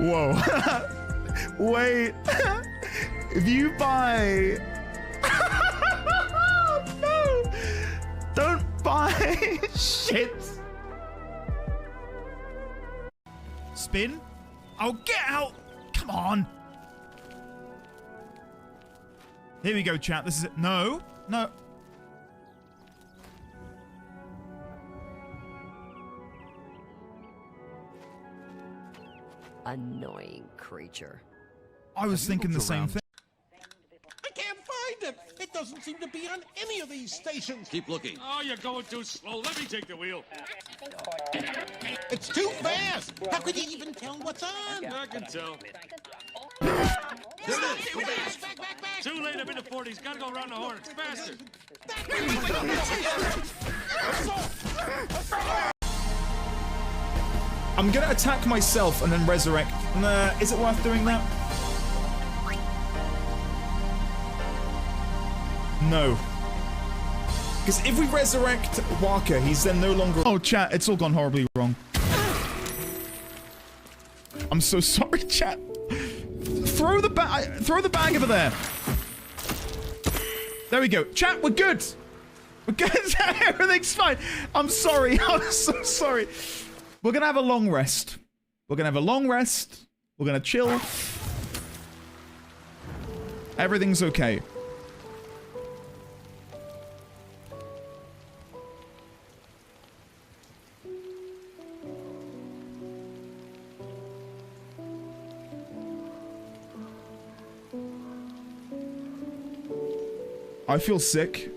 Whoa. Wait. If you buy... No. Don't buy shit. Spin? Oh, get out. Come on. Here we go, chat. This is it. No. No. Annoying creature. I was thinking the same thing. I can't find it. It doesn't seem to be on any of these stations. Keep looking. Oh, you're going too slow. Let me take the wheel. It's too fast. How could you even tell what's on? I can tell. There it is. Go back. Back. Too late. I'm in the 40s. Gotta go around the horn. It's faster. I'm gonna attack myself and then resurrect. Is it worth doing that? No. Because if we resurrect Walker, he's then no longer... Oh, chat, it's all gone horribly wrong. I'm so sorry, chat. Throw the bag over there. There we go. Chat, we're good. We're good. Everything's fine. I'm sorry. I'm so sorry. We're gonna have a long rest. We're gonna have a long rest. We're gonna chill. Everything's okay. I feel sick.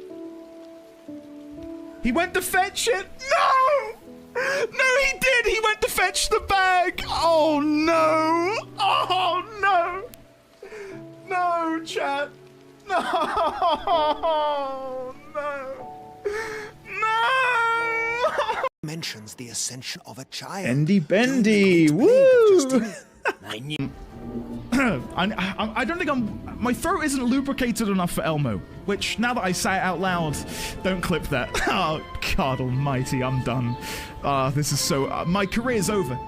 He went to fetch it. No! No, he did! He went to fetch the bag! Oh, no! Oh, no! No, chat! No! No! No! Mentions the ascension of a child. Bendy Bendy! Woo! I don't think my throat isn't lubricated enough for Elmo, which, now that I say it out loud, don't clip that. Oh, God almighty, I'm done. This is so... my career's over.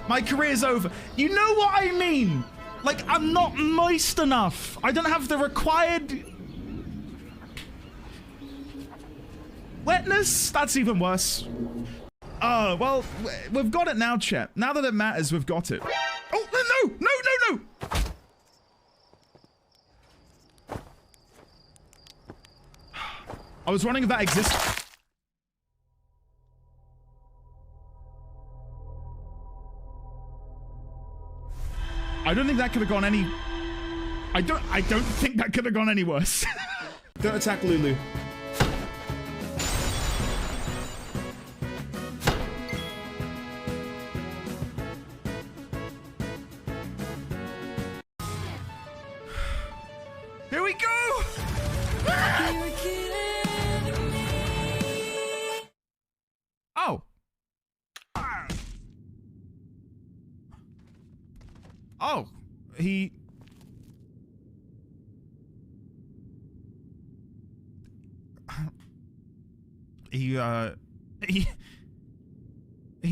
My career's over. You know what I mean? Like, I'm not moist enough. I don't have the required... wetness? That's even worse. Oh, well, we've got it now, chat. Now that it matters, we've got it. Oh, no, no, no, no! I was wondering if that exists. I don't think that could have gone any... I don't think that could have gone any worse. Don't attack Lulu. Here we go! Oh. Oh. He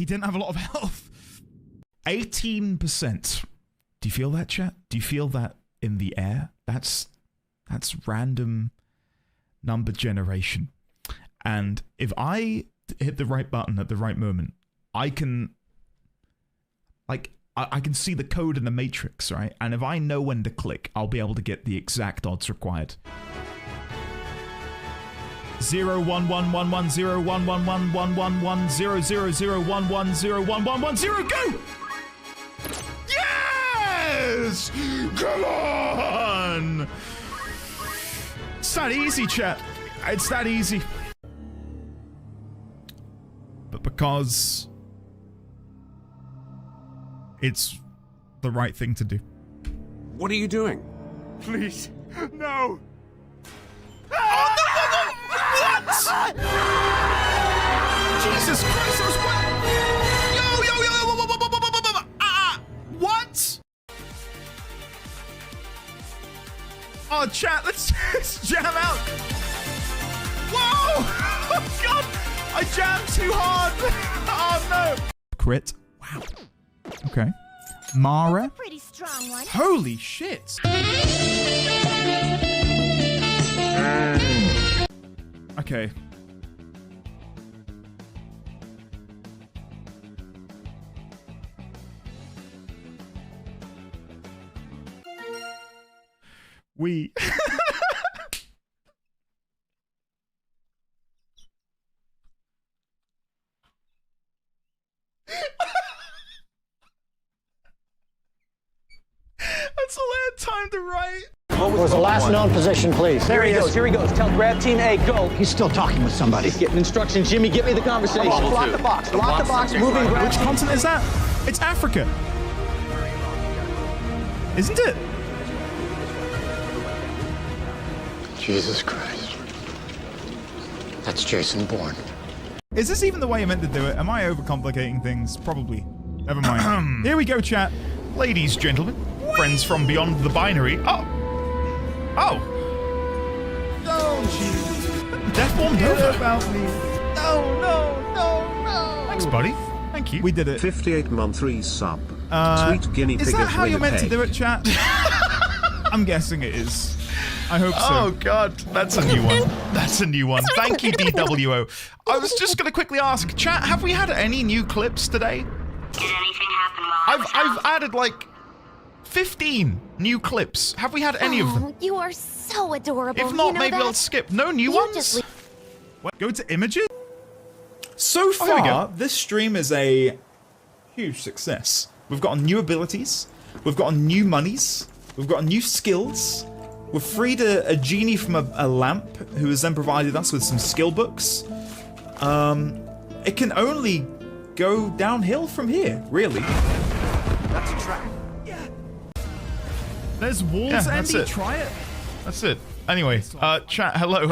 didn't have a lot of health. 18%. Do you feel that, chat? Do you feel that in the air? That's random number generation. And if I hit the right button at the right moment, I can, like, I can see the code in the matrix, right? And if I know when to click, I'll be able to get the exact odds required. 0 1 1 1 1 0 1 1 1 1 1 1 0 0 0 1 1 0 1 1 1 0 go! Yes! Come on! It's that easy, chat. It's that easy. But because it's the right thing to do. What are you doing? Please, no. Oh, no, no, no! What? Jesus Christ, that was what? Yo! What? Oh, chat, let's jam out. Whoa! Oh, God! I jammed too hard! Oh, no! Crit. Wow. Okay. Mara. Pretty strong one. Holy shit. Okay. We That's all I had time to write. What was the last known position, please? There he goes. Here he goes. Tell grab team A, go. He's still talking with somebody. He's getting instructions. Jimmy, get me the conversation. Block the box. Block the box. Moving ground. Which continent is that? It's Africa. Isn't it? Jesus Christ. That's Jason Bourne. Is this even the way I meant to do it? Am I overcomplicating things? Probably. Never mind. Here we go, chat. Ladies, gentlemen, friends from beyond the binary. Oh. Don't you Death warmed over about me. No. Thanks, buddy. Thank you. We did it. 58-month resub. Sweet guinea pig. Is that how you're meant to do it, chat? I'm guessing it is. I hope so. Oh, God. That's a new one. That's a new one. Thank you, DWO. I was just going to quickly ask, chat, have we had any new clips today? Did anything happen while I've added, like, 15 new clips. Have we had any of them? You are so adorable. If not, you know maybe that? I'll skip. No new ones? What? Go to images? So Here we far, go. this stream is a huge success. We've got new abilities. We've got new monies. We've got new skills. We've freed a genie from a lamp, who has then provided us with some skill books. It can only go downhill from here, really. That's a trap. There's walls, Andy. That's it. Try it. That's it. Anyway, chat, hello.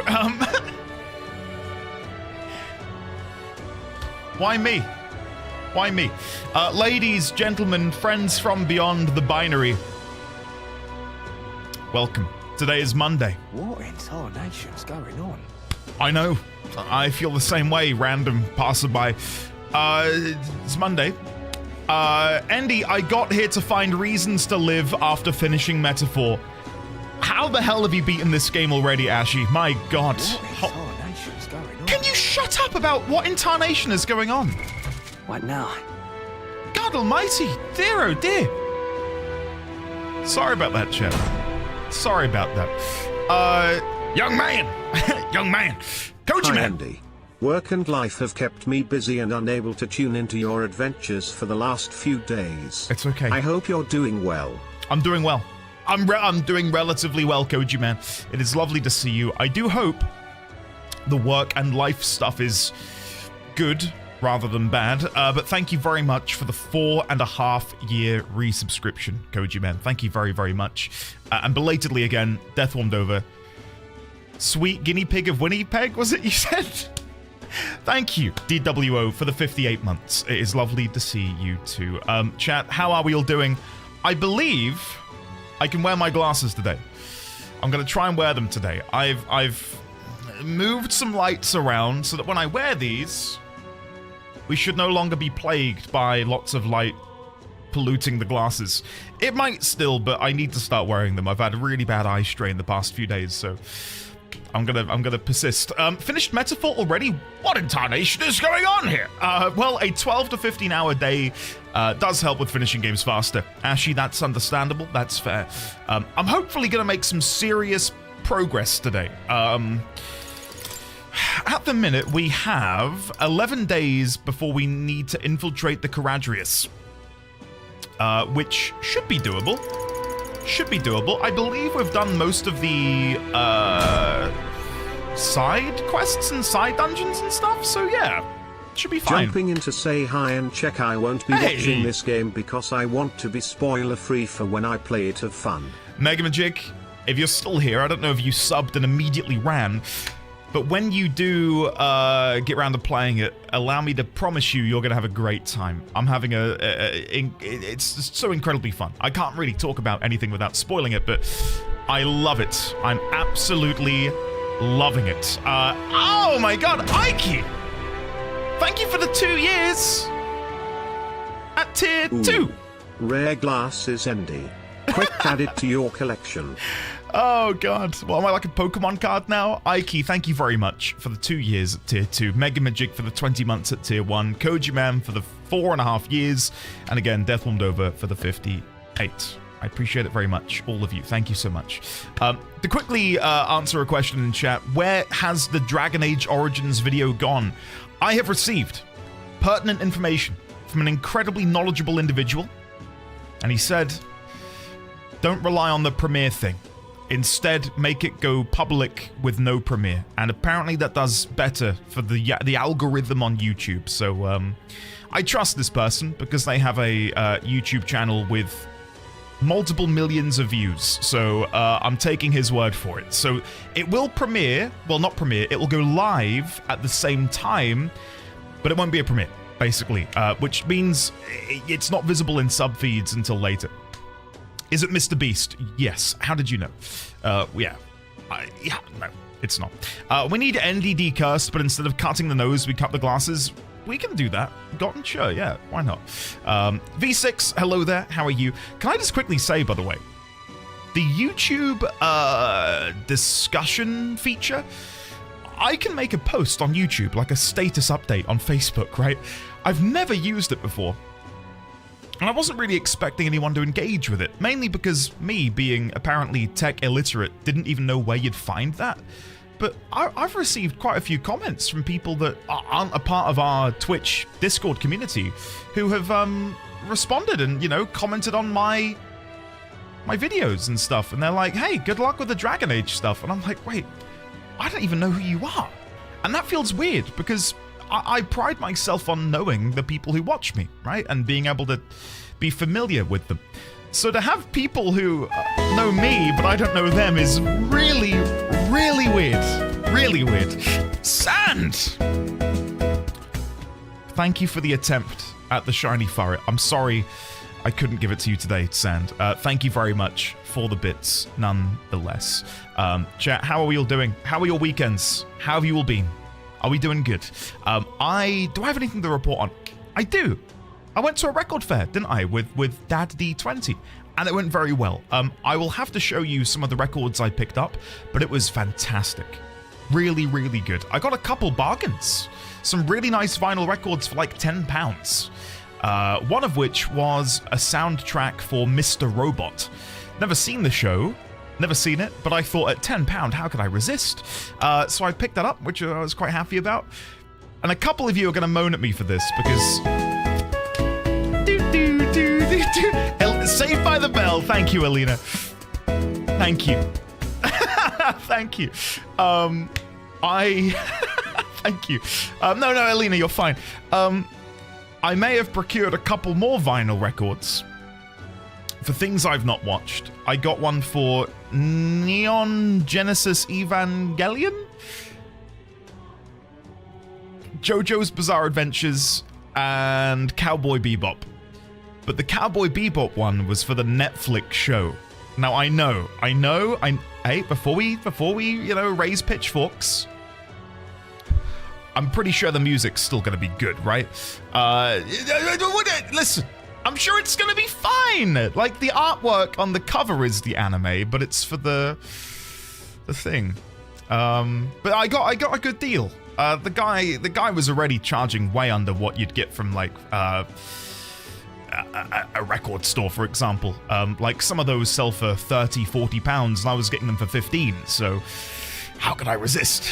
Why me? Why me? Ladies, gentlemen, friends from beyond the binary. Welcome. Today is Monday. What in tarnation's going on? I know. I feel the same way, random passerby. It's Monday. Andy, I got here to find reasons to live after finishing Metaphor. How the hell have you beaten this game already, Ashy? My God. What in tarnation's going on? Can you shut up about what in tarnation is going on? What now? God almighty. Dear, oh dear. Sorry about that, chat. Sorry about that. Young man. Young man. Coach Hi, man. Andy. Work and life have kept me busy and unable to tune into your adventures for the last few days. It's okay. I hope you're doing well. I'm doing well. I'm doing relatively well, Koji man. It is lovely to see you. I do hope the work and life stuff is good rather than bad. But thank you very much for the 4.5-year resubscription, Koji man. Thank you very, very much. And belatedly again, Death Warmed Over. Sweet guinea pig of Winnipeg, was it you said? Thank you, DWO, for the 58 months. It is lovely to see you too. Chat, how are we all doing? I believe I can wear my glasses today. I'm going to try and wear them today. I've moved some lights around so that when I wear these, we should no longer be plagued by lots of light polluting the glasses. It might still, but I need to start wearing them. I've had a really bad eye strain the past few days, so I'm gonna persist. Finished Metaphor already? What in tarnation is going on here? Well, a 12 to 15 hour day does help with finishing games faster. Ashy, that's understandable. That's fair. I'm hopefully gonna make some serious progress today. At the minute, we have 11 days before we need to infiltrate the Caradrius, which should be doable. Should be doable. I believe we've done most of the side quests and side dungeons and stuff, so yeah, should be fine. Jumping in to say hi and check. I won't be watching this game because I want to be spoiler free for when I play it. Have fun. Mega Magic, if you're still here, I don't know if you subbed and immediately ran, but when you do get around to playing it, allow me to promise you're going to have a great time. I'm having it's so incredibly fun. I can't really talk about anything without spoiling it, but I love it. I'm absolutely loving it. Oh my God, Ike! Thank you for the 2 years at tier 2. Rare glasses ND. Quick, add it to your collection. Oh god, well, am I like a Pokemon card now? Ike, thank you very much for the 2 years at tier 2, Mega Magic for the 20 months at tier 1, Koji Man for the 4.5 years, and again, Death Moldova for the 58. I appreciate it very much, all of you. Thank you so much. To quickly answer a question in chat, where has the Dragon Age Origins video gone? I have received pertinent information from an incredibly knowledgeable individual, and he said, don't rely on the premiere thing. Instead, make it go public with no premiere, and apparently that does better for the algorithm on YouTube. So I trust this person because they have a YouTube channel with multiple millions of views. So I'm taking his word for it. So it will premiere, well, not premiere, it will go live at the same time, but it won't be a premiere, basically, which means it's not visible in sub feeds until later. Is it Mr. Beast? Yes. How did you know? Yeah. No, it's not. We need NDD cursed, but instead of cutting the nose, we cut the glasses. We can do that. Gotten? Sure, yeah. Why not? V6, hello there. How are you? Can I just quickly say, by the way, the YouTube discussion feature, I can make a post on YouTube, like a status update on Facebook, right? I've never used it before. And I wasn't really expecting anyone to engage with it, mainly because me, being apparently tech illiterate, didn't even know where you'd find that. But I've received quite a few comments from people that aren't a part of our Twitch Discord community who have responded and, you know, commented on my videos and stuff. And they're like, hey, good luck with the Dragon Age stuff. And I'm like, wait, I don't even know who you are. And that feels weird because I pride myself on knowing the people who watch me, right? And being able to be familiar with them. So to have people who know me, but I don't know them is really, really weird. Really weird. Sand! Thank you for the attempt at the shiny furret. I'm sorry I couldn't give it to you today, Sand. Thank you very much for the bits, nonetheless. Chat, how are we all doing? How are your weekends? How have you all been? Are we doing good? Do I have anything to report on? I do. I went to a record fair, didn't I, with Dad D20, and it went very well. I will have to show you some of the records I picked up, but it was fantastic. Really, really good. I got a couple bargains. Some really nice vinyl records for like £10. One of which was a soundtrack for Mr. Robot. Never seen the show. Never seen it, but I thought at £10, how could I resist? So I picked that up, which I was quite happy about. And a couple of you are going to moan at me for this because... Saved by the Bell. Thank you, Alina. Thank you. Thank you. Thank you. No, Alina, you're fine. I may have procured a couple more vinyl records for things I've not watched. I got one for Neon Genesis Evangelion, JoJo's Bizarre Adventures, and Cowboy Bebop. But the Cowboy Bebop one was for the Netflix show. Now I know. Hey, before we raise pitchforks, I'm pretty sure the music's still gonna be good, right? Listen. I'm sure it's gonna be fine. Like the artwork on the cover is the anime, but it's for the thing. But I got a good deal. The guy was already charging way under what you'd get from like a record store, for example. Like some of those sell for £30-40, and I was getting them for 15. So how could I resist?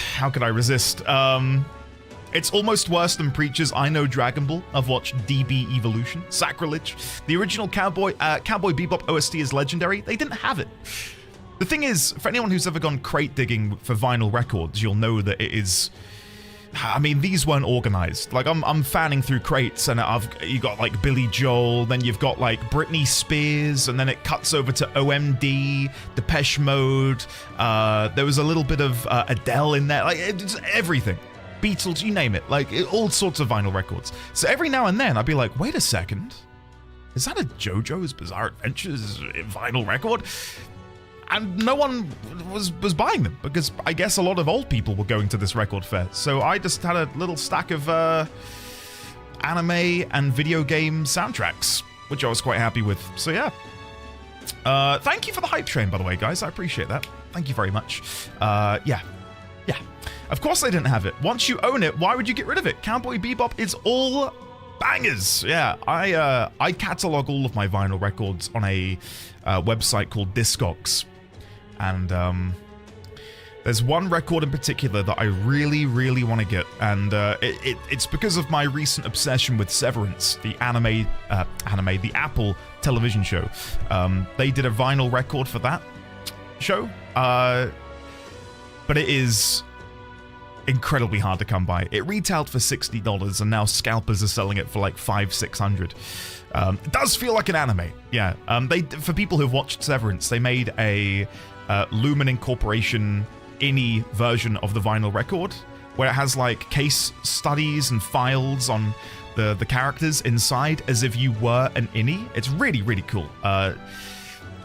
It's almost worse than Preacher's I Know Dragon Ball. I've watched DB Evolution. Sacrilege. The original Cowboy Bebop OST is legendary. They didn't have it. The thing is, for anyone who's ever gone crate digging for vinyl records, you'll know that it is... I mean, these weren't organized. Like, I'm fanning through crates, and you got, like, Billy Joel, then you've got, like, Britney Spears, and then it cuts over to OMD, Depeche Mode, there was a little bit of Adele in there, like, it's everything. Beatles, you name it, like all sorts of vinyl records. So every now and then I'd be like, wait a second, is that a JoJo's Bizarre Adventures vinyl record? And no one was buying them because I guess a lot of old people were going to this record fair. So I just had a little stack of anime and video game soundtracks which I was quite happy with. So yeah. Thank you for the hype train, by the way, guys. I appreciate that. Thank you very much. Yeah. Of course they didn't have it. Once you own it, why would you get rid of it? Cowboy Bebop is all bangers. Yeah, I catalog all of my vinyl records on a website called Discogs. And there's one record in particular that I really, really want to get. And it's because of my recent obsession with Severance, the the Apple television show. They did a vinyl record for that show. But it is incredibly hard to come by. It retailed for $60, and now scalpers are selling it for like $500-600. It does feel like an anime. Yeah. For people who've watched Severance, they made a Lumen Incorporation INI version of the vinyl record, where it has like case studies and files on the characters inside as if you were an INI. It's really, really cool.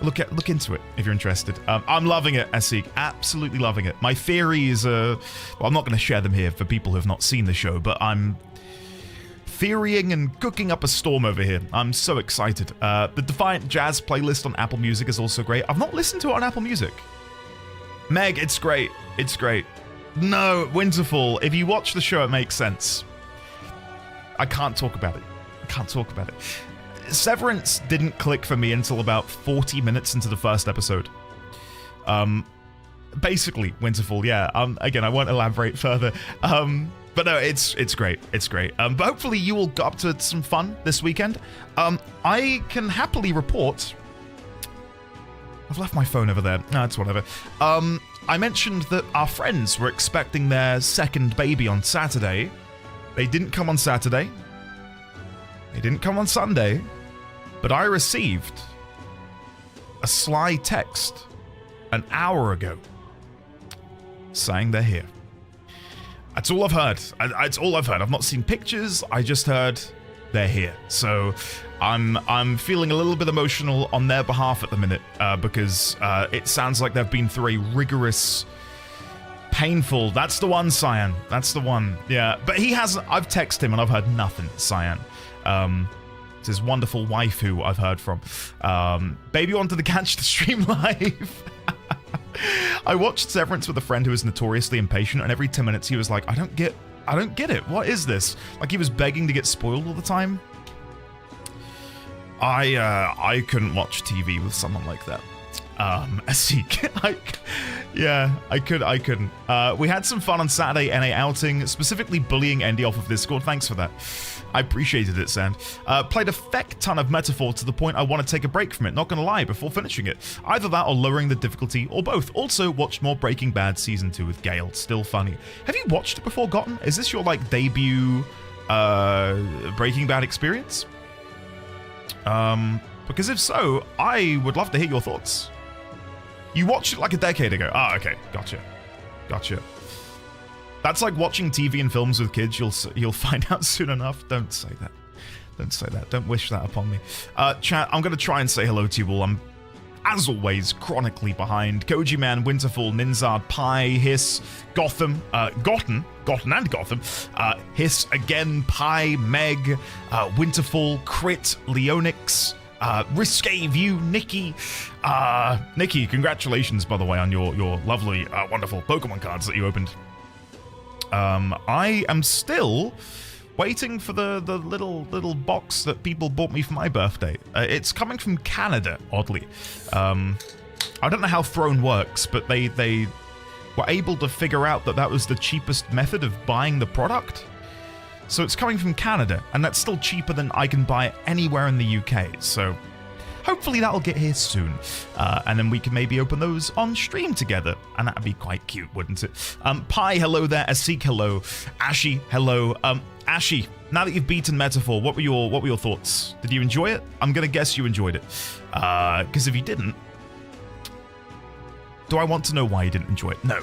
Look into it if you're interested. I'm loving it, Asik. Absolutely loving it. My theories are... Well, I'm not going to share them here for people who have not seen the show, but I'm theorying and cooking up a storm over here. I'm so excited. The Defiant Jazz playlist on Apple Music is also great. I've not listened to it on Apple Music. Meg, it's great. It's great. No, Winterfall. If you watch the show, it makes sense. I can't talk about it. Severance didn't click for me until about 40 minutes into the first episode. Basically, Winterfall, yeah. Again, I won't elaborate further. But no, it's great. It's great. But hopefully you will get up to some fun this weekend. I can happily report... I've left my phone over there. No, it's whatever. I mentioned that our friends were expecting their second baby on Saturday. They didn't come on Saturday. They didn't come on Sunday. But I received a sly text an hour ago saying they're here. That's all I've heard. It's all I've heard. I've not seen pictures. I just heard they're here. So I'm feeling a little bit emotional on their behalf at the minute because it sounds like they've been through a rigorous, painful... That's the one, Cyan. That's the one. Yeah. But he hasn't... I've texted him and I've heard nothing, Cyan. It's his wonderful wife who I've heard from. Baby wanted to catch the stream live. I watched Severance with a friend who was notoriously impatient, and every 10 minutes he was like, I don't get it. What is this? Like he was begging to get spoiled all the time. I couldn't watch TV with someone like that. I couldn't. We had some fun on Saturday NA outing, specifically bullying Andy off of Discord. Thanks for that. I appreciated it, Sand. Played a feck ton of Metaphor to the point I want to take a break from it, not gonna lie, before finishing it. Either that or lowering the difficulty, or both. Also, watched more Breaking Bad Season 2 with Gale. Still funny. Have you watched it before, Gotten? Is this your, like, debut Breaking Bad experience? Because if so, I would love to hear your thoughts. You watched it like a decade ago. Ah, okay. Gotcha. That's like watching TV and films with kids. You'll find out soon enough. Don't say that. Don't wish that upon me. Chat, I'm going to try and say hello to you all. I'm, as always, chronically behind. Koji Man, Winterfall, Ninzard, Pi, Hiss, Gotham, Gotten and Gotham, Hiss again, Pi, Meg, Winterfall, Crit, Leonix, Risque View, Nikki. Nikki, congratulations, by the way, on your lovely, wonderful Pokemon cards that you opened. I am still waiting for the little box that people bought me for my birthday. It's coming from Canada, oddly. I don't know how Throne works, but they were able to figure out that was the cheapest method of buying the product. So it's coming from Canada, and that's still cheaper than I can buy anywhere in the UK. So hopefully that'll get here soon. And then we can maybe open those on stream together. And that'd be quite cute, wouldn't it? Pi, hello there. Asik, hello. Ashi, hello. Ashi, now that you've beaten Metaphor, what were your thoughts? Did you enjoy it? I'm going to guess you enjoyed it. Because if you didn't, do I want to know why you didn't enjoy it? No.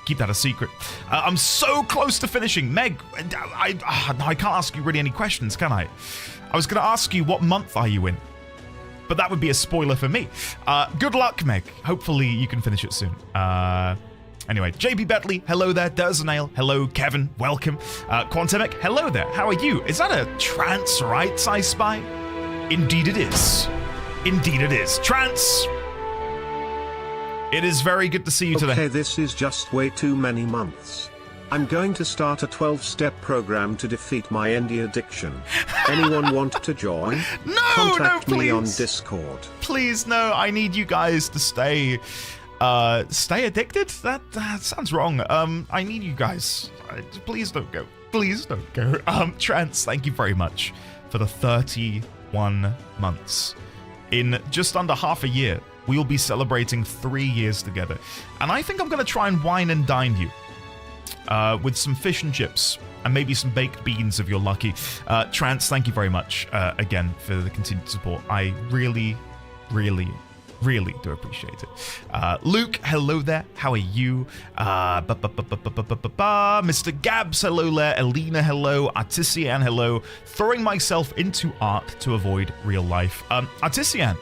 Keep that a secret. I'm so close to finishing. Meg, I can't ask you really any questions, can I? I was going to ask you, what month are you in? But that would be a spoiler for me. Good luck, Meg. Hopefully you can finish it soon. Anyway, JB Bentley, hello there. Derzanail, hello. Kevin, welcome. Quantemic, hello there. How are you? Is that a trance rights I spy? Indeed it is. Indeed it is. Trance, it is very good to see you today. Okay, this is just way too many months. I'm going to start a 12-step program to defeat my ND addiction. Anyone want to join? Contact me on Discord. Please, no. I need you guys to stay addicted? That sounds wrong. I need you guys. Please don't go. Please don't go. Trance, thank you very much for the 31 months. In just under half a year, we will be celebrating 3 years together. And I think I'm going to try and wine and dine you with some fish and chips and maybe some baked beans if you're lucky. Trance, thank you very much again for the continued support. I really, really, really do appreciate it. Luke, hello there. How are you? Mr. Gabs, hello there. Elena, hello. Artisian, hello. Throwing myself into art to avoid real life. Artisian,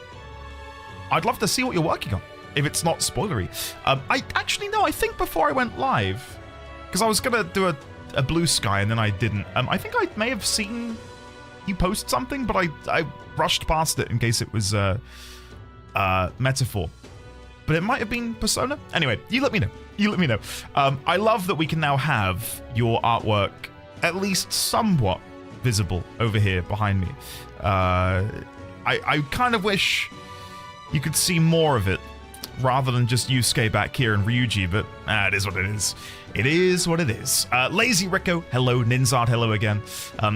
I'd love to see what you're working on, if it's not spoilery. I think before I went live, because I was going to do a blue sky and then I didn't. I think I may have seen you post something, but I rushed past it in case it was metaphor. But it might have been Persona. Anyway, you let me know. I love that we can now have your artwork at least somewhat visible over here behind me. I kind of wish you could see more of it rather than just Yusuke back here and Ryuji, but it is what it is. It is what it is. Lazy Rico, hello. Ninzard, hello again.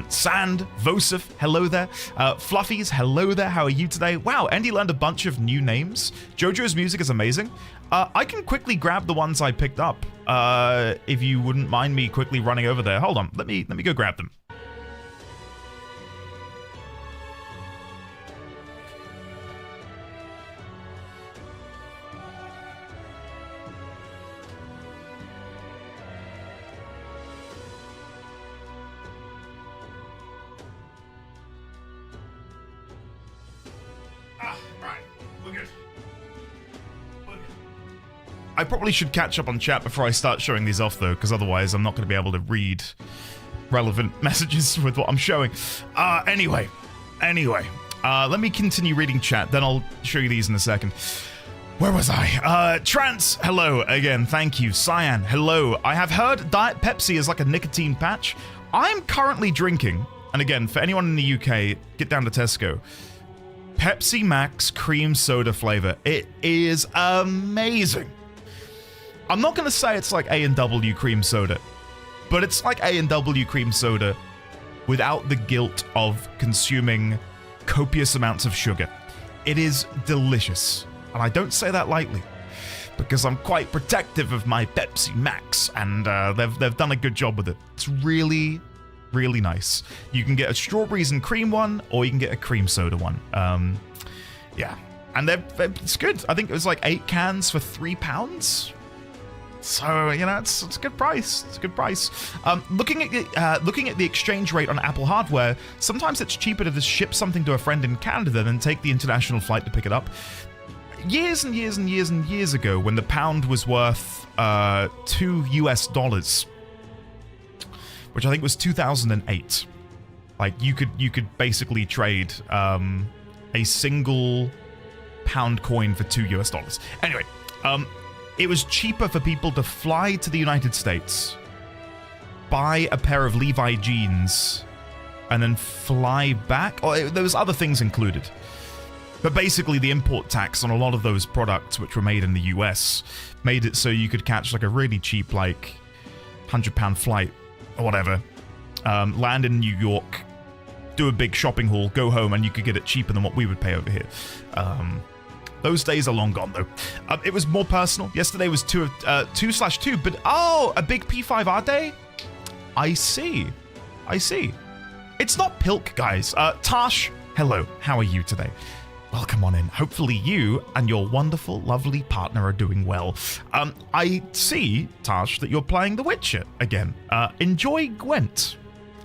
Sand, Vosif, hello there. Fluffies, hello there. How are you today? Wow, Andy learned a bunch of new names. JoJo's music is amazing. I can quickly grab the ones I picked up, if you wouldn't mind me quickly running over there. Hold on, let me go grab them. I probably should catch up on chat before I start showing these off, though, because otherwise I'm not going to be able to read relevant messages with what I'm showing. Anyway, let me continue reading chat, then I'll show you these in a second. Where was I? Trance, hello again, thank you. Cyan, hello. I have heard Diet Pepsi is like a nicotine patch. I'm currently drinking, and again, for anyone in the UK, get down to Tesco, Pepsi Max cream soda flavor. It is amazing. I'm not going to say it's like A&W cream soda, but it's like A&W cream soda without the guilt of consuming copious amounts of sugar. It is delicious, and I don't say that lightly, because I'm quite protective of my Pepsi Max, and they've done a good job with it. It's really, really nice. You can get a strawberries and cream one, or you can get a cream soda one. Yeah, and it's good. I think it was like 8 cans for £3. So, you know, it's a good price. It's a good price. Looking at the exchange rate on Apple hardware, sometimes it's cheaper to just ship something to a friend in Canada than take the international flight to pick it up. Years and years and years and years ago, when the pound was worth $2, which I think was 2008, like you could basically trade a single pound coin for $2. Anyway, it was cheaper for people to fly to the United States, buy a pair of Levi jeans, and then fly back. There was other things included. But basically, the import tax on a lot of those products, which were made in the US, made it so you could catch like a really cheap, like, £100 flight or whatever, land in New York, do a big shopping haul, go home, and you could get it cheaper than what we would pay over here. Those days are long gone, though. It was more personal. Yesterday was 2/2, but a big P5R day? I see. It's not Pilk, guys. Tash, hello. How are you today? Welcome on in. Hopefully you and your wonderful, lovely partner are doing well. I see, Tash, that you're playing The Witcher again. Enjoy Gwent.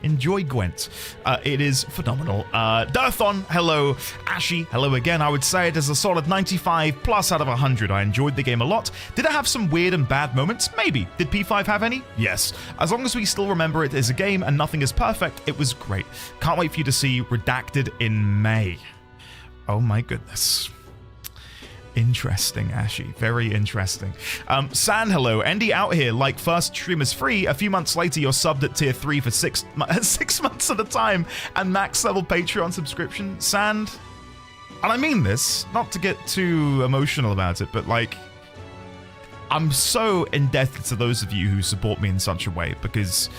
It is phenomenal. Dirthon, hello. Ashy, hello again. I would say it is a solid 95 plus out of 100. I enjoyed the game a lot. Did it have some weird and bad moments? Maybe. Did P5 have any? Yes. As long as we still remember it is a game and nothing is perfect, it was great. Can't wait for you to see Redacted in May. Oh my goodness. Interesting, Ashy. Very interesting. San, hello. Andy out here, like first stream is free. A few months later, you're subbed at tier 3 for 6 months at a time and max level Patreon subscription. Sand, and I mean this, not to get too emotional about it, but like, I'm so indebted to those of you who support me in such a way, because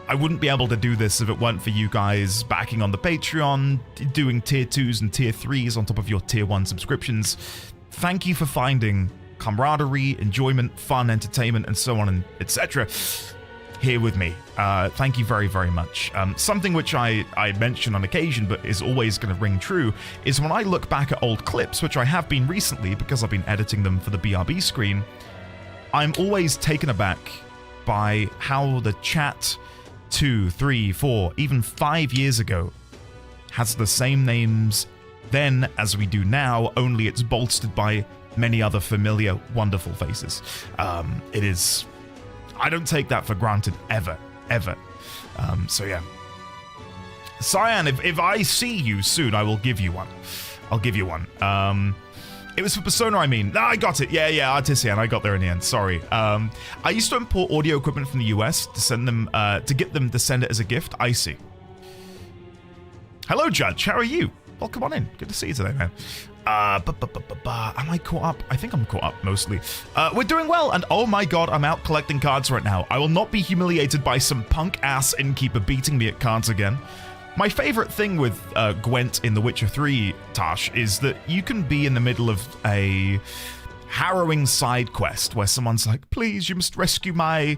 I wouldn't be able to do this if it weren't for you guys backing on the Patreon, doing tier 2s and tier 3s on top of your tier 1 subscriptions. Thank you for finding camaraderie, enjoyment, fun, entertainment, and so on and etc. here with me. Thank you very, very much. Something which I mention on occasion but is always going to ring true is when I look back at old clips, which I have been recently because I've been editing them for the BRB screen, I'm always taken aback by how the chat 2, 3, 4, even 5 years ago has the same names then as we do now, only it's bolstered by many other familiar, wonderful faces. It is... I don't take that for granted, ever. So yeah. Cyan, if I see you soon, I will give you one. I'll give you one. It was for Persona, I mean. I got it. Yeah, Artisan. I got there in the end. Sorry. I used to import audio equipment from the US to send them, to get them to send it as a gift. I see. Hello, Judge. How are you? Well, come on in. Good to see you today, man. Am I caught up? I think I'm caught up, mostly. We're doing well, and oh my god, I'm out collecting cards right now. I will not be humiliated by some punk-ass innkeeper beating me at cards again. My favorite thing with Gwent in The Witcher 3, Tosh, is that you can be in the middle of a harrowing side quest where someone's like, please, you must rescue my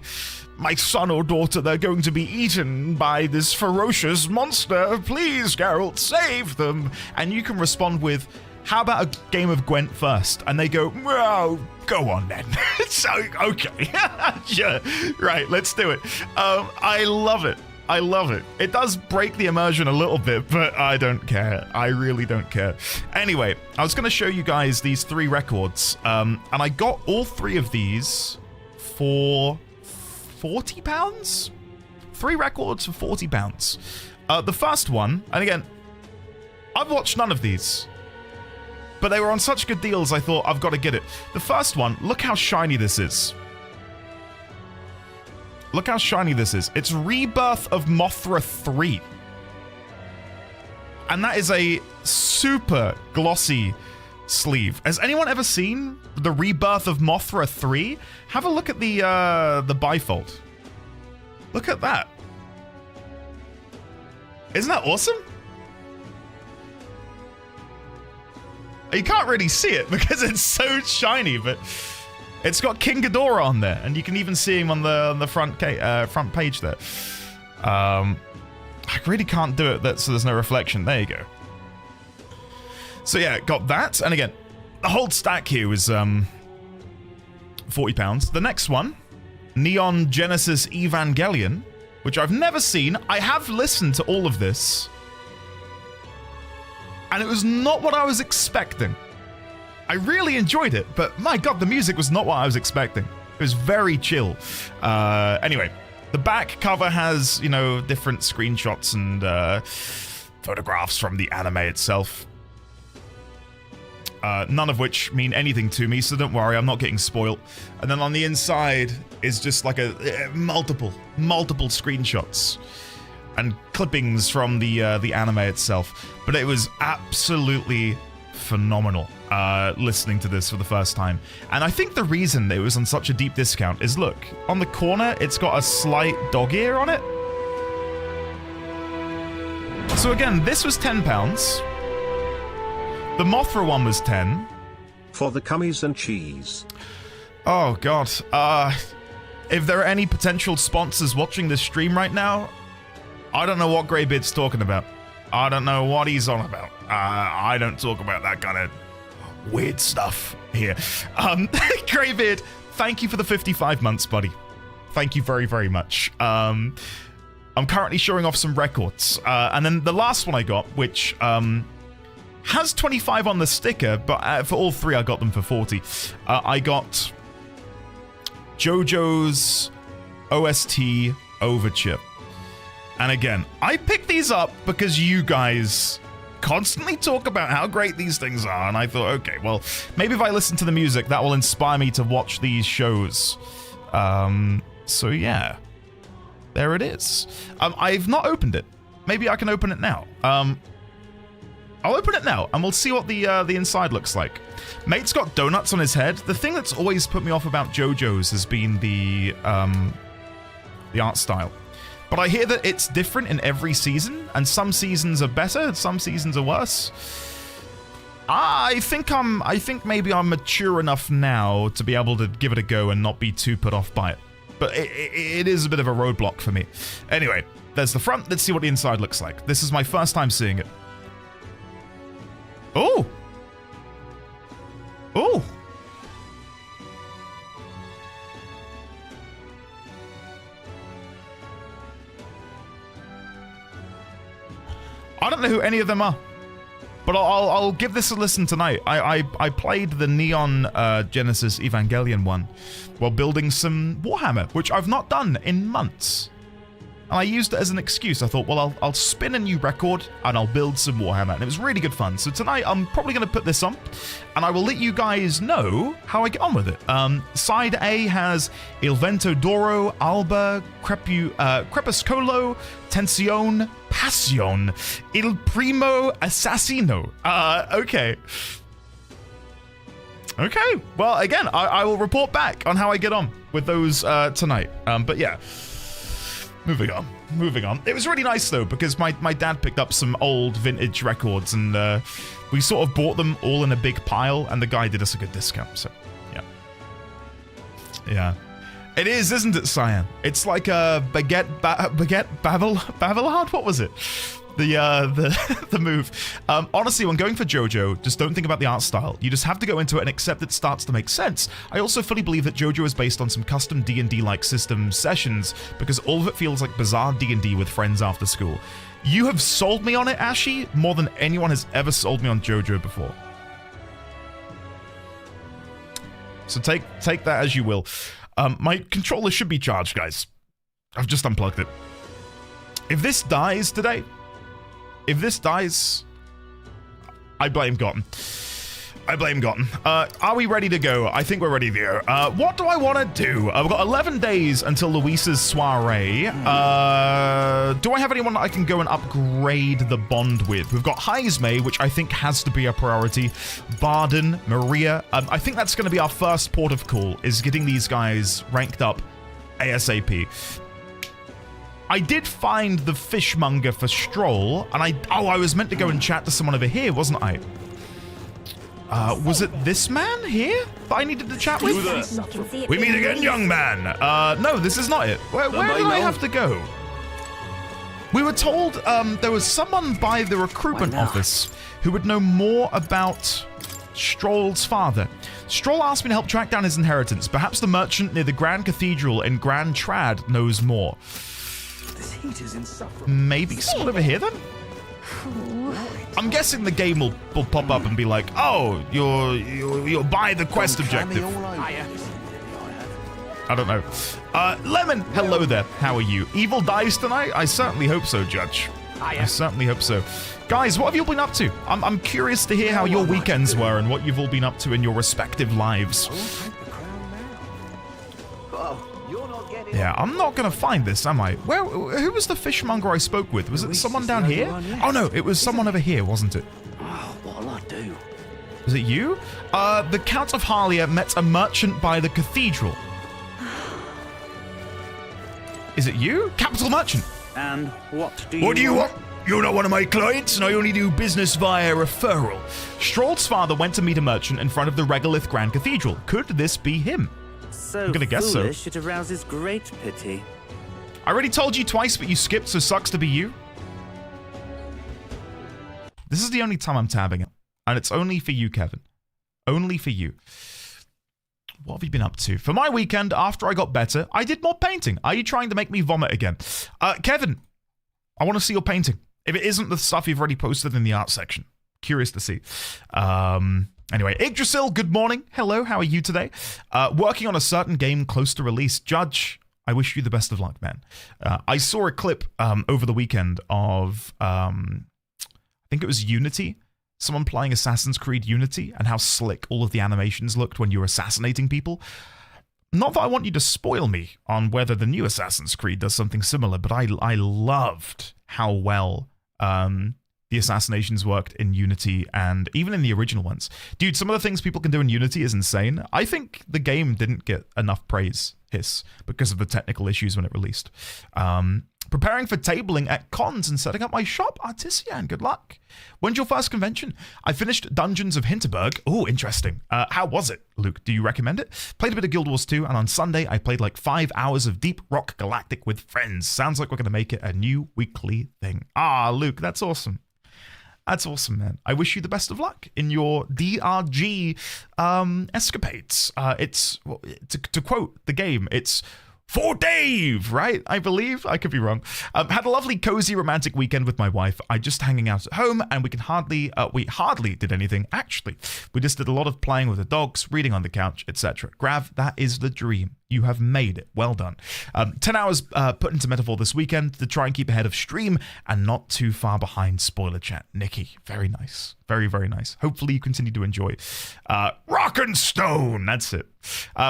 son or daughter. They're going to be eaten by this ferocious monster. Please, Geralt, save them. And you can respond with, how about a game of Gwent first? And they go, well, go on then. So, okay. Sure. Right, let's do it. I love it. I love it. It does break the immersion a little bit, but I don't care. I really don't care. Anyway, I was going to show you guys these 3 records, and I got all 3 of these for £40? 3 records for £40. The first one, and again, I've watched none of these, but they were on such good deals, I thought I've got to get it. The first one, look how shiny this is. Look how shiny this is. It's Rebirth of Mothra 3. And that is a super glossy sleeve. Has anyone ever seen the Rebirth of Mothra 3? Have a look at the bifold. Look at that. Isn't that awesome? You can't really see it because it's so shiny, but it's got King Ghidorah on there, and you can even see him on the front page there. I really can't do it so there's no reflection. There you go. So yeah, got that, and again, the whole stack here was £40. The next one, Neon Genesis Evangelion, which I've never seen. I have listened to all of this, and it was not what I was expecting. I really enjoyed it, but my god, the music was not what I was expecting. It was very chill. Anyway, the back cover has, you know, different screenshots and photographs from the anime itself. None of which mean anything to me, so don't worry, I'm not getting spoiled. And then on the inside is just like a multiple screenshots and clippings from the anime itself. But it was absolutely phenomenal listening to this for the first time. And I think the reason it was on such a deep discount is, look, on the corner, it's got a slight dog ear on it. So again, this was £10. The Mothra one was 10. For the cummies and cheese. Oh god. If there are any potential sponsors watching this stream right now, I don't know what Greybeard's talking about. I don't know what he's on about. I don't talk about that kind of weird stuff here. Greybeard, thank you for the 55 months, buddy. Thank you very, very much. I'm currently showing off some records. And then the last one I got, which has 25 on the sticker, but for all 3 I got them for 40. I got JoJo's OST Overture. And again, I picked these up because you guys constantly talk about how great these things are, and I thought, okay, well, maybe if I listen to the music, that will inspire me to watch these shows. So yeah, there it is. I've not opened it. Maybe I can open it now. I'll open it now, and we'll see what the inside looks like. Mate's got donuts on his head. The thing that's always put me off about JoJo's has been the art style. But I hear that it's different in every season, and some seasons are better, some seasons are worse. I think maybe I'm mature enough now to be able to give it a go and not be too put off by it. But it is a bit of a roadblock for me. Anyway, there's the front. Let's see what the inside looks like. This is my first time seeing it. Oh! Oh! I don't know who any of them are, but I'll give this a listen tonight. I played the Neon Genesis Evangelion one while building some Warhammer, which I've not done in months. And I used it as an excuse. I thought, well, I'll spin a new record and I'll build some Warhammer. And it was really good fun. So tonight, I'm probably going to put this on and I will let you guys know how I get on with it. Side A has Il Vento d'Oro, Alba, Crepuscolo, Tensione, Passion, Il Primo Assassino. Okay. Okay. Well, again, I will report back on how I get on with those tonight. But yeah. Moving on. It was really nice, though, because my dad picked up some old vintage records, and we sort of bought them all in a big pile, and the guy did us a good discount, so, yeah. Yeah. It is, isn't it, Cyan? It's like a Baguette Babylon? What was it? The move. Honestly, when going for JoJo, just don't think about the art style. You just have to go into it and accept it starts to make sense. I also fully believe that JoJo is based on some custom D&D-like system sessions, because all of it feels like bizarre D&D with friends after school. You have sold me on it, Ashy, more than anyone has ever sold me on JoJo before. So take that as you will. My controller should be charged, guys. I've just unplugged it. If this dies today, I blame Gotten. Are we ready to go? I think we're ready to go. What do I want to do? We've got 11 days until Luisa's soiree. Do I have anyone that I can go and upgrade the bond with? We've got Heisme, which I think has to be a priority. Barden, Maria. I think that's going to be our first port of call, is getting these guys ranked up ASAP. I did find the fishmonger for Stroll, and I was meant to go and chat to someone over here, wasn't I? Was it this man here that I needed to chat with? We meet again, young man. No, this is not it. Where did I have to go? We were told there was someone by the recruitment office who would know more about Stroll's father. Stroll asked me to help track down his inheritance. Perhaps the merchant near the Grand Cathedral in Grand Trad knows more. This heat is insufferable. Maybe someone over here then? I'm guessing the game will pop up and be like, oh, you're by the quest objective. I don't know. Lemon, hello there. How are you? Evil dies tonight? I certainly hope so, Judge. I certainly hope so. Guys, what have you been up to? I'm curious to hear how your weekends were and what you've all been up to in your respective lives. Yeah, I'm not going to find this, am I? Who was the fishmonger I spoke with? Was it someone down here? Oh, no, it was someone over here, wasn't it? Oh, what'll I do? Was it you? The Count of Harlia met a merchant by the cathedral. Is it you? Capital Merchant. And what do you What do you want? You're not one of my clients, and I only do business via referral. Stroll's father went to meet a merchant in front of the Regolith Grand Cathedral. Could this be him? So I'm gonna guess so. foolish, it arouses great pity. I already told you twice, but you skipped, so sucks to be you. This is the only time I'm tabbing it, and it's only for you, Kevin. Only for you. What have you been up to? For my weekend, after I got better, I did more painting. Are you trying to make me vomit again? Kevin, I want to see your painting. If it isn't the stuff you've already posted in the art section. Curious to see. Anyway, Yggdrasil, good morning. Hello, how are you today? Working on a certain game close to release. Judge, I wish you the best of luck, man. I saw a clip over the weekend of, I I think it was Unity. Someone playing Assassin's Creed Unity and how slick all of the animations looked when you were assassinating people. Not that I want you to spoil me on whether the new Assassin's Creed does something similar, but I loved how well the assassinations worked in Unity and even in the original ones. Dude, some of the things people can do in Unity is insane. I think the game didn't get enough praise, because of the technical issues when it released. Preparing for tabling at cons and setting up my shop. Artisian, good luck. When's your first convention? I finished Dungeons of Hinterberg. Oh, interesting. How was it, Luke? Do you recommend it? Played a bit of Guild Wars 2, and on Sunday, I played like 5 hours of Deep Rock Galactic with friends. Sounds like we're going to make it a new weekly thing. Ah, Luke, that's awesome. That's awesome, man. I wish you the best of luck in your DRG escapades. It's, to quote the game, it's for Dave, right? I believe. I could be wrong. Had a lovely, cozy, romantic weekend with my wife. I just hanging out at home, and we hardly did anything, actually. We just did a lot of playing with the dogs, reading on the couch, etc. Grav, that is the dream. You have made it. Well done. 10 hours put into Metaphor this weekend to try and keep ahead of stream and not too far behind spoiler chat. Nikki, very nice. Very, very nice. Hopefully you continue to enjoy. Rock and Stone, that's it.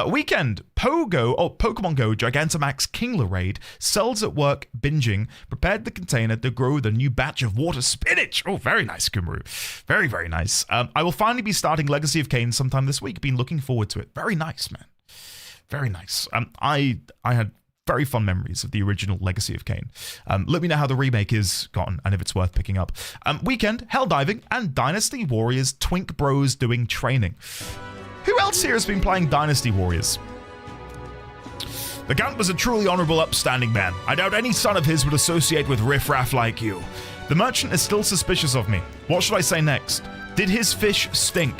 Weekend, Pokemon Go Gigantamax Kingler Raid, cells at work binging, prepared the container to grow the new batch of water spinach. Oh, very nice, Kumru. Very, very nice. I will finally be starting Legacy of Kain sometime this week. Been looking forward to it. Very nice, man. Very nice. I had very fond memories of the original Legacy of Kain. Let me know how the remake is gotten and if it's worth picking up. Weekend, Helldiving, and Dynasty Warriors Twink Bros doing training. Who else here has been playing Dynasty Warriors? The Count was a truly honorable, upstanding man. I doubt any son of his would associate with riffraff like you. The merchant is still suspicious of me. What should I say next? Did his fish stink?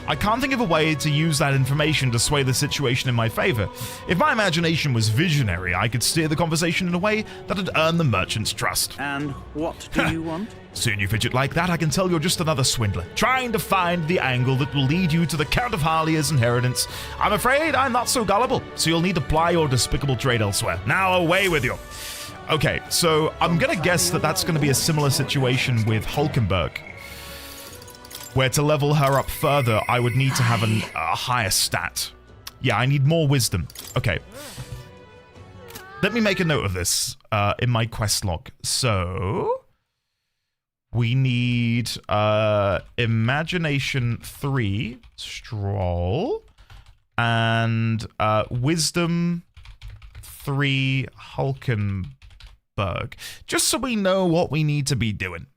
I can't think of a way to use that information to sway the situation in my favor. If my imagination was visionary, I could steer the conversation in a way that'd earn the merchant's trust. And what do you want? Soon you fidget like that, I can tell you're just another swindler, trying to find the angle that will lead you to the Count of Harlia's inheritance. I'm afraid I'm not so gullible, so you'll need to ply your despicable trade elsewhere. Now away with you. Okay, so I'm gonna guess that that's gonna be a similar situation with Hulkenberg, where to level her up further, I would need to have a higher stat. Yeah, I need more wisdom. Okay. Let me make a note of this in my quest log. So, we need Imagination 3, Stroll, and Wisdom 3, Hulkenberg. Just so we know what we need to be doing.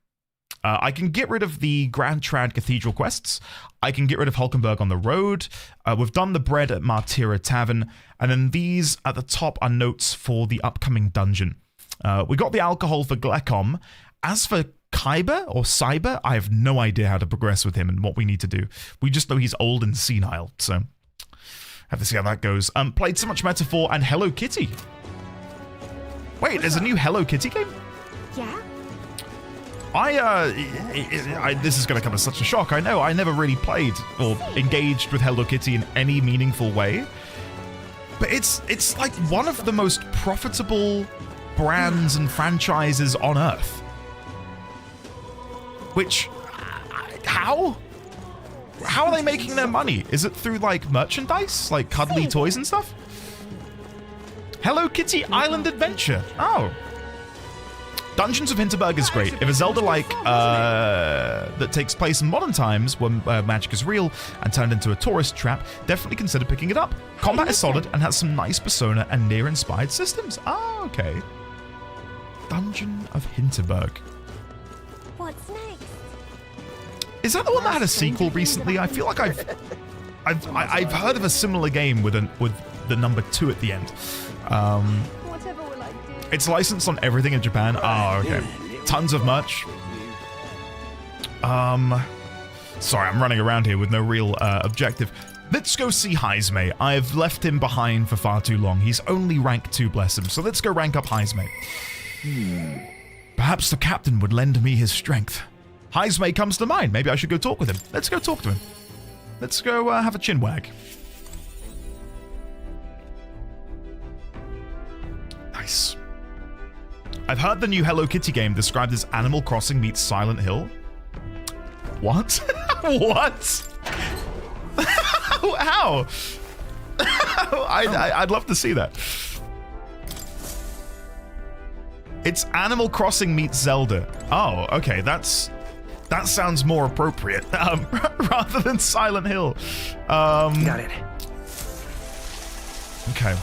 I can get rid of the Grand Trad Cathedral quests. I can get rid of Hulkenberg on the road. We've done the bread at Martira Tavern. And then these at the top are notes for the upcoming dungeon. We got the alcohol for Glecom. As for Kyber or Cyber, I have no idea how to progress with him and what we need to do. We just know he's old and senile, so have to see how that goes. Played so much Metaphor and Hello Kitty. Wait, there's a new Hello Kitty game? Yeah? This is going to come as such a shock. I know. I never really played or engaged with Hello Kitty in any meaningful way. But it's like one of the most profitable brands and franchises on Earth. Which, how? How are they making their money? Is it through like merchandise, like cuddly toys and stuff? Hello Kitty Island Adventure. Oh. Dungeons of Hinterberg is great. If a Zelda-like that takes place in modern times when magic is real and turned into a tourist trap, definitely consider picking it up. Combat is solid and has some nice Persona and Nier-inspired systems. Ah, okay. Dungeon of Hinterberg. What's next? Is that the one that had a sequel recently? I feel like I've heard of a similar game with the number 2 at the end. Whatever will I do? It's licensed on everything in Japan. Oh, okay. Tons of merch. Sorry, I'm running around here with no real objective. Let's go see Heisme. I've left him behind for far too long. He's only rank 2, bless him. So let's go rank up Heisme. Perhaps the captain would lend me his strength. Heisme comes to mind. Maybe I should go talk with him. Let's go talk to him. Let's go have a chin wag. Nice. I've heard the new Hello Kitty game described as Animal Crossing meets Silent Hill. What? What? How? I'd love to see that. It's Animal Crossing meets Zelda. Oh, okay, that sounds more appropriate rather than Silent Hill. Got it. Okay.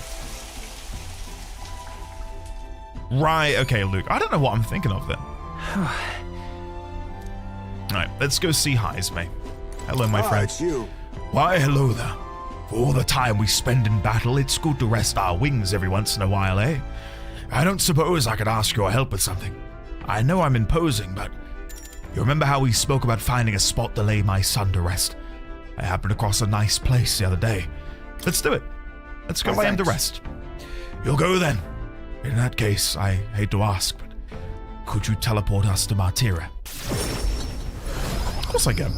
Right, okay, Luke. I don't know what I'm thinking of then. Alright, let's go see Heisme. Hello, my friend. It's you. Why, hello there. For all the time we spend in battle, it's good to rest our wings every once in a while, eh? I don't suppose I could ask your help with something. I know I'm imposing, but you remember how we spoke about finding a spot to lay my son to rest? I happened across a nice place the other day. Let's do it. Let's go lay him to rest. You'll go then. In that case, I hate to ask, but could you teleport us to Martira? Of course I can.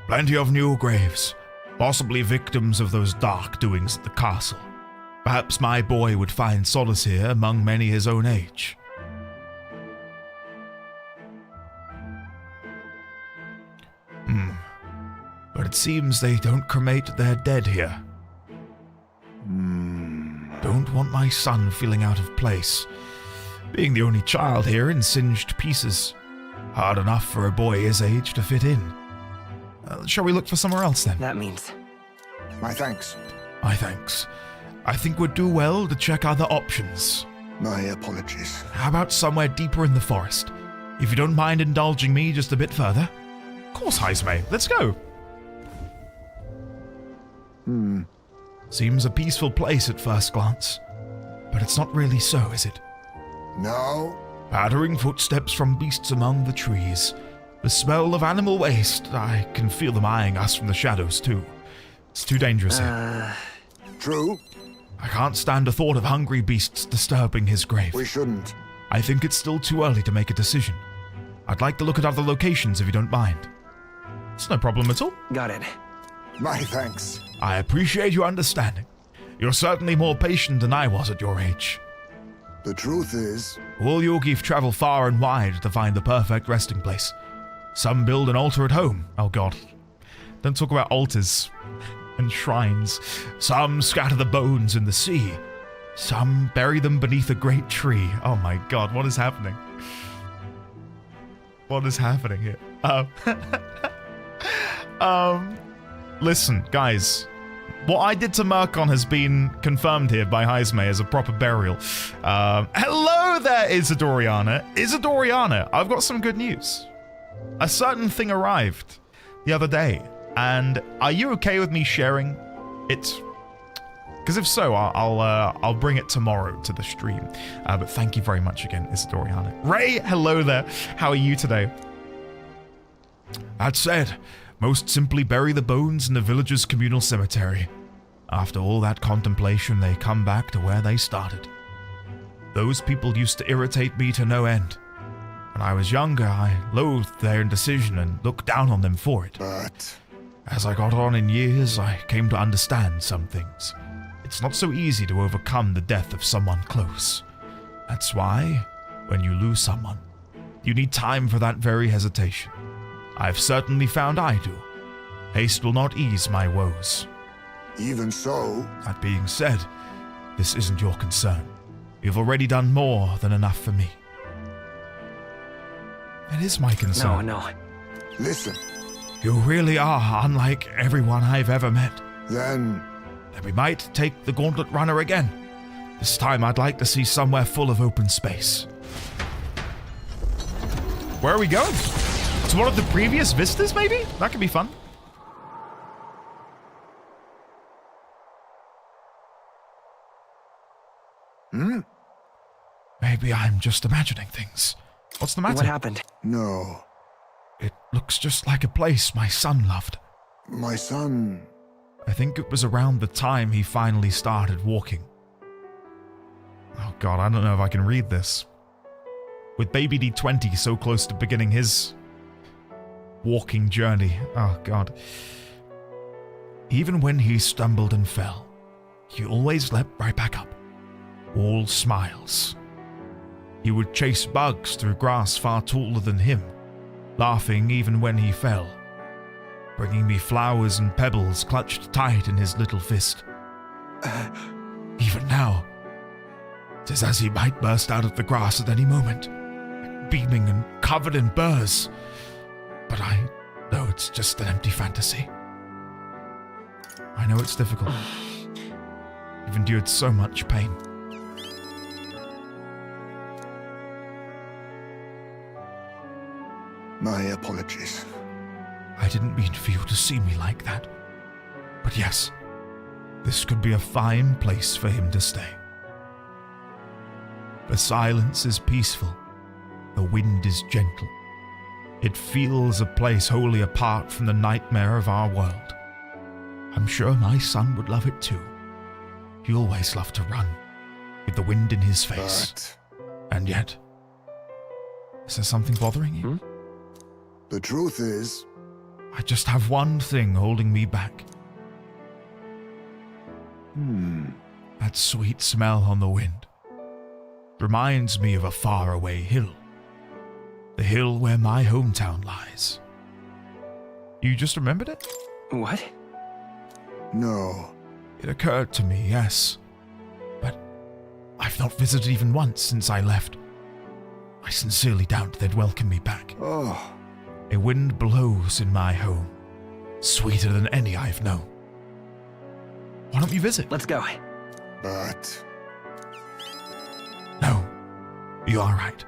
Plenty of new graves, possibly victims of those dark doings at the castle. Perhaps my boy would find solace here among many his own age. But it seems they don't cremate their dead here. Don't want my son feeling out of place. Being the only child here in singed pieces. Hard enough for a boy his age to fit in. Shall we look for somewhere else then? That means... My thanks. My thanks. I think we'd do well to check other options. My apologies. How about somewhere deeper in the forest? If you don't mind indulging me just a bit further. Of course, Heisme. Let's go. Seems a peaceful place at first glance. But it's not really so, is it? No. Pattering footsteps from beasts among the trees. The smell of animal waste. I can feel them eyeing us from the shadows, too. It's too dangerous here. True. I can't stand the thought of hungry beasts disturbing his grave. We shouldn't. I think it's still too early to make a decision. I'd like to look at other locations if you don't mind. It's no problem at all. Got it. My thanks. I appreciate your understanding. You're certainly more patient than I was at your age. The truth is... All Yogif travel far and wide to find the perfect resting place. Some build an altar at home. Oh god. Don't talk about altars and shrines. Some scatter the bones in the sea. Some bury them beneath a great tree. Oh my god, what is happening? What is happening here? Listen, guys. What I did to Murkon has been confirmed here by Heisme as a proper burial. Hello there, Isidoriana. Isidoriana, I've got some good news. A certain thing arrived the other day, and are you okay with me sharing it? Because if so, I'll bring it tomorrow to the stream. But thank you very much again, Isidoriana. Ray, hello there. How are you today? That said, most simply bury the bones in the village's communal cemetery. After all that contemplation, they come back to where they started. Those people used to irritate me to no end. When I was younger, I loathed their indecision and looked down on them for it. But... As I got on in years, I came to understand some things. It's not so easy to overcome the death of someone close. That's why, when you lose someone, you need time for that very hesitation. I've certainly found I do. Haste will not ease my woes. Even so... That being said, this isn't your concern. You've already done more than enough for me. It is my concern. No. Listen. You really are unlike everyone I've ever met. Then we might take the Gauntlet Runner again. This time I'd like to see somewhere full of open space. Where are we going? To one of the previous vistas, maybe? That could be fun. Maybe I'm just imagining things. What's the matter? What happened? no. It looks just like a place my son loved. My son... I think it was around the time he finally started walking. Oh god, I don't know if I can read this. With baby D20 so close to beginning his walking journey. Oh god. Even when he stumbled and fell, he always leapt right back up. All smiles. He would chase bugs through grass far taller than him, laughing even when he fell, bringing me flowers and pebbles clutched tight in his little fist. Even now, 'tis as he might burst out of the grass at any moment, beaming and covered in burrs. But I know it's just an empty fantasy. I know it's difficult. You've endured so much pain. My apologies. I didn't mean for you to see me like that. But yes, this could be a fine place for him to stay. The silence is peaceful. The wind is gentle. It feels a place wholly apart from the nightmare of our world. I'm sure my son would love it too. He always loved to run, with the wind in his face. And yet, is there something bothering you? The truth is, I just have one thing holding me back. That sweet smell on the wind reminds me of a faraway hill. The hill where my hometown lies. You just remembered it? What? no. It occurred to me, yes. But I've not visited even once since I left. I sincerely doubt they'd welcome me back. Oh, A wind blows in my home, sweeter than any I've known. Why don't you visit? Let's go. but No, you are right.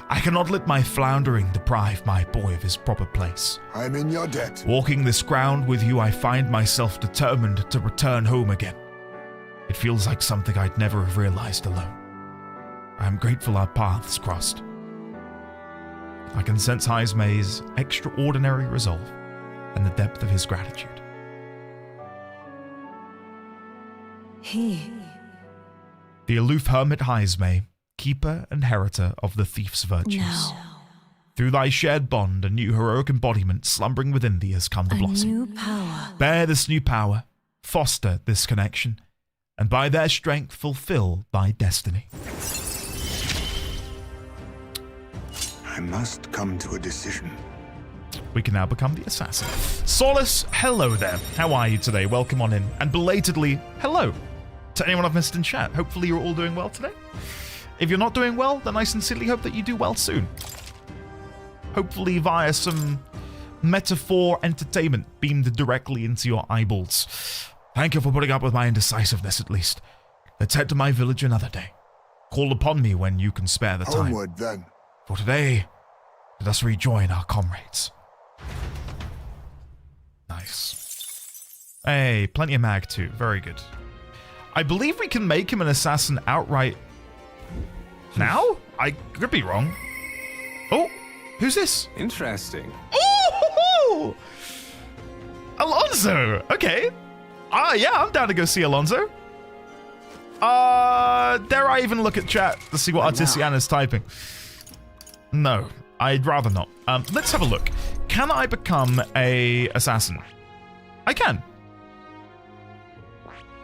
I cannot let my floundering deprive my boy of his proper place. I'm in your debt. Walking this ground with you, I find myself determined to return home again. It feels like something I'd never have realized alone. I am grateful our paths crossed. I can sense Heismay's extraordinary resolve and the depth of his gratitude. The aloof hermit Heismay, keeper and heriter of the thief's virtues. Through thy shared bond, a new heroic embodiment slumbering within thee has come to blossom. Bear this new power, foster this connection, and by their strength fulfill thy destiny. I must come to a decision. We can now become the assassin. Solace, hello there. How are you today? Welcome on in. And belatedly, hello to anyone I've missed in chat. Hopefully you're all doing well today. If you're not doing well, then I sincerely hope that you do well soon. Hopefully via some metaphor entertainment beamed directly into your eyeballs. Thank you for putting up with my indecisiveness at least. Let's head to my village another day. Call upon me when you can spare the time. Homeward then. For today, let us rejoin our comrades. Nice. Hey, plenty of mag too. Very good. I believe we can make him an assassin outright now? I could be wrong. Oh, who's this? Interesting. Oh, Alonso. Okay. Yeah, I'm down to go see Alonso. Dare I even look at chat to see what Artisiana's typing? No, I'd rather not. Let's have a look. Can I become a assassin? I can.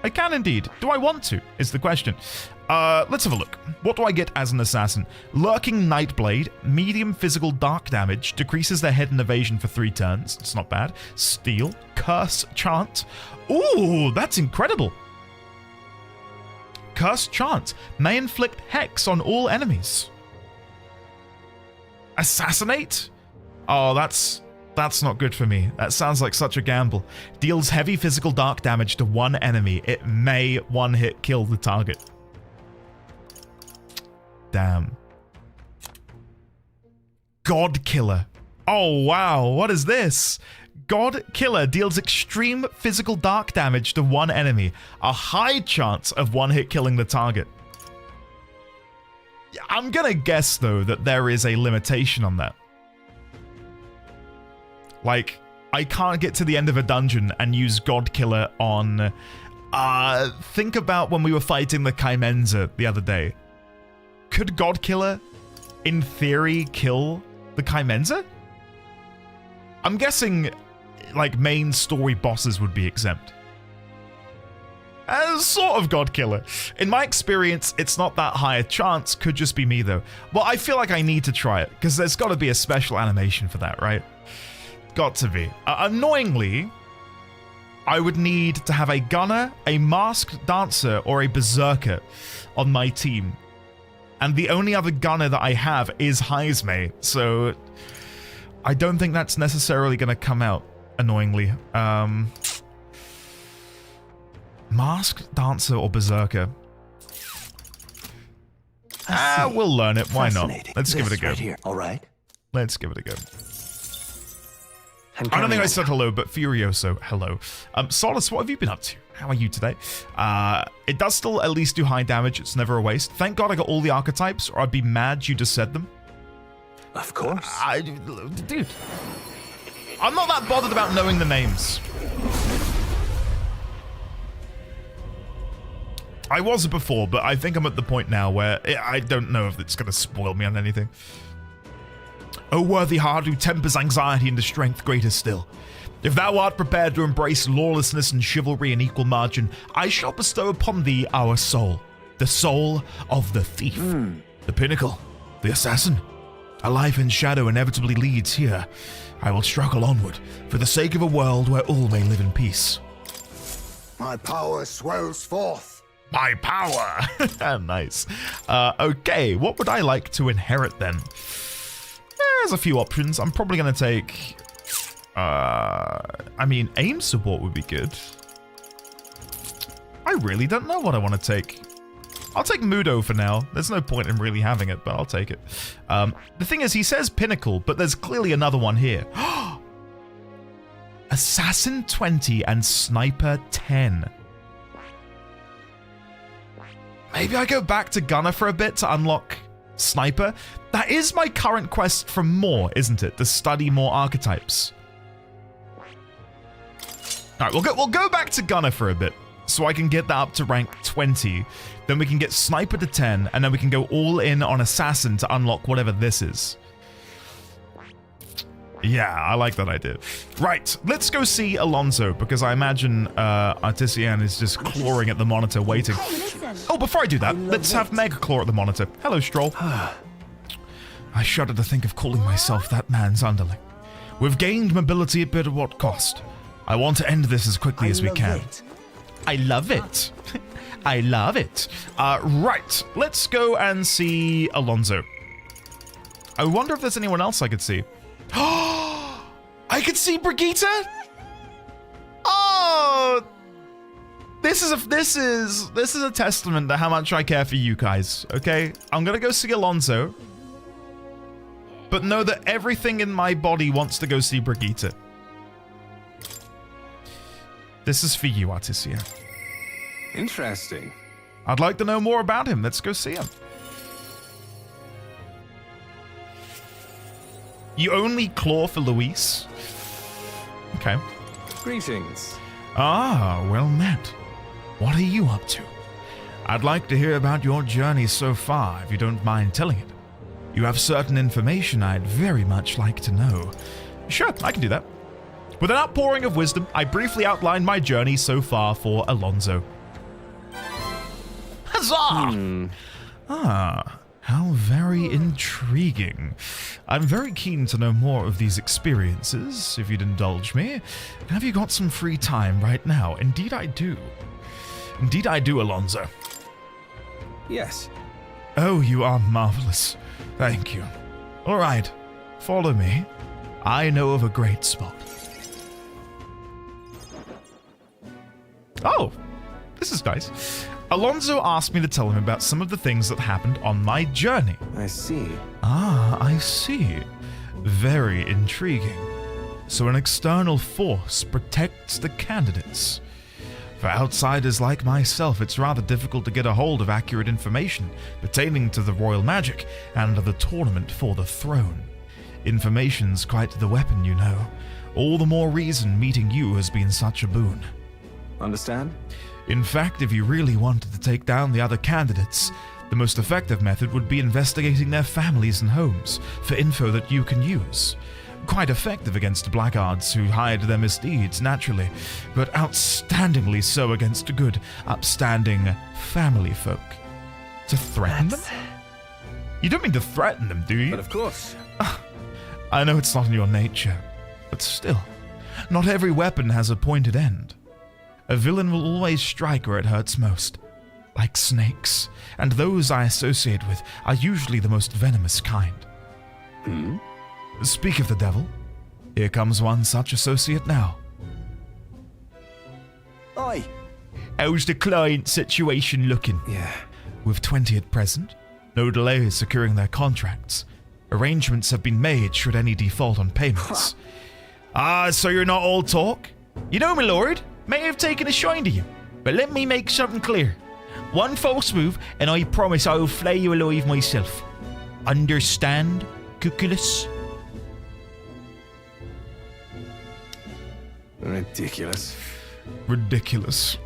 I can indeed. Do I want to, is the question. Let's have a look. What do I get as an assassin? Lurking Nightblade, medium physical dark damage, decreases their hidden evasion for 3 turns. It's not bad. Steal, Curse Chant. Ooh, that's incredible. Curse Chant may inflict hex on all enemies. Assassinate? Oh, that's not good for me. That sounds like such a gamble. Deals heavy physical dark damage to one enemy. It may one-hit kill the target. Damn. God Killer. Oh, wow. What is this? God Killer deals extreme physical dark damage to one enemy. A high chance of one-hit killing the target. I'm gonna guess, though, that there is a limitation on that. Like, I can't get to the end of a dungeon and use God Killer on... think about when we were fighting the Kaimenza the other day. Could God Killer, in theory, kill the Kaimenza? I'm guessing, like, main story bosses would be exempt. Sort of God Killer. In my experience, it's not that high a chance. Could just be me, though. Well, I feel like I need to try it, because there's got to be a special animation for that, right? Got to be. Annoyingly, I would need to have a gunner, a masked dancer, or a berserker on my team. And the only other gunner that I have is Heisme, so I don't think that's necessarily going to come out, annoyingly. Masked dancer or berserker? We'll learn it. Why not? Let's give it a go. Right here. All right. Let's give it a go. I don't think I said hello, but Furioso, hello. Solus, what have you been up to? How are you today? It does still at least do high damage. It's never a waste. Thank God I got all the archetypes, or I'd be mad you just said them. Of course. Dude, I'm not that bothered about knowing the names. I was before, but I think I'm at the point now where I don't know if it's going to spoil me on anything. O worthy heart who tempers anxiety into strength greater still. If thou art prepared to embrace lawlessness and chivalry in equal margin, I shall bestow upon thee our soul, the soul of the thief, the pinnacle, the assassin. A life in shadow inevitably leads here. I will struggle onward for the sake of a world where all may live in peace. My power swells forth. My power! Nice. Okay, what would I like to inherit then? There's a few options. I'm probably going to take... I mean, aim support would be good. I really don't know what I want to take. I'll take Mudo for now. There's no point in really having it, but I'll take it. The thing is, he says Pinnacle, but there's clearly another one here. Assassin 20 and Sniper 10. Maybe I go back to Gunner for a bit to unlock Sniper. That is my current quest for more, isn't it? To study more archetypes. Alright, we'll go back to Gunner for a bit, so I can get that up to rank 20. Then we can get Sniper to 10, and then we can go all in on Assassin to unlock whatever this is. Yeah, I like that idea. Right, let's go see Alonso, because I imagine Artisian is just clawing at the monitor, waiting. Oh, before I do that, let's have Meg claw at the monitor. Hello, Stroll. I shudder to think of calling myself that man's underling. We've gained mobility, but at what cost? I want to end this as quickly as we can. I love it. I love it. Right, let's go and see Alonso. I wonder if there's anyone else I could see. I could see Brigitte. Oh, this is a testament to how much I care for you guys. Okay, I'm gonna go see Alonso, but know that everything in my body wants to go see Brigitte. This is for you, Artisia. Interesting. I'd like to know more about him. Let's go see him. You only claw for Luis? Okay. Greetings. Ah, well met. What are you up to? I'd like to hear about your journey so far, if you don't mind telling it. You have certain information I'd very much like to know. Sure, I can do that. With an outpouring of wisdom, I briefly outlined my journey so far for Alonso. Huzzah! Ah, how very intriguing. I'm very keen to know more of these experiences, if you'd indulge me. Have you got some free time right now? Indeed I do. Indeed I do, Alonso. Yes. Oh, you are marvelous. Thank you. All right, follow me. I know of a great spot. Oh, this is nice. Alonso asked me to tell him about some of the things that happened on my journey. I see. Ah, I see. Very intriguing. So an external force protects the candidates. For outsiders like myself, it's rather difficult to get a hold of accurate information pertaining to the royal magic and the tournament for the throne. Information's quite the weapon, you know. All the more reason meeting you has been such a boon. Understand? In fact, if you really wanted to take down the other candidates, the most effective method would be investigating their families and homes for info that you can use. quite effective against blackguards who hide their misdeeds, naturally, but outstandingly so against good, upstanding family folk. To threaten them? You don't mean to threaten them, do you? But of course. I know it's not in your nature, but still, not every weapon has a pointed end. A villain will always strike where it hurts most, like snakes, and those I associate with are usually the most venomous kind. Speak of the devil, here comes one such associate now. Oi! How's the client situation looking? Yeah. With 20 at present, no delays securing their contracts. Arrangements have been made should any default on payments. So you're not all talk? You know, my lord, may have taken a shine to you, but let me make something clear. One false move, and I promise I will flay you alive myself. Understand, Cuculus? Ridiculous. Ridiculous.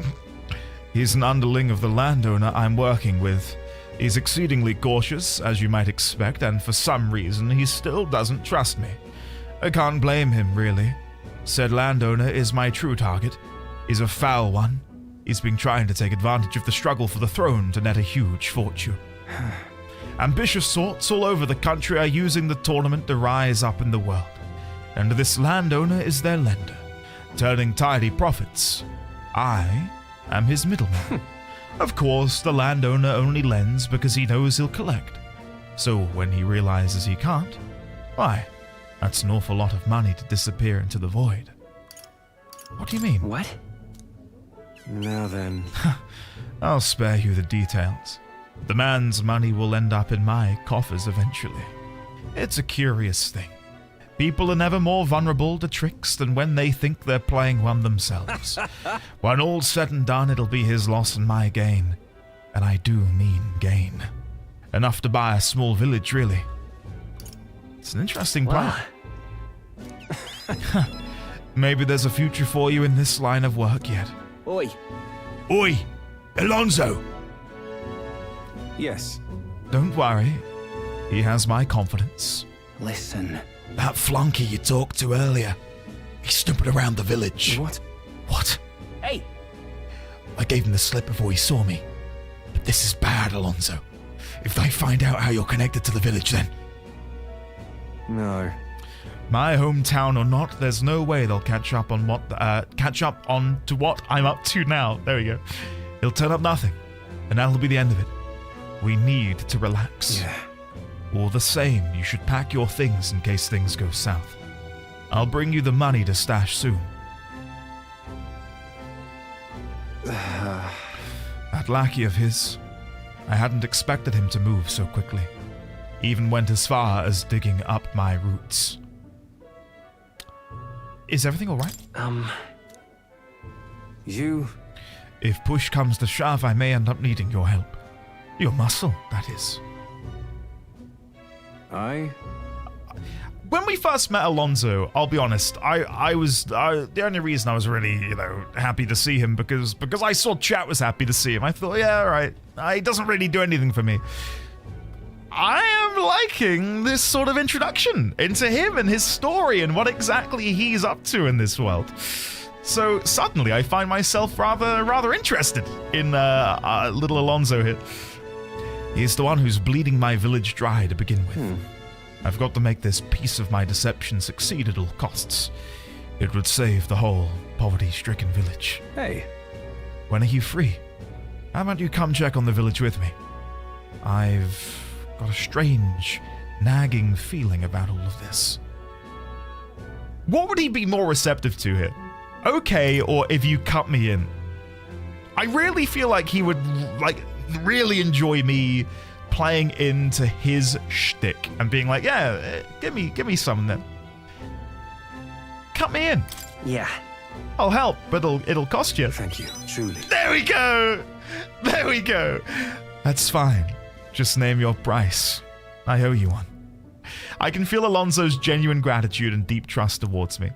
He's an underling of the landowner I'm working with. He's exceedingly cautious, as you might expect, and for some reason he still doesn't trust me. I can't blame him, really. Said landowner is my true target. He's a foul one. He's been trying to take advantage of the struggle for the throne to net a huge fortune. Ambitious sorts all over the country are using the tournament to rise up in the world, and this landowner is their lender, turning tidy profits. I am his middleman. Of course, the landowner only lends because he knows he'll collect. So when he realizes he can't, why, that's an awful lot of money to disappear into the void. What do you mean? What? Now then. I'll spare you the details. The man's money will end up in my coffers eventually. It's a curious thing. People are never more vulnerable to tricks than when they think they're playing one themselves. When all's said and done, it'll be his loss and my gain. And I do mean gain. Enough to buy a small village, really. It's an interesting plan. Maybe there's a future for you in this line of work yet. Oi! Oi! Alonso! Yes. Don't worry. He has my confidence. Listen. That flunky you talked to earlier. He's snooping around the village. What? What? Hey! I gave him the slip before he saw me. But this is bad, Alonso. If they find out how you're connected to the village, then... No. My hometown or not, there's no way they'll catch up on to what I'm up to now. There we go. He'll turn up nothing, and that'll be the end of it. We need to relax. Yeah. All the same, you should pack your things in case things go south. I'll bring you the money to stash soon. That lackey of his, I hadn't expected him to move so quickly. Even went as far as digging up my roots. Is everything all right? You... If push comes to shove, I may end up needing your help. Your muscle, that is. When we first met Alonso, I'll be honest, the only reason I was really, happy to see him because I saw chat was happy to see him. I thought, yeah, all right, he doesn't really do anything for me. I am liking this sort of introduction into him and his story and what exactly he's up to in this world. So suddenly I find myself rather interested in little Alonso here. He's the one who's bleeding my village dry to begin with. I've got to make this piece of my deception succeed at all costs. It would save the whole poverty-stricken village. Hey. When are you free? How about you come check on the village with me? I've got a strange, nagging feeling about all of this. What would he be more receptive to here? Okay, or if you cut me in? I really feel like he would, really enjoy me playing into his shtick and being like, yeah, give me some then. Cut me in. Yeah. I'll help, but it'll cost you. Thank you, truly. There we go. There we go. That's fine. Just name your price. I owe you one. I can feel Alonso's genuine gratitude and deep trust towards me.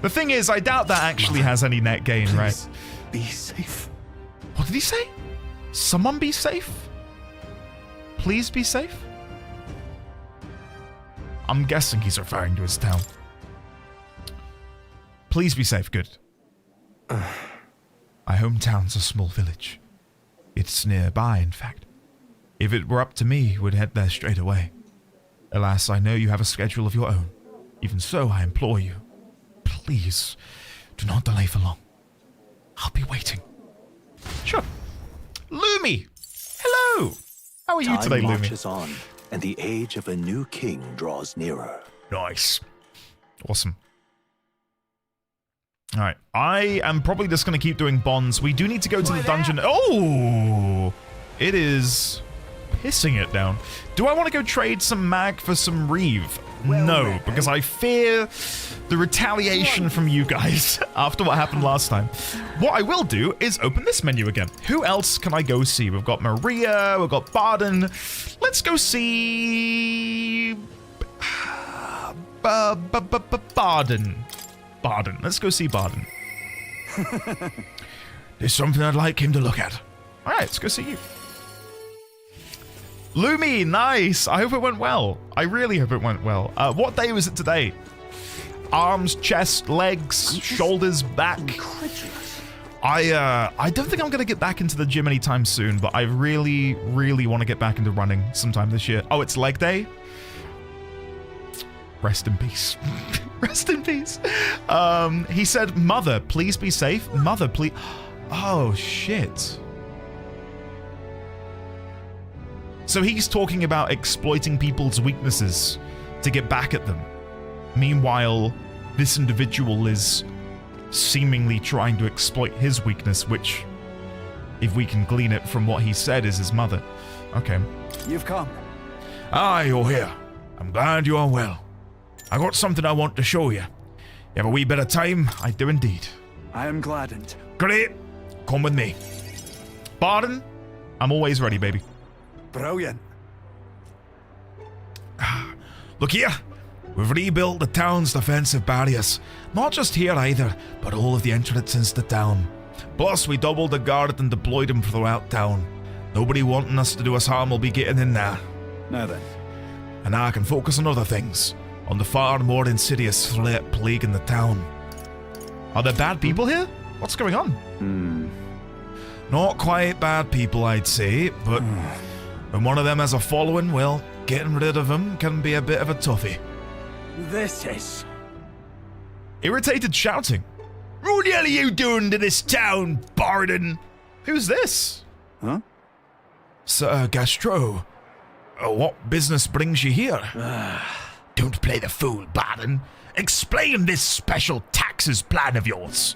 The thing is, I doubt that actually has any net gain, Please, right? Be safe. What did he say? Someone be safe? Please be safe? I'm guessing he's referring to his town. Please be safe, good. My hometown's a small village. It's nearby, in fact. If it were up to me, we'd head there straight away. Alas, I know you have a schedule of your own. Even so, I implore you, please, do not delay for long. I'll be waiting. Sure. Lumi! Hello! How are you today, Time Lumi? marches on, and the age of a new king draws nearer. Nice. Awesome. Alright, I am probably just going to keep doing bonds. We do need to go to the dungeon. Oh! It is pissing it down. Do I want to go trade some mag for some Reeve? No, because I fear the retaliation from you guys after what happened last time. What I will do is open this menu again. Who else can I go see? We've got Maria, we've got Barden. Let's go see... Barden. Barden. Let's go see Barden. There's something I'd like him to look at. Alright, let's go see you. Lumi, nice. I hope it went well. I really hope it went well. What day was it today? Arms, chest, legs, shoulders, back. I don't think I'm going to get back into the gym anytime soon, but I really, really want to get back into running sometime this year. Oh, it's leg day? Rest in peace. Rest in peace. He said, Mother, please be safe. Mother, please. Oh, shit. So he's talking about exploiting people's weaknesses to get back at them. Meanwhile, this individual is seemingly trying to exploit his weakness, which, if we can glean it from what he said, is his mother. Okay. You've come. Ah, you're here. I'm glad you are well. I got something I want to show you. You have a wee bit of time? I do indeed. I am gladdened. Great. Come with me. Barden, I'm always ready, baby. Brilliant. Look here. We've rebuilt the town's defensive barriers. Not just here either, but all of the entrances to town. Plus, we doubled the guard and deployed them throughout town. Nobody wanting us to do us harm will be getting in there. Now then. And now I can focus on other things. On the far more insidious threat plaguing the town. Are there bad people here? What's going on? Not quite bad people, I'd say, but when one of them has a following, well, getting rid of them can be a bit of a toughie. This is... Irritated shouting. What the hell are you doing to this town, Barden? Who's this? Huh? Sir Gastro. What business brings you here? Don't play the fool, Barden. Explain this special taxes plan of yours.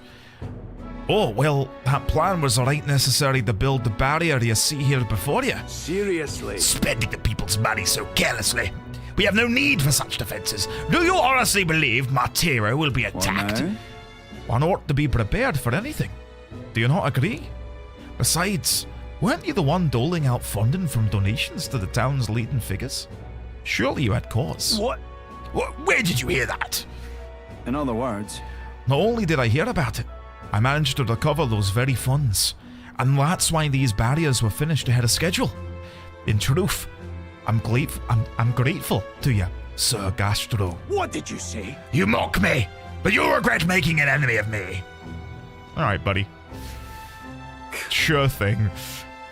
Oh, well, that plan was right necessary to build the barrier you see here before you. Seriously? Spending the people's money so carelessly. We have no need for such defenses. Do you honestly believe Martira will be attacked? One ought to be prepared for anything. Do you not agree? Besides, weren't you the one doling out funding from donations to the town's leading figures? Surely you had cause. What? Where did you hear that? In other words... Not only did I hear about it, I managed to recover those very funds. And that's why these barriers were finished ahead of schedule. In truth, I'm grateful to you, Sir Gastro. What did you say? You mock me, but you'll regret making an enemy of me. Alright, buddy. Sure thing.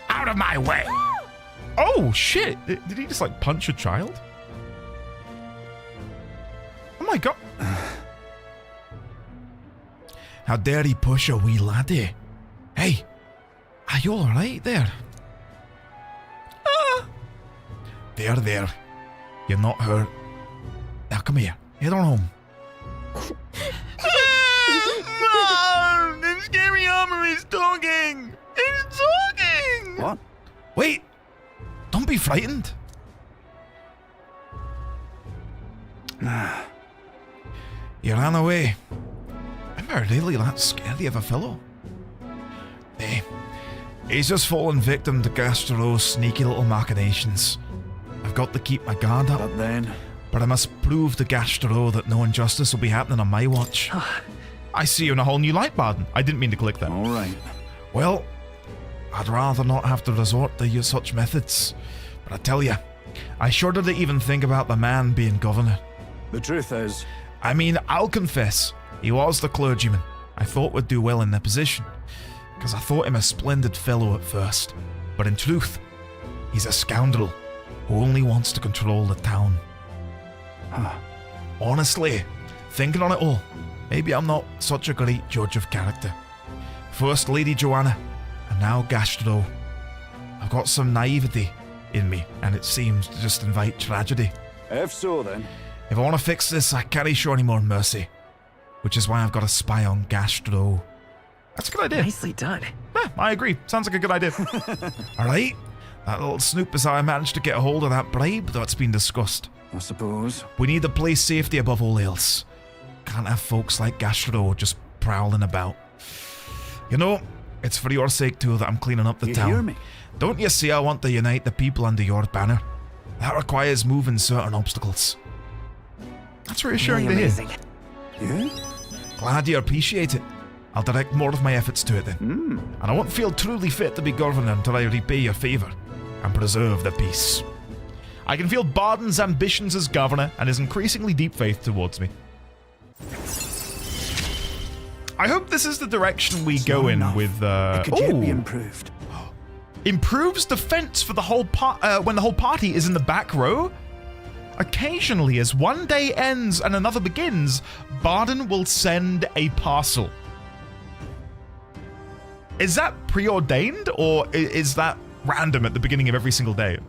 Out of my way! Oh, shit! Did he just, like, punch a child? Oh my god. How dare he push a wee laddie? Hey, are you alright there? There. You're not hurt. Now come here. Head on home. Mom! The scary armor is talking! It's talking! What? Wait! Don't be frightened. You ran away. Am I really that scary of a fellow? Hey, he's just fallen victim to Gastro's sneaky little machinations. I've got to keep my guard up. But I must prove to Gastro that no injustice will be happening on my watch. I see you in a whole new light, Barden. I didn't mean to click that. Alright. Well, I'd rather not have to resort to such methods. But I tell you, I shudder to even think about the man being governor. The truth is... I mean, I'll confess, he was the clergyman I thought would do well in the position, because I thought him a splendid fellow at first. But in truth, he's a scoundrel who only wants to control the town. Honestly, thinking on it all, maybe I'm not such a great judge of character. First Lady Joanna, and now Gastro. I've got some naivety in me, and it seems to just invite tragedy. If so, then. If I want to fix this, I can't show any more mercy. Which is why I've got to spy on Gastro. That's a good idea. Nicely done. Yeah, I agree. Sounds like a good idea. Alright, that little snoop is how I managed to get a hold of that bribe that's been discussed. I suppose. We need to place safety above all else. Can't have folks like Gastro just prowling about. You know, it's for your sake too that I'm cleaning up the town. You hear me? Don't you see I want to unite the people under your banner? That requires moving certain obstacles. That's reassuring to hear. Yeah? Glad you appreciate it. I'll direct more of my efforts to it then. And I won't feel truly fit to be governor until I repay your favour and preserve the peace. I can feel Barden's ambitions as governor and his increasingly deep faith towards me. I hope this is the direction we go in with. Could yet be improved. Improves defense for the whole when the whole party is in the back row. Occasionally, as one day ends and another begins, Barden will send a parcel. Is that preordained, or is that random at the beginning of every single day?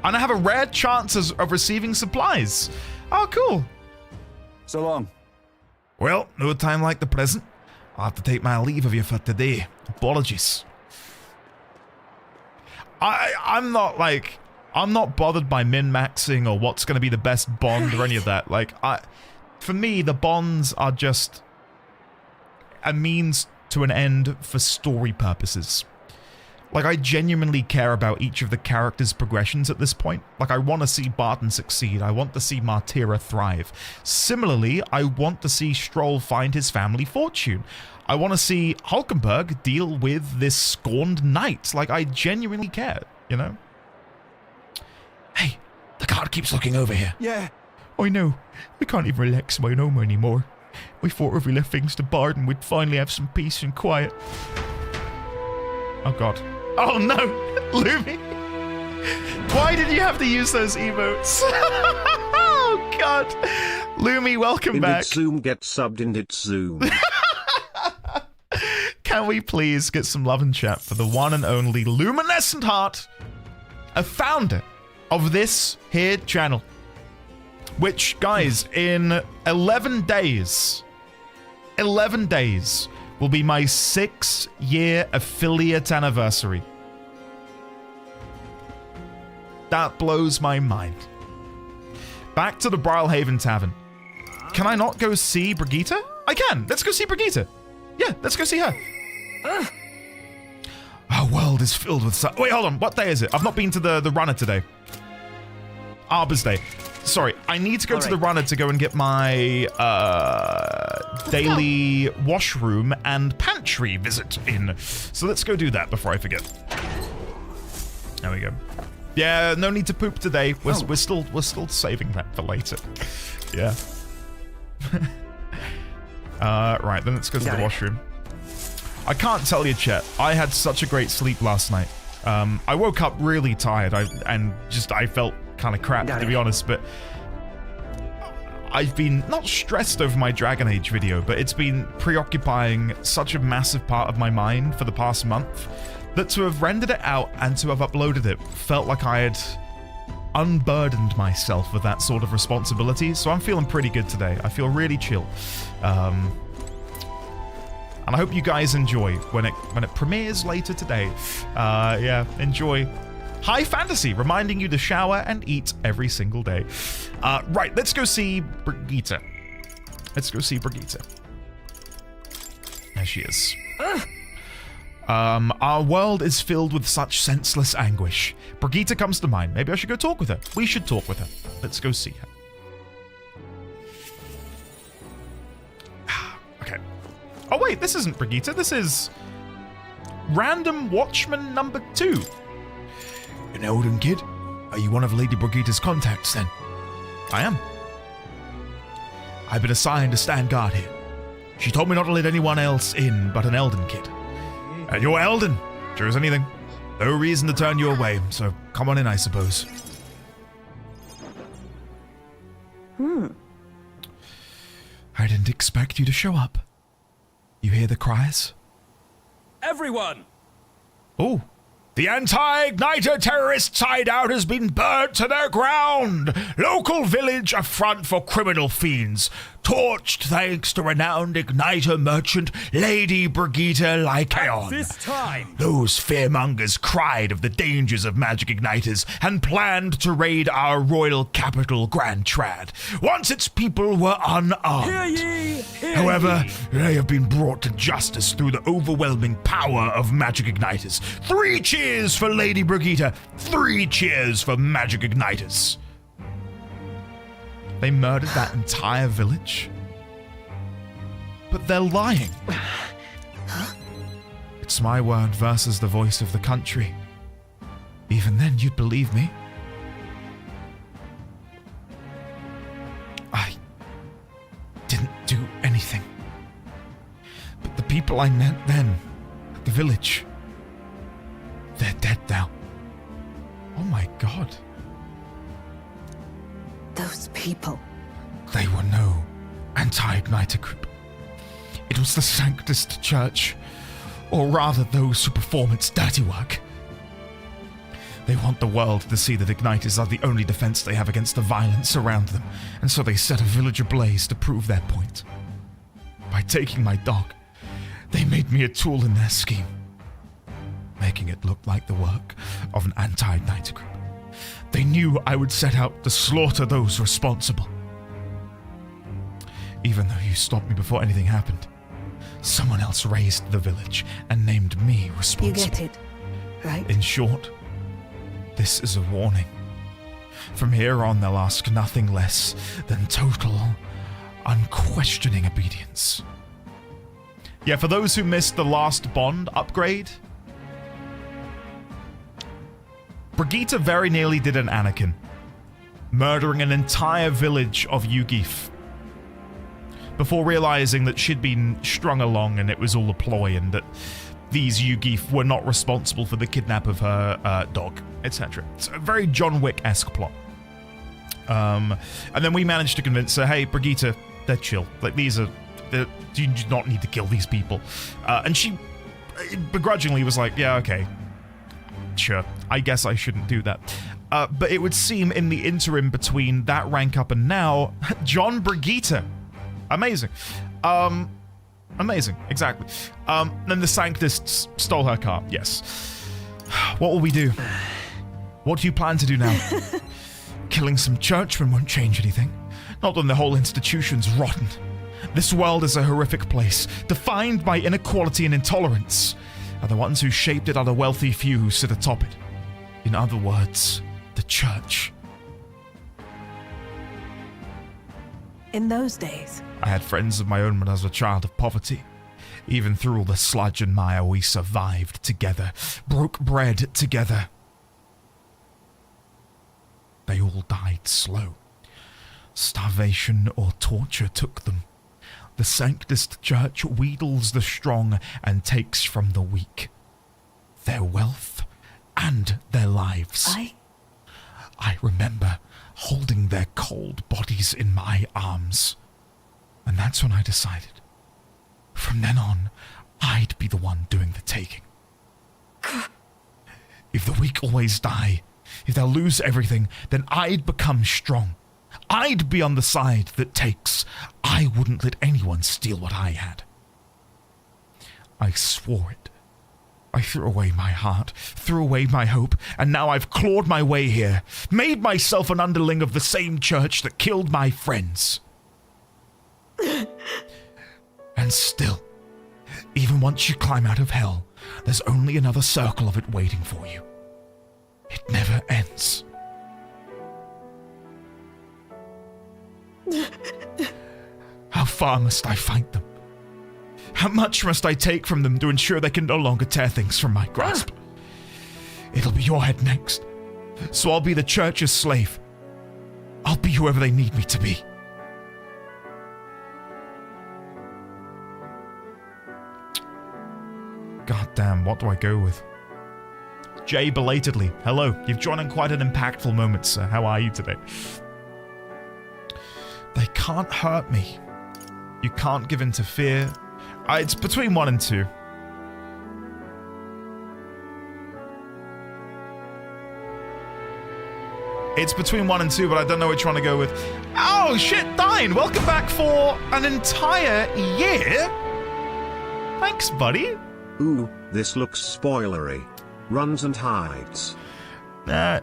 And I have a rare chance of receiving supplies. Oh, cool. So long. Well, no time like the present. I'll have to take my leave of you for today. Apologies. I'm not bothered by min-maxing or what's going to be the best bond or any of that. Like, for me, the bonds are just a means to an end for story purposes. Like, I genuinely care about each of the characters' progressions at this point. Like, I want to see Barton succeed. I want to see Martira thrive. Similarly, I want to see Stroll find his family fortune. I want to see Hulkenberg deal with this scorned knight. Like, I genuinely care, you know? Hey, the guard keeps looking over here. Yeah. I know. We can't even relax my home anymore. We thought if we left things to Barden, we'd finally have some peace and quiet. Oh, God. Oh, no. Lumi. Why did you have to use those emotes? Oh, God. Lumi, welcome back. Zoom gets subbed in its Zoom. Can we please get some love and chat for the one and only Luminescent Heart, a founder of this here channel, which, guys, in 11 days, will be my 6-year affiliate anniversary. That blows my mind. Back to the Brilhaven Tavern. Can I not go see Brigitte? I can. Let's go see Brigitte. Yeah, let's go see her. Our world is filled with... Wait, hold on. What day is it? I've not been to the runner today. Arbor's Day. Sorry, I need to go to the runner to go and get my daily washroom and pantry visit in. So let's go do that before I forget. There we go. Yeah, no need to poop today. We're still saving that for later. Yeah. Right, then let's go to the washroom. I can't tell you, chat. I had such a great sleep last night. I woke up really tired. I felt kind of crap, to be honest, but I've been not stressed over my Dragon Age video, but it's been preoccupying such a massive part of my mind for the past month that to have rendered it out and to have uploaded it felt like I had unburdened myself with that sort of responsibility. So I'm feeling pretty good today. I feel really chill. And I hope you guys enjoy when it premieres later today. Yeah, enjoy. High Fantasy, reminding you to shower and eat every single day. Right, let's go see Brigitte. Let's go see Brigitte. There she is. Our world is filled with such senseless anguish. Brigitte comes to mind. Maybe I should go talk with her. We should talk with her. Let's go see her. Okay. Oh wait, this isn't Brigitte. This is Random Watchman number 2. An Elden kid? Are you one of Lady Brigitta's contacts, then? I am. I've been assigned to stand guard here. She told me not to let anyone else in but an Elden kid. And you're Elden, sure as anything. No reason to turn you away, so come on in, I suppose. I didn't expect you to show up. You hear the cries? Everyone! Oh. The anti-Igniter terrorist hideout has been burnt to the ground. Local village a front for criminal fiends. Torched thanks to renowned Igniter merchant Lady Brigitta Lycaon. This time! Those fearmongers cried of the dangers of magic igniters and planned to raid our royal capital, Grand Trad, once its people were unarmed. Hear ye! Hear However, ye. they have been brought to justice through the overwhelming power of magic igniters. 3 cheers for Lady Brigitta. 3 cheers for magic igniters. They murdered that entire village? But they're lying. It's my word versus the voice of the country. Even then, you'd believe me. I didn't do anything. But the people I met then, at the village, they're dead now. Oh my God. Those people. They were no anti-Igniter group. It was the Sanctist Church, or rather those who perform its dirty work. They want the world to see that Igniters are the only defense they have against the violence around them, and so they set a village ablaze to prove their point. By taking my dog, they made me a tool in their scheme, making it look like the work of an anti-Igniter group. They knew I would set out to slaughter those responsible. Even though you stopped me before anything happened, someone else raised the village and named me responsible. You get it, right? In short, this is a warning. From here on, they'll ask nothing less than total, unquestioning obedience. Yeah, for those who missed the last Bond upgrade, Brigitta very nearly did an Anakin, murdering an entire village of Yugif, before realizing that she'd been strung along and it was all a ploy and that these Yugif were not responsible for the kidnap of her dog, etc. It's a very John Wick-esque plot. And then we managed to convince her, hey, Brigitta, they're chill. Like, you do not need to kill these people. And she begrudgingly was like, yeah, okay. Sure, I guess I shouldn't do that. But it would seem in the interim between that rank up and now, John Brigitta. Amazing. Amazing, exactly. Then the Sanctists stole her car, yes. What will we do? What do you plan to do now? Killing some churchmen won't change anything. Not when the whole institution's rotten. This world is a horrific place, defined by inequality and intolerance. And the ones who shaped it are the wealthy few who sit atop it. In other words, the church. In those days, I had friends of my own when I was a child of poverty. Even through all the sludge and mire, we survived together, broke bread together. They all died slow. Starvation or torture took them. The Sanctist Church wheedles the strong and takes from the weak. Their wealth and their lives. I remember holding their cold bodies in my arms. And that's when I decided, from then on, I'd be the one doing the taking. If the weak always die, if they'll lose everything, then I'd become strong. I'd be on the side that takes. I wouldn't let anyone steal what I had. I swore it. I threw away my heart, threw away my hope, and now I've clawed my way here, made myself an underling of the same church that killed my friends. And still, even once you climb out of hell, there's only another circle of it waiting for you. It never ends. How far must I fight them? How much must I take from them to ensure they can no longer tear things from my grasp? It'll be your head next, So I'll be the church's slave. I'll be whoever they need me to be. God damn, what do I go with? Jay, belatedly, hello. You've joined in quite an impactful moment, sir. How are you today? They can't hurt me. You can't give in to fear. It's between 1 and 2. It's between 1 and 2, but I don't know which one to go with. Oh, shit, Dine! Welcome back for an entire year? Thanks, buddy. Ooh, this looks spoilery. Runs and hides. A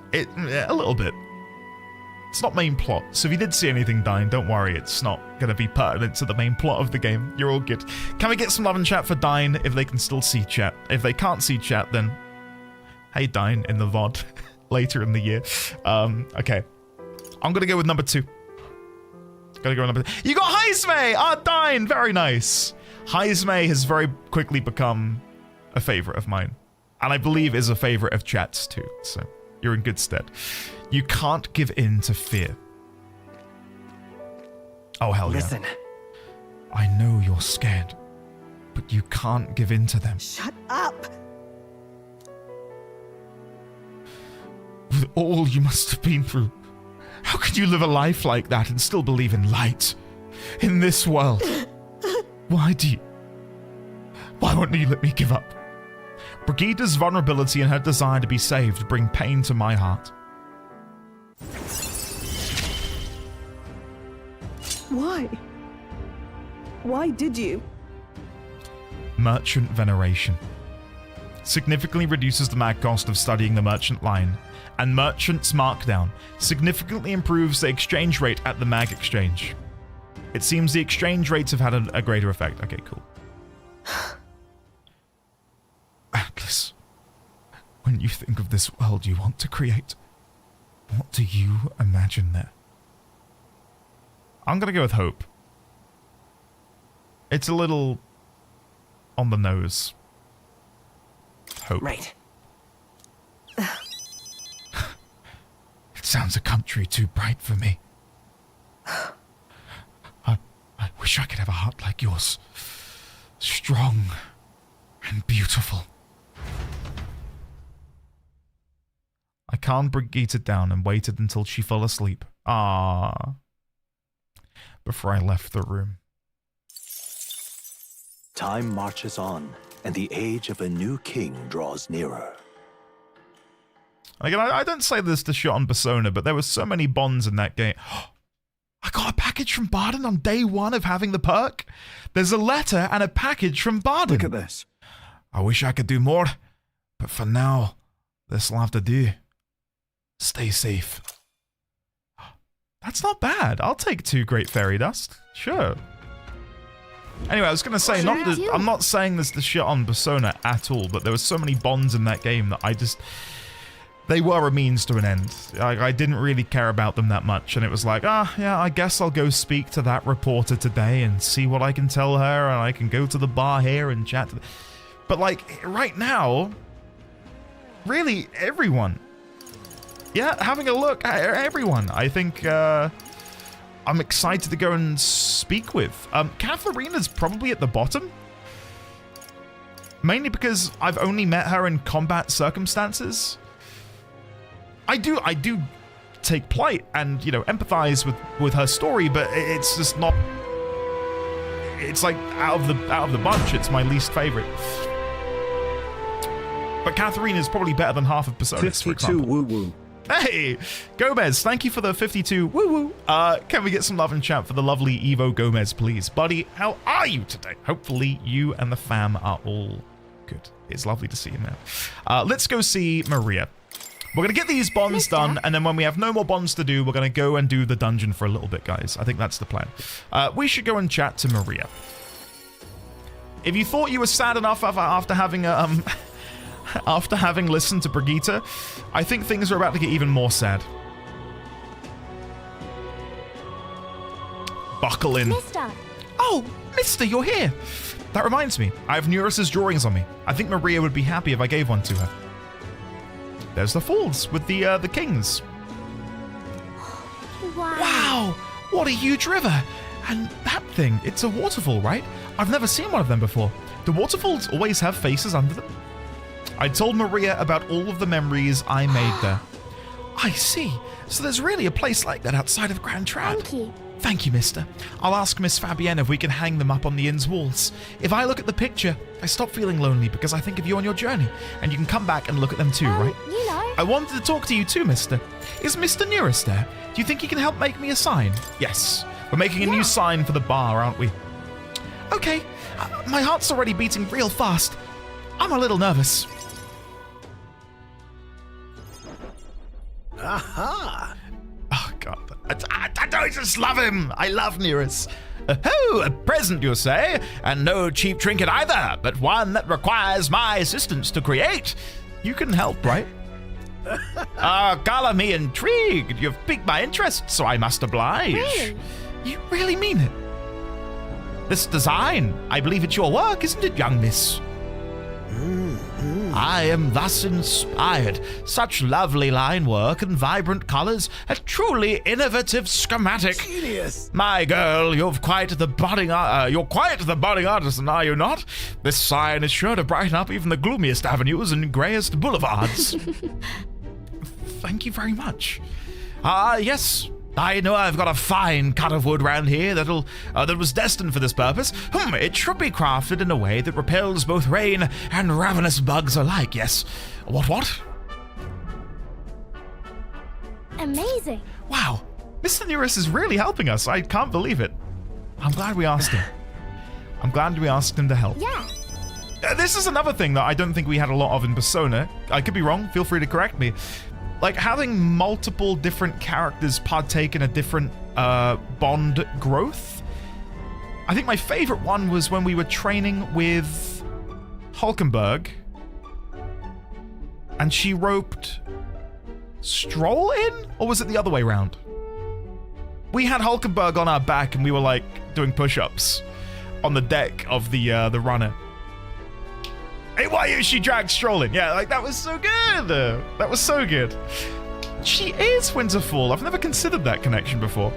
little bit. It's not main plot, so if you did see anything dying, don't worry, it's not going to be pertinent to the main plot of the game. You're all good. Can we get some love and chat for Dine if they can still see chat? If they can't see chat, then hey Dine in the VOD later in the year. Okay. I'm going to go with number 2. Gotta go with number 2. You got Heisme! Ah, Dine! Very nice. Heisme has very quickly become a favorite of mine. And I believe is a favorite of chat's too, so you're in good stead. You can't give in to fear. Oh, hell yeah. Listen. I know you're scared, but you can't give in to them. Shut up! With all you must have been through, how could you live a life like that and still believe in light? In this world? Why won't you let me give up? Brigida's vulnerability and her desire to be saved bring pain to my heart. Why? Why did you? Merchant veneration. Significantly reduces the mag cost of studying the merchant line, and merchant's markdown significantly improves the exchange rate at the mag exchange. It seems the exchange rates have had a greater effect. Okay, cool. Atlas, when you think of this world you want to create, what do you imagine there? I'm gonna go with hope. It's a little on the nose. Hope. Right. It sounds a country too bright for me. I wish I could have a heart like yours. Strong and beautiful. I calmed Brigitte down and waited until she fell asleep. Before I left the room. Time marches on, and the age of a new king draws nearer. Again, I don't say this to shit on Persona, but there were so many bonds in that game. I got a package from Barden on day 1 of having the perk. There's a letter and a package from Barden. Look at this. I wish I could do more, but for now, this'll have to do. Stay safe. That's not bad. I'll take 2 Great Fairy Dust. Sure. Anyway, I was going to say, I'm not saying this to shit on Persona at all, but there were so many bonds in that game that I just... They were a means to an end. I didn't really care about them that much, and it was like, yeah, I guess I'll go speak to that reporter today and see what I can tell her, and I can go to the bar here and chat to... But, like, right now, really, everyone... Yeah, having a look at everyone. I think I'm excited to go and speak with. Katharina's probably at the bottom. Mainly because I've only met her in combat circumstances. I do take plight and, you know, empathize with her story, but it's just not... It's like out of the bunch, it's my least favorite. But Katharina's probably better than half of Persona, for example. 52 woo-woo. Hey, Gomez, thank you for the 52 woo-woo. Can we get some love and chat for the lovely Evo Gomez, please? Buddy, how are you today? Hopefully you and the fam are all good. It's lovely to see you, man. Let's go see Maria. We're going to get these bonds done, and then when we have no more bonds to do, we're going to go and do the dungeon for a little bit, guys. I think that's the plan. We should go and chat to Maria. If you thought you were sad enough after having after having listened to Brigitte, I think things are about to get even more sad. Buckle in. Mister. Oh, Mister, you're here. That reminds me, I have Neurus's drawings on me. I think Maria would be happy if I gave one to her. there's the falls with the kings. Wow, what a huge river. And that thing, it's a waterfall, right? I've never seen one of them before. Do waterfalls always have faces under them? I told Maria about all of the memories I made there. I see. So there's really a place like that outside of Grand Trad. Thank you. Thank you, mister. I'll ask Miss Fabienne if we can hang them up on the inn's walls. If I look at the picture, I stop feeling lonely because I think of you on your journey. And you can come back and look at them too, right? You know. I wanted to talk to you too, mister. Is Mr. Nearest there? Do you think he can help make me a sign? Yes. We're making a new sign for the bar, aren't we? Okay. My heart's already beating real fast. I'm a little nervous. Aha! Oh, God. I just love him. I love Nearest. Oh, a present, you say? And no cheap trinket either, but one that requires my assistance to create. You can help, right? Color me intrigued. You've piqued my interest, so I must oblige. Really? You really mean it? This design, I believe it's your work, isn't it, young miss? I am thus inspired. Such lovely line work and vibrant colors, a truly innovative schematic. Genius! My girl, you're quite the budding artisan, are you not? This sign is sure to brighten up even the gloomiest avenues and grayest boulevards. Thank you very much. Yes. I know I've got a fine cut of wood round here that was destined for this purpose. It should be crafted in a way that repels both rain and ravenous bugs alike, yes. What? Amazing. Wow, Mr. Nearest is really helping us. I can't believe it. I'm glad we asked him. I'm glad we asked him to help. Yeah. This is another thing that I don't think we had a lot of in Persona. I could be wrong, feel free to correct me. Like, having multiple different characters partake in a different bond growth. I think my favorite one was when we were training with Hulkenberg and she roped Stroll in? Or was it the other way around? We had Hulkenberg on our back and we were like doing push-ups on the deck of the runner. Hey, why she dragged Stroll in? Yeah, like that was so good. That was so good. She is Winterfall. I've never considered that connection before.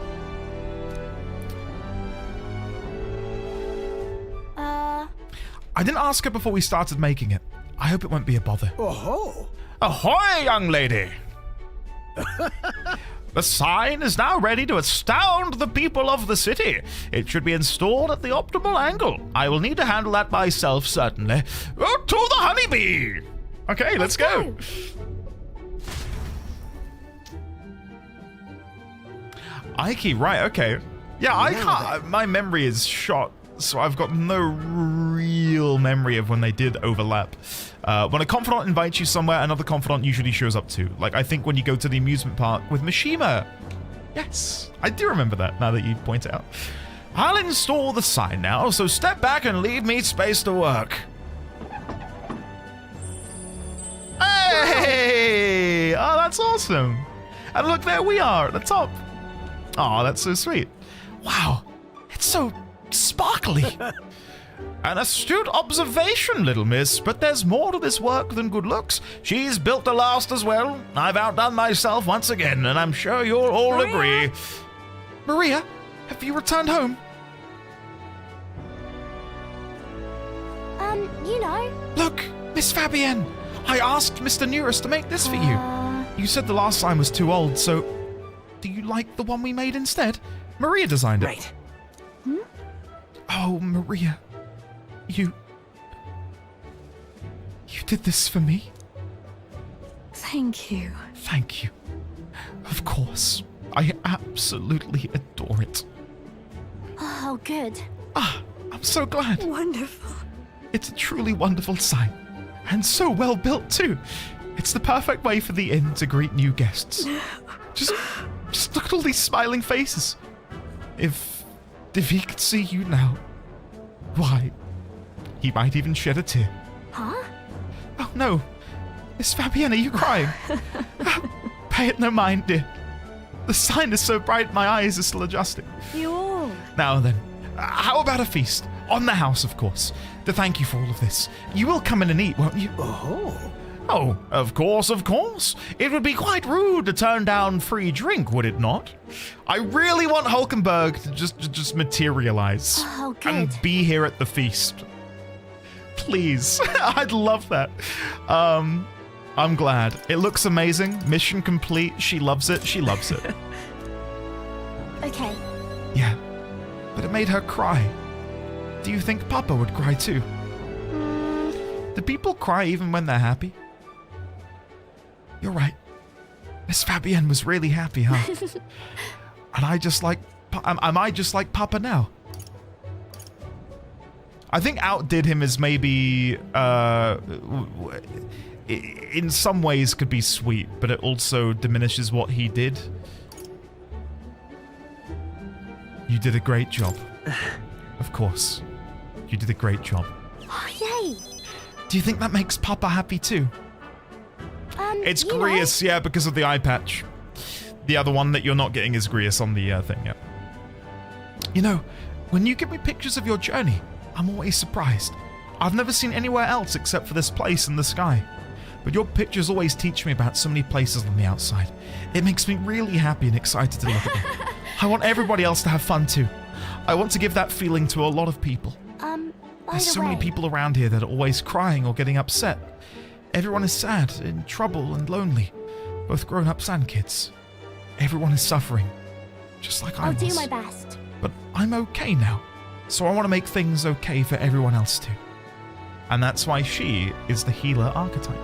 I didn't ask her before we started making it. I hope it won't be a bother. Oh-ho! Ahoy, young lady! The sign is now ready to astound the people of the city. It should be installed at the optimal angle. I will need to handle that myself, certainly. To the honeybee! Okay, let's go. Ike, right, okay. Yeah, I can't... My memory is shot, so I've got no real memory of when they did overlap. When a confidant invites you somewhere, another confidant usually shows up too. Like, I think when you go to the amusement park with Mishima. Yes, I do remember that, now that you point it out. I'll install the sign now, so step back and leave me space to work. Hey! Oh, that's awesome. And look, there we are at the top. Oh, that's so sweet. Wow, it's so sparkly. An astute observation, little miss, but there's more to this work than good looks. She's built to last as well. I've outdone myself once again, and I'm sure you'll all agree. Maria, have you returned home? You know. Look, Miss Fabienne, I asked Mr. Nearest to make this for you. You said the last sign was too old, so do you like the one we made instead? Maria designed it. Right. Oh, Maria. You did this for me? Thank you. Thank you. Of course. I absolutely adore it. Oh, good. I'm so glad. Wonderful. It's a truly wonderful sign. And so well built, too. It's the perfect way for the inn to greet new guests. Just look at all these smiling faces. If he could see you now, why, he might even shed a tear. Huh? Oh, no. Miss Fabienne, are you crying? Pay it no mind, dear. The sign is so bright, my eyes are still adjusting. You. Now then, how about a feast? On the house, of course. To thank you for all of this. You will come in and eat, won't you? Oh. Oh, of course, of course. It would be quite rude to turn down free drink, would it not? I really want Hulkenberg to just materialize and be here at the feast. Please. I'd love that. I'm glad. It looks amazing. Mission complete. She loves it. She loves it. Okay. Yeah. But it made her cry. Do you think Papa would cry too? Do people cry even when they're happy? You're right. Miss Fabienne was really happy, huh? And I just like... Am I just like Papa now? I think outdid him is maybe... in some ways could be sweet, but it also diminishes what he did. You did a great job. Of course. You did a great job. Oh, yay! Do you think that makes Papa happy too? It's Grius, yeah, because of the eye patch. The other one that you're not getting is Grius on the thing, yeah. You know, when you give me pictures of your journey, I'm always surprised. I've never seen anywhere else except for this place in the sky. But your pictures always teach me about so many places on the outside. It makes me really happy and excited to look at them. I want everybody else to have fun too. I want to give that feeling to a lot of people. There's so many people around here that are always crying or getting upset. Everyone is sad, in trouble and lonely. Both grown-ups and kids. Everyone is suffering. Just like I was. I'll do my best. But I'm okay now. So I want to make things okay for everyone else too. And that's why she is the healer archetype.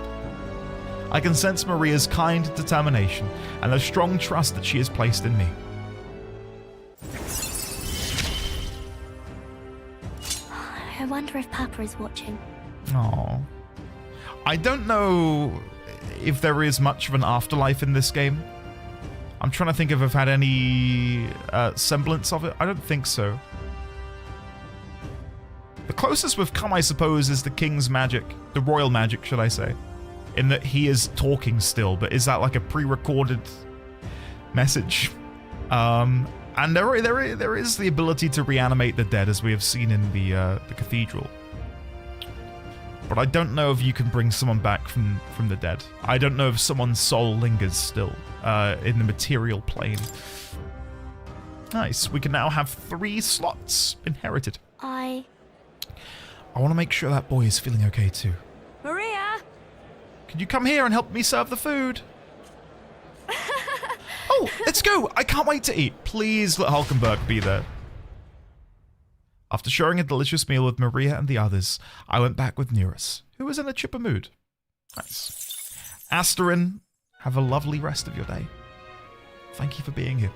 I can sense Maria's kind determination and the strong trust that she has placed in me. I wonder if Papa is watching. Aww. I don't know if there is much of an afterlife in this game. I'm trying to think if I've had any semblance of it. I don't think so. The closest we've come, I suppose, is the king's magic. The royal magic, should I say. In that he is talking still, but is that like a pre-recorded message? And there is the ability to reanimate the dead, as we have seen in the cathedral. But I don't know if you can bring someone back from the dead. I don't know if someone's soul lingers still in the material plane. Nice. We can now have 3 slots inherited. I want to make sure that boy is feeling okay too. Maria! Can you come here and help me serve the food? Oh, let's go! I can't wait to eat. Please let Hulkenberg be there. After sharing a delicious meal with Maria and the others, I went back with Neurus, who was in a chipper mood. Nice. Asterin, have a lovely rest of your day. Thank you for being here.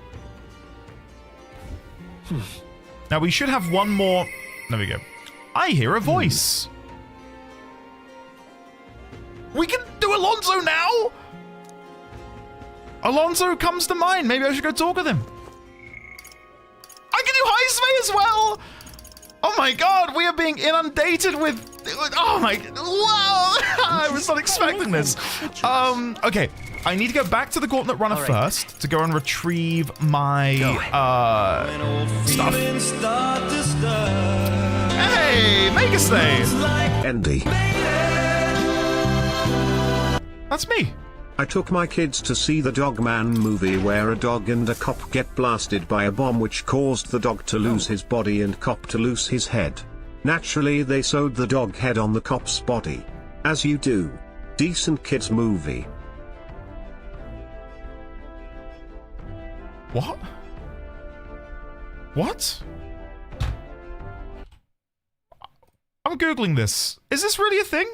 Now we should have one more... There we go. I hear a voice. We can do Alonso now? Alonso comes to mind. Maybe I should go talk with him. I can do Heisme as well. Oh my god, we are being inundated with... Oh my... Wow! I was not expecting this. Okay, I need to go back to the Gauntlet Runner first to go and retrieve my stuff. Hey, make a stay. Andy. That's me. I took my kids to see the Dogman movie where a dog and a cop get blasted by a bomb which caused the dog to lose his body and cop to lose his head. Naturally they sewed the dog head on the cop's body. As you do. Decent kids movie. What? What? I'm googling this. Is this really a thing?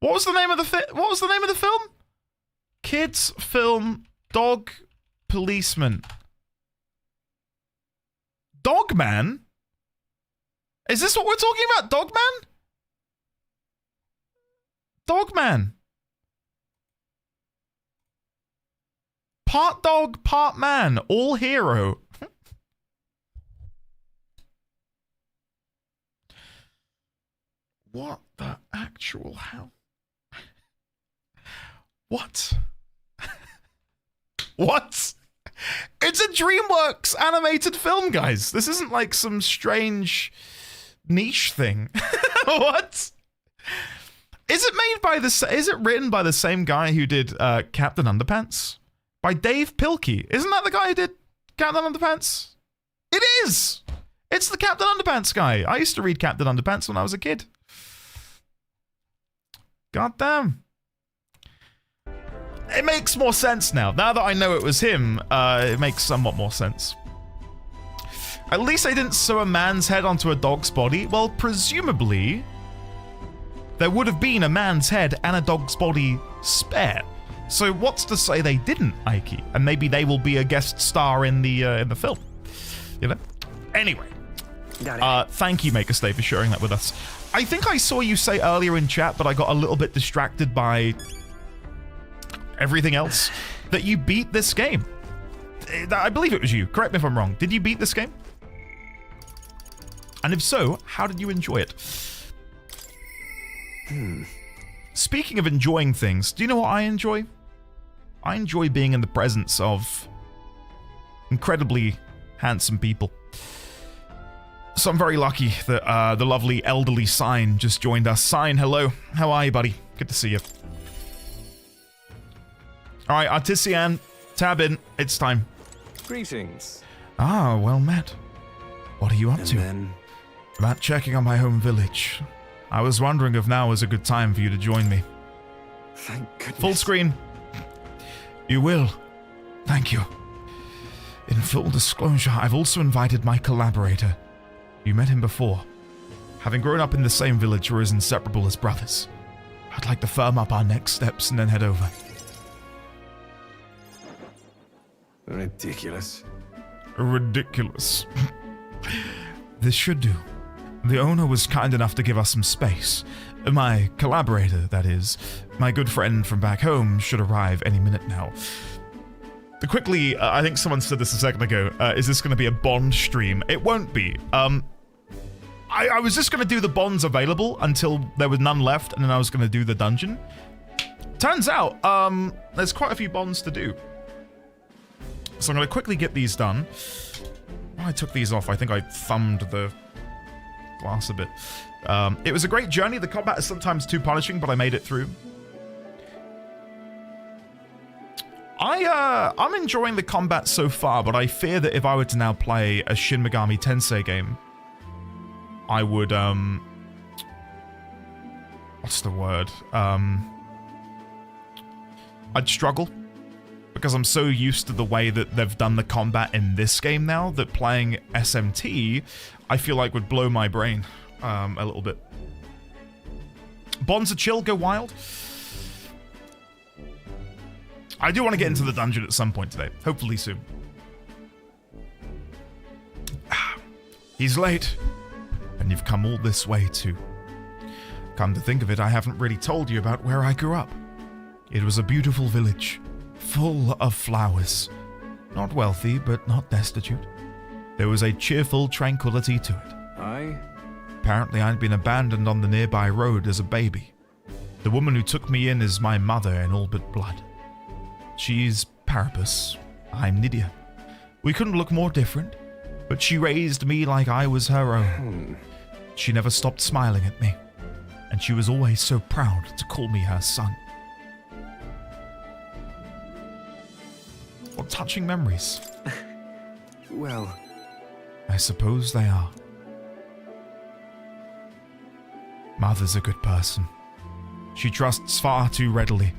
What was the name of the film? Kids film Dog Policeman. Dogman? Is this what we're talking about? Dogman? Dogman. Part dog, part man, all hero. What the actual hell? What? What? It's a DreamWorks animated film, guys. This isn't like some strange niche thing. What? Is it made by is it written by the same guy who did Captain Underpants? By Dave Pilkey. Isn't that the guy who did Captain Underpants? It is! It's the Captain Underpants guy. I used to read Captain Underpants when I was a kid. God damn. It makes more sense now. Now that I know it was him, it makes somewhat more sense. At least they didn't sew a man's head onto a dog's body. Well, presumably, there would have been a man's head and a dog's body spare. So what's to say they didn't, Ike? And maybe they will be a guest star in the film. You know? Anyway. Thank you, Make a Stay, for sharing that with us. I think I saw you say earlier in chat, but I got a little bit distracted by everything else, that you beat this game. I believe it was you. Correct me if I'm wrong. Did you beat this game? And if so, how did you enjoy it? Speaking of enjoying things, do you know what I enjoy? I enjoy being in the presence of incredibly handsome people. So I'm very lucky that the lovely elderly Sign just joined us. Sign, hello. How are you, buddy? Good to see you. All right, Artisian, tab in. It's time. Greetings. Ah, well met. What are you up to? Then... About checking on my home village. I was wondering if now was a good time for you to join me. Thank goodness. Full screen. You will. Thank you. In full disclosure, I've also invited my collaborator. You met him before. Having grown up in the same village, we're as inseparable as brothers. I'd like to firm up our next steps and then head over. Ridiculous. Ridiculous. This should do. The owner was kind enough to give us some space. My collaborator, that is, my good friend from back home, should arrive any minute now. Quickly, I think someone said this a second ago, is this going to be a Bond stream? It won't be. I was just going to do the Bonds available until there was none left, and then I was going to do the dungeon. Turns out, there's quite a few Bonds to do. So I'm going to quickly get these done. When I took these off, I think I thumbed the glass a bit. It was a great journey. The combat is sometimes too punishing, but I made it through. I'm enjoying the combat so far, but I fear that if I were to now play a Shin Megami Tensei game, I would, what's the word? I'd struggle. Because I'm so used to the way that they've done the combat in this game now, that playing SMT, I feel like would blow my brain a little bit. Bonds are chill, go wild. I do want to get into the dungeon at some point today. Hopefully soon. He's late. And you've come all this way too. Come to think of it, I haven't really told you about where I grew up. It was a beautiful village. Full of flowers. Not wealthy, but not destitute. There was a cheerful tranquility to it. Aye? Apparently I'd been abandoned on the nearby road as a baby. The woman who took me in is my mother in all but blood. She's Parapus. I'm Nydia. We couldn't look more different, but she raised me like I was her own. She never stopped smiling at me, and she was always so proud to call me her son. What touching memories. Well, I suppose they are. Mother's a good person. She trusts far too readily,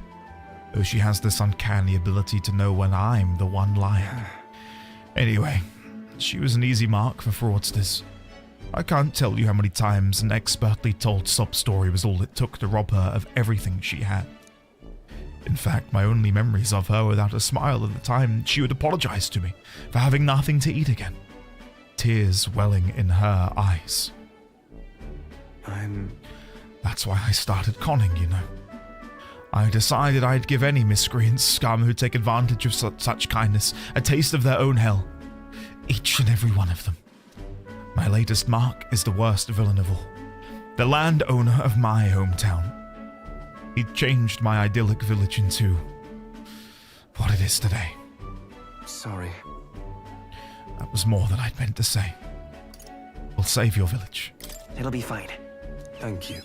though she has this uncanny ability to know when I'm the one lying. Anyway, she was an easy mark for fraudsters. I can't tell you how many times an expertly told sob story was all it took to rob her of everything she had. In fact, my only memories of her without a smile at the time she would apologize to me for having nothing to eat again. Tears welling in her eyes. That's why I started conning, you know. I decided I'd give any miscreant scum who take advantage of such kindness a taste of their own hell. Each and every one of them. My latest mark is the worst villain of all. The landowner of my hometown. He changed my idyllic village into what it is today. Sorry. That was more than I'd meant to say. We'll save your village. It'll be fine. Thank you.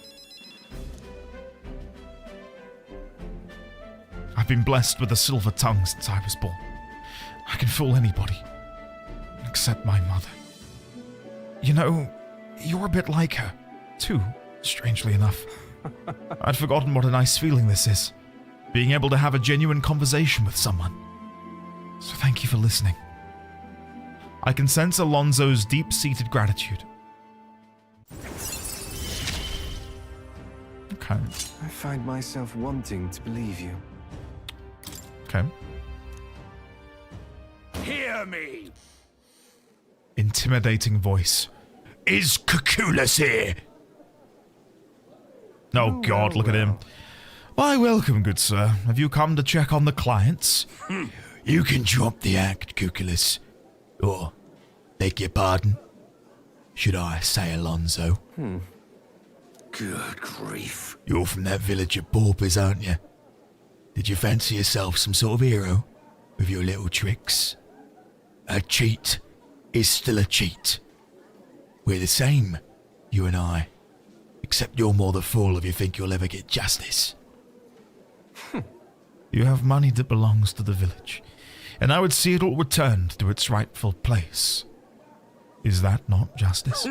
I've been blessed with a silver tongue since I was born. I can fool anybody, except my mother. You know, you're a bit like her, too, strangely enough. I'd forgotten what a nice feeling this is, being able to have a genuine conversation with someone. So thank you for listening. I can sense Alonso's deep-seated gratitude. Okay. I find myself wanting to believe you. Okay. Hear me! Intimidating voice. Is Cuculus here? Oh God, look at him. Why, welcome, good sir. Have you come to check on the clients? You can drop the act, Cuculus. Or, beg your pardon. Should I say Alonso? Good grief. You're from that village of paupers, aren't you? Did you fancy yourself some sort of hero with your little tricks? A cheat is still a cheat. We're the same, you and I. Except you're more the fool if you think you'll ever get justice. You have money that belongs to the village, and I would see it all returned to its rightful place. Is that not justice?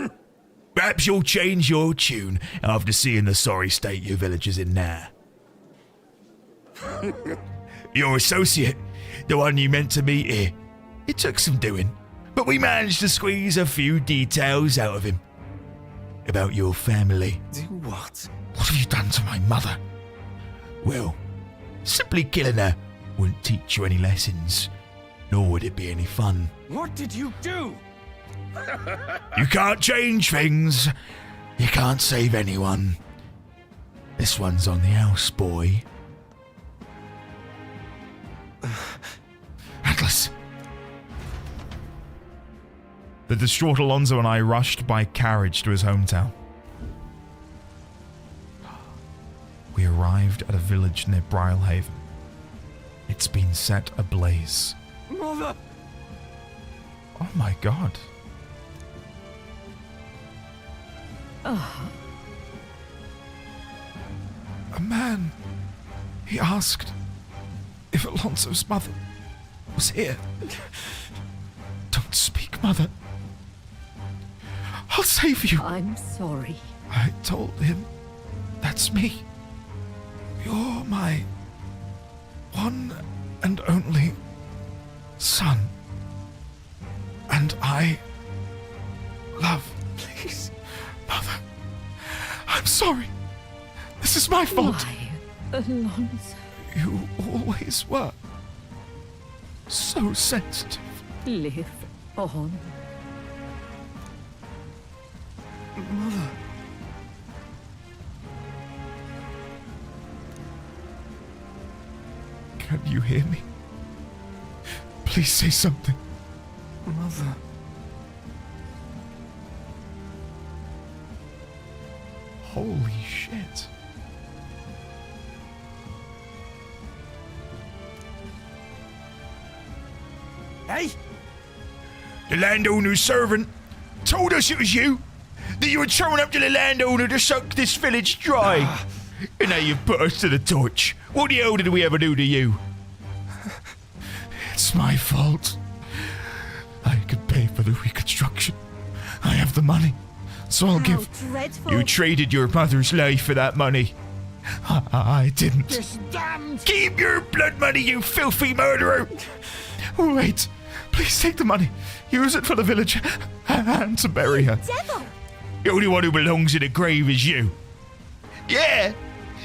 Perhaps you'll change your tune after seeing the sorry state your village is in now. Your associate, the one you meant to meet here, it took some doing, but we managed to squeeze a few details out of him. About your family. Do what? What have you done to my mother? Well, simply killing her wouldn't teach you any lessons, nor would it be any fun. What did you do? You can't change things. You can't save anyone. This one's on the house, boy. Atlas. The distraught Alonso and I rushed by carriage to his hometown. We arrived at a village near Brilehaven. It's been set ablaze. Mother! Oh my God. A man, he asked if Alonso's mother was here. Don't speak, Mother. I'll save you. I'm sorry. I told him, that's me. You're my one and only son. And I love. Please, Mother. I'm sorry. This is my fault. Why, Alonso? You always were so sensitive. Live on. Mother. Can you hear me? Please say something. Mother. Holy shit. Hey! The landowner's servant told us it was you. That you had shown up to the landowner to suck this village dry. And now you've put us to the torch. What the hell did we ever do to you? It's my fault. I could pay for the reconstruction. I have the money, so I'll give. Dreadful. You traded your mother's life for that money. I didn't. This damned... Keep your blood money, you filthy murderer. Wait, please take the money. Use it for the village and to bury her. Devil! The only one who belongs in a grave is you. Yeah,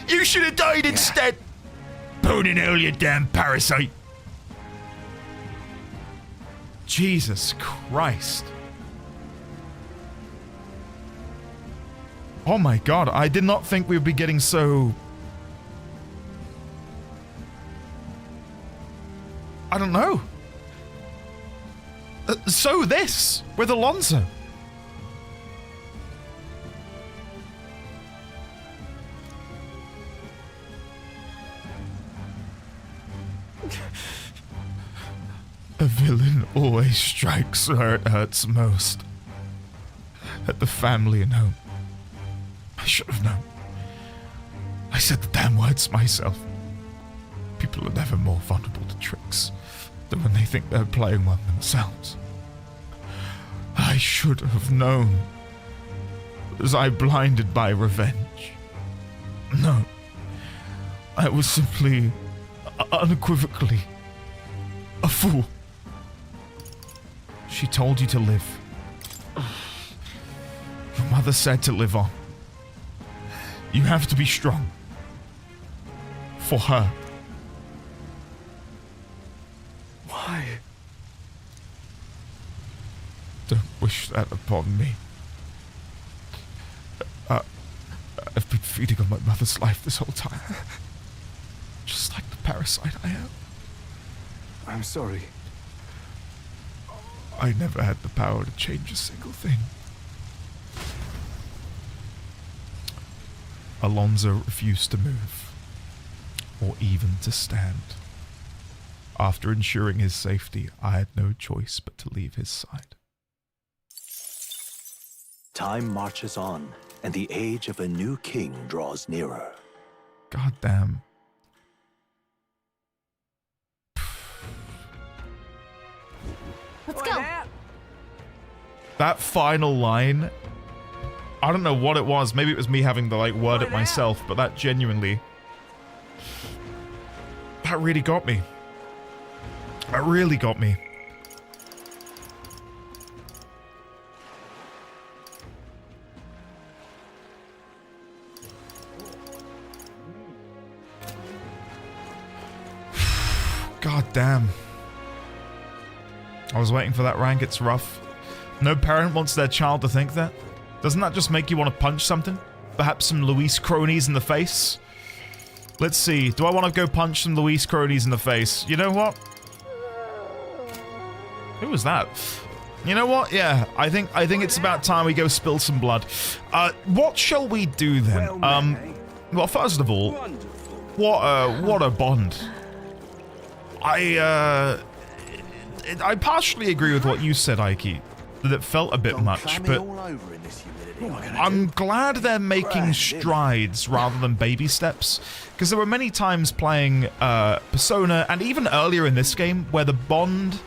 you should have died instead. Burn in hell, you damn parasite. Jesus Christ. Oh my God, I did not think we would be getting so... I don't know. So this, with Alonso. A villain always strikes where it hurts most. At the family and home. I should have known. I said the damn words myself. People are never more vulnerable to tricks than when they think they're playing one themselves. I should have known. Was I blinded by revenge? No. I was simply, unequivocally, a fool. She told you to live. Your mother said to live on. You have to be strong. For her. Why? Don't wish that upon me. I've been feeding on my mother's life this whole time. Just like the parasite I am. I'm sorry. I never had the power to change a single thing. Alonso refused to move, or even to stand. After ensuring his safety, I had no choice but to leave his side. Time marches on, and the age of a new king draws nearer. God damn. Let's go. That final line, I don't know what it was. Maybe it was me having to like word it myself, but that genuinely, that really got me. That really got me. God damn. I was waiting for that rank. It's rough. No parent wants their child to think that. Doesn't that just make you want to punch something? Perhaps some Luis cronies in the face? Let's see. Do I want to go punch some Luis cronies in the face? You know what? Who was that? You know what? Yeah, I think it's about time we go spill some blood. What shall we do then? Well, first of all, what a bond. I partially agree with what you said, Ike, that it felt a bit much, but I'm glad they're making strides rather than baby steps, because there were many times playing Persona, and even earlier in this game, where the bond,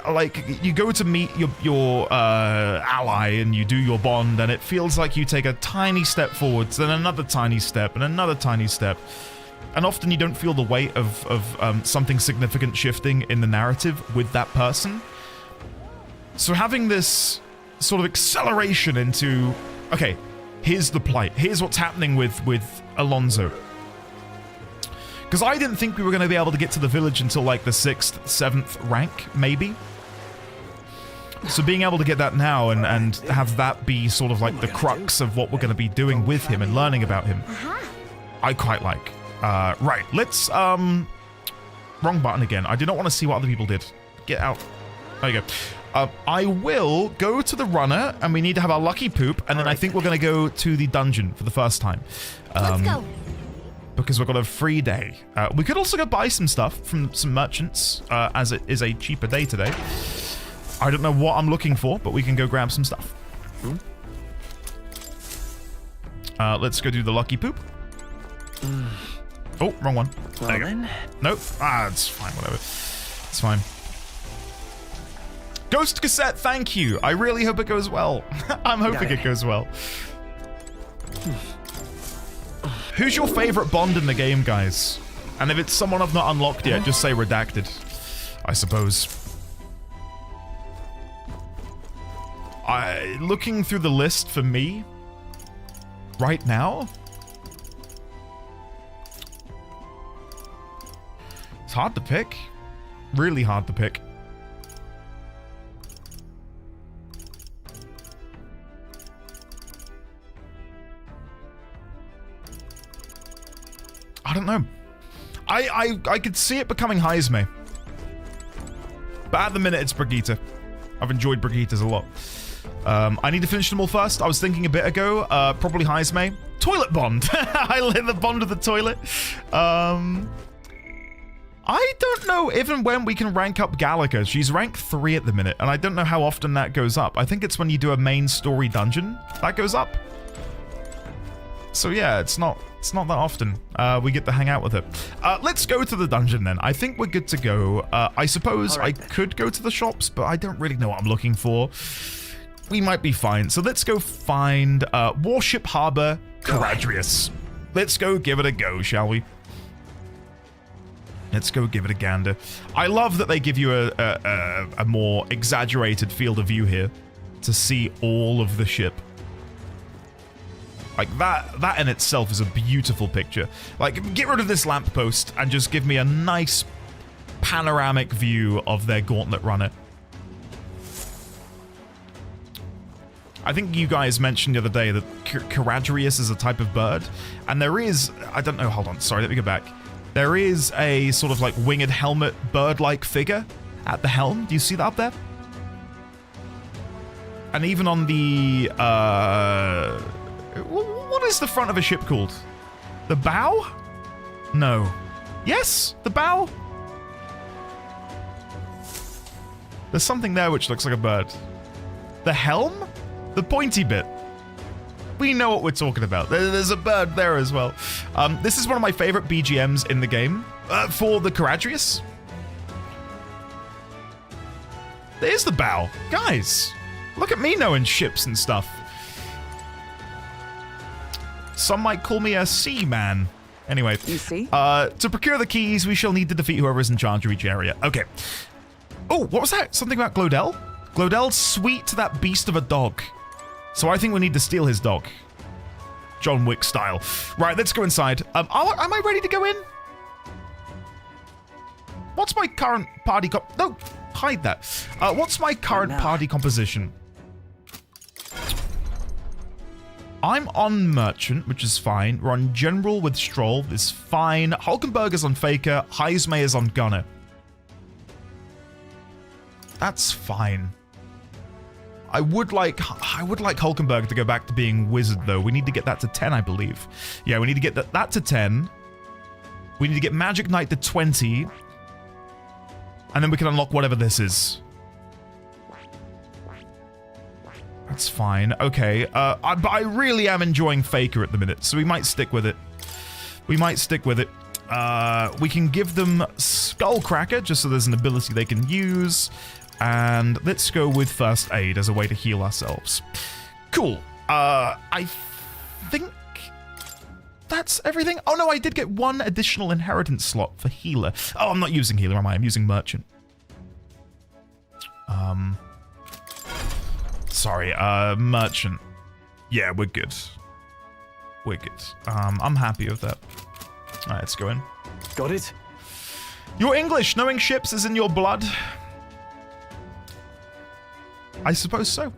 like, you go to meet your ally and you do your bond, and it feels like you take a tiny step forwards, then another tiny step, and another tiny step. And often you don't feel the weight of something significant shifting in the narrative with that person. So having this sort of acceleration into, okay, here's the plight. Here's what's happening with Alonso. Because I didn't think we were going to be able to get to the village until like the 6th, 7th rank, maybe. So being able to get that now and have that be sort of like the crux of what we're going to be doing with him and learning about him, I quite like. Right, let's, wrong button again. I do not want to see what other people did. Get out. There you go. I will go to the runner, and we need to have our lucky poop, and then I think we're going to go to the dungeon for the first time. Let's go. Because we've got a free day. We could also go buy some stuff from some merchants, as it is a cheaper day today. I don't know what I'm looking for, but we can go grab some stuff. Let's go do the lucky poop. Oh, wrong one. There you go. Nope. It's fine, whatever. It's fine. Ghost Cassette, thank you. I really hope it goes well. I'm hoping it goes well. Who's your favorite Bond in the game, guys? And if it's someone I've not unlocked yet, just say redacted, I suppose. Looking through the list for me right now, it's hard to pick. Really hard to pick. I don't know. I could see it becoming Heisme. But at the minute, it's Brigitte. I've enjoyed Brigitte's a lot. I need to finish them all first. I was thinking a bit ago, probably Heisme. Toilet Bond. I lit the Bond of the toilet. I don't know even when we can rank up Gallica. She's rank 3 at the minute, and I don't know how often that goes up. I think it's when you do a main story dungeon that goes up. So yeah, it's not It's not that often we get to hang out with her. Let's go to the dungeon then. I think we're good to go. I suppose I could go to the shops, but I don't really know what I'm looking for. We might be fine. So let's go find Warship Harbor Caradrius. Let's go give it a go, shall we? Let's go give it a gander. I love that they give you a more exaggerated field of view here to see all of the ship. Like, that in itself is a beautiful picture. Like, get rid of this lamppost and just give me a nice panoramic view of their gauntlet runner. I think you guys mentioned the other day that Caradrius is a type of bird. And there is, I don't know, hold on, sorry, let me go back. There is a sort of like winged helmet bird-like figure at the helm. Do you see that up there? And even on the, what is the front of a ship called? The bow? No. Yes? The bow? There's something there which looks like a bird. The helm? The pointy bit. We know what we're talking about. There's a bird there as well. This is one of my favorite BGMs in the game for the Caradrius. There's the bow. Guys, look at me knowing ships and stuff. Some might call me a seaman. Anyway, you see? To procure the keys, we shall need to defeat whoever is in charge of each area. Okay. Oh, what was that? Something about Glodell? Glodell's sweet to that beast of a dog. So I think we need to steal his dog. John Wick style. Right, let's go inside. Am I ready to go in? What's my current party no, hide that. What's my current party composition? I'm on Merchant, which is fine. We're on General with Stroll, is fine. Hulkenberg is on Faker. Heismay is on Gunner. That's fine. I would like Hulkenberg to go back to being Wizard, though. We need to get that to 10, I believe. Yeah, we need to get that to 10. We need to get Magic Knight to 20. And then we can unlock whatever this is. That's fine. Okay. But I really am enjoying Faker at the minute, so we might stick with it. We might stick with it. We can give them Skullcracker, just so there's an ability they can use. And let's go with First Aid as a way to heal ourselves. Cool. I think that's everything. Oh no, I did get one additional inheritance slot for Healer. Oh, I'm not using Healer, am I? I'm using Merchant. Sorry, Merchant. Yeah, we're good. We're good. I'm happy with that. Alright, let's go in. Got it? Your English, knowing ships is in your blood. I suppose so.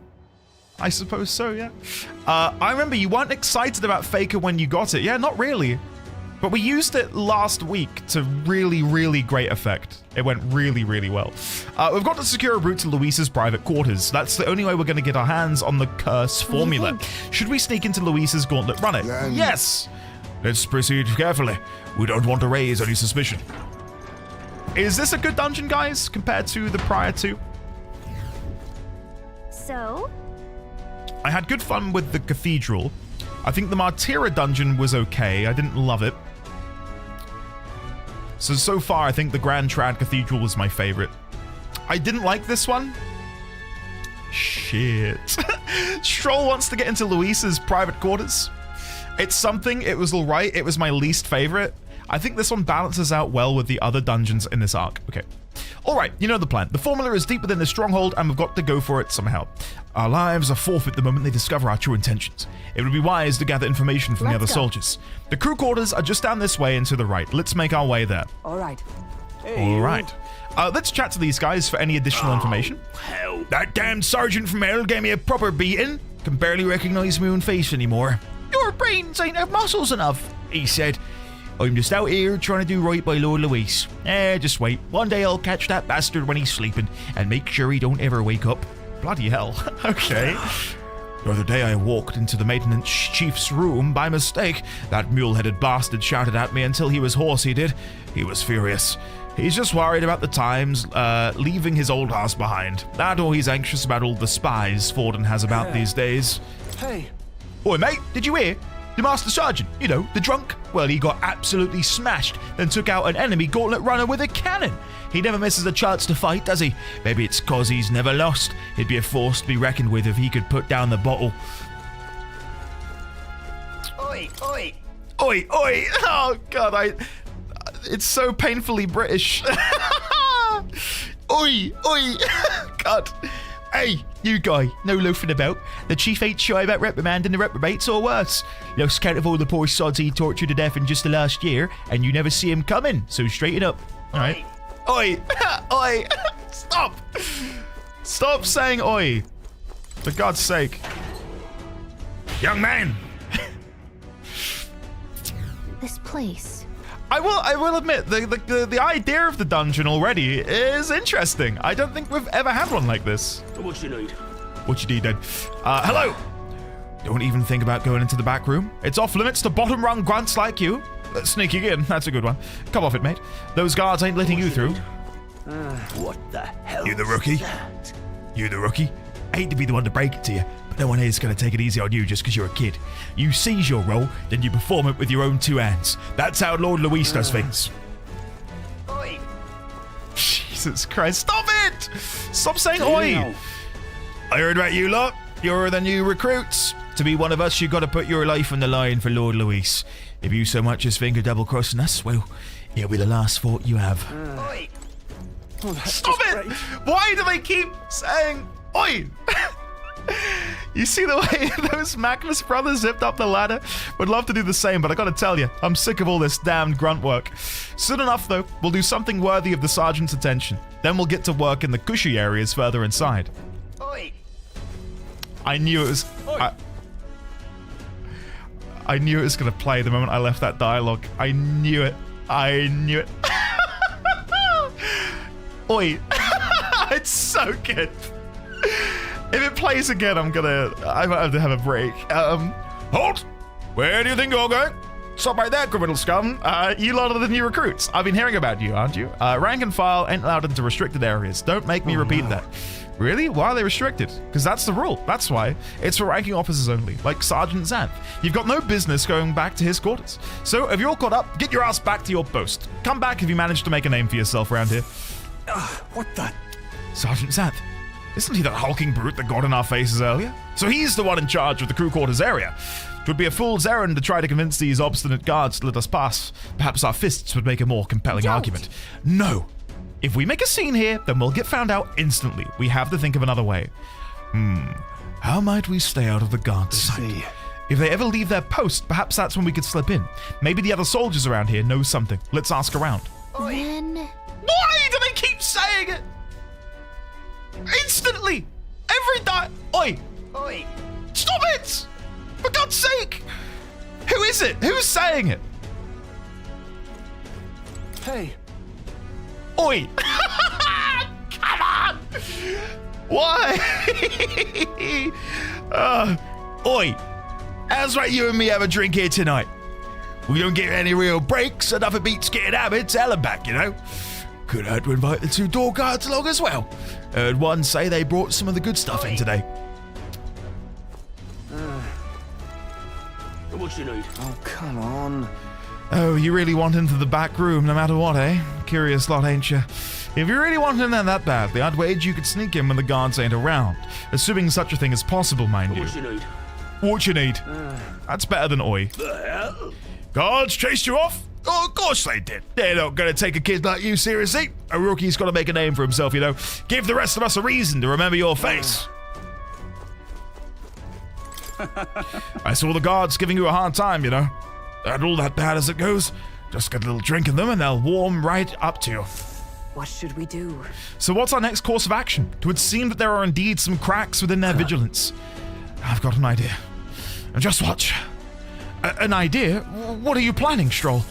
I suppose so, yeah. I remember you weren't excited about Faker when you got it. Yeah, not really. But we used it last week to really, really great effect. It went really, really well. We've got to secure a route to Luis's private quarters. That's the only way we're going to get our hands on the curse formula. Should we sneak into Luis's gauntlet run it? Yes! Let's proceed carefully. We don't want to raise any suspicion. Is this a good dungeon, guys, compared to the prior two? So? I had good fun with the cathedral. I think the Martyra dungeon was okay. I didn't love it. So far, I think the Grand Trad Cathedral was my favorite. I didn't like this one. Shit. Stroll wants to get into Luis's private quarters. It's something. It was alright. It was my least favorite. I think this one balances out well with the other dungeons in this arc. Okay. Alright, you know the plan. The formula is deep within the stronghold, and we've got to go for it somehow. Our lives are forfeit the moment they discover our true intentions. It would be wise to gather information from the other soldiers. The crew quarters are just down this way and to the right. Let's make our way there. Alright. Alright. Let's chat to these guys for any additional information. Hell. That damn sergeant from hell gave me a proper beating. Can barely recognize my own face anymore. Your brains ain't have muscles enough, he said. I'm just out here trying to do right by Lord Luis. Just wait. One day I'll catch that bastard when he's sleeping and make sure he don't ever wake up. Bloody hell. Okay. The other day I walked into the maintenance chief's room by mistake. That mule-headed bastard shouted at me until he was hoarse, he did. He was furious. He's just worried about the times, leaving his old house behind. That or he's anxious about all the spies Forden has about these days. Hey. Oi, mate, did you hear? The Master Sergeant, you know, the drunk. Well, he got absolutely smashed, then took out an enemy gauntlet runner with a cannon. He never misses a chance to fight, does he? Maybe it's 'cause he's never lost. He'd be a force to be reckoned with if he could put down the bottle. Oi, oi. Oi, oi. Oh, God, it's so painfully British. Oi, oi. God. Hey, you guy, no loafing about. The chief ain't shy about reprimanding the reprobates or worse. Lost count of all the poor sods he tortured to death in just the last year, and you never see him coming, so straighten up. All right. Oi. Oi. Stop. Stop saying oi. For God's sake. Young man. This place. I will admit, the idea of the dungeon already is interesting. I don't think we've ever had one like this. What you need? What you need, then? Hello! Don't even think about going into the back room. It's off limits to bottom rung grunts like you. Sneaking in, that's a good one. Come off it, mate. Those guards ain't letting you through. What the hell? You the rookie? You the rookie? I hate to be the one to break it to you, but no one here's going to take it easy on you just because you're a kid. You seize your role, then you perform it with your own two hands. That's how Lord Luis does things. Oi. Jesus Christ, stop it! Stop saying oi! I heard about you lot. You're the new recruits. To be one of us, you got to put your life on the line for Lord Luis. If you so much as finger double-crossing us, well, it'll be the last thought you have. Oi. Oh, stop it! Great. Why do they keep saying oi? You see the way those Magnus brothers zipped up the ladder? Would love to do the same, but I gotta tell you, I'm sick of all this damned grunt work. Soon enough, though, we'll do something worthy of the sergeant's attention. Then we'll get to work in the cushy areas further inside. Oi. I knew it was... I knew it was gonna play the moment I left that dialogue. I knew it. I knew it. Oi. It's so good. If it plays again, I might have to have a break. Halt! Where do you think you're going? Stop right there, criminal scum. You lot are the new recruits. I've been hearing about you, aren't you? Rank and file ain't allowed into restricted areas. Don't make me repeat that. Really? Why are they restricted? Because that's the rule. That's why. It's for ranking officers only, like Sergeant Xanth. You've got no business going back to his quarters. So if you're all caught up, get your ass back to your post. Come back if you manage to make a name for yourself around here. What the? Sergeant Xanth. Isn't he that hulking brute that got in our faces earlier? So he's the one in charge of the crew quarters area. It would be a fool's errand to try to convince these obstinate guards to let us pass. Perhaps our fists would make a more compelling argument. No. If we make a scene here, then we'll get found out instantly. We have to think of another way. How might we stay out of the guards' sight? If they ever leave their post, perhaps that's when we could slip in. Maybe the other soldiers around here know something. Let's ask around. Then... Why do they keep saying it? Instantly! Every time! Oi! Oi! Stop it! For God's sake! Who is it? Who's saying it? Hey! Oi! Come on! Why? Oi! How's right you and me have a drink here tonight? We don't get any real breaks, enough it beats getting habits, hell and back, you know? Could hurt to invite the two door guards along as well. Heard one say they brought some of the good stuff in today. What you need? Oh, come on. Oh, you really want into the back room no matter what, eh? Curious lot, ain't you? If you really want in there that badly, I'd wager you could sneak in when the guards ain't around. Assuming such a thing is possible, mind you. What you need? What you need? That's better than oi. The hell? Guards chased you off? Oh, of course they did. They're not going to take a kid like you seriously. A rookie's got to make a name for himself, you know. Give the rest of us a reason to remember your face. I saw the guards giving you a hard time, you know. Not all that bad as it goes. Just get a little drink in them and they'll warm right up to you. What should we do? So what's our next course of action? It would seem that there are indeed some cracks within their vigilance. I've got an idea. Just watch. An idea? What are you planning, Stroll?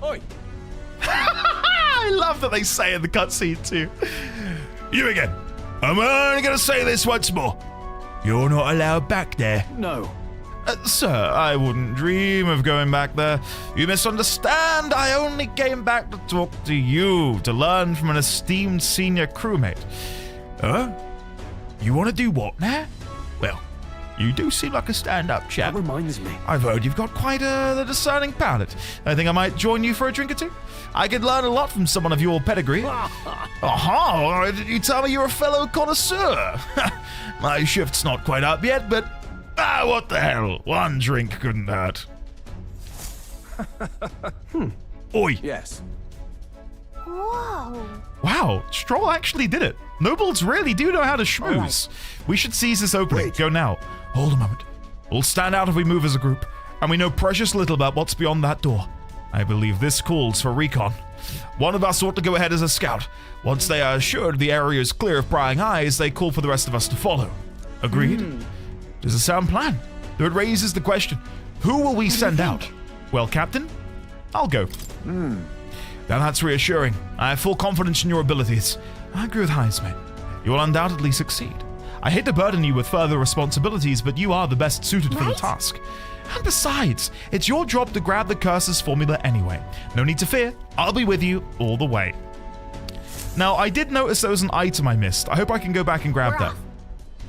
Oi! I love that they say in the cutscene too. You again. I'm only going to say this once more. You're not allowed back there. No. Sir, I wouldn't dream of going back there. You misunderstand. I only came back to talk to you, to learn from an esteemed senior crewmate. Huh? You want to do what now? Well, You do seem like a stand-up chap. That reminds me. I've heard you've got quite a discerning palate. I think I might join you for a drink or two. I could learn a lot from someone of your pedigree. Aha! Did you tell me you're a fellow connoisseur? My shift's not quite up yet, but what the hell? One drink couldn't hurt. Oi! Yes. Whoa. Wow, Stroll actually did it. Nobles really do know how to schmooze. We should seize this opening. Go now. Hold a moment. We'll stand out if we move as a group, and we know precious little about what's beyond that door. I believe this calls for recon. One of us ought to go ahead as a scout. Once they are assured the area is clear of prying eyes, they call for the rest of us to follow. Agreed? Does a sound plan? Though it raises the question, who will we send out? Well, Captain, I'll go. Now that's reassuring. I have full confidence in your abilities. I agree with Heinz, mate. You will undoubtedly succeed. I hate to burden you with further responsibilities, but you are the best suited for the task. And besides, it's your job to grab the curse's formula anyway. No need to fear. I'll be with you all the way. Now, I did notice there was an item I missed. I hope I can go back and grab that.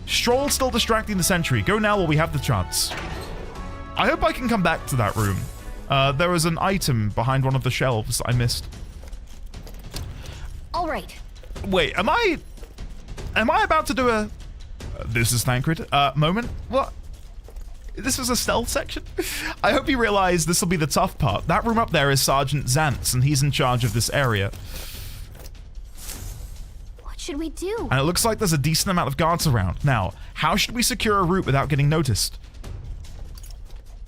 Stroll still distracting the sentry. Go now while we have the chance. I hope I can come back to that room. There was an item behind one of the shelves that I missed. All right. Wait, am I about to do a this is Thancred moment? What? This was a stealth section? I hope you realize this will be the tough part. That room up there is Sergeant Zantz, and he's in charge of this area. What should we do? And it looks like there's a decent amount of guards around. Now, how should we secure a route without getting noticed?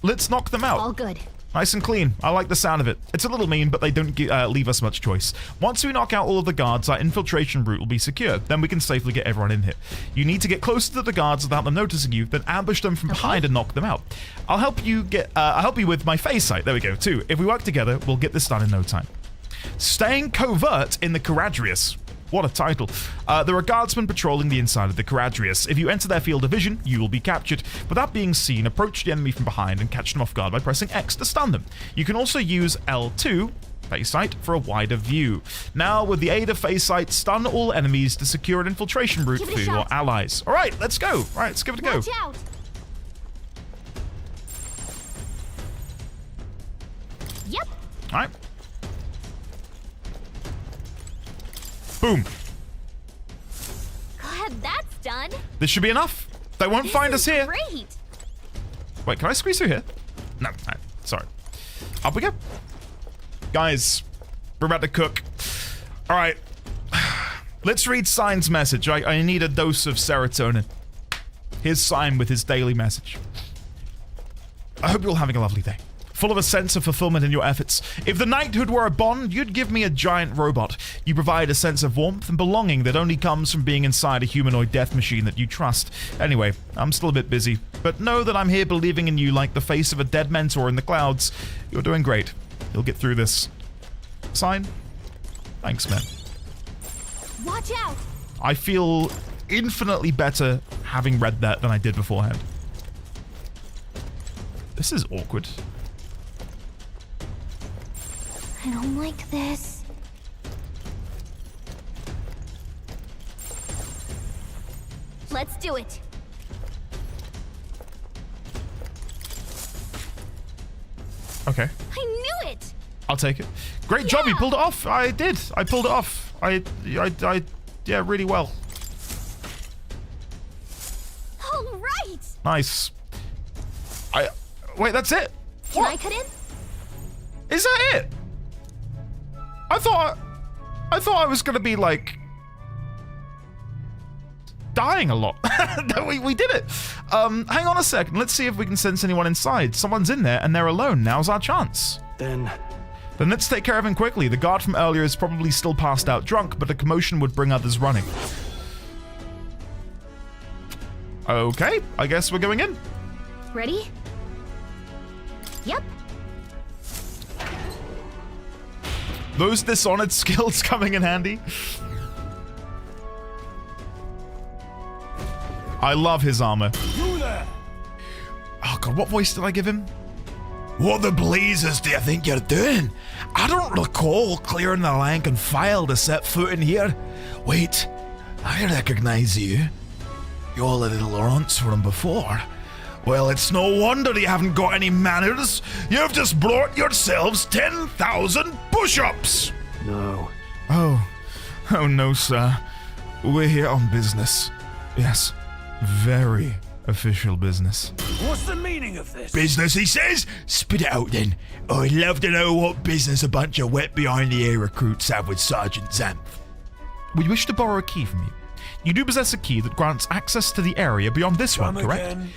Let's knock them out. All good. Nice and clean. I like the sound of it. It's a little mean, but they don't leave us much choice. Once we knock out all of the guards, our infiltration route will be secured. Then we can safely get everyone in here. You need to get closer to the guards without them noticing you, then ambush them from behind and knock them out. I'll help you with my phase sight. There we go, too. If we work together, we'll get this done in no time. Staying covert in the Caradrius. What a title. There are guardsmen patrolling the inside of the Caradrius. If you enter their field of vision, you will be captured. Without being seen, approach the enemy from behind and catch them off guard by pressing X to stun them. You can also use L2, phase sight, for a wider view. Now, with the aid of phase sight, stun all enemies to secure an infiltration route for your allies. All right, let's go. All right, let's give it a go. Watch out. Yep. All right. Boom. God, that's done. This should be enough. They won't find us here. Great. Wait, can I squeeze through here? No, sorry. Up we go. Guys, we're about to cook. All right. Let's read Sign's message. I need a dose of serotonin. Here's Sign with his daily message. I hope you're all having a lovely day. Full of a sense of fulfillment in your efforts. If the knighthood were a bond, you'd give me a giant robot. You provide a sense of warmth and belonging that only comes from being inside a humanoid death machine that you trust. Anyway, I'm still a bit busy, but know that I'm here believing in you like the face of a dead mentor in the clouds. You're doing great. You'll get through this. Sign? Thanks, man. Watch out. I feel infinitely better having read that than I did beforehand. This is awkward. I don't like this. Let's do it. Okay. I knew it. I'll take it. Great job, you pulled it off. I did. I pulled it off. Yeah, really well. All right. Nice. Wait, that's it? Can I cut in? Is that it? I thought I was gonna be like dying a lot. we did it. Hang on a second. Let's see if we can sense anyone inside. Someone's in there and they're alone. Now's our chance. Then let's take care of him quickly. The guard from earlier is probably still passed out drunk, but a commotion would bring others running. Okay, I guess we're going in. Ready? Yep. Those Dishonored skills coming in handy. I love his armor. Oh god, what voice did I give him? What the blazes do you think you're doing? I don't recall clearing the rank and file to set foot in here. Wait, I recognize you. You're the little Laurence from before. Well, it's no wonder you haven't got any manners. You've just brought yourselves 10,000 push-ups. No. Oh no, sir. We're here on business. Yes, very official business. What's the meaning of this? Business, he says? Spit it out then. I'd love to know what business a bunch of wet behind the ear recruits have with Sergeant Xanth. We wish to borrow a key from you. You do possess a key that grants access to the area beyond this one, correct? Again.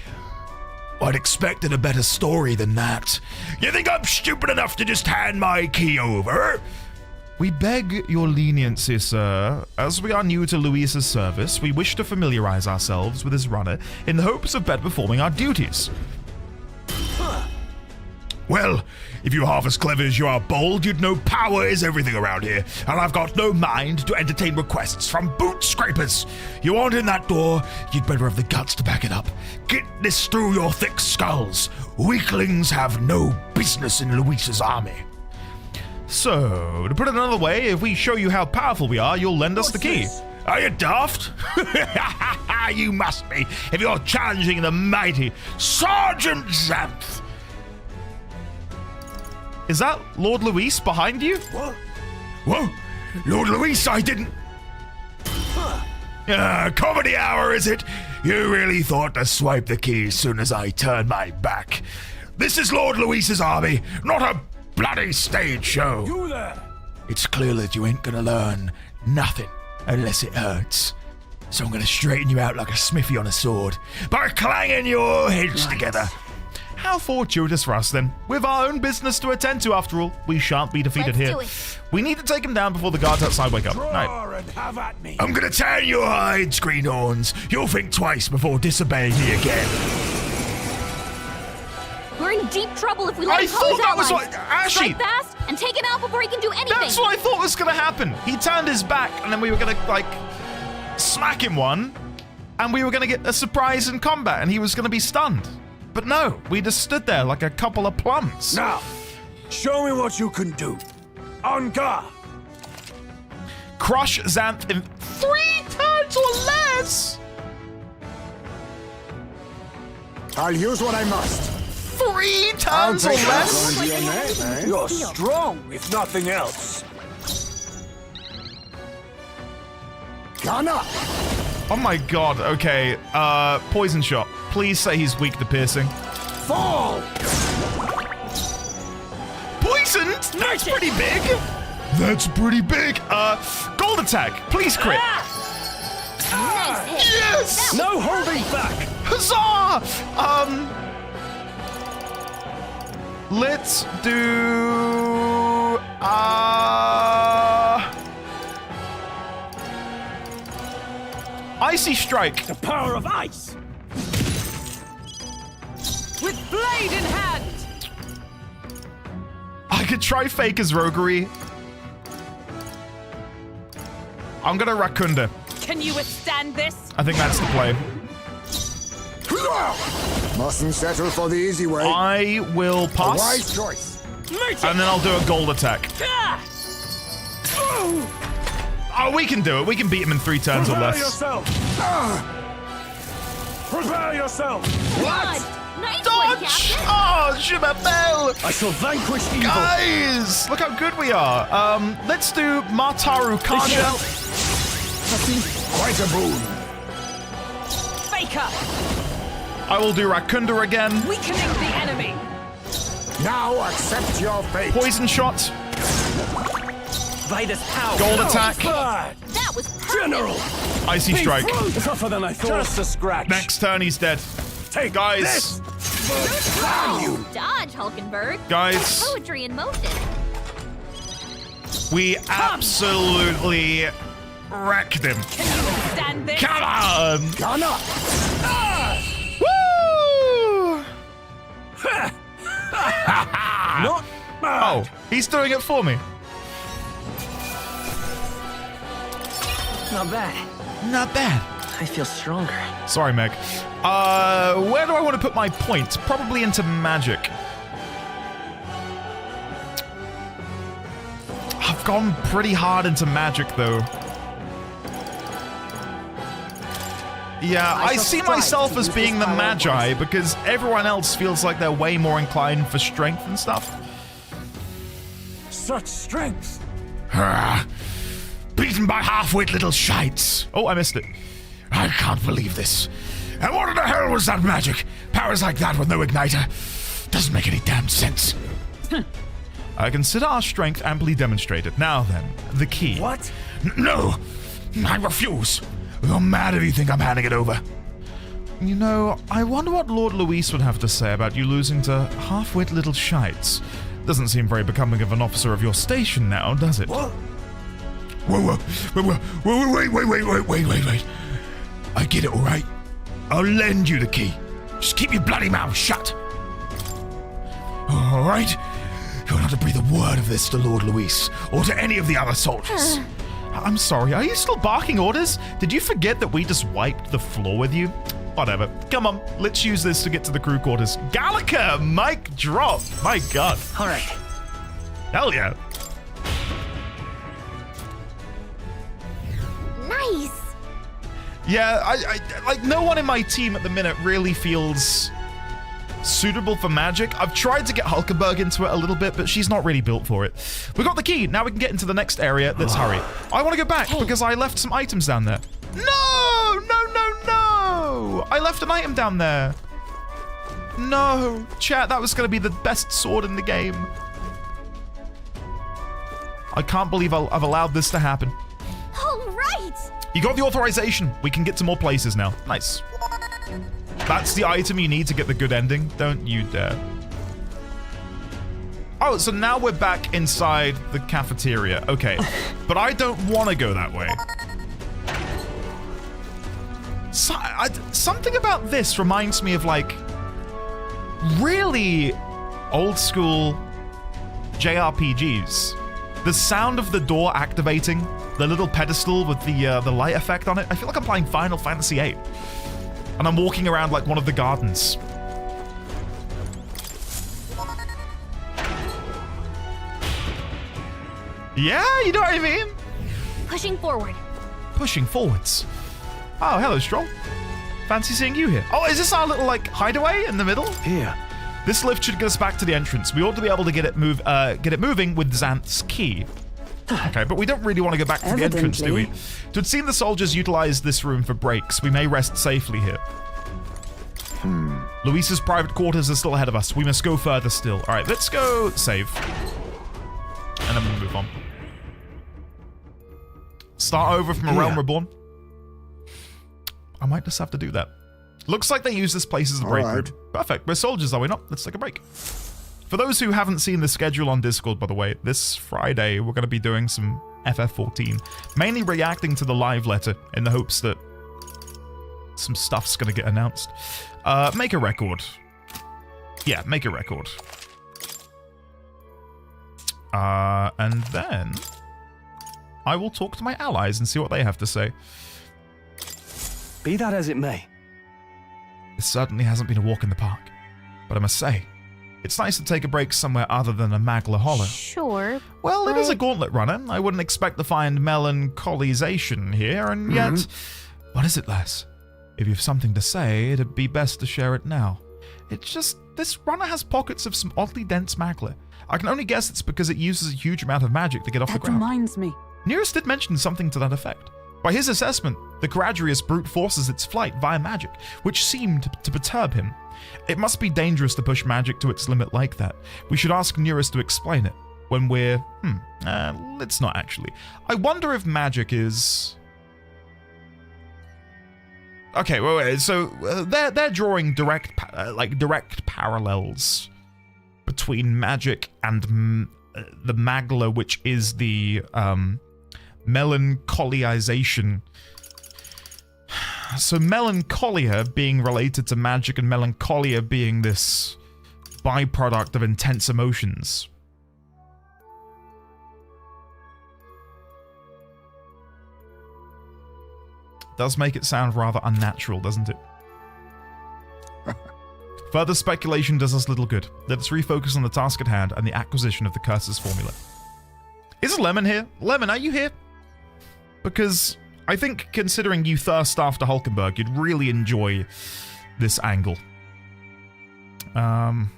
I'd expected a better story than that. You think I'm stupid enough to just hand my key over? We beg your leniency, sir. As we are new to Luis's service, we wish to familiarize ourselves with his runner in the hopes of better performing our duties. Well, if you're half as clever as you are bold, you'd know power is everything around here, and I've got no mind to entertain requests from boot scrapers. You want in that door, you'd better have the guts to back it up. Get this through your thick skulls. Weaklings have no business in Luis's army. So, to put it another way, if we show you how powerful we are, you'll lend us the key. Are you daft? You must be, if you're challenging the mighty Sergeant Xanth. Is that Lord Luis behind you? What? Whoa! Lord Luis, I didn't... comedy hour, is it? You really thought to swipe the key as soon as I turned my back. This is Lord Luis's army, not a bloody stage show. You there! It's clear that you ain't gonna learn nothing unless it hurts. So I'm gonna straighten you out like a smithy on a sword by clanging your heads together. How fortuitous for us, then. We've our own business to attend to, after all. We shan't be defeated here. Do it. We need to take him down before the guards outside wake up. Draw and have at me. I'm gonna tan your hides, greenhorns. You'll think twice before disobeying me again. We're in deep trouble if we let I him thought his that was allies. what... Ashley! Strike fast and take him out before he can do anything. That's what I thought was going to happen. He turned his back, and then we were going to, like, smack him one, and we were going to get a surprise in combat, and he was going to be stunned. But no, we just stood there like a couple of plums. Now, show me what you can do. On guard. Crush Xanth in 3 turns or less. I'll use what I must. 3 turns or less? You're strong, if nothing else. Gun up! Oh my god, okay. Poison shot. Please say he's weak to piercing. Fall! Poisoned? That's pretty big. That's pretty big. Gold attack. Please crit. Nice hit. Yes! No holding back! Huzzah! Let's do... Icy Strike. The power of ice! With blade in hand! I could try Faker's roguery. I'm gonna Rakunda. Can you withstand this? I think that's the play. Mustn't settle for the easy way. I will A pass. wise choice. And then I'll do a gold attack. Oh, we can do it. We can beat him in 3 turns or Prepare less. yourself! Prepare yourself! God, nice one, Dodge! Captain. Oh, Jimabel! I shall vanquish evil! Guys, look how good we are. Let's do Mataru Kaja. Quite a boon. Faker! I will do Rakunda again. Weakening the enemy! Now accept your fate. Poison shot. By this power! Gold attack. That was perfect. General! Icy strike. Tougher than I thought. Just a scratch. Next turn, he's dead. Take Guys. Oh, dodge, Hulkenberg. Guys. Poetry in motion. We absolutely wrecked him. Can you withstand this? Come on! Gun up! Woo! Not bad. Oh, he's doing it for me. Not bad. Not bad. I feel stronger. Sorry, Meg. Where do I want to put my points? Probably into magic. I've gone pretty hard into magic, though. Yeah, I see myself as being the Magi because everyone else feels like they're way more inclined for strength and stuff. Such strength! Beaten by half-wit little shites. Oh, I missed it. I can't believe this. And what in the hell was that magic? Powers like that with no igniter. Doesn't make any damn sense. I consider our strength amply demonstrated. Now then, the key. What? No! I refuse. You're mad if you think I'm handing it over. You know, I wonder what Lord Luis would have to say about you losing to half-wit little shites. Doesn't seem very becoming of an officer of your station now, does it? What? Wait. I get it, all right? I'll lend you the key. Just keep your bloody mouth shut. All right? You're not to breathe a word of this to Lord Luis or to any of the other soldiers. I'm sorry, are you still barking orders? Did you forget that we just wiped the floor with you? Whatever. Come on, let's use this to get to the crew quarters. Gallica, mic drop. My god. All right. Hell yeah. Nice. Yeah, I like no one in my team at the minute really feels suitable for magic. I've tried to get Hulkenberg into it a little bit, but she's not really built for it. We got the key. Now we can get into the next area. Let's hurry. I want to go back because I left some items down there. No! I left an item down there. No. Chat, that was going to be the best sword in the game. I can't believe I've allowed this to happen. All right. You got the authorization. We can get to more places now. Nice. That's the item you need to get the good ending. Don't you dare. Oh, so now we're back inside the cafeteria. Okay. But I don't want to go that way. So, something about this reminds me of, like, really old school JRPGs. The sound of the door activating, the little pedestal with the light effect on it. I feel like I'm playing Final Fantasy VIII. And I'm walking around like one of the gardens. Yeah, you know what I mean? Pushing forward. Pushing forwards. Oh, hello, Stroll. Fancy seeing you here. Oh, is this our little, like, hideaway in the middle? Here. This lift should get us back to the entrance. We ought to be able to get it moving with Xanth's key. Okay, but we don't really want to go back to the entrance, do we? To have seen the soldiers utilize this room for breaks, we may rest safely here. Luis's private quarters are still ahead of us. We must go further still. All right, let's go save. And then we'll move on. Start over from a Realm Reborn. I might just have to do that. Looks like they use this place as a break room. Perfect. We're soldiers, are we not? Let's take a break. For those who haven't seen the schedule on Discord, by the way, this Friday we're going to be doing some FF14. Mainly reacting to the live letter in the hopes that some stuff's going to get announced. Make a record. Yeah, make a record. And then I will talk to my allies and see what they have to say. Be that as it may. It certainly hasn't been a walk in the park. But I must say, it's nice to take a break somewhere other than a Magla Hollow. Sure. Well, it is a gauntlet runner. I wouldn't expect to find melancholization here, and yet... What is it, Les? If you've something to say, it'd be best to share it now. It's just, this runner has pockets of some oddly dense Magla. I can only guess it's because it uses a huge amount of magic to get off the ground. That reminds me. Nearest did mention something to that effect. By his assessment, the Caradrius brute forces its flight via magic, which seemed to perturb him. It must be dangerous to push magic to its limit like that. We should ask Nearest to explain it when we're... let's not actually. I wonder if magic is... Okay, wait. So they're drawing direct parallels between magic and the Magla, which is the melancholization. So melancholia being related to magic and melancholia being this byproduct of intense emotions. Does make it sound rather unnatural, doesn't it? Further speculation does us little good. Let us refocus on the task at hand and the acquisition of the Curse's formula. Is Lemon here? Lemon, are you here? Because I think considering you thirst after Hulkenberg, you'd really enjoy this angle. I'm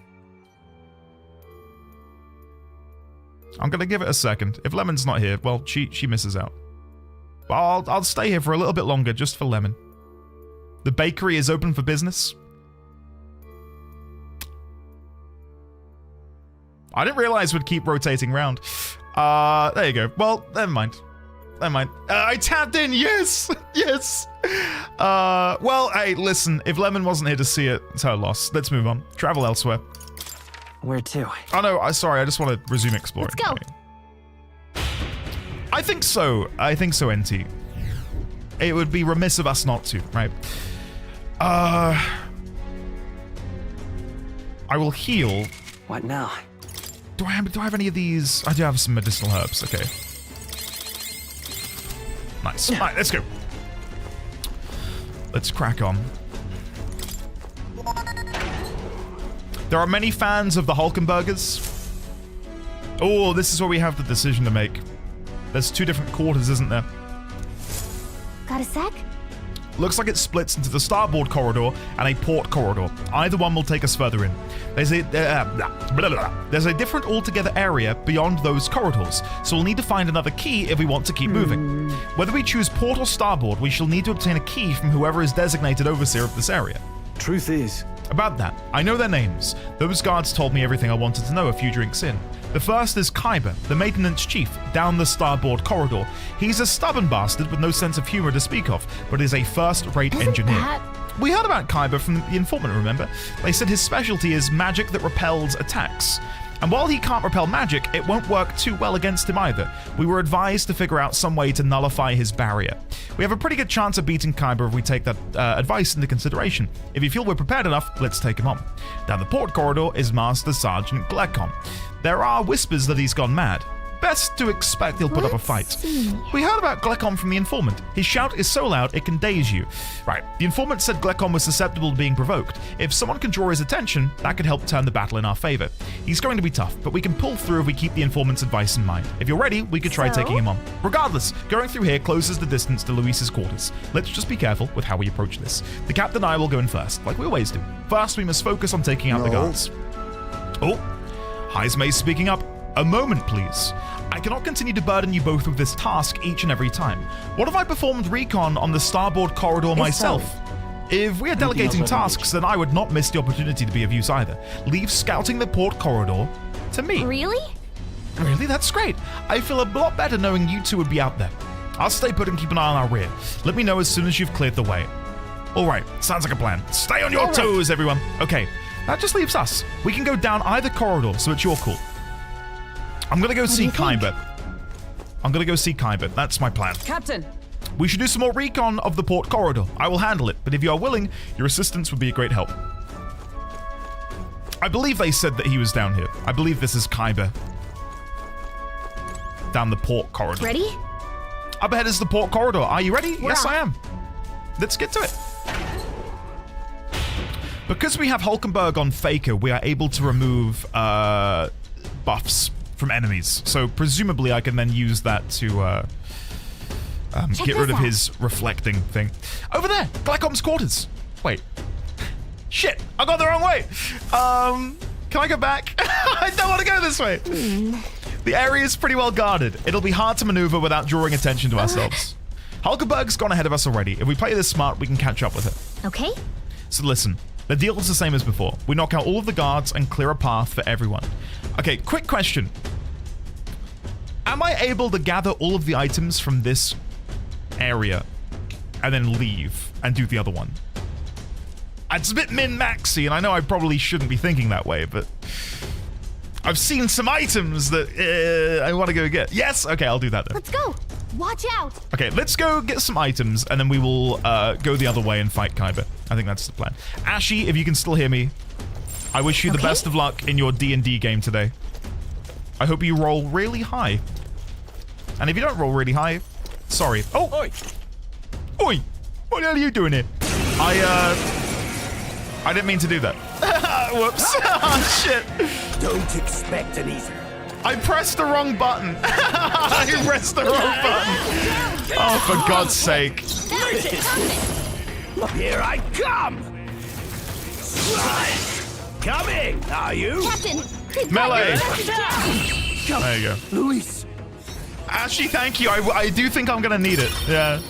gonna give it a second. If Lemon's not here, well, she misses out. But I'll stay here for a little bit longer just for Lemon. The bakery is open for business. I didn't realize we'd keep rotating round. There you go. Well, never mind. Never mind. I tapped in. Yes. Yes. Well, hey, listen. If Lemon wasn't here to see it, it's her loss. Let's move on. Travel elsewhere. Where to? Oh, no. Sorry. I just want to resume exploring. Let's go. I think so. I think so, NT. It would be remiss of us not to, right? I will heal. What now? Do I have any of these? I do have some medicinal herbs. Okay. Nice. All right, let's go. Let's crack on. There are many fans of the Hulkenbergers. Oh, this is where we have the decision to make. There's 2 different quarters, isn't there? Got a sec? Looks like it splits into the starboard corridor and a port corridor. Either one will take us further in. There's a different altogether area beyond those corridors, so we'll need to find another key if we want to keep moving. Whether we choose port or starboard, we shall need to obtain a key from whoever is designated overseer of this area. Truth is, about that, I know their names. Those guards told me everything I wanted to know a few drinks in. The first is Kyber, the maintenance chief, down the starboard corridor. He's a stubborn bastard with no sense of humor to speak of, but is a first-rate engineer. We heard about Kyber from the informant, remember? They said his specialty is magic that repels attacks. And while he can't repel magic, it won't work too well against him either. We were advised to figure out some way to nullify his barrier. We have a pretty good chance of beating Kyber if we take that advice into consideration. If you feel we're prepared enough, let's take him on. Down the port corridor is Master Sergeant Glekon. There are whispers that he's gone mad. Best to expect he'll put up a fight. We heard about Glekon from the informant. His shout is so loud it can daze you. Right, the informant said Glekon was susceptible to being provoked. If someone can draw his attention, that could help turn the battle in our favor. He's going to be tough, but we can pull through if we keep the informant's advice in mind. If you're ready, we could try taking him on. Regardless, going through here closes the distance to Luis's quarters. Let's just be careful with how we approach this. The captain and I will go in first, like we always do. First, we must focus on taking out the guards. Oh, Heismay speaking up. A moment, please. I cannot continue to burden you both with this task each and every time. What if I performed recon on the starboard corridor myself? If we are delegating tasks, then I would not miss the opportunity to be of use either. Leave scouting the port corridor to me. Really? Really? That's great. I feel a lot better knowing you two would be out there. I'll stay put and keep an eye on our rear. Let me know as soon as you've cleared the way. Alright, sounds like a plan. Stay on your toes, everyone. Okay, that just leaves us. We can go down either corridor, so it's your call. I'm gonna go see Kyber. I'm gonna go see Kyber. That's my plan. Captain. We should do some more recon of the port corridor. I will handle it, but if you are willing, your assistance would be a great help. I believe they said that he was down here. I believe this is Kyber. Down the port corridor. Ready? Up ahead is the port corridor. Are you ready? Yes, I am. Let's get to it. Because we have Hulkenberg on Faker, we are able to remove buffs from enemies. So presumably I can then use that to get rid of his reflecting thing. Over there, Glekom's quarters. Wait. Shit, I got the wrong way. Can I go back? I don't want to go this way. The area is pretty well guarded. It'll be hard to maneuver without drawing attention to ourselves. Hulkenberg's gone ahead of us already. If we play this smart, we can catch up with her. Okay. So listen, the deal is the same as before. We knock out all of the guards and clear a path for everyone. Okay, quick question. Am I able to gather all of the items from this area and then leave and do the other one? It's a bit min-maxy, and I know I probably shouldn't be thinking that way, but I've seen some items that I want to go get. Yes? Okay, I'll do that then. Let's go. Watch out. Okay, let's go get some items, and then we will go the other way and fight Kyber. I think that's the plan. Ashy, if you can still hear me, I wish you the best of luck in your D&D game today. I hope you roll really high. And if you don't roll really high, sorry. Oh! Oi! Oi! What the hell are you doing here? I didn't mean to do that. Whoops. Oh, shit. Don't expect an easy. I pressed the wrong button. I pressed the wrong button. Oh, for God's sake. Here I come! Coming, are you? Captain, Melee. down. There you go. Luis. Actually, thank you. I do think I'm going to need it. Yeah.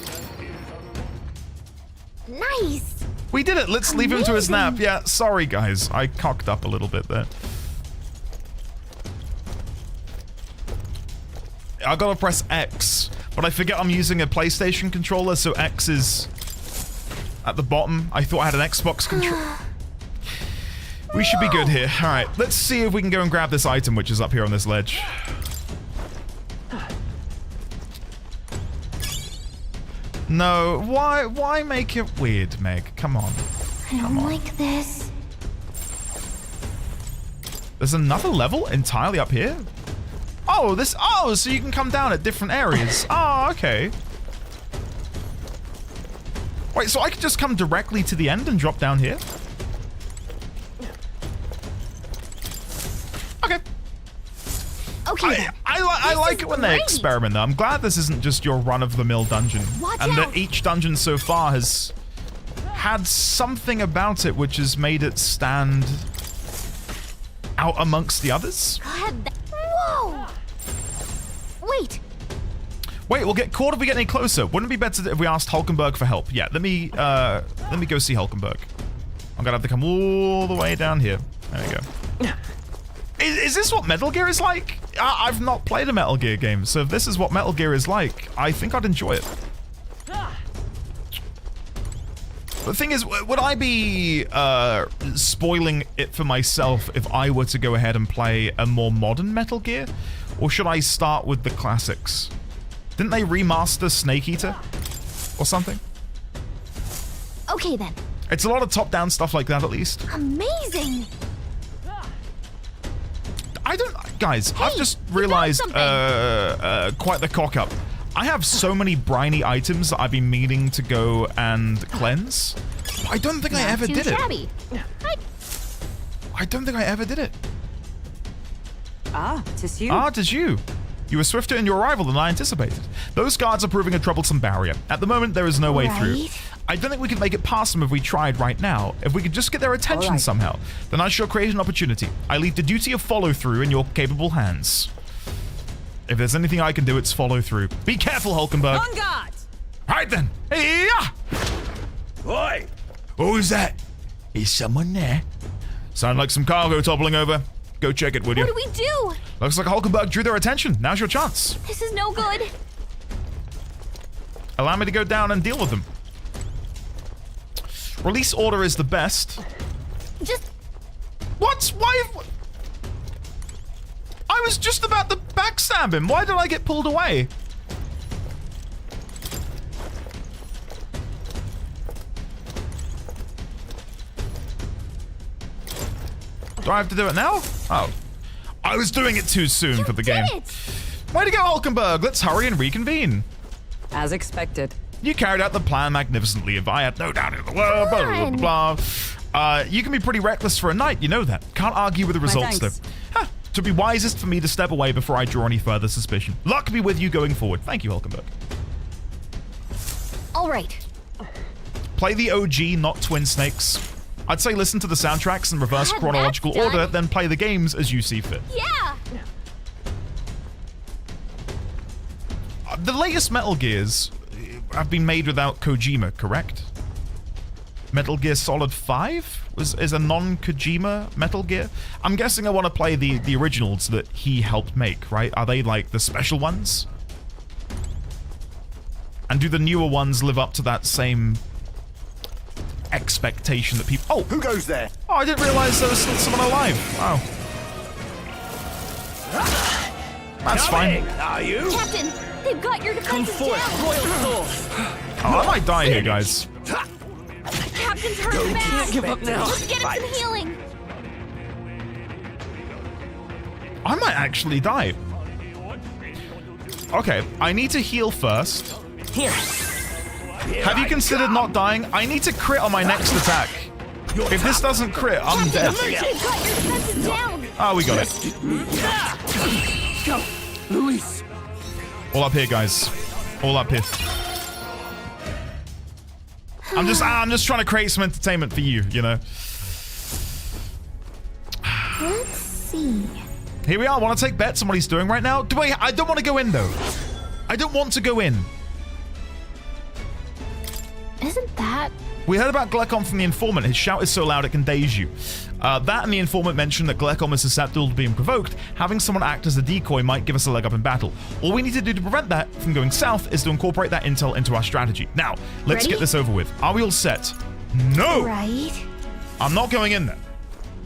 Nice. We did it. Let's leave him to his nap. Yeah, sorry, guys. I cocked up a little bit there. I gotta press X, but I forget I'm using a PlayStation controller, so X is at the bottom. I thought I had an Xbox controller. We should be good here. All right, let's see if we can go and grab this item, which is up here on this ledge. No, why make it weird, Meg? Come on. I don't like this. There's another level entirely up here? Oh, so you can come down at different areas. Oh, okay. Wait, so I could just come directly to the end and drop down here? Okay. Okay. I like it when they experiment, though. I'm glad this isn't just your run-of-the-mill dungeon. And that each dungeon so far has had something about it which has made it stand out amongst the others. God, whoa! Wait. Wait, we'll get caught if we get any closer. Wouldn't it be better if we asked Hulkenberg for help? Yeah, let me go see Hulkenberg. I'm gonna have to come all the way down here. There we go. Is this what Metal Gear is like? I've not played a Metal Gear game, so if this is what Metal Gear is like, I think I'd enjoy it. The thing is, would I be spoiling it for myself if I were to go ahead and play a more modern Metal Gear? Or should I start with the classics? Didn't they remaster Snake Eater? Or something? Okay then. It's a lot of top-down stuff like that, at least. Amazing. Guys, I've just realized quite the cock-up. I have so many briny items that I've been meaning to go and cleanse. I don't think I ever did it. I don't think I ever did it. Ah, 'tis you. Ah, 'tis you. You were swifter in your arrival than I anticipated. Those guards are proving a troublesome barrier. At the moment, there is no way through. I don't think we could make it past them if we tried right now. If we could just get their attention somehow, then I shall create an opportunity. I leave the duty of follow-through in your capable hands. If there's anything I can do, it's follow through. Be careful, Hulkenberg. On guard! All right, then. Hey-ya! Oi! Who's that? Is someone there? Sound like some cargo toppling over. Go check it, would you? What do we do? Looks like Hulkenberg drew their attention. Now's your chance. This is no good. Allow me to go down and deal with them. Release order is the best. Just... What? Why? I was just about to backstab him. Why did I get pulled away? Do I have to do it now? Oh. I was doing it too soon for the game. Way to go, Hulkenberg. Let's hurry and reconvene. As expected. You carried out the plan magnificently. If I had no doubt in the world, blah, blah, blah, blah. You can be pretty reckless for a night, you know that. Can't argue with the results, though. Huh. To be wisest for me to step away before I draw any further suspicion. Luck be with you going forward. Thank you, Hulkenberg. All right. Play the OG, not Twin Snakes. I'd say listen to the soundtracks in reverse chronological order, then play the games as you see fit. Yeah. The latest Metal Gears have been made without Kojima, correct? Metal Gear Solid 5 is a non-Kojima Metal Gear. I'm guessing I want to play the originals that he helped make, right? Are they like the special ones? And do the newer ones live up to that same expectation that people... Oh! Who goes there? Oh, I didn't realize there was still someone alive. Wow. That's fine. Are you? Captain, they've got your defenses down. Royal sword. Oh, I might die here, guys. Captain's hurt bad. Can't give up now. Let's get him some healing. I might actually die. Okay, I need to heal first. Here. Have you considered not dying? I need to crit on my next attack. If this doesn't crit, I'm dead. They've got your defenses down. Oh, we got it. Go, Luis. All up here, guys. All up here. I'm just trying to create some entertainment for you, you know. Let's see. Here we are. Want to take bets on what he's doing right now? I don't want to go in, though. I don't want to go in. Isn't that... We heard about Glekon from the informant. His shout is so loud it can daze you. That and the informant mentioned that Glekon is susceptible to being provoked. Having someone act as a decoy might give us a leg up in battle. All we need to do to prevent that from going south is to incorporate that intel into our strategy. Now, let's get this over with. Are we all set? No! Right. I'm not going in there.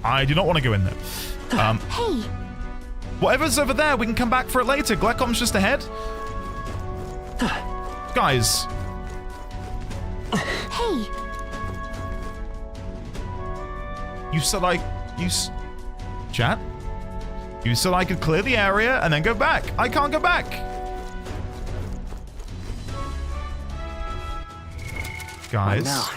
I do not want to go in there. Hey! Whatever's over there, we can come back for it later. Glekon's just ahead. Guys. Hey! You said Chat? You said I could clear the area and then go back. I can't go back. Guys. Now.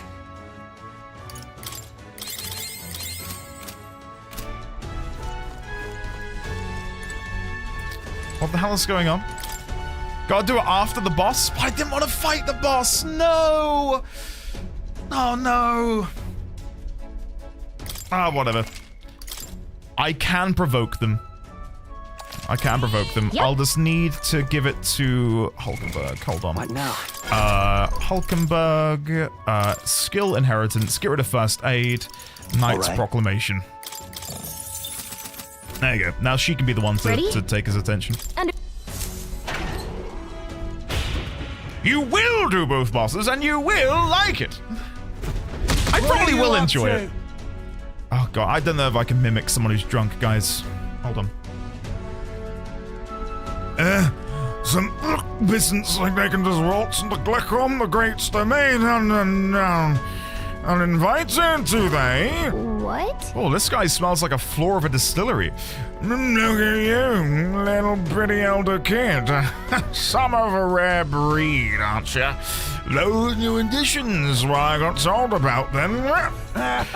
What the hell is going on? Gotta do it after the boss? I didn't want to fight the boss. No. Oh, no. Ah, whatever. I can provoke them. Yep. I'll just need to give it to Hulkenberg. Hold on. What now? Hulkenberg, skill inheritance, get rid of first aid, Knight's Proclamation. There you go. Now she can be the one to take his attention. You will do both bosses, and you will like it. I probably will enjoy it. Oh god, I don't know if I can mimic someone who's drunk, guys. Hold on. Some peasants like they can just waltz into Glekon, the Great's domain, and invite him, do they? What? Oh, this guy smells like a floor of a distillery. Look at you, little pretty elder kid. Some of a rare breed, aren't you? Those new additions, what I got told about them. It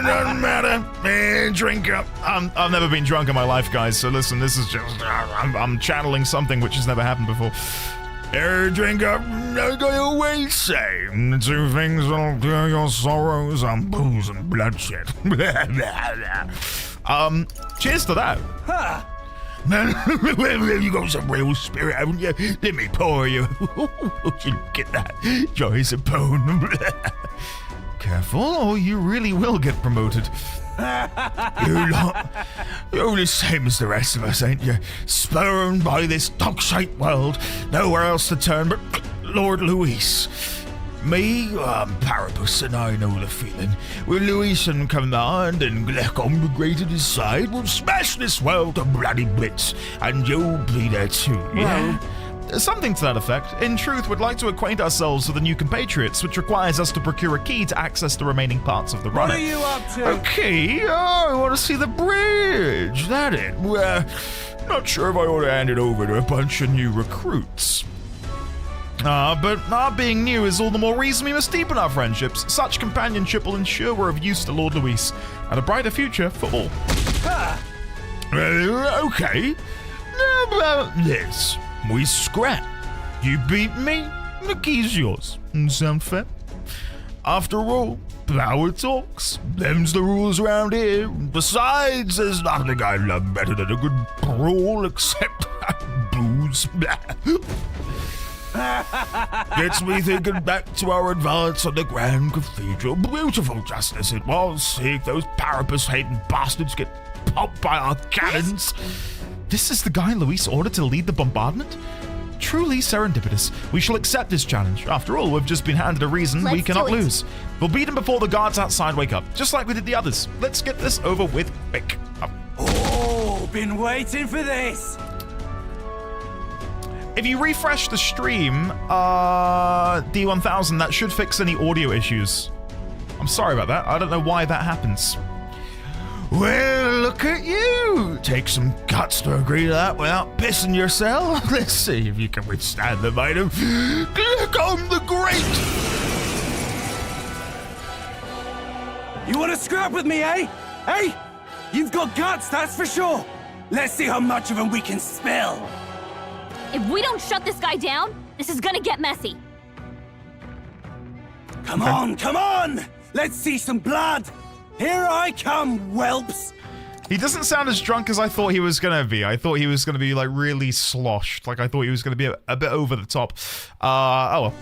doesn't matter. Drink up. I've never been drunk in my life, guys, so listen, this is just... I'm channeling something which has never happened before. Drink up, like I always say. The two things that'll cure your sorrows are booze and bloodshed. Cheers to that. Huh. You got some real spirit, haven't you? Let me pour you. You get that. Joy's a bone. Careful, or you really will get promoted. You're the same as the rest of us, ain't you? Spurned by this dog-shaped world, nowhere else to turn but Lord Luis. Me, I'm Paribus, and I know the feeling. With Luis in command and Glekon the Great at his side, we'll smash this world to bloody bits, and you'll be there too, yeah? Something to that effect. In truth, we'd like to acquaint ourselves with the new compatriots, which requires us to procure a key to access the remaining parts of the runner. What are you up to? Okay, I want to see the bridge. That it? Well, not sure if I ought to hand it over to a bunch of new recruits. But our being new is all the more reason we must deepen our friendships. Such companionship will ensure we're of use to Lord Luis, and a brighter future for all. Okay. How about this? We scrap. You beat me, the key's yours. Sound fair? After all, power talks. Them's the rules around here. Besides, there's nothing I love better than a good brawl except booze. Gets me thinking back to our advance on the Grand Cathedral. Beautiful justice it was, seeing those Paribus-hating bastards get popped by our cannons. This is the guy Luis ordered to lead the bombardment? Truly serendipitous. We shall accept his challenge. After all, we've just been handed a reason we cannot lose. We'll beat him before the guards outside wake up, just like we did the others. Let's get this over with quick. Oh, been waiting for this. If you refresh the stream, D1000, that should fix any audio issues. I'm sorry about that. I don't know why that happens. Well, look at you! Take some guts to agree to that without pissing yourself. Let's see if you can withstand the might of Glekon the Great! You want to scrap with me, eh? Hey? You've got guts, that's for sure. Let's see how much of him we can spill. If we don't shut this guy down, this is gonna get messy. Come on, come on! Let's see some blood! Here I come, whelps! He doesn't sound as drunk as I thought he was gonna be. I thought he was gonna be like really sloshed. Like I thought he was gonna be a bit over the top. Oh well.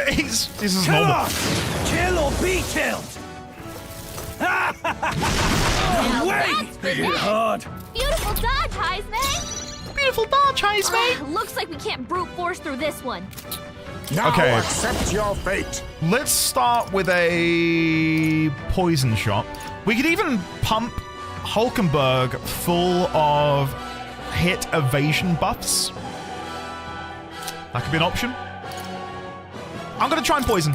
he's just Come normal. on! Kill or be killed! Wait! Hard. Beautiful dodge, Heisman! Beautiful dodge, Heisman! Looks like we can't brute force through this one. Now Okay. accept your fate. Let's start with a poison shot. We could even pump Hulkenberg full of hit evasion buffs. That could be an option. I'm gonna try and poison.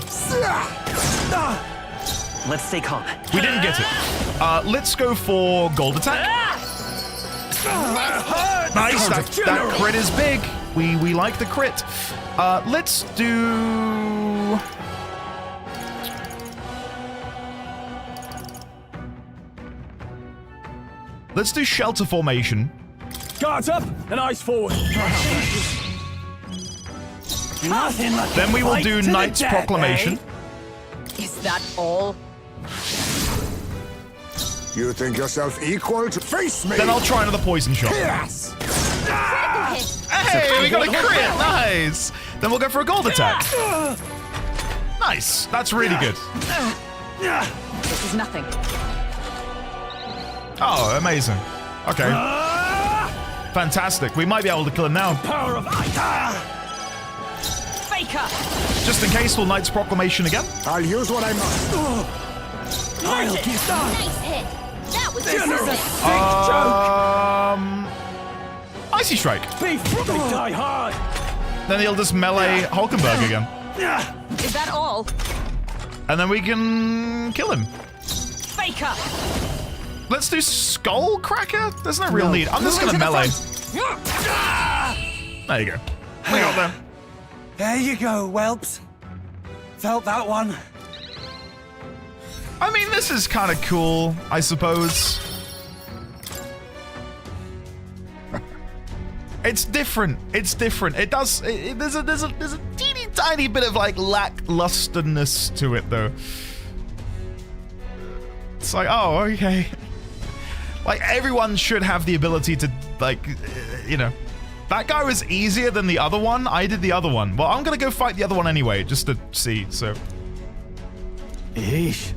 Let's stay calm. We didn't get it. Let's go for gold attack. Nice, that crit is big. We like the crit. Let's do... Let's do shelter formation. Guards up and eyes forward. Nothing like Then we will fight do to the Knight's death, Proclamation. eh? Is that all? You think yourself equal to face me? Then I'll try another poison shot. Yes. Hey, we got a crit! Nice! Then we'll go for a gold attack. Nice. That's really good. This is nothing. Oh, amazing. Okay. Fantastic. We might be able to kill him now. Power of Faker! Just in case, we'll Knight's Proclamation again. I'll use what I must. I'll get Nice hit. That was This is a perfect. sick Icy Strike. joke. Be free, die hard. Then he'll just melee Hulkenberg again. Is that all? And then we can kill him. Faker! Let's do Skull Cracker. There's no real need. I'm just gonna melee. There you go. We got them. There you go, whelps. Felt that one. I mean, this is kind of cool, I suppose. It's different. It's different. It does. There's a teeny tiny bit of like lacklusterness to it, though. It's like, oh, okay. Like everyone should have the ability to, like, you know. That guy was easier than the other one. I did the other one. Well, I'm gonna go fight the other one anyway, just to see. So. Eesh.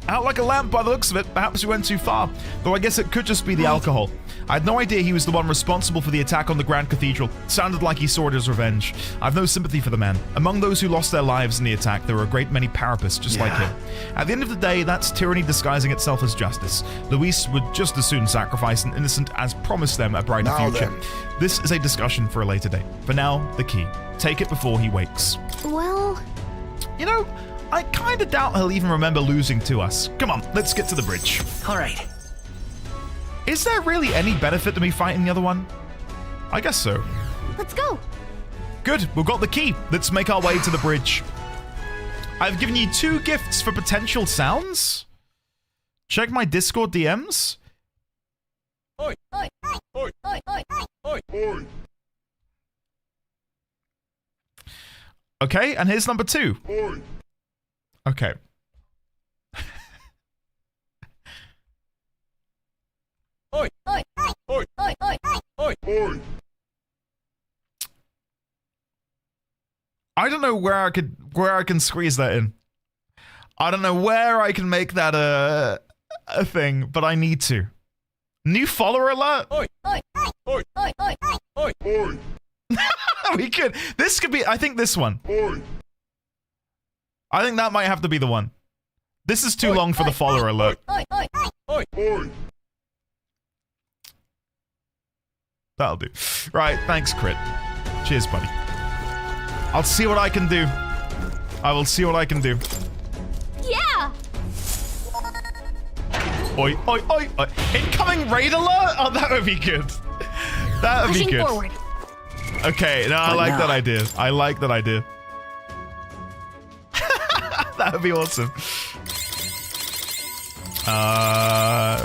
Out like a lamp by the looks of it. Perhaps we went too far. Though I guess it could just be the alcohol. I had no idea he was the one responsible for the attack on the Grand Cathedral. Sounded like he sought his revenge. I've no sympathy for the man. Among those who lost their lives in the attack, there were a great many parapists just like him. At the end of the day, that's tyranny disguising itself as justice. Luis would just as soon sacrifice an innocent as promise them a brighter future. Then. This is a discussion for a later date. For now, the key. Take it before he wakes. Well, You know, I kind of doubt he'll even remember losing to us. Come on, let's get to the bridge. All right. Is there really any benefit to me fighting the other one? I guess so. let's go. Good, we've got the key. Let's make our way to the bridge. I've given you 2 gifts for potential sounds. Check my Discord DMs. Oi. Oi. Oi. Oi. Oi. Oi. Okay, and here's number 2. Oi. Okay. Oi. Oi. Oi. Oi. Oi. Oi. I don't know where I can squeeze that in. I don't know where I can make that a thing, but I need to. New follower alert? Oi. Oi. Oi. Oi. Oi. Oi. We could. This could be, I think this one. Oi. I think that might have to be the one. This is too long for the follower alert. Oi. Oi. Oi. Oi. That'll do. Right, thanks, Crit. Cheers, buddy. I'll see what I can do. I will see what I can do. Yeah. Oi, oi, oi, oi. Incoming raid alert? Oh, that would be good. That would be Pushing good. forward. Okay, no, I like that idea. I like that idea. That would be awesome.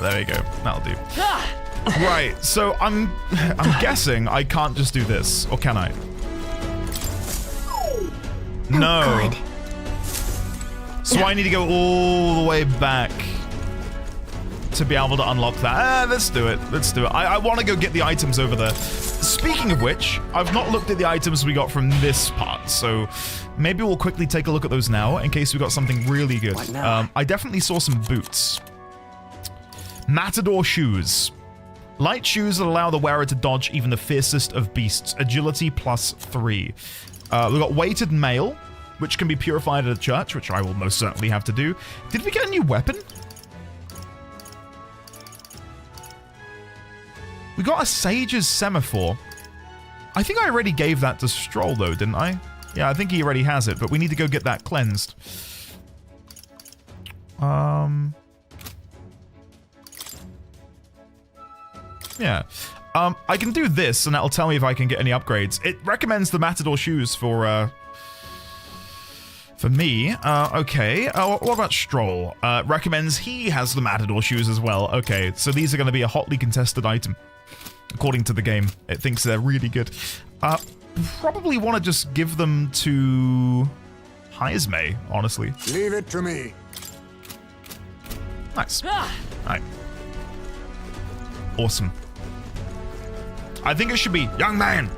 There we go. That'll do. Right, so I'm guessing I can't just do this, or can I? No. Good. So I need to go all the way back to be able to unlock that. Let's do it. Let's do it. I want to go get the items over there. Speaking of which, I've not looked at the items we got from this part, so maybe we'll quickly take a look at those now in case we got something really good. I definitely saw some boots. Matador shoes. Light shoes that allow the wearer to dodge even the fiercest of beasts. Agility +3. We've got weighted mail, which can be purified at a church, which I will most certainly have to do. Did we get a new weapon? We got a Sage's Semaphore. I think I already gave that to Stroll, though, didn't I? Yeah, I think he already has it, but we need to go get that cleansed. Yeah. I can do this, and that'll tell me if I can get any upgrades. It recommends the Matador shoes for me. Okay. What about Stroll? Recommends he has the Matador shoes as well. Okay, so these are going to be a hotly contested item. According to the game, it thinks they're really good. Probably want to just give them to Heismay, honestly. Leave it to me. Nice. Alright. Awesome. I think it should be young man.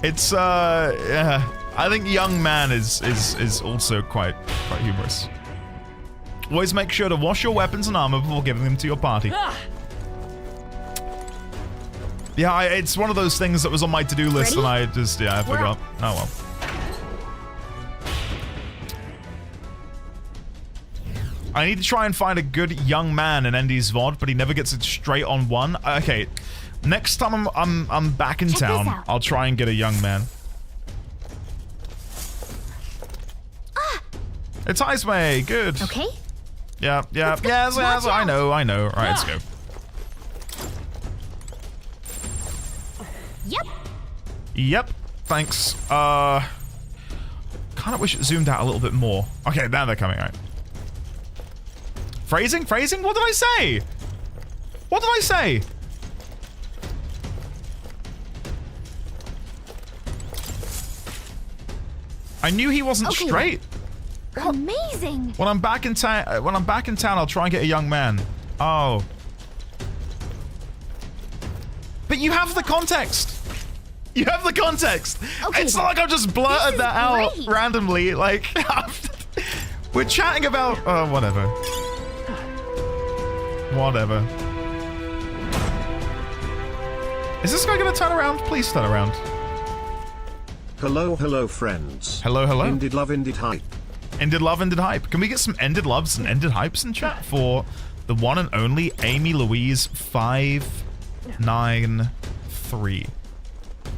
It's yeah. I think young man is also quite humorous. Always make sure to wash your weapons and armor before giving them to your party. Yeah, it's one of those things that was on my to-do list and I just, I forgot. Oh well. I need to try and find a good young man in Endy's VOD, but he never gets it straight on one. Okay, next time I'm back in town, I'll try and get a young man. It's Heismay, good. Okay. Yeah, yes, I know. All right, let's go. Yep, thanks. Kind of wish it zoomed out a little bit more. Okay, now they're coming, all right. Phrasing? What did I say? What did I say? I knew he wasn't straight. Amazing. When I'm back in town, I'll try and get a young man. Oh. But you have the context. You have the context. Okay, it's not like I've just blurted that out randomly. Like, we're chatting about. Whatever. Whatever. Is this guy gonna turn around? Please turn around. Hello, friends. Hello. Ended love, ended hype. Ended love, ended hype. Can we get some ended loves and ended hypes in chat for the one and only Amy Louise 593?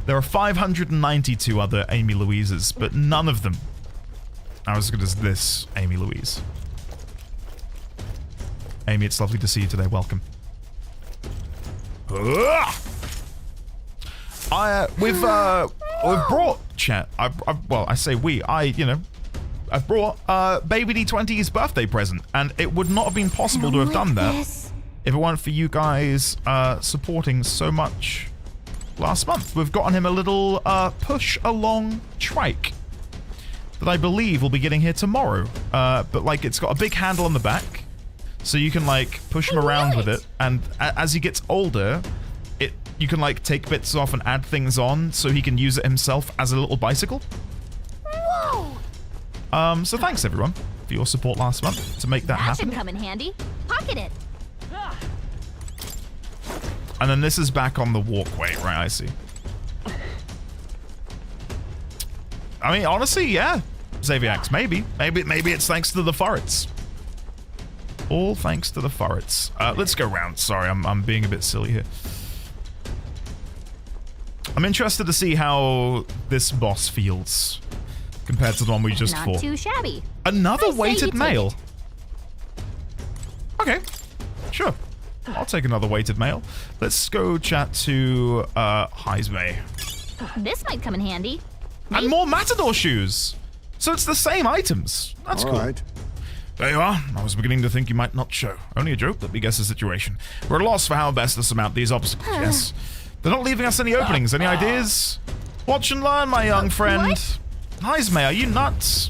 There are 592 other Amy Louises, but none of them are as good as this Amy Louise. Amy, it's lovely to see you today. Welcome. We've brought chat. Well, I say we. I've brought Baby D20's birthday present, and it would not have been possible to have done that if it weren't for you guys supporting so much last month. We've gotten him a little push-along trike that I believe will be getting here tomorrow. But like, it's got a big handle on the back, so you can like push him around with it, and as he gets older, you can like take bits off and add things on, so he can use it himself as a little bicycle. Whoa! So thanks everyone for your support last month to make that happen. Should come in handy. Pocket it. And then this is back on the walkway, right? I see. I mean, honestly, yeah. Xaviax, maybe it's thanks to the forets. All thanks to the forets. Let's go round. Sorry, I'm being a bit silly here. I'm interested to see how this boss feels compared to the one we just fought. Not too shabby. Another weighted mail. Okay, sure. I'll take another weighted mail. Let's go chat to Heismay. This might come in handy. And more Matador shoes. So it's the same items. That's cool. Right. There you are. I was beginning to think you might not show. Only a joke, let me guess the situation. We're at a loss for how best to surmount these obstacles, yes? They're not leaving us any openings. Any ideas? Watch and learn, my young friend. Heismay, are you nuts?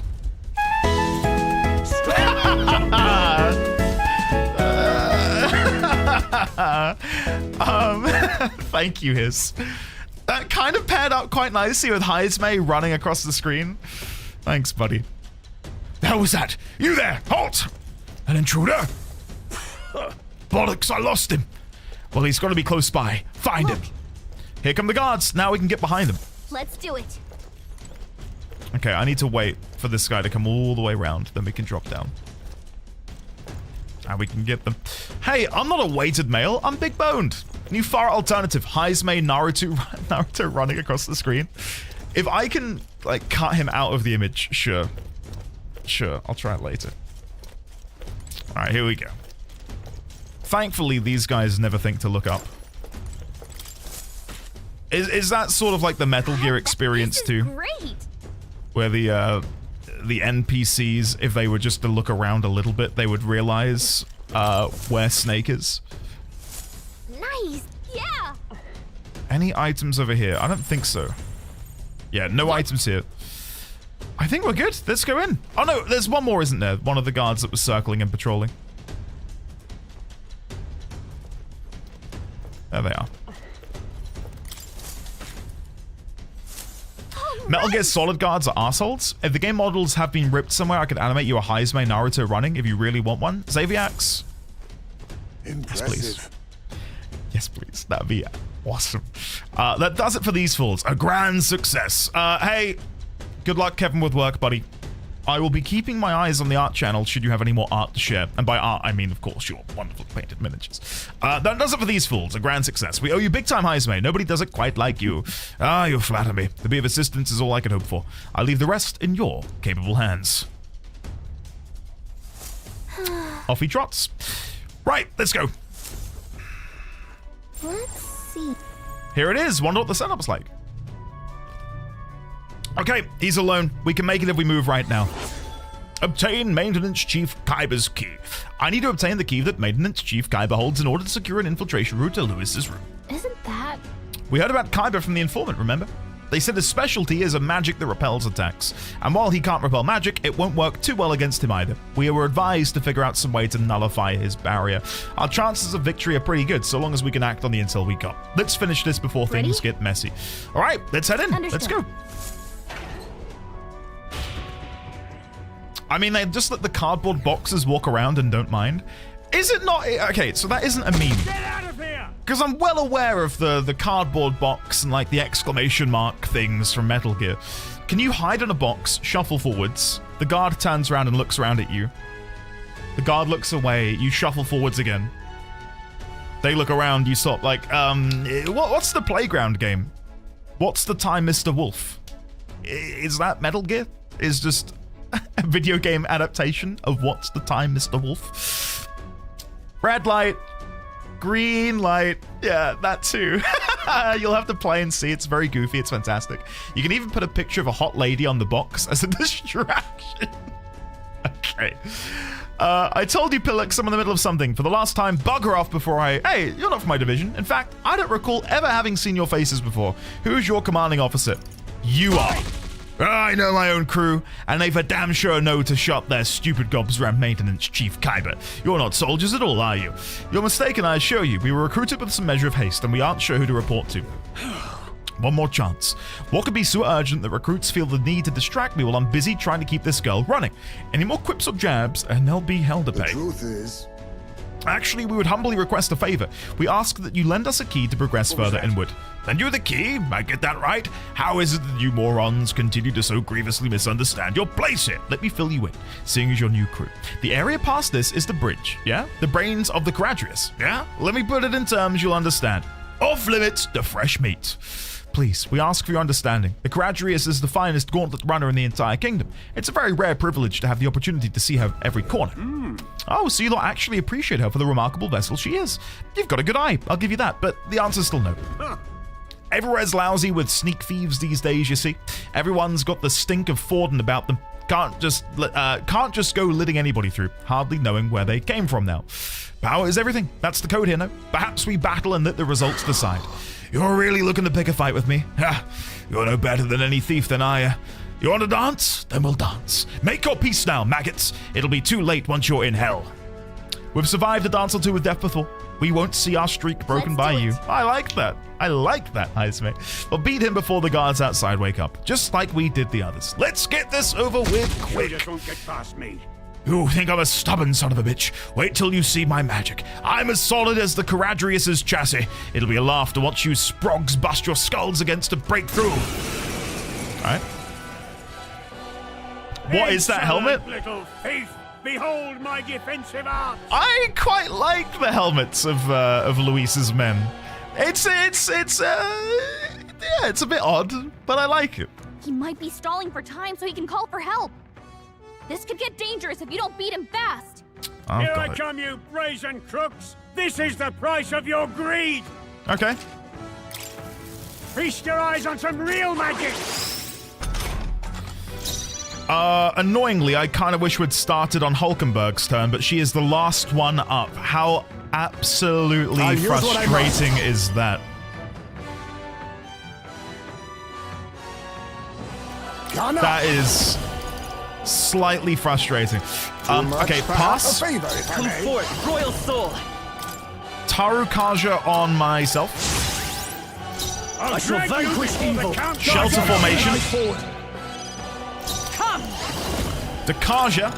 Thank you, Hiss. That kind of paired up quite nicely with Heismay running across the screen. Thanks, buddy. The hell was that? You there! Halt! An intruder? Bollocks, I lost him. Well, he's got to be close by. Find him. Here come the guards. Now we can get behind them. Let's do it. Okay, I need to wait for this guy to come all the way around. Then we can drop down. And we can get them. Hey, I'm not a weighted male. I'm big boned. New far alternative. Heismay Naruto running across the screen. If I can, like, cut him out of the image, sure. Sure, I'll try it later. Alright, here we go. Thankfully, these guys never think to look up. Is that sort of like the Metal Gear experience too? Great. Where the NPCs, if they were just to look around a little bit, they would realize where Snake is. Nice. Yeah. Any items over here? I don't think so. Yeah, no items here. I think we're good. Let's go in. Oh no, there's one more, isn't there? One of the guards that was circling and patrolling. There they are. Metal Gear Solid guards are arseholes. If the game models have been ripped somewhere, I could animate you a Heismay Naruto running if you really want one. Xaviax. Impressive. Yes, please. Yes, please. That'd be awesome. That does it for these fools. A grand success. Hey, good luck, Kevin, with work, buddy. I will be keeping my eyes on the art channel should you have any more art to share. And by art, I mean, of course, your wonderful painted miniatures. That does it for these fools. A grand success. We owe you big time, Heismay. Nobody does it quite like you. Ah, you flatter me. To be of assistance is all I can hope for. I leave the rest in your capable hands. Off he trots. Right, let's go. Let's see. Here it is. Wonder what the setup's like. Okay, he's alone. We can make it if we move right now. Obtain Maintenance Chief Kyber's key. I need to obtain the key that Maintenance Chief Kyber holds in order to secure an infiltration route to Lewis's room. Isn't that? We heard about Kyber from the informant, remember? They said his specialty is a magic that repels attacks. And while he can't repel magic, it won't work too well against him either. We were advised to figure out some way to nullify his barrier. Our chances of victory are pretty good, so long as we can act on the intel we got. Let's finish this before things get messy. All right, let's head in. Understood. Let's go. I mean, they just let the cardboard boxes walk around and don't mind. Is it not? Okay, so that isn't a meme. Get out of here! Because I'm well aware of the cardboard box and like the exclamation mark things from Metal Gear. Can you hide in a box, shuffle forwards, the guard turns around and looks around at you. The guard looks away, you shuffle forwards again. They look around, you stop. Like, what's the playground game? What's the time, Mr. Wolf? Is that Metal Gear? Is just a video game adaptation of What's the Time, Mr. Wolf? Red light, green light, yeah, that too. You'll have to play and see. It's very goofy. It's fantastic. You can even put a picture of a hot lady on the box as a distraction. Okay. I told you, Pillix, I'm in the middle of something. For the last time, bugger off before Hey, you're not from my division. In fact, I don't recall ever having seen your faces before. Who's your commanding officer? You are. I know my own crew, and they for damn sure know to shut their stupid gobs around Maintenance Chief Kyber. You're not soldiers at all, are you? You're mistaken, I assure you. We were recruited with some measure of haste, and we aren't sure who to report to. One more chance. What could be so urgent that recruits feel the need to distract me while I'm busy trying to keep this girl running? Any more quips or jabs, and they'll be hell to pay. The truth is... Actually, we would humbly request a favor. We ask that you lend us a key to progress further inward. Lend you the key? I get that right? How is it that you morons continue to so grievously misunderstand your place here? Let me fill you in, seeing as your new crew. The area past this is the bridge, yeah? The brains of the Caradrius, yeah? Let me put it in terms you'll understand. Off limits to fresh meat. Please, we ask for your understanding. The Caradrius is the finest gauntlet runner in the entire kingdom. It's a very rare privilege to have the opportunity to see her every corner. Oh, so you lot actually appreciate her for the remarkable vessel she is. You've got a good eye, I'll give you that, but the answer's still no. Everywhere's lousy with sneak thieves these days, you see. Everyone's got the stink of Forden about them. Can't just go letting anybody through, hardly knowing where they came from now. Power is everything. That's the code here, no? Perhaps we battle and let the results decide. You're really looking to pick a fight with me? Ha! You're no better than any thief than I. You want to dance? Then we'll dance. Make your peace now, maggots. It'll be too late once you're in hell. We've survived a dance or two with death before. We won't see our streak broken by you. I like that. I like that, Heismate. We'll beat him before the guards outside wake up, just like we did the others. Let's get this over with quick. You just won't get past me. You think I'm a stubborn son of a bitch? Wait till you see my magic. I'm as solid as the Caradrius's chassis. It'll be a laugh to watch you sprogs bust your skulls against to break through. Alright. What is that helmet? Little thief, behold my defensive arts. I quite like the helmets of Luis's men. It's a bit odd, but I like it. He might be stalling for time so he can call for help. This could get dangerous if you don't beat him fast. Here I come, you brazen crooks. This is the price of your greed. Okay. Feast your eyes on some real magic. Annoyingly, I kind of wish we'd started on Hulkenberg's turn, but she is the last one up. How absolutely frustrating is that? That is slightly frustrating. Okay, pass. Come forth, royal soul. Taru Kaja on myself. I shall vanquish evil. Shelter formation. Come. Dakaja.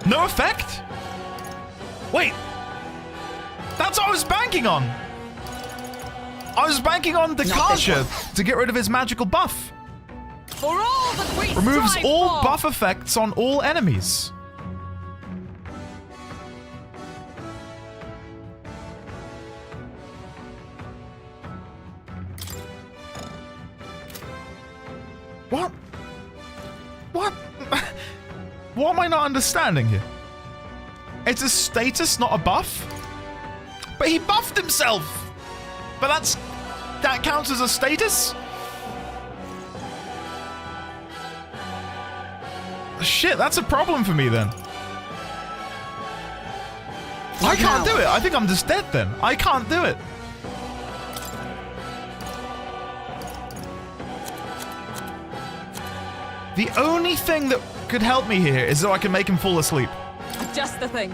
No effect? Wait. That's what I was banking on. I was banking on Dakaja to get rid of his magical buff. For all that we Removes strive all for. buff effects on all enemies. What? What? What am I not understanding here? It's a status, not a buff? But he buffed himself! But that counts as a status? Shit, that's a problem for me then. I can't do it. I think I'm just dead then. I can't do it. The only thing that could help me here is so I can make him fall asleep. Just the thing.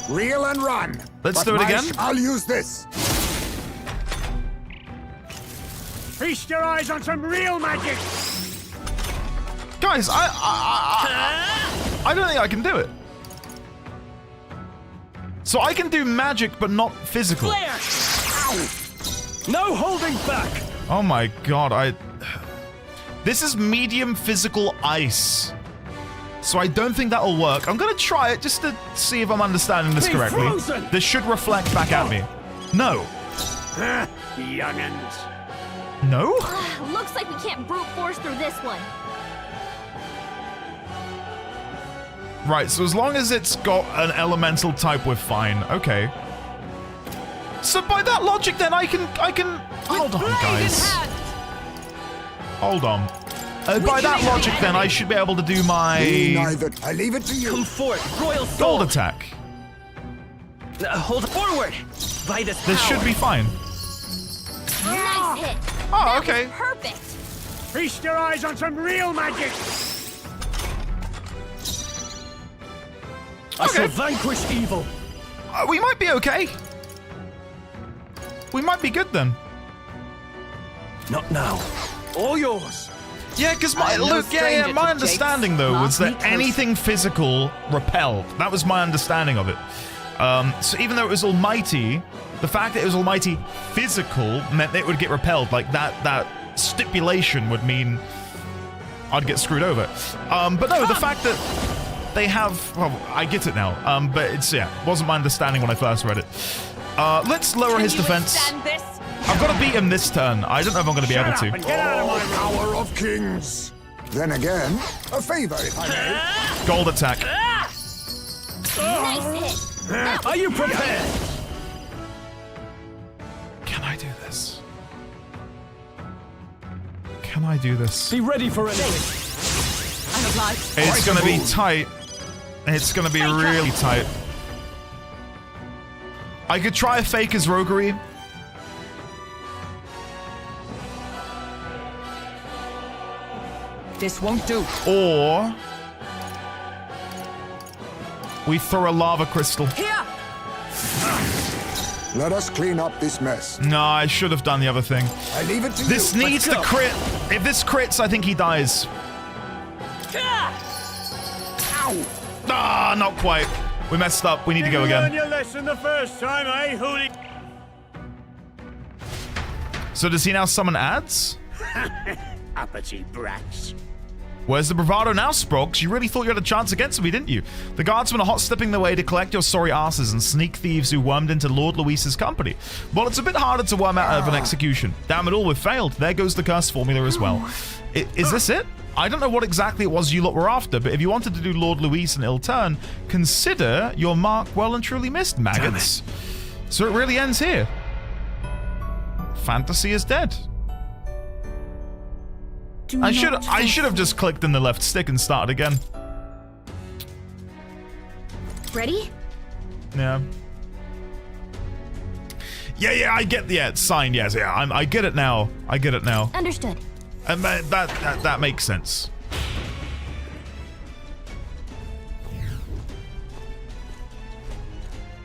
Reel and run. Let's do it again. I'll use this. Feast your eyes on some real magic. Guys, I don't think I can do it. So I can do magic, but not physical. Flare. No holding back. Oh my god, this is medium physical ice. So I don't think that'll work. I'm gonna try it just to see if I'm understanding this correctly. Frozen. This should reflect back at me. No. Youngins. No? Looks like we can't brute force through this one. Right, so as long as it's got an elemental type, we're fine. Okay. So by that logic, then I can. Hold on, guys. Hold on. By that logic, then I should be able to do my I leave it to you. Come forth, royal soul. gold attack. Hold forward. By this should be fine. Nice hit. Oh, That okay. was perfect. Feast your eyes on some real magic. I shall vanquish evil. We might be okay. We might be good then. Not now. All yours. Yeah, because I'm no my stranger to understanding though was that anything physical repelled. That was my understanding of it. So even though it was almighty, the fact that it was almighty physical meant that it would get repelled. Like that stipulation would mean I'd get screwed over. But no, the fact that they have, well, I get it now. But it's wasn't my understanding when I first read it. Let's lower his defense. I've got to beat him this turn. I don't know if I'm going to be able to. Get out of my Tower of Kings. Then again, a favor if I may. Gold attack. Nice hit. Are you prepared? Can I do this? Can I do this? Be ready for anything. I'm obliged. It's gonna be tight. It's gonna be really tight. I could try a Faker's Roguery. This won't do. Or we throw a lava crystal. Here! Let us clean up this mess. No, I should have done the other thing. I leave it to This you. needs to crit. If this crits, I think he dies. Ow! Ah, not quite. We messed up. We need to go Learn again. your lesson the first time, eh, Hooli? So does he now summon ads? Uppity brats. Where's the bravado now, Sprogs? You really thought you had a chance against me, didn't you? The guardsmen are hot-stepping their way to collect your sorry asses and sneak thieves who wormed into Lord Luis's company. Well, it's a bit harder to worm out of an execution. Damn it all, we've failed. There goes the curse formula as well. Is this it? I don't know what exactly it was you lot were after, but if you wanted to do Lord Luis an ill turn, consider your mark well and truly missed, maggots. So it really ends here. Fantasy is dead. I should have just clicked in the left stick and started again. Ready? Yeah. Yeah, I get it's signed, yes, yeah. I get it now. I get it now. Understood. And that makes sense.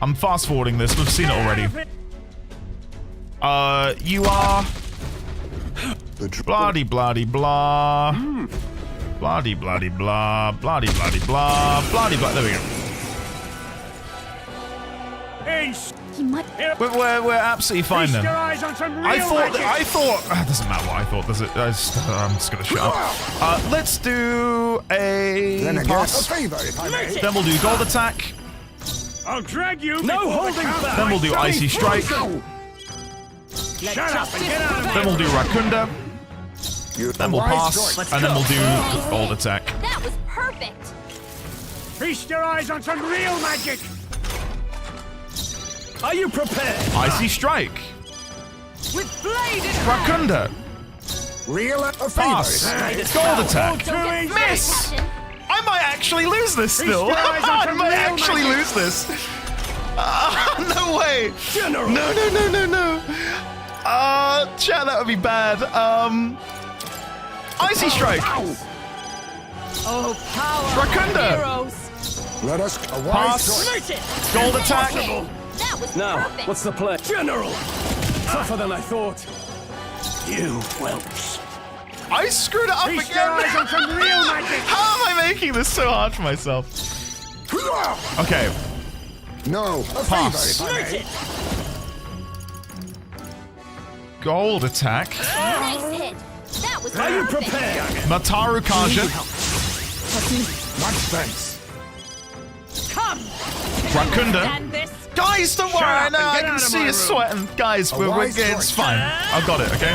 I'm fast forwarding this. We've seen it already. You are bloody bloody blah. Bloody bloody blah. Bloody bloody blah. Bloody blah. There we go. He might. We're absolutely fine then. Your eyes on some real I thought magic. it doesn't matter what I thought, does it? I'm just gonna shut up. Let's do a Then again, pass. a favor, if I may. Then we'll do gold attack. I'll drag you. No holding back. Then we'll do icy strike. Shut up and get out of Then we'll do Racunda. Then we'll pass, and then we'll do gold attack. That was perfect. Feast your eyes on some real magic. Are you prepared? Icy strike. With blade in hand. Racunda. Real a favor. Pass. Gold attack. Miss. I might actually lose this still. I might actually lose this. No way. No. Chat, that would be bad. Icy strike. Oh, power. Racunda. Heroes. Let us Pass. Gold attack. That was Now, perfect. what's the play? General! Tougher than I thought. You whelps. I screwed it up Feast your eyes on some again. real magic. How am I making this so hard for myself? Okay. No, a Pass. favor, if I may. Gold attack. Nice hit. That was Are you perfect. prepared? Mataru Kaja. Much thanks. Come. Racunda. Stand this. Guys, don't worry. I up know. and I get can out of see my you room. sweating. Guys, we're wise it's choice. fine. I've got it, okay?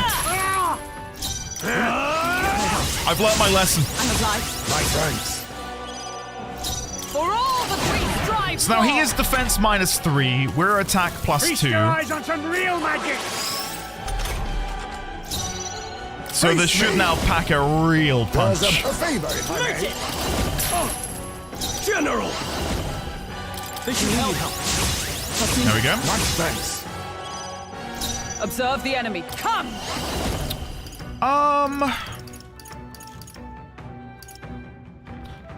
I've learnt my lesson. I'm obliged. My thanks. For all that we strive So now for. he is defense -3. We're attack Feast your +2. eyes on some real magic. So this should now pack a real There's punch. a favor, if I may. General! This should help. There we go. Much thanks. Observe the enemy. Come.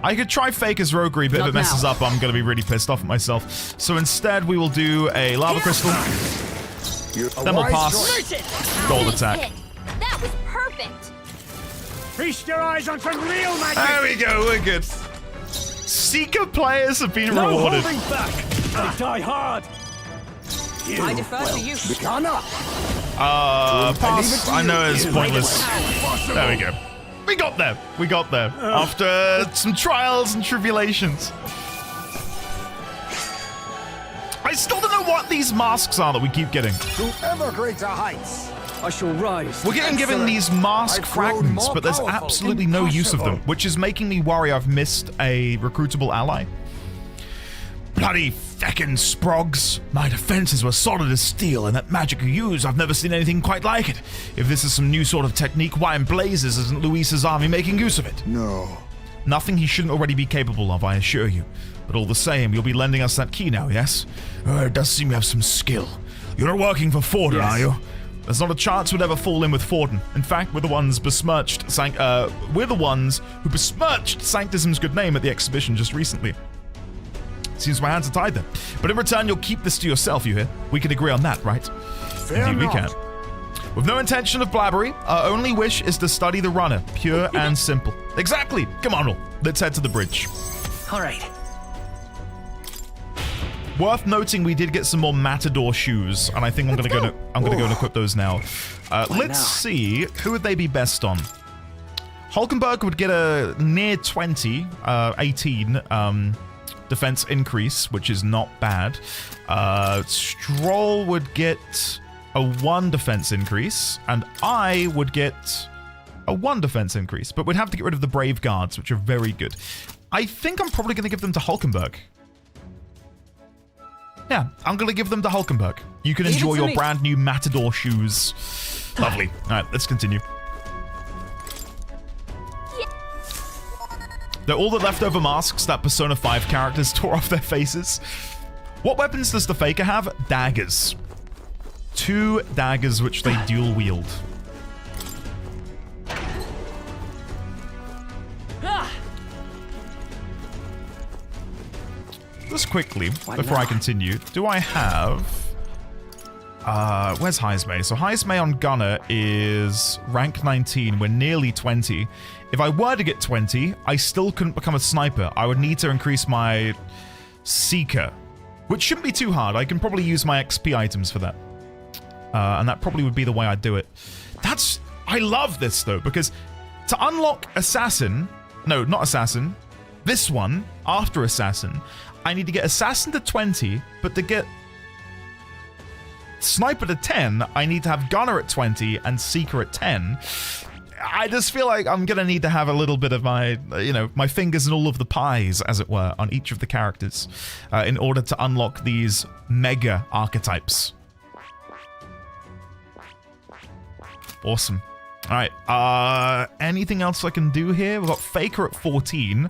I could try Faker's Roguery, but if Not it messes now. up, I'm going to be really pissed off at myself. So instead, we will do a Lava Crystal. Then we'll pass. Gold Nice attack. hit. That was perfect. Feast your eyes on some real magic. There we go, we're good. Seeker players have been No rewarded. holding back. They die hard. You I defer to you. Ghana. Pass. I know it's pointless. There we go. We got there. We got there. After some trials and tribulations. I still don't know what these masks are that we keep getting. To ever greater heights. I shall rise. We're getting given these mask I've grown fragments, more but there's powerful. absolutely no use of them, Impossible. which is making me worry I've missed a recruitable ally. Bloody feckin' sprogs. My defenses were solid as steel, and that magic you use, I've never seen anything quite like it. If this is some new sort of technique, why in blazes isn't Luis's army making use of it? No. Nothing he shouldn't already be capable of, I assure you. But all the same, you'll be lending us that key now, yes? It does seem you have some skill. You're not working for Forden, are you? There's not a chance we'd ever fall in with Forden. In fact, we're the ones we're the ones who besmirched Sanctism's good name at the exhibition just recently. Seems my hands are tied then. But in return, you'll keep this to yourself, you hear? We can agree on that, right? Fair Indeed, we enough. can. With no intention of blabbery, our only wish is to study the runner, pure and simple. Exactly. Come on, all. Let's head to the bridge. All right. Worth noting, we did get some more Matador shoes, and I think I'm gonna go and equip those now. Let's see, who would they be best on? Hulkenberg would get a near 20, 18 defense increase, which is not bad. Stroll would get a 1 defense increase, and I would get a 1 defense increase, but we'd have to get rid of the Brave Guards, which are very good. I think I'm probably going to give them to Hulkenberg. Yeah, I'm going to give them to Hulkenberg. You can enjoy your brand new Matador shoes. Lovely. All right, let's continue. They're all the leftover masks that Persona 5 characters tore off their faces. What weapons does the Faker have? Daggers. 2 daggers which they dual wield. Just quickly, before I continue, do I have... where's Heismay? So Heismay on Gunner is rank 19. We're nearly 20. If I were to get 20, I still couldn't become a sniper. I would need to increase my Seeker, which shouldn't be too hard. I can probably use my XP items for that. And that probably would be the way I'd do it. I love this, though, because to unlock Assassin... No, not Assassin. This one, after Assassin, I need to get Assassin to 20, but to get Sniper to 10, I need to have Gunner at 20 and Seeker at 10. I just feel like I'm going to need to have a little bit of my, my fingers in all of the pies, as it were, on each of the characters in order to unlock these mega archetypes. Awesome. All right. Anything else I can do here? We've got Faker at 14.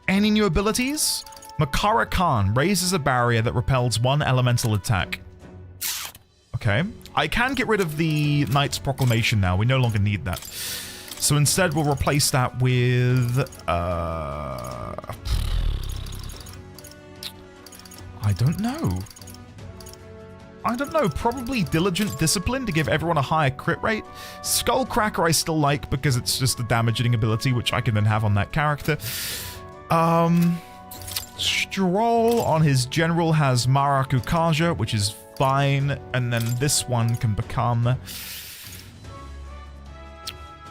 Any new abilities? Makara Khan raises a barrier that repels 1 elemental attack. Okay. I can get rid of the Knight's Proclamation now. We no longer need that. So instead, we'll replace that with... I don't know. Probably Diligent Discipline to give everyone a higher crit rate. Skullcracker I still like because it's just a damaging ability, which I can then have on that character. Stroll on his general has Maraku Kaja, which is fine. And then this one can become...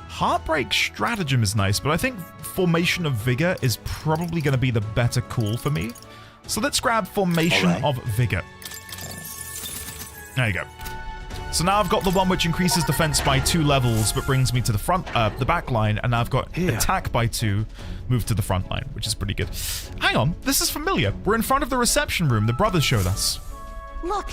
Heartbreak Stratagem is nice, but I think Formation of Vigor is probably going to be the better call for me. So let's grab Formation of Vigor. There you go. So now I've got the one which increases defense by 2 levels, but brings me to the back line, and now I've got attack by 2, move to the front line, which is pretty good. Hang on, this is familiar. We're in front of the reception room the brothers showed us. Look.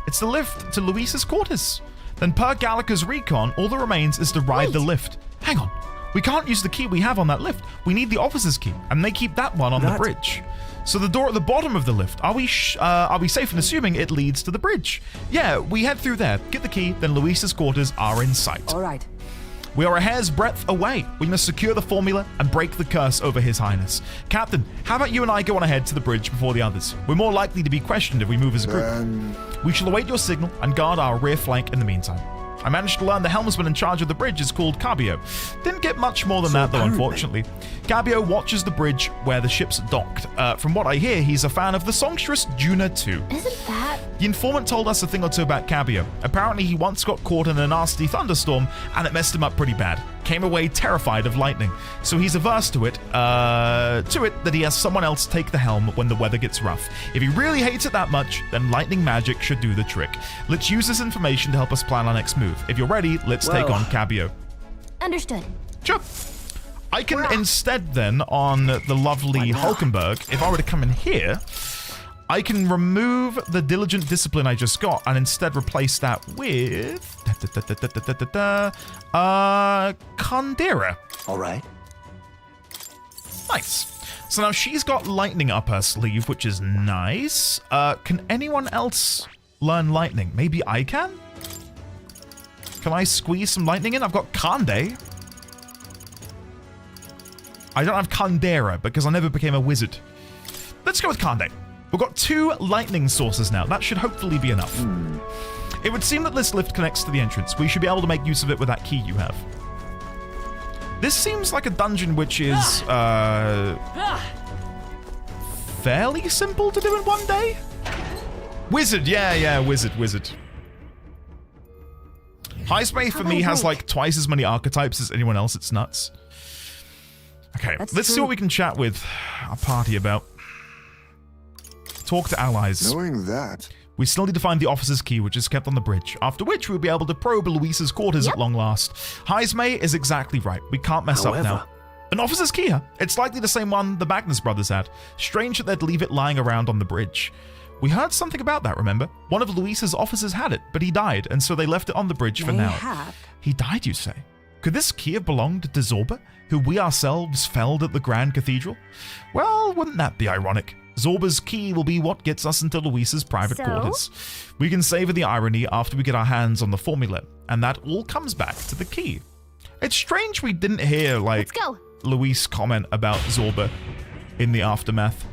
It's the lift to Luis's quarters. Then per Gallica's recon, all that remains is to ride the lift. Hang on. We can't use the key we have on that lift. We need the officer's key, and they keep that one on the bridge. So the door at the bottom of the lift, are we safe in assuming it leads to the bridge? Yeah, we head through there, get the key, then Luis's quarters are in sight. All right. We are a hair's breadth away. We must secure the formula and break the curse over His Highness. Captain, how about you and I go on ahead to the bridge before the others? We're more likely to be questioned if we move as a group. We shall await your signal and guard our rear flank in the meantime. I managed to learn the helmsman in charge of the bridge is called Cabio. Didn't get much more than that, though, unfortunately. Cabio watches the bridge where the ship's docked. From what I hear, he's a fan of the songstress Juna too. Isn't that... The informant told us a thing or two about Cabio. Apparently, he once got caught in a nasty thunderstorm, and it messed him up pretty bad. Came away terrified of lightning. So he's averse to it that he has someone else take the helm when the weather gets rough. If he really hates it that much, then lightning magic should do the trick. Let's use this information to help us plan our next move. If you're ready, let's take on Cabio. Understood. Sure. I can instead then, on the lovely Hulkenberg, if I were to come in here, I can remove the Diligent Discipline I just got and instead replace that with... Kandera. All right. Nice. So now she's got lightning up her sleeve, which is nice. Can anyone else learn lightning? Maybe I can? Can I squeeze some lightning in? I've got Kande. I don't have Kandera because I never became a wizard. Let's go with Kande. We've got 2 lightning sources now. That should hopefully be enough. It would seem that this lift connects to the entrance. We should be able to make use of it with that key you have. This seems like a dungeon which is fairly simple to do in one day. Wizard, yeah, wizard. Highspace for me has like twice as many archetypes as anyone else. It's nuts. Okay, let's see what we can chat with our party about. Talk to allies. Knowing that, we still need to find the officer's key, which is kept on the bridge, after which we'll be able to probe Luis's quarters at long last. Heismay is exactly right. We can't mess up now. An officer's key, huh? It's likely the same one the Magnus brothers had. Strange that they'd leave it lying around on the bridge. We heard something about that, remember? One of Luis's officers had it, but he died, and so they left it on the bridge for now. He died, you say? Could this key have belonged to Zorba, who we ourselves felled at the Grand Cathedral? Well, wouldn't that be ironic? Zorba's key will be what gets us into Luis's private quarters. We can savor the irony after we get our hands on the formula, and that all comes back to the key. It's strange we didn't hear, like, Luis comment about Zorba in the aftermath.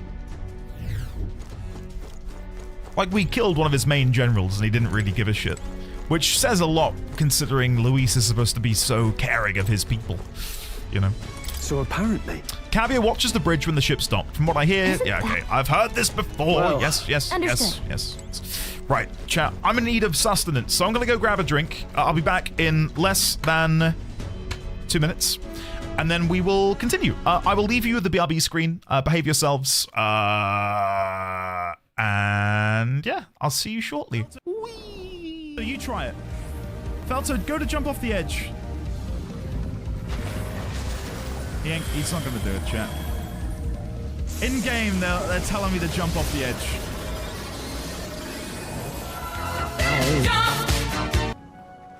Like, we killed one of his main generals and he didn't really give a shit. Which says a lot, considering Luis is supposed to be so caring of his people. You know? So apparently... Cabia watches the bridge when the ship stopped. From what I hear... Yeah, okay. I've heard this before. Well, yes. Right, chat. I'm in need of sustenance, so I'm going to go grab a drink. I'll be back in less than 2 minutes. And then we will continue. I will leave you with the BRB screen. Behave yourselves. And yeah, I'll see you shortly. Whee! So you try it. Felto, go to jump off the edge. He's not going to do it, chat. In game, they're telling me to jump off the edge.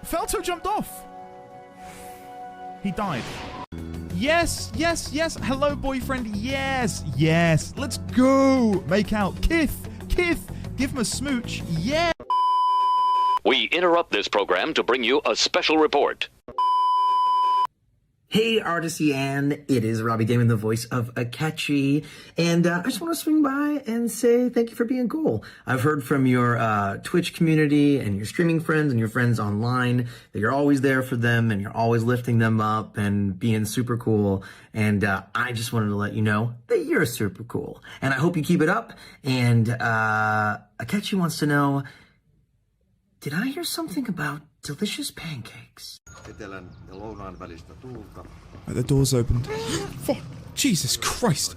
Felto jumped off. He died. Yes. Hello, boyfriend. Yes. Let's go. Make out. Kith. Give him a smooch. Yeah. We interrupt this program to bring you a special report. Hey, Artisy Ann, it is Robbie Damon, the voice of Akechi, and I just want to swing by and say thank you for being cool. I've heard from your Twitch community and your streaming friends and your friends online that you're always there for them and you're always lifting them up and being super cool, and I just wanted to let you know that you're super cool, and I hope you keep it up, and Akechi wants to know, did I hear something about delicious pancakes? The door's opened. Fuck! Jesus Christ!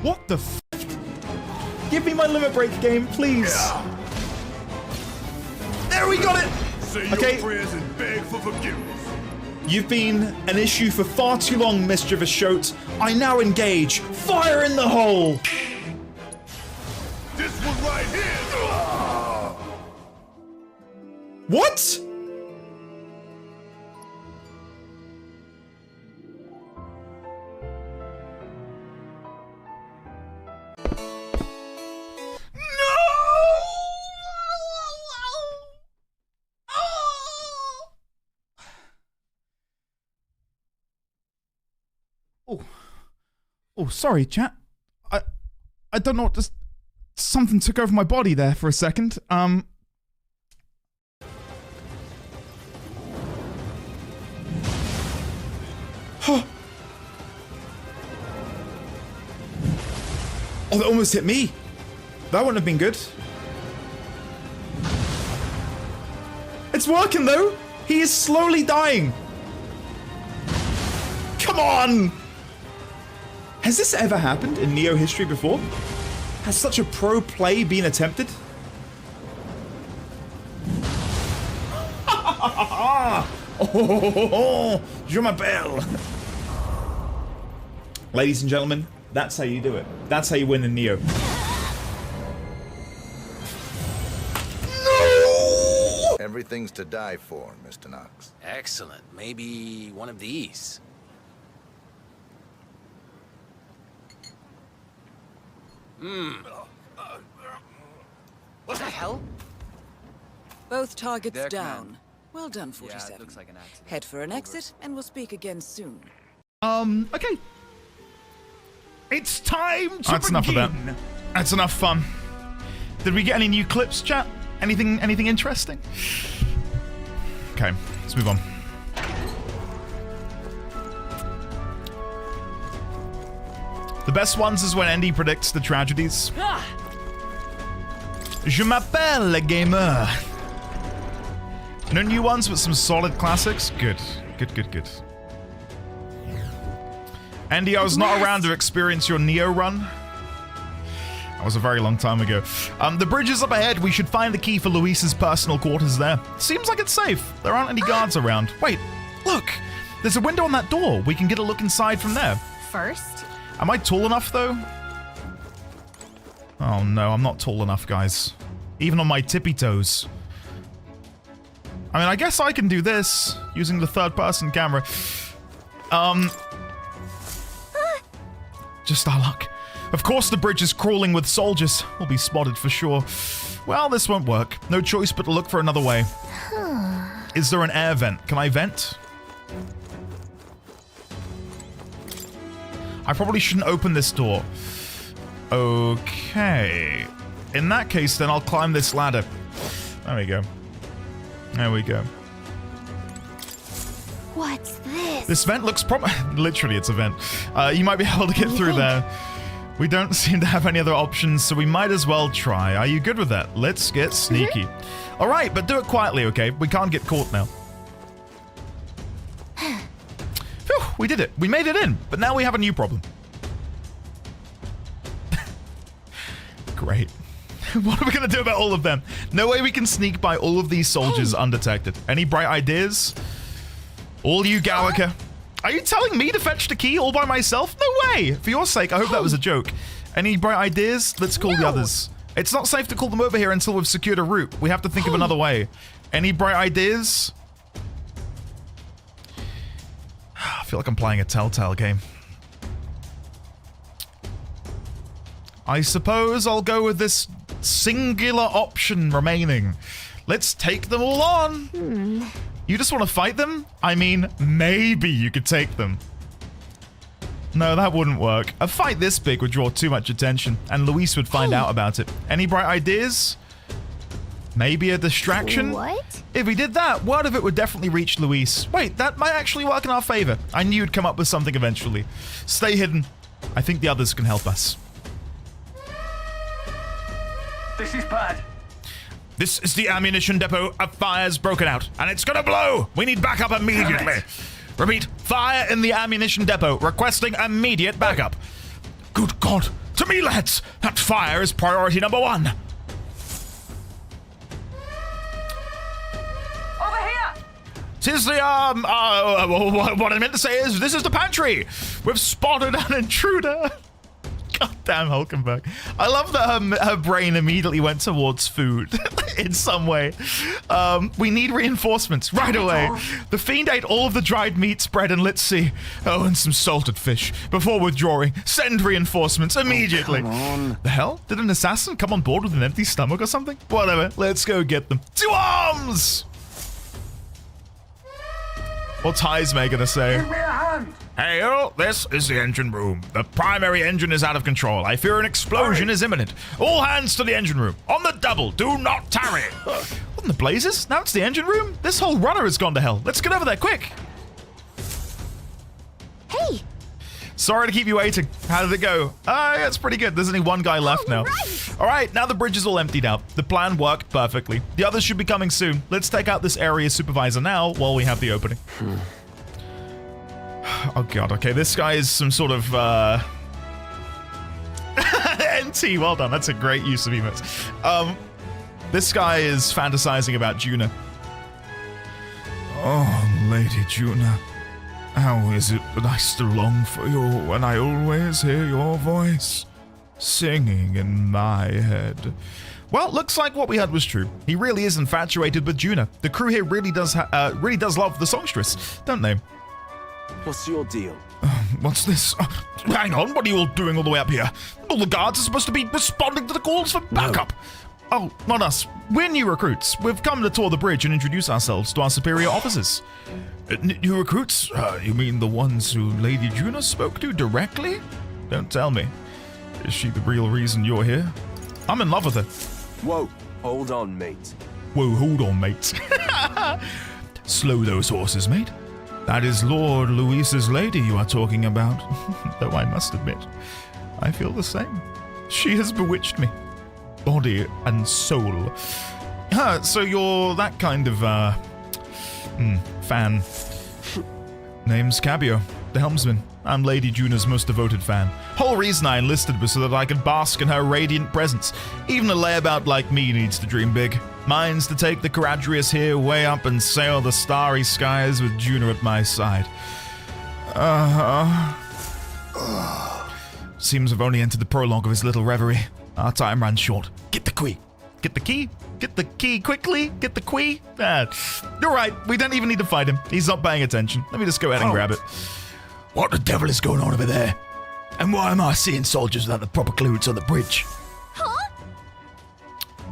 What the f? Give me my limit break game, please. Yeah. There we got it. Say your prayers and beg for forgiveness. You've been an issue for far too long, mischievous shote. I now engage. Fire in the hole. This one right here. What? Oh, sorry, chat. I don't know what to... Something took over my body there for a second. Oh, that almost hit me. That wouldn't have been good. It's working, though. He is slowly dying. Come on! Has this ever happened in Neo history before? Has such a pro play been attempted? Oh, je m'appelle. Ladies and gentlemen, that's how you do it. That's how you win in Neo. No! Everything's to die for, Mr. Knox. Excellent. Maybe one of these. What the hell? Both targets down. Well done, 47. Yeah, it looks like an accident. Head for an exit, and we'll speak again soon. Okay. It's time to That's enough of that. That's enough fun. Did we get any new clips, chat? Anything interesting? Okay, let's move on. The best ones is when Andy predicts the tragedies. Je m'appelle le gamer. No new ones, but some solid classics. Good. Andy, I was not around to experience your Neo run. That was a very long time ago. The bridge is up ahead. We should find the key for Luis's personal quarters there. Seems like it's safe. There aren't any guards around. Wait, look. There's a window on that door. We can get a look inside from there. First? Am I tall enough, though? Oh, no, I'm not tall enough, guys. Even on my tippy toes. I mean, I guess I can do this using the third-person camera. Just our luck. Of course the bridge is crawling with soldiers. We'll be spotted for sure. Well, this won't work. No choice but to look for another way. Is there an air vent? Can I vent? I probably shouldn't open this door. Okay. In that case, then I'll climb this ladder. There we go. There we go. What's this? This vent looks literally, it's a vent. You might be able to get through there. We don't seem to have any other options, so we might as well try. Are you good with that? Let's get sneaky. All right, but do it quietly, okay? We can't get caught now. Phew, we did it. We made it in, but now we have a new problem. Great. What are we going to do about all of them? No way we can sneak by all of these soldiers undetected. Any bright ideas? All you, Gawaka. Are you telling me to fetch the key all by myself? No way! For your sake, I hope that was a joke. Any bright ideas? Let's call the others. It's not safe to call them over here until we've secured a route. We have to think of another way. Any bright ideas? I feel like I'm playing a Telltale game. I suppose I'll go with this singular option remaining. Let's take them all on. You just want to fight them? I mean, maybe you could take them. No, that wouldn't work. A fight this big would draw too much attention, and Luis would find out about it. Any bright ideas? Maybe a distraction? What? If we did that, word of it would definitely reach Luis. Wait, that might actually work in our favor. I knew you'd come up with something eventually. Stay hidden. I think the others can help us. This is bad. This is the ammunition depot. A fire's broken out, and it's gonna blow. We need backup immediately. Repeat, fire in the ammunition depot. Requesting immediate backup. Good God. To me, lads. That fire is priority number 1. Over here! Tis the, what I meant to say is, this is the pantry. We've spotted an intruder. Goddamn Hulkenberg. I love that her brain immediately went towards food in some way. We need reinforcements right away. The fiend ate all of the dried meat spread, and let's see. Oh, and some salted fish. Before withdrawing, send reinforcements immediately. Oh, come on. The hell? Did an assassin come on board with an empty stomach or something? Whatever, let's go get them. To arms! What's Heismay gonna say? Give me a hand! Hail, this is the engine room. The primary engine is out of control. I fear an explosion is imminent. All hands to the engine room. On the double, do not tarry. What in the blazes? Now it's the engine room? This whole runner has gone to hell. Let's get over there, quick. Hey! Sorry to keep you waiting. How did it go? Yeah, it's pretty good. There's only one guy left now. All right, now the bridge is all emptied out. The plan worked perfectly. The others should be coming soon. Let's take out this area supervisor now while we have the opening. Oh god, okay, this guy is some sort of, NT, well done, that's a great use of emotes. This guy is fantasizing about Juno. Oh, Lady Juna, how is it that I still long for you when I always hear your voice singing in my head? Well, looks like what we heard was true. He really is infatuated with Juna. The crew here really does love the songstress, don't they? What's your deal? What's this? Hang on, what are you all doing all the way up here? All the guards are supposed to be responding to the calls for backup. Oh, not us. We're new recruits. We've come to tour the bridge and introduce ourselves to our superior officers. New recruits? You mean the ones who Lady Juna spoke to directly? Don't tell me. Is she the real reason you're here? I'm in love with her. Whoa, hold on, mate. Whoa, hold on, mate. Slow those horses, mate. That is Lord Luis's lady you are talking about. Though I must admit, I feel the same. She has bewitched me. Body and soul. So you're that kind of, fan. Name's Cabio, the helmsman. I'm Lady Juna's most devoted fan. Whole reason I enlisted was so that I could bask in her radiant presence. Even a layabout like me needs to dream big. Mine's to take the Caradrius here way up and sail the starry skies with Juna at my side. Seems I've only entered the prologue of his little reverie. Our time ran short. Get the key. Get the key? Get the key quickly. Get the key. You're right. We don't even need to fight him. He's not paying attention. Let me just go ahead and grab it. What the devil is going on over there? And why am I seeing soldiers without the proper clearance on the bridge? Huh?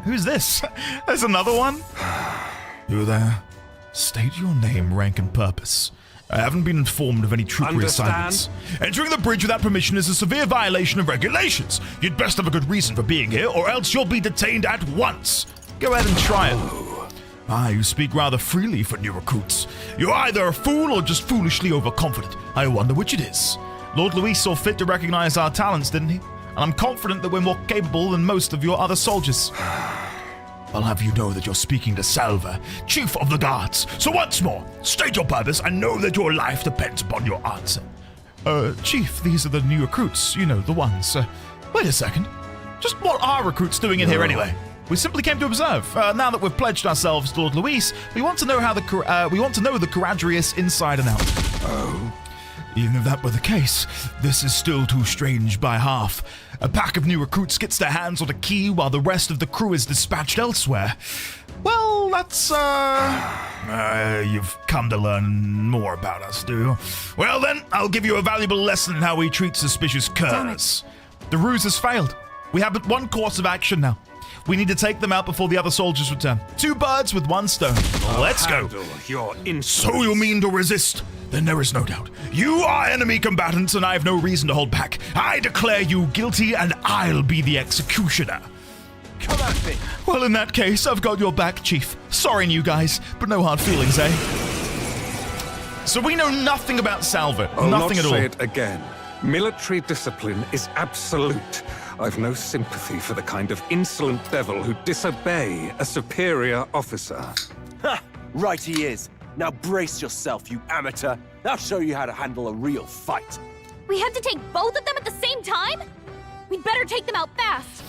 Who's this? There's another one? You there? State your name, rank, and purpose. I haven't been informed of any troop reassignments. Entering the bridge without permission is a severe violation of regulations. You'd best have a good reason for being here, or else you'll be detained at once. Go ahead and try it. You speak rather freely for new recruits. You're either a fool or just foolishly overconfident. I wonder which it is. Lord Luis saw fit to recognize our talents, didn't he? And I'm confident that we're more capable than most of your other soldiers. I'll have you know that you're speaking to Salva, Chief of the Guards. So once more, state your purpose and know that your life depends upon your answer. Chief, these are the new recruits. You know, the ones. Wait a second. Just what are recruits doing in here anyway? We simply came to observe. Now that we've pledged ourselves to Lord Luis, we want to know how the Caradrius inside and out. Oh. Even if that were the case, this is still too strange by half. A pack of new recruits gets their hands on a key while the rest of the crew is dispatched elsewhere. Well, that's, you've come to learn more about us, do you? Well then, I'll give you a valuable lesson in how we treat suspicious curs. The ruse has failed. We have but one course of action now. We need to take them out before the other soldiers return. 2 birds with 1 stone. Let's go. So you mean to resist? Then there is no doubt. You are enemy combatants, and I have no reason to hold back. I declare you guilty, and I'll be the executioner. Come at me. Well, in that case, I've got your back, Chief. Sorry, new guys, but no hard feelings, eh? So we know nothing about Salva. Nothing at all. I'll not say it again. Military discipline is absolute. I've no sympathy for the kind of insolent devil who disobey a superior officer. Ha! Right he is. Now brace yourself, you amateur. I'll show you how to handle a real fight. We have to take both of them at the same time? We'd better take them out fast.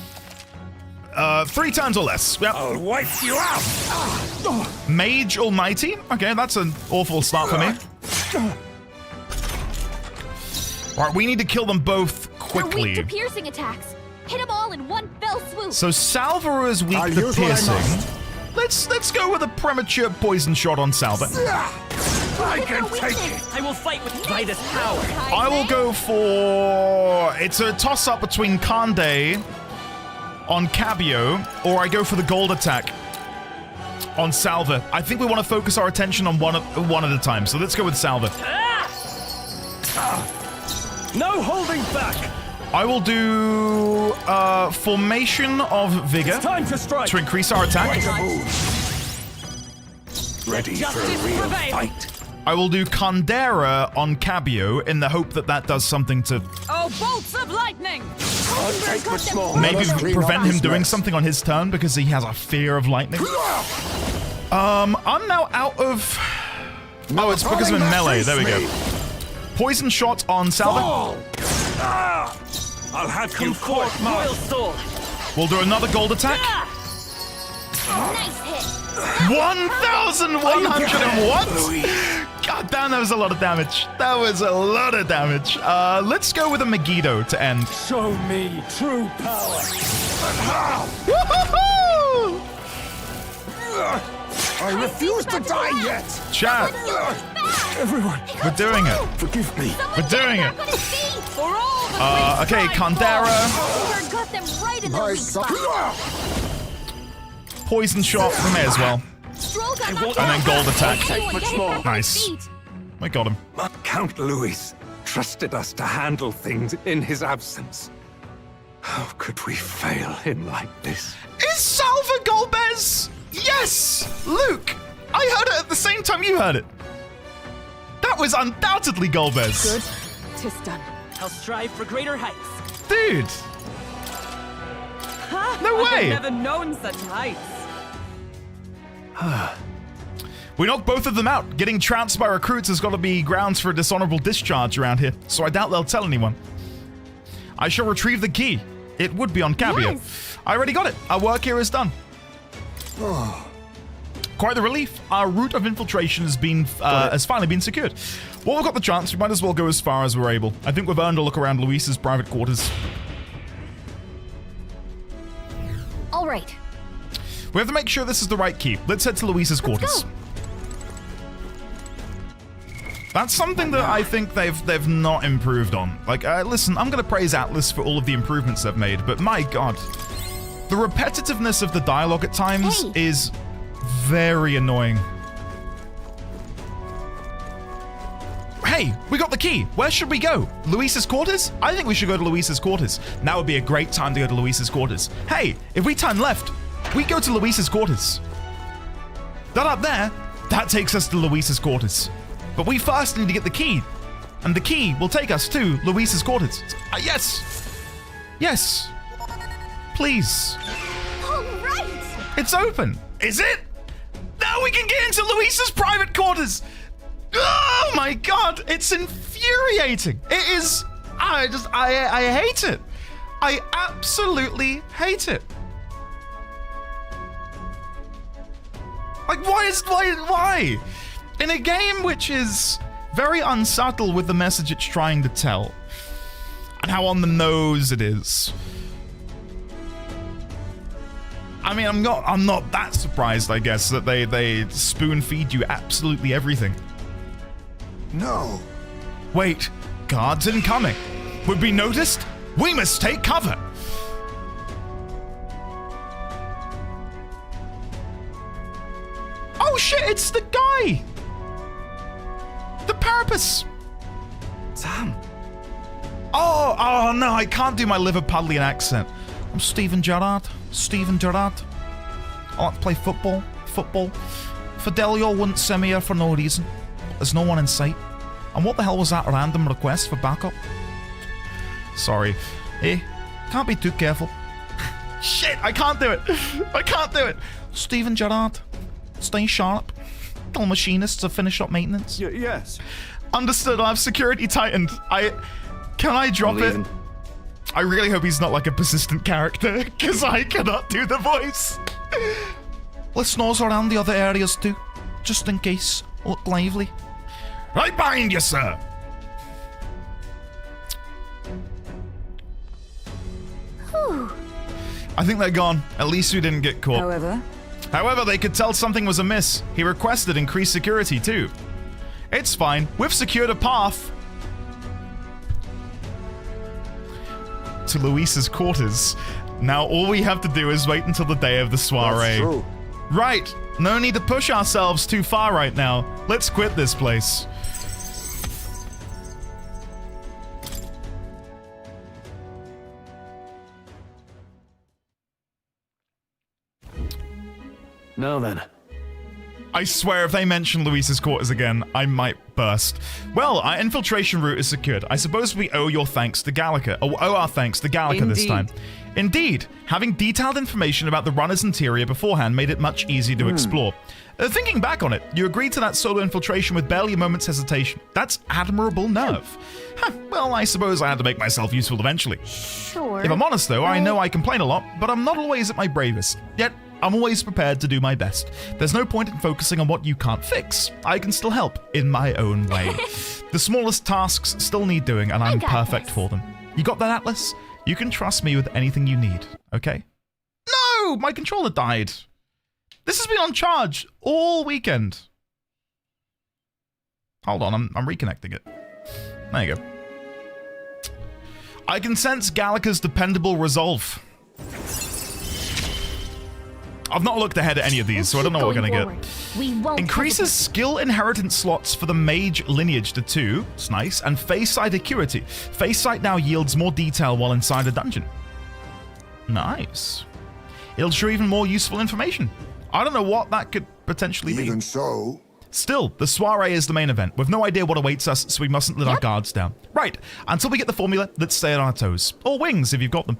3 times or less. Yep. I'll wipe you out! Mage Almighty? Okay, that's an awful start for me. Alright, we need to kill them both quickly. They're weak to piercing attacks. Hit them all in one fell swoop. So Salva is weak to piercing. Let's go with a premature poison shot on Salva. I can take it. I will fight with greatest power. I will go for... It's a toss-up between Kande on Cabio, or I go for the gold attack on Salva. I think we want to focus our attention on one at a time, so let's go with Salva. No holding back. I will do Formation of Vigor It's time to strike. to increase our attack. Ready for a real fight. I will do Kandera on Cabio in the hope that that does something to Oh, bolts of lightning! I'll take much more. maybe prevent him doing something on his turn because he has a fear of lightning. I'm now out of... Oh, it's because I'm in melee. There we go. Poison shot on Salva. I'll have you court-martialed. We'll do another gold attack. Nice hit. 1,100 and what? God damn, that was a lot of damage. That was a lot of damage. Let's go with a Megiddo to end. Show me true power. Woohoo! I refuse to die yet. Chat. Everyone, We're doing it. forgive me. We're doing it. For all the Okay, Kandera. Got them right in the My weak son. spot. Poison shot from me as well. And then gold attack. Take much more. Nice. I got him. Count Louis trusted us to handle things in his absence. How could we fail him like this? Is Salva Golbez? Yes! Luke! I heard it at the same time you heard it. That was undoubtedly Golbez. Good. 'Tis done. I'll strive for greater heights. Dude. No way. I've never known such heights. We knocked both of them out. Getting trounced by recruits has got to be grounds for a dishonorable discharge around here, so I doubt they'll tell anyone. I shall retrieve the key. It would be on Cabia. Yes. I already got it. Our work here is done. Quite the relief. Our route of infiltration has finally been secured. Well, we've got the chance. We might as well go as far as we're able. I think we've earned a look around Luis's private quarters. All right. We have to make sure this is the right key. Let's head to Luis's quarters. Go. That's something that I think they've not improved on. Like, listen, I'm going to praise Atlas for all of the improvements they've made, but my god, the repetitiveness of the dialogue at times is very annoying. Hey, we got the key. Where should we go? Luis's quarters? I think we should go to Luis's quarters. Now would be a great time to go to Luis's quarters. Hey, if we turn left, we go to Luis's quarters. That up there, that takes us to Luis's quarters. But we first need to get the key. And the key will take us to Luis's quarters. Yes! Yes! Please. All right. It's open. Is it? Now we can get into Luis's private quarters. Oh my god, it's infuriating. It is. I hate it. I absolutely hate it. Like, why? In a game which is very unsubtle with the message it's trying to tell, and how on the nose it is. I mean, I'm not that surprised, I guess, that they spoon feed you absolutely everything. No. Wait, guards incoming. Would be noticed? We must take cover. Oh shit, it's the guy! The Parapus! Sam. Oh no, I can't do my Liverpudlian accent. I'm Steven Gerrard. I like to play football. Fidelio wouldn't send me here for no reason. There's no one in sight. And what the hell was that random request for backup? Sorry. Hey, can't be too careful. Shit, I can't do it. Steven Gerrard. Stay sharp. Tell machinists to finish up maintenance. Yes. Understood, I've security tightened. Can I drop it? I really hope he's not like a persistent character, because I cannot do the voice. Listeners around the other areas too, just in case. Look lively. Right behind you, sir. Whew. I think they're gone. At least we didn't get caught. However, they could tell something was amiss. He requested increased security too. It's fine. We've secured a path to Luis's quarters. Now all we have to do is wait until the day of the soiree. That's true. Right. No need to push ourselves too far right now. Let's quit this place. Now then. I swear if they mention Luis's quarters again, I might burst. Well, our infiltration route is secured. I suppose we owe our thanks to Gallica this time. Indeed, having detailed information about the runner's interior beforehand made it much easier to explore. Thinking back on it, you agreed to that solo infiltration with barely a moment's hesitation. That's admirable nerve. Well, I suppose I had to make myself useful eventually. Sure. If I'm honest though, I know I complain a lot, but I'm not always at my bravest. Yet, I'm always prepared to do my best. There's no point in focusing on what you can't fix. I can still help in my own way. The smallest tasks still need doing, and I'm perfect for them. You got that, Atlas? You can trust me with anything you need, okay? No! My controller died. This has been on charge all weekend. Hold on, I'm reconnecting it. There you go. I can sense Gallica's dependable resolve. I've not looked ahead at any of these, so I don't know what we're going to get. We won't Increases skill inheritance slots for the mage lineage to 2. It's nice. And face sight acuity. Face sight now yields more detail while inside a dungeon. Nice. It'll show even more useful information. I don't know what that could potentially be. Even so. Still, the soiree is the main event. We've no idea what awaits us, so we mustn't let our guards down. Right. Until we get the formula, let's stay on our toes. Or wings, if you've got them.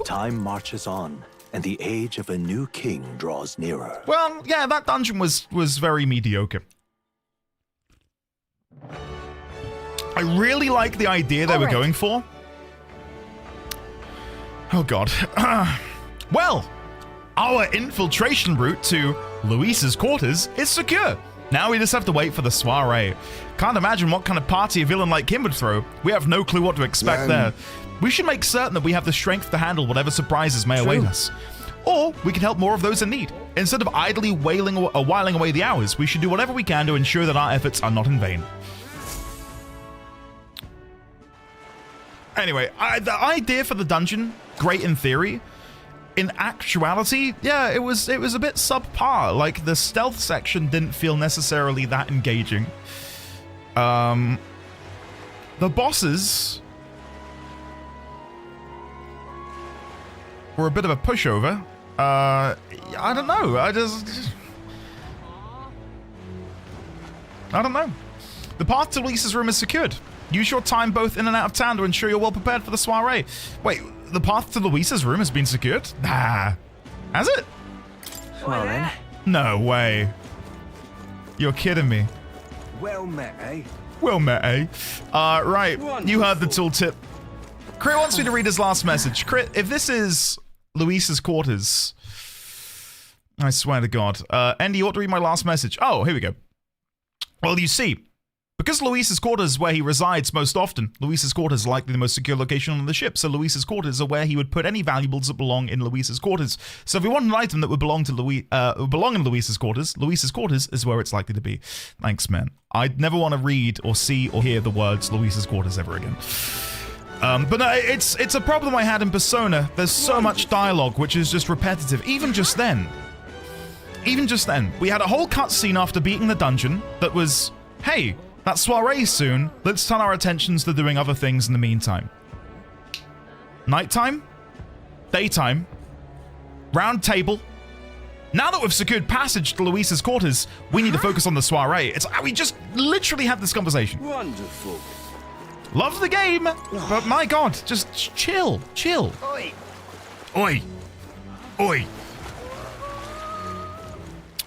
Time marches on, and the age of a new king draws nearer. Well, yeah, that dungeon was very mediocre. I really like the idea they were going for. Oh, God. Well, our infiltration route to Luis's quarters is secure. Now we just have to wait for the soiree. Can't imagine what kind of party a villain like him would throw. We have no clue what to expect there. We should make certain that we have the strength to handle whatever surprises may await us. Or we can help more of those in need. Instead of idly whiling away the hours, we should do whatever we can to ensure that our efforts are not in vain. Anyway, the idea for the dungeon, great in theory. In actuality, yeah, it was a bit subpar. Like, the stealth section didn't feel necessarily that engaging. The bosses were a bit of a pushover. I don't know. I don't know. The path to Lisa's room is secured. Use your time both in and out of town to ensure you're well prepared for the soiree. Wait, the path to Luisa's room has been secured? Nah. Has it? Well then. No way. You're kidding me. Well met, eh? Well met, eh? Right. You heard the tooltip. Crit wants me to read his last message. Crit, if this is Luisa's quarters, I swear to God. Andy, you ought to read my last message. Oh, here we go. Well, you see, because Luis's quarters is where he resides most often, Luis's quarters is likely the most secure location on the ship, so Luis's quarters are where he would put any valuables that belong in Luis's quarters. So if we want an item that would belong to belong in Luis's quarters is where it's likely to be. Thanks, man. I'd never want to read or see or hear the words Luis's quarters ever again. But no, it's a problem I had in Persona. There's so much dialogue which is just repetitive. Even just then, we had a whole cutscene after beating the dungeon that was, hey, that soiree's soon. Let's turn our attentions to doing other things in the meantime. Nighttime? Daytime? Round table? Now that we've secured passage to Luis's quarters, we need to focus on the soiree. We just literally had this conversation. Wonderful. Love the game, but my God, just chill. Oi. Oi. Oi.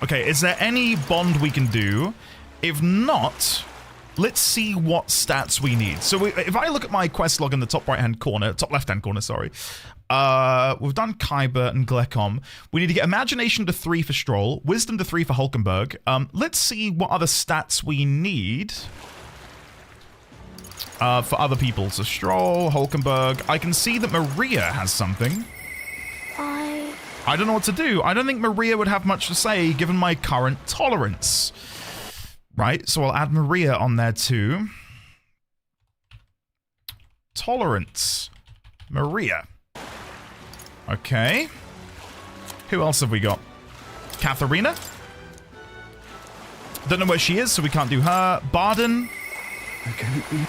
Okay, is there any bond we can do? If not, let's see what stats we need. So if I look at my quest log in the top left-hand corner, sorry. We've done Kyber and Glecom. We need to get Imagination to 3 for Stroll, Wisdom to 3 for Hulkenberg. Let's see what other stats we need for other people. So Stroll, Hulkenberg. I can see that Maria has something. I don't know what to do. I don't think Maria would have much to say given my current tolerance. Right, so I'll add Maria on there too. Tolerance. Maria. Okay. Who else have we got? Katharina? Don't know where she is, so we can't do her. Barden. Okay.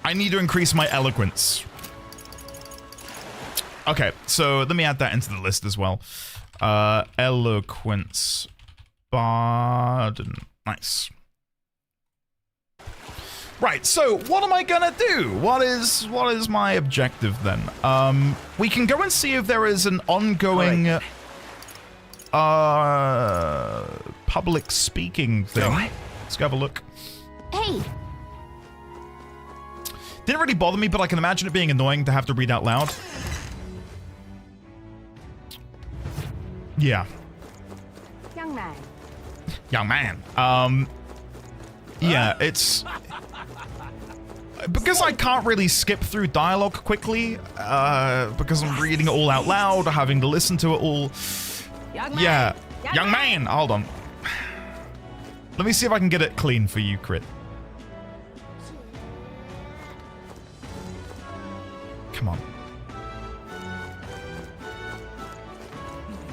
I need to increase my eloquence. Okay, so let me add that into the list as well. Eloquence. Barden. Nice. Right, so what am I gonna do? What is my objective then? We can go and see if there is an ongoing public speaking thing. Let's go have a look. Hey. Didn't really bother me, but I can imagine it being annoying to have to read out loud. Yeah. Young man. Young man. Yeah, it's... Because I can't really skip through dialogue quickly, because I'm reading it all out loud, having to listen to it all. Yeah. Young man! Hold on. Let me see if I can get it clean for you, Crit. Come on.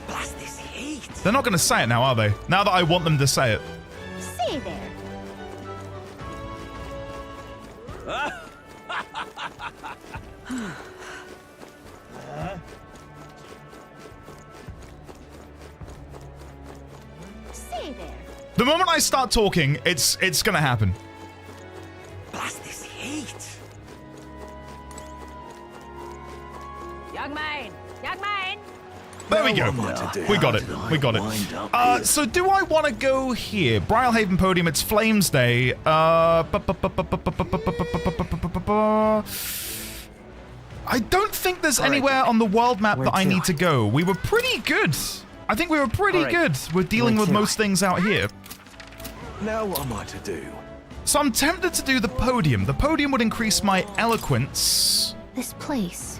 Blast this heat. They're not going to say it now, are they? Now that I want them to say it. Say there. Say there. The moment I start talking, it's gonna happen. Blast this heat. Young man. Young man. There we go. We got it. We got it. So do I want to go here? Brylehaven Podium, it's Flames Day. I don't think there's anywhere on the world map that I need to go. We were pretty good. I think we were pretty good with dealing with most things out here. Now what am I to do? So I'm tempted to do the podium. The podium would increase my eloquence. This place.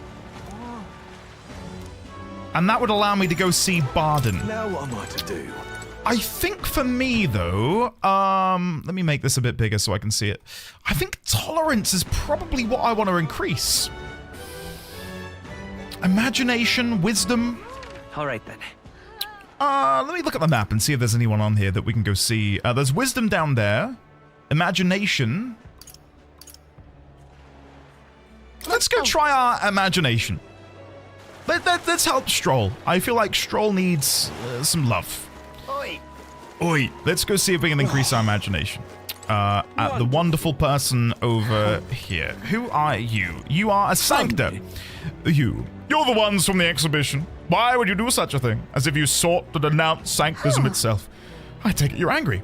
And that would allow me to go see Barden. Now what am I to do? I think for me, though, let me make this a bit bigger so I can see it. I think tolerance is probably what I want to increase. Imagination, wisdom. All right, then. Let me look at the map and see if there's anyone on here that we can go see. There's wisdom down there. Imagination. Let's go try our imagination. Let's help Stroll. I feel like Stroll needs some love. Oi. Oi. Let's go see if we can increase our imagination. At the wonderful person over here. Who are you? You are a Sanctor. You're the ones from the exhibition. Why would you do such a thing? As if you sought to denounce Sanctism itself. I take it you're angry.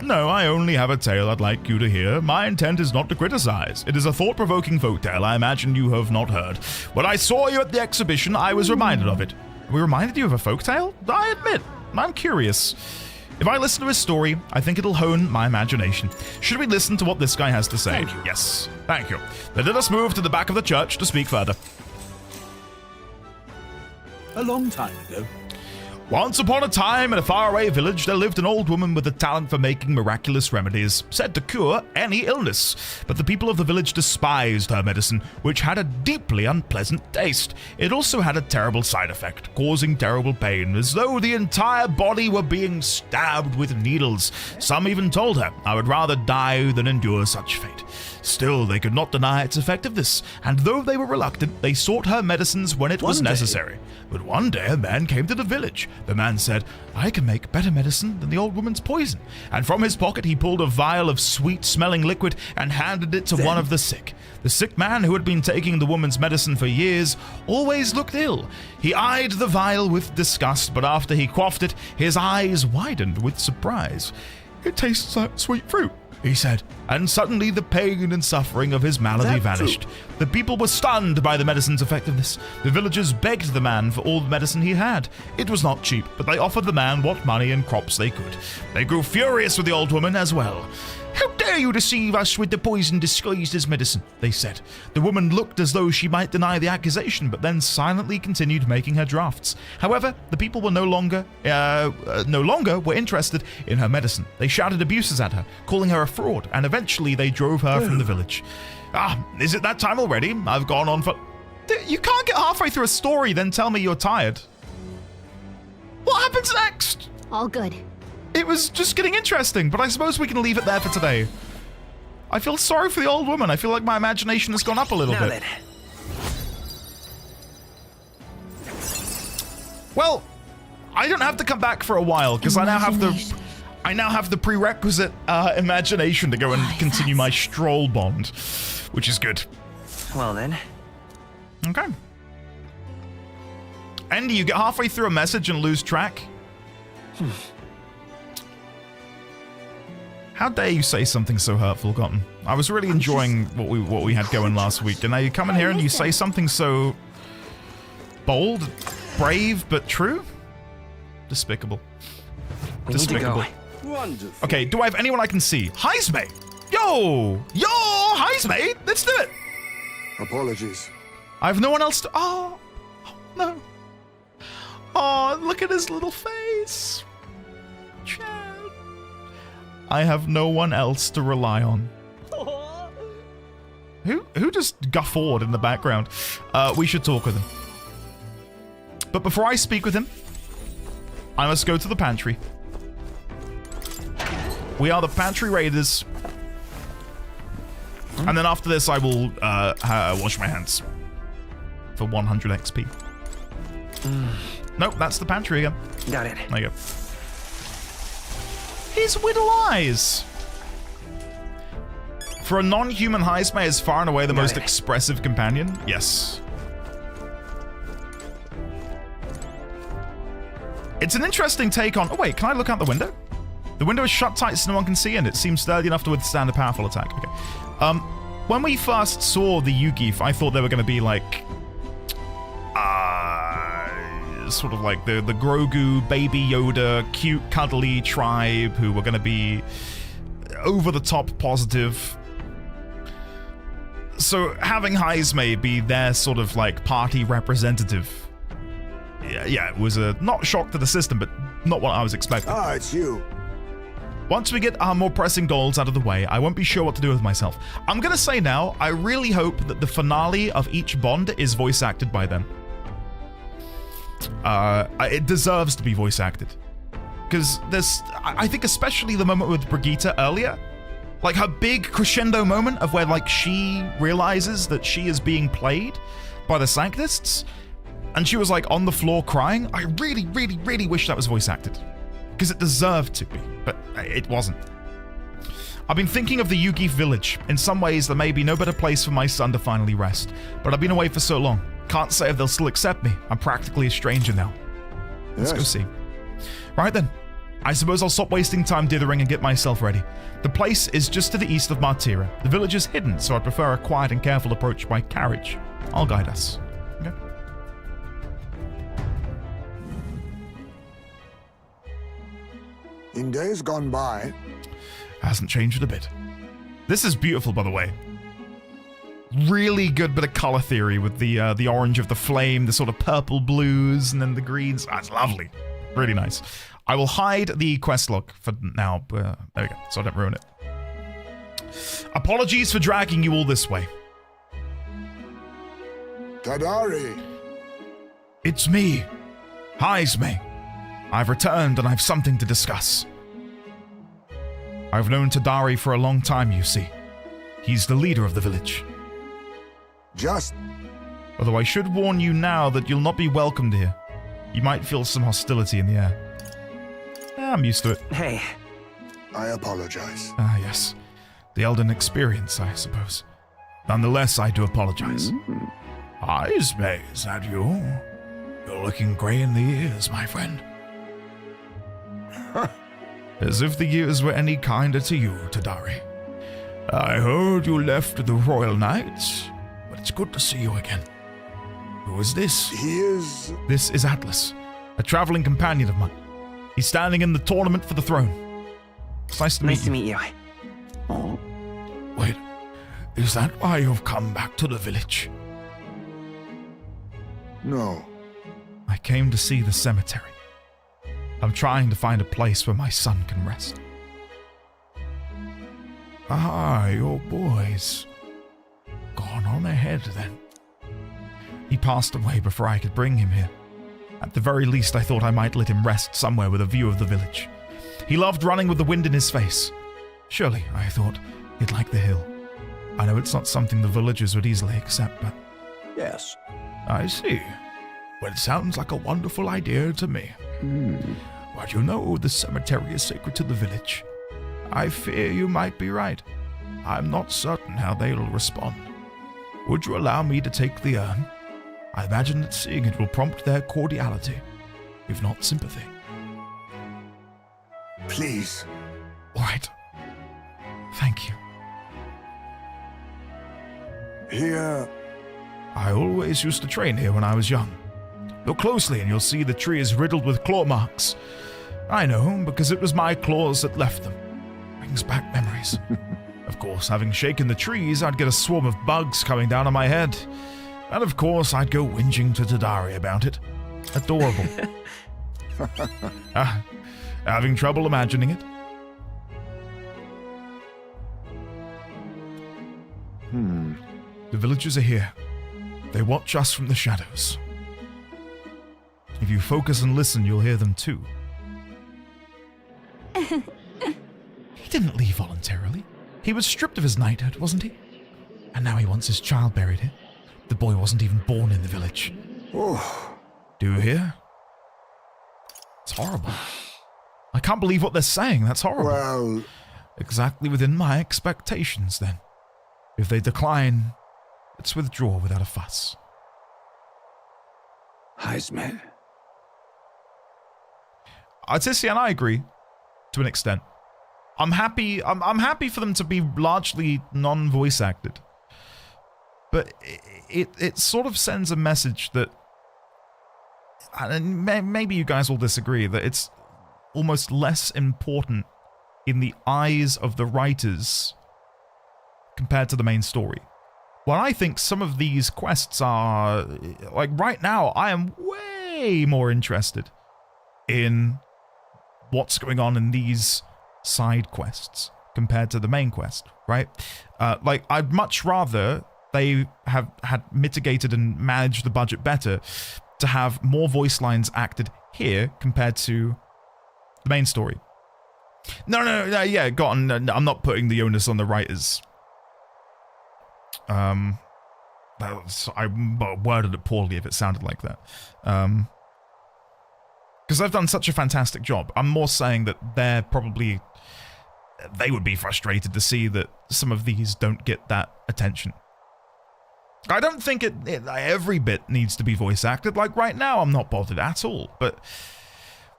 No, I only have a tale I'd like you to hear. My intent is not to criticize. It is a thought-provoking folktale I imagine you have not heard. When I saw you at the exhibition, I was reminded of it. We reminded you of a folktale? I admit, I'm curious. If I listen to his story, I think it'll hone my imagination. Should we listen to what this guy has to say? Yes, thank you. Then let us move to the back of the church to speak further. A long time ago. Once upon a time, in a faraway village, there lived an old woman with a talent for making miraculous remedies, said to cure any illness. But the people of the village despised her medicine, which had a deeply unpleasant taste. It also had a terrible side effect, causing terrible pain, as though the entire body were being stabbed with needles. Some even told her, I would rather die than endure such fate. Still, they could not deny its effectiveness, and though they were reluctant, they sought her medicines when it was necessary. But one day a man came to the village. The man said, I can make better medicine than the old woman's poison. And from his pocket he pulled a vial of sweet-smelling liquid and handed it to one of the sick. The sick man, who had been taking the woman's medicine for years, always looked ill. He eyed the vial with disgust, but after he quaffed it, his eyes widened with surprise. It tastes like sweet fruit, he said, and suddenly the pain and suffering of his malady vanished. The people were stunned by the medicine's effectiveness. The villagers begged the man for all the medicine he had. It was not cheap, but they offered the man what money and crops they could. They grew furious with the old woman as well. How dare you deceive us with the poison disguised as medicine, they said. The woman looked as though she might deny the accusation, but then silently continued making her drafts. However, the people were no longer were interested in her medicine. They shouted abuses at her, calling her a fraud, and eventually they drove her from the village. Is it that time already? I've gone on for... You can't get halfway through a story, then tell me you're tired. What happens next? All good. It was just getting interesting, but I suppose we can leave it there for today. I feel sorry for the old woman. I feel like my imagination has gone up a little bit. Well, I don't have to come back for a while because I now have the prerequisite imagination to go and continue my stroll bond, which is good. Well then. Okay. Andy, you get halfway through a message and lose track? How dare you say something so hurtful, Cotton? I was really enjoying what we had going last week, and now you come in here and you say something so bold, brave, but true? Despicable. We need to Despicable. go. Wonderful. Okay, do I have anyone I can see? Heisme! Yo! Heisme! Let's do it! Apologies. I have no one else to... Oh, no. Oh, look at his little face. Chad. I have no one else to rely on. Who just guffawed in the background? We should talk with him. But before I speak with him, I must go to the pantry. We are the Pantry Raiders. And then after this, I will wash my hands for 100 XP. Nope, that's the pantry again. Got it. There you go. His whittle eyes. For a non-human Heisme is far and away the most expressive companion. Yes. It's an interesting take on... Oh, wait, can I look out the window? The window is shut tight so no one can see, and it seems sturdy enough to withstand a powerful attack. Okay. When we first saw the Yugif, I thought they were going to be like... sort of like the Grogu, Baby Yoda, cute, cuddly tribe who were going to be over-the-top positive. So having Heisme be their sort of like party representative, yeah, it was a not shock to the system, but not what I was expecting. Ah, it's you. Once we get our more pressing goals out of the way, I won't be sure what to do with myself. I'm gonna say now, I really hope that the finale of each Bond is voice acted by them. It deserves to be voice acted. Because there's, I think especially the moment with Brigitte earlier, like her big crescendo moment of where like she realizes that she is being played by the Sanctists, and she was like on the floor crying. I really, really, really wish that was voice acted. Because it deserved to be, but it wasn't. I've been thinking of the Yugif village. In some ways, there may be no better place for my son to finally rest. But I've been away for so long. Can't say if they'll still accept me. I'm practically a stranger now. Let's go see. Right then. I suppose I'll stop wasting time dithering and get myself ready. The place is just to the east of Martira. The village is hidden, so I prefer a quiet and careful approach by carriage. I'll guide us. Okay. In days gone by... Hasn't changed a bit. This is beautiful, by the way. Really good bit of color theory with the orange of the flame, the sort of purple blues, and then the greens. That's lovely. Really nice. I will hide the quest log for now. There we go, so I don't ruin it. Apologies for dragging you all this way. Tadari. It's me, Heisme. I've returned and I've something to discuss. I've known Tadari for a long time, you see. He's the leader of the village. Just... Although I should warn you now that you'll not be welcomed here. You might feel some hostility in the air. I'm used to it. Hey. I apologize. Ah, yes. The Elden experience, I suppose. Nonetheless, I do apologize. Heisme, is that you? You're looking grey in the ears, my friend. As if the years were any kinder to you, Tadari. I heard you left the Royal Knights, but it's good to see you again. Who is this? He is... This is Atlas, a traveling companion of mine. He's standing in the tournament for the throne. It's nice to meet you. Nice to meet you. Oh. Wait, is that why you've come back to the village? No. I came to see the cemetery. I'm trying to find a place where my son can rest. Ah, your boy's gone on ahead then. He passed away before I could bring him here. At the very least, I thought I might let him rest somewhere with a view of the village. He loved running with the wind in his face. Surely, I thought, he'd like the hill. I know it's not something the villagers would easily accept, but... Yes. I see. Well, it sounds like a wonderful idea to me. But you know, the cemetery is sacred to the village. I fear you might be right. I'm not certain how they'll respond. Would you allow me to take the urn? I imagine that seeing it will prompt their cordiality, if not sympathy. Please. All right. Thank you. Here... I always used to train here when I was young. Look closely and you'll see the tree is riddled with claw marks. I know, because it was my claws that left them. Brings back memories. Of course, having shaken the trees, I'd get a swarm of bugs coming down on my head. And of course, I'd go whinging to Tadari about it. Adorable. Having trouble imagining it? The villagers are here. They watch us from the shadows. If you focus and listen, you'll hear them too. He didn't leave voluntarily. He was stripped of his knighthood, wasn't he? And now he wants his child buried here. The boy wasn't even born in the village. Oh. Do you hear? It's horrible. I can't believe what they're saying. That's horrible. Well... Exactly within my expectations, then. If they decline, let's withdraw without a fuss. Heisme. Artisan, I agree, to an extent. I'm happy for them to be largely non-voice acted. But it sort of sends a message that, and maybe you guys will disagree, that it's almost less important in the eyes of the writers compared to the main story. Well, I think some of these quests are, like right now, I am way more interested in what's going on in these side quests compared to the main quest, right? Like, I'd much rather they have had mitigated and managed the budget better to have more voice lines acted here compared to the main story. No, yeah, go on. I'm not putting the onus on the writers. I worded it poorly if it sounded like that. Because they've done such a fantastic job. I'm more saying that they would be frustrated to see that some of these don't get that attention. I don't think every bit needs to be voice acted. Like right now, I'm not bothered at all. But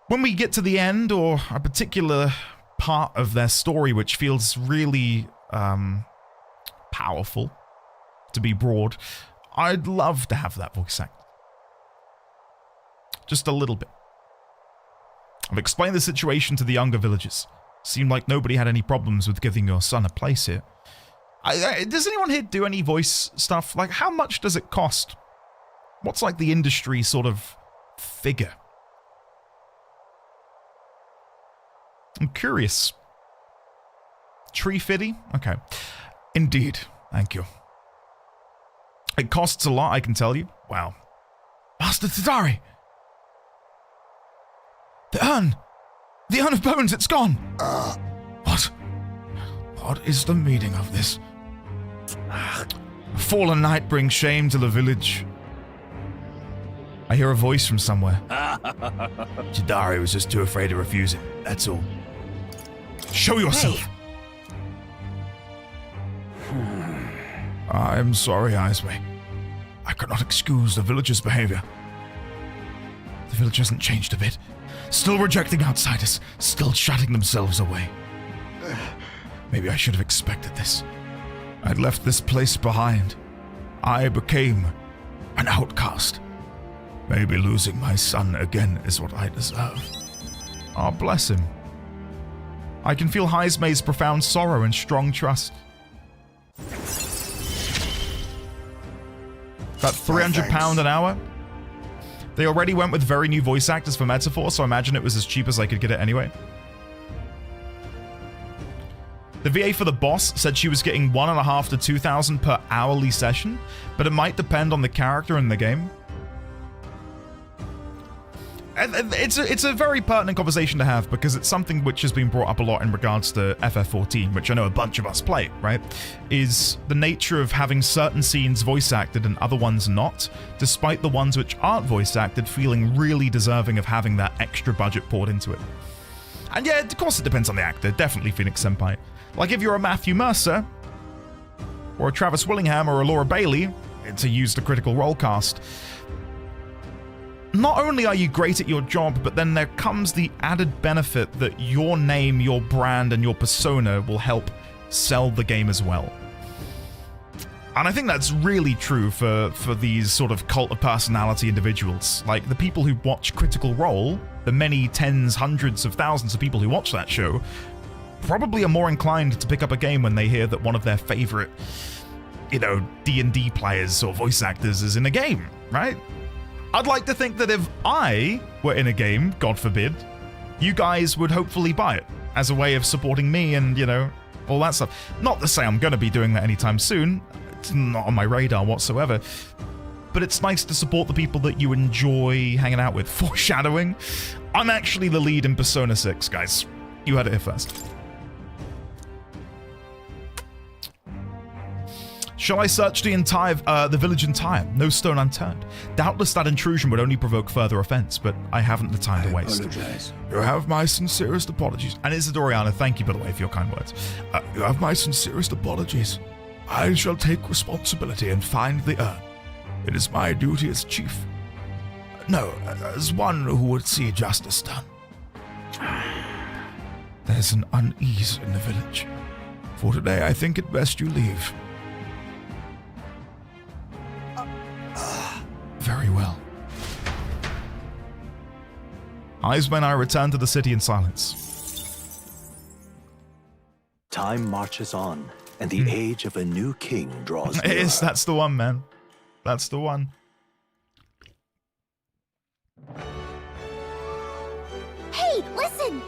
when we get to the end or a particular part of their story which feels really powerful, to be broad, I'd love to have that voice acted. Just a little bit. I've explained the situation to the younger villagers. Seemed like nobody had any problems with giving your son a place here. Does anyone here do any voice stuff? Like, how much does it cost? What's like the industry sort of figure? I'm curious. Tree fitty? Okay. Indeed. Thank you. It costs a lot, I can tell you. Wow. Master Tadari! The urn! The urn of bones, it's gone! What? What is the meaning of this? A fallen knight brings shame to the village. I hear a voice from somewhere. Tadari was just too afraid to refuse it, that's all. Show yourself! Hey. I am sorry, Iceway. I could not excuse the villagers' behavior. The village hasn't changed a bit. Still rejecting outsiders, still shutting themselves away. Maybe I should have expected this. I'd left this place behind. I became an outcast. Maybe losing my son again is what I deserve. Oh, bless him. I can feel Heisme's profound sorrow and strong trust. About £300 an hour? They already went with very new voice actors for Metaphor, so I imagine it was as cheap as I could get it anyway. The VA for the boss said she was getting $1,500 to $2,000 per hourly session, but it might depend on the character in the game. It's a very pertinent conversation to have because it's something which has been brought up a lot in regards to FF14, which I know a bunch of us play, right? Is the nature of having certain scenes voice acted and other ones not, despite the ones which aren't voice acted feeling really deserving of having that extra budget poured into it. And yeah, of course it depends on the actor, definitely Phoenix Senpai. Like if you're a Matthew Mercer, or a Travis Willingham, or a Laura Bailey, to use the Critical Role cast, not only are you great at your job, but then there comes the added benefit that your name, your brand, and your persona will help sell the game as well. And I think that's really true for these sort of cult of personality individuals. Like, the people who watch Critical Role, the many tens, hundreds of thousands of people who watch that show, probably are more inclined to pick up a game when they hear that one of their favorite, you know, D&D players or voice actors is in a game, right? I'd like to think that if I were in a game, God forbid, you guys would hopefully buy it as a way of supporting me and, you know, all that stuff. Not to say I'm going to be doing that anytime soon. It's not on my radar whatsoever. But it's nice to support the people that you enjoy hanging out with. Foreshadowing. I'm actually the lead in Persona 6, guys. You heard it here first. Shall I search the village entire? No stone unturned. Doubtless that intrusion would only provoke further offense, but I haven't the time to waste. Apologize. You have my sincerest apologies. And Isadoriana, thank you, by the way, for your kind words. You have my sincerest apologies. I shall take responsibility and find the urn. It is my duty as chief. No, as one who would see justice done. There's an unease in the village. For today, I think it best you leave. Very well. Aizma and I return to the city in silence. Time marches on, and the age of a new king draws near. It is, that's the one, man. That's the one. Hey, listen!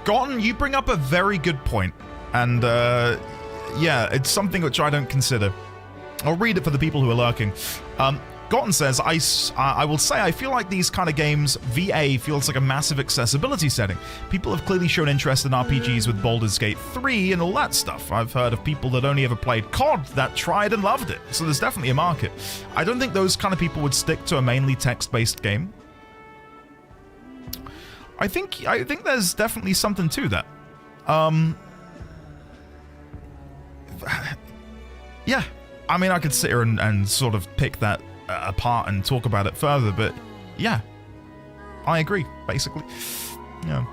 Gotten, you bring up a very good point. And, yeah, it's something which I don't consider. I'll read it for the people who are lurking. Gotten says, I will say I feel like these kind of games, VA feels like a massive accessibility setting. People have clearly shown interest in RPGs with Baldur's Gate 3 and all that stuff. I've heard of people that only ever played COD that tried and loved it. So there's definitely a market. I don't think those kind of people would stick to a mainly text-based game. I think there's definitely something to that. Yeah. I mean, I could sit here and sort of pick that apart and talk about it further, but yeah, I agree, basically. Yeah.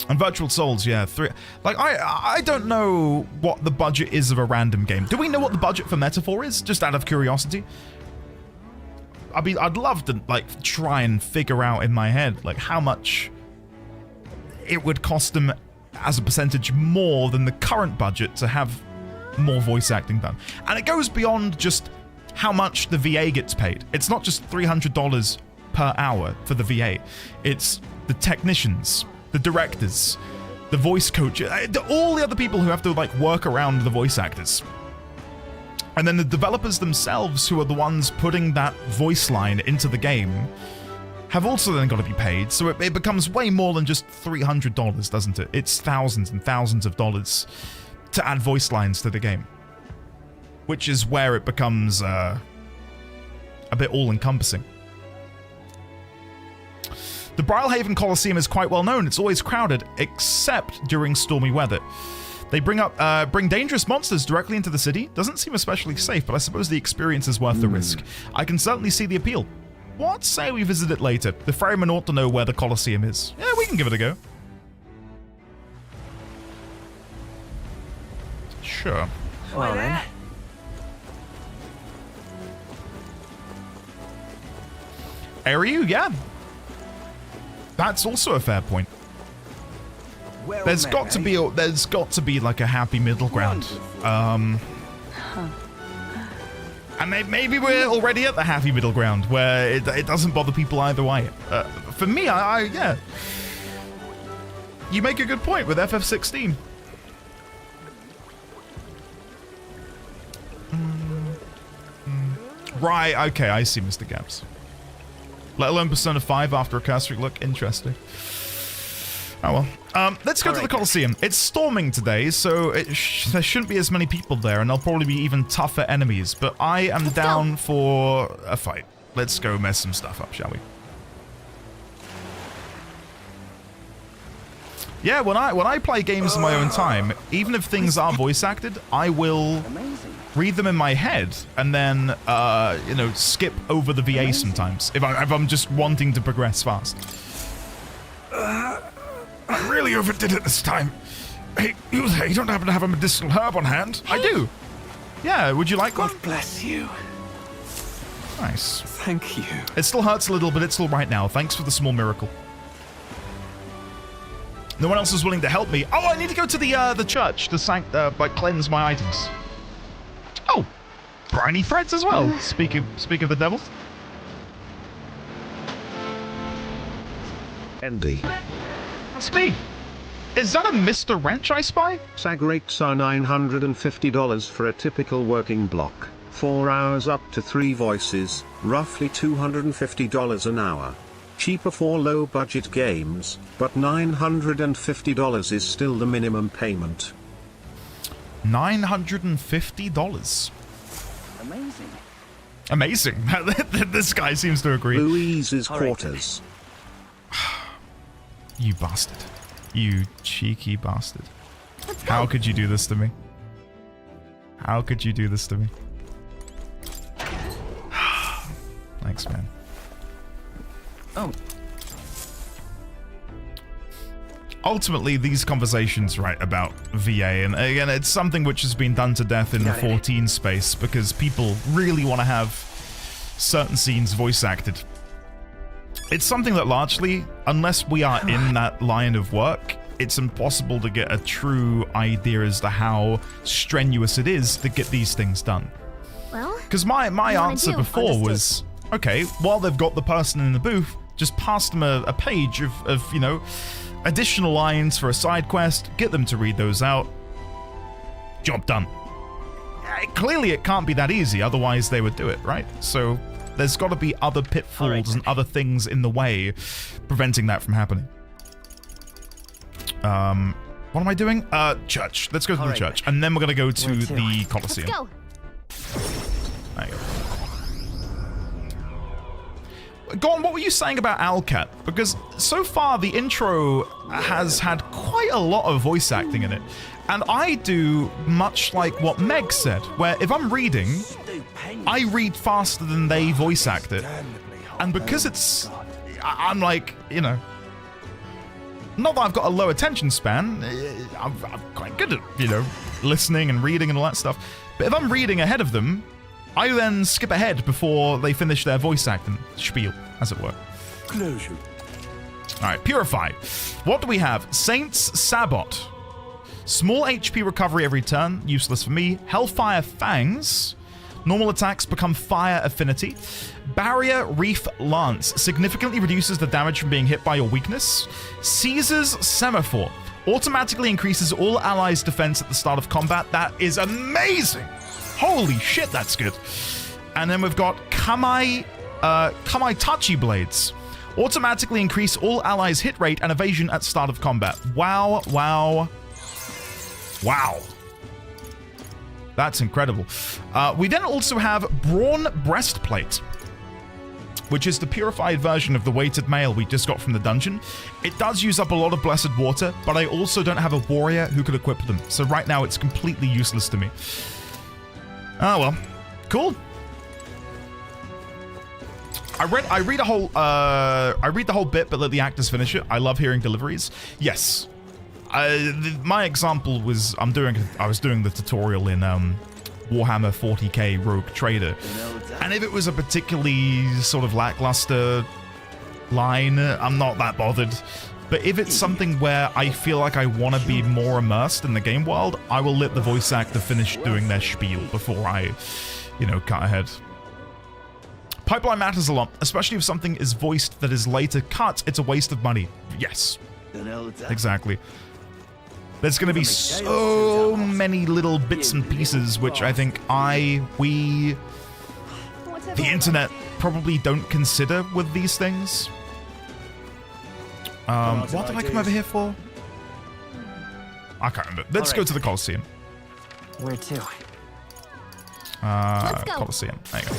And Virtual Souls, yeah, 3. Like, I don't know what the budget is of a random game. Do we know what the budget for Metaphor is? Just out of curiosity. I mean, I'd love to, like, try and figure out in my head, like, how much it would cost them as a percentage more than the current budget to have more voice acting done. And it goes beyond just how much the VA gets paid. It's not just $300 per hour for the VA. It's the technicians, the directors, the voice coaches, all the other people who have to, like, work around the voice actors. And then the developers themselves, who are the ones putting that voice line into the game, have also then got to be paid. So it becomes way more than just $300, doesn't it? It's thousands and thousands of dollars to add voice lines to the game, which is where it becomes a bit all-encompassing. The Brilhaven Coliseum is quite well known. It's always crowded, except during stormy weather. They bring dangerous monsters directly into the city. Doesn't seem especially safe, but I suppose the experience is worth the risk. I can certainly see the appeal. What say we visit it later? The ferryman ought to know where the Coliseum is. Yeah, we can give it a go. Sure. Well then. Ariu, yeah. That's also a fair point. Well there's met, got to be like a happy middle ground. And maybe we're already at the happy middle ground where it doesn't bother people either way. For me, yeah. You make a good point with FF16. Right, okay, I see, Mr. Gaps. Let alone Persona 5 after a cursory look. Interesting. Oh well. Let's go to the Coliseum. It's storming today, so there shouldn't be as many people there, and there'll probably be even tougher enemies. But I am down for a fight. Let's go mess some stuff up, shall we? Yeah, when I play games in my own time, even if things are voice acted, I will read them in my head and then, you know, skip over the VA sometimes if I'm just wanting to progress fast. I really overdid it this time. Hey, you there, you don't happen to have a medicinal herb on hand? I do. Yeah, would you like one? God bless you. Nice. Thank you. It still hurts a little, but it's all right now. Thanks for the small miracle. No one else is willing to help me. Oh, I need to go to the church to cleanse my items. Oh, briny threads as well. Speak of the devil. Andy. That's me. Is that a Mr. Wrench I spy? SAG rates are $950 for a typical working block. 4 hours up to 3 voices, roughly $250 an hour. Cheaper for low-budget games, but $950 is still the minimum payment. $950. Amazing. Amazing. This guy seems to agree. Louise's quarters. You bastard. You cheeky bastard. How could you do this to me? How could you do this to me? Thanks, man. Oh. Ultimately, these conversations, right, about VA, and again, it's something which has been done to death in the 14 space because people really want to have certain scenes voice acted. It's something that largely, unless we are in that line of work, it's impossible to get a true idea as to how strenuous it is to get these things done. Well, because my answer before was, okay, while they've got the person in the booth, just pass them a page of you know, additional lines for a side quest, get them to read those out, job done. Clearly it can't be that easy, otherwise they would do it, right? So there's got to be other pitfalls and other things in the way preventing that from happening. What am I doing? Church. Let's go to the church, and then we're gonna go to the Colosseum. Let's go. There you go. Go on, what were you saying about Alcat? Because so far the intro has had quite a lot of voice acting in it. And I do much like what Meg said, where if I'm reading, I read faster than they voice act it. And because it's... I'm like, you know... Not that I've got a low attention span, I'm quite good at, you know, listening and reading and all that stuff. But if I'm reading ahead of them, I then skip ahead before they finish their voice acting spiel, as it were. Closure. Alright, Purify. What do we have? Saint's Sabot. Small HP recovery every turn, useless for me. Hellfire Fangs. Normal attacks become fire affinity. Barrier Reef Lance. Significantly reduces the damage from being hit by your weakness. Caesar's Semaphore. Automatically increases all allies' defense at the start of combat. That is amazing! Holy shit, that's good. And then we've got Kamai Tachi Blades. Automatically increase all allies' hit rate and evasion at start of combat. Wow, wow, wow. That's incredible. We then also have Brawn Breastplate, which is the purified version of the weighted mail we just got from the dungeon. It does use up a lot of blessed water, but I also don't have a warrior who could equip them. So right now it's completely useless to me. Oh well, cool. I read the whole bit, but let the actors finish it. I love hearing deliveries. Yes. My example was I was doing the tutorial in Warhammer 40k Rogue Trader, and if it was a particularly sort of lackluster line, I'm not that bothered. But if it's something where I feel like I want to be more immersed in the game world, I will let the voice actor finish doing their spiel before I, you know, cut ahead. Pipeline matters a lot, especially if something is voiced that is later cut. It's a waste of money. Yes, exactly. There's going to be so many little bits and pieces which I think the internet probably don't consider with these things. What did I come over here for? I can't remember. Let's go to the Colosseum. Where to? Let's go. Colosseum. There you go.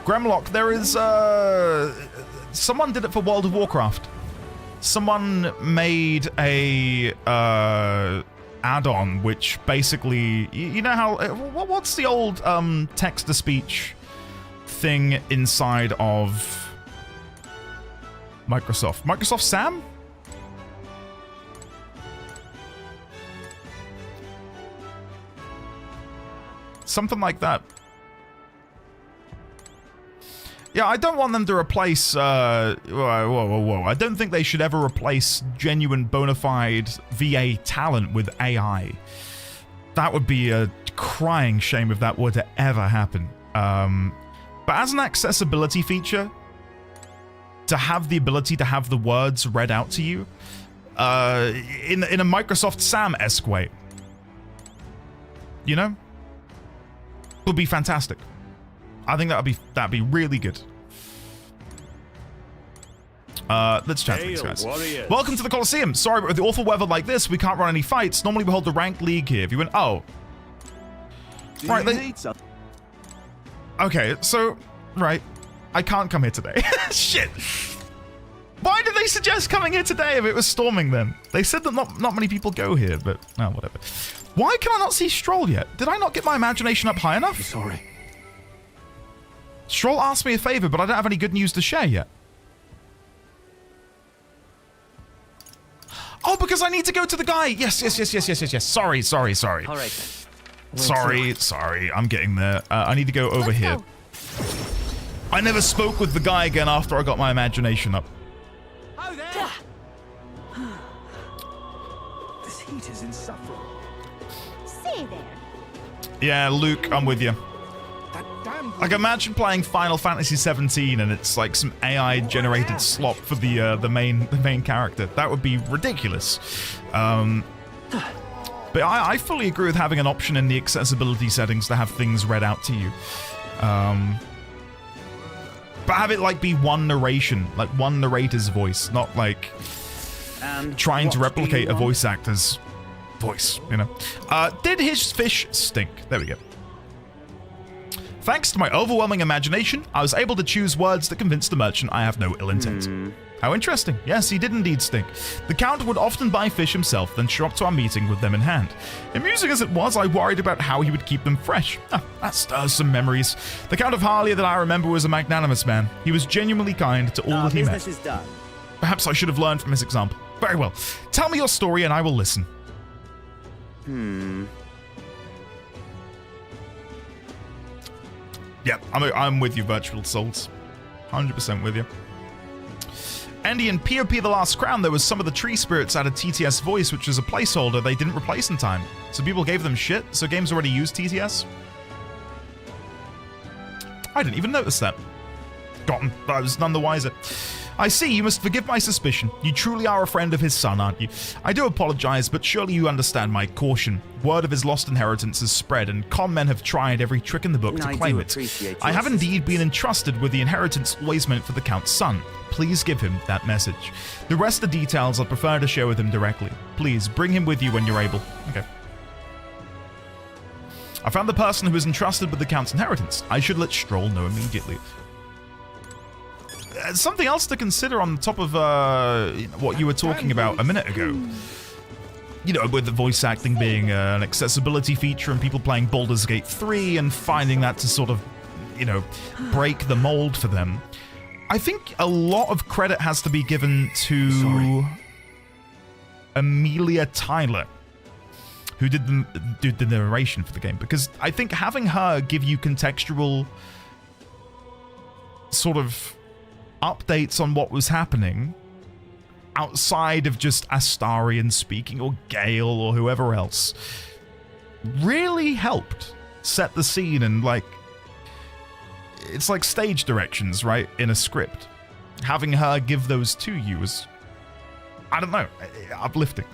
Gremlock, there is, someone did it for World of Warcraft. Someone made a, add-on which basically, you know how, what's the old, text-to-speech thing inside of Microsoft. Microsoft Sam? Something like that. Yeah, I don't want them to replace, whoa. I don't think they should ever replace genuine bona fide VA talent with AI. That would be a crying shame if that were to ever happen. But as an accessibility feature, to have the ability to have the words read out to you, in a Microsoft Sam-esque way, you know, would be fantastic. I think that'd be really good. Let's chat things, guys. Warriors. Welcome to the Coliseum. Sorry, but with the awful weather like this, we can't run any fights. Normally we hold the ranked league here. If you went, oh, right. Okay, so right, I can't come here today. Shit. Why did they suggest coming here today if it was storming then? They said that not many people go here, but oh, whatever. Why can I not see Stroll yet? Did I not get my imagination up high enough? I'm sorry. Stroll asked me a favor, but I don't have any good news to share yet. Oh, because I need to go to the guy. Yes. Sorry. All right. Sorry. I'm getting there. I need to go over here. Go. I never spoke with the guy again after I got my imagination up. Oh, there! This heat is insufferable. Say there. Yeah, Luke, I'm with you. Like, imagine playing Final Fantasy 17 and it's like some AI-generated slop for the main character. That would be ridiculous. But I fully agree with having an option in the accessibility settings to have things read out to you. But have it like be one narration, like one narrator's voice, not like trying to replicate a voice actor's voice, you know. Did his fish stink? There we go. Thanks to my overwhelming imagination, I was able to choose words that convinced the merchant I have no ill intent. How interesting. Yes, he did indeed stink. The Count would often buy fish himself, then show up to our meeting with them in hand. Amusing as it was, I worried about how he would keep them fresh. That stirs some memories. The Count of Harlia that I remember was a magnanimous man. He was genuinely kind to all that he met. Business is done. Perhaps I should have learned from his example. Very well. Tell me your story and I will listen. Yep, I'm with you, Virtual Souls. 100% with you. Andy, in POP The Last Crown, there was some of the tree spirits added TTS voice, which was a placeholder they didn't replace in time. So people gave them shit, so games already used TTS? I didn't even notice that. I was none the wiser. I see, you must forgive my suspicion. You truly are a friend of his son, aren't you? I do apologize, but surely you understand my caution. Word of his lost inheritance has spread, and con men have tried every trick in the book to claim it. I have indeed been entrusted with the inheritance always meant for the Count's son. Please give him that message. The rest of the details I'd prefer to share with him directly. Please, bring him with you when you're able. Okay. I found the person who is entrusted with the Count's inheritance. I should let Stroll know immediately. Something else to consider on top of what you were talking about a minute ago. You know, with the voice acting being an accessibility feature and people playing Baldur's Gate 3 and finding that to sort of, you know, break the mold for them. I think a lot of credit has to be given to Amelia Tyler, who did the narration for the game, because I think having her give you contextual sort of updates on what was happening outside of just Astarion speaking or Gale or whoever else really helped set the scene, and like it's like stage directions, right, in a script. Having her give those to you is, I don't know, uplifting.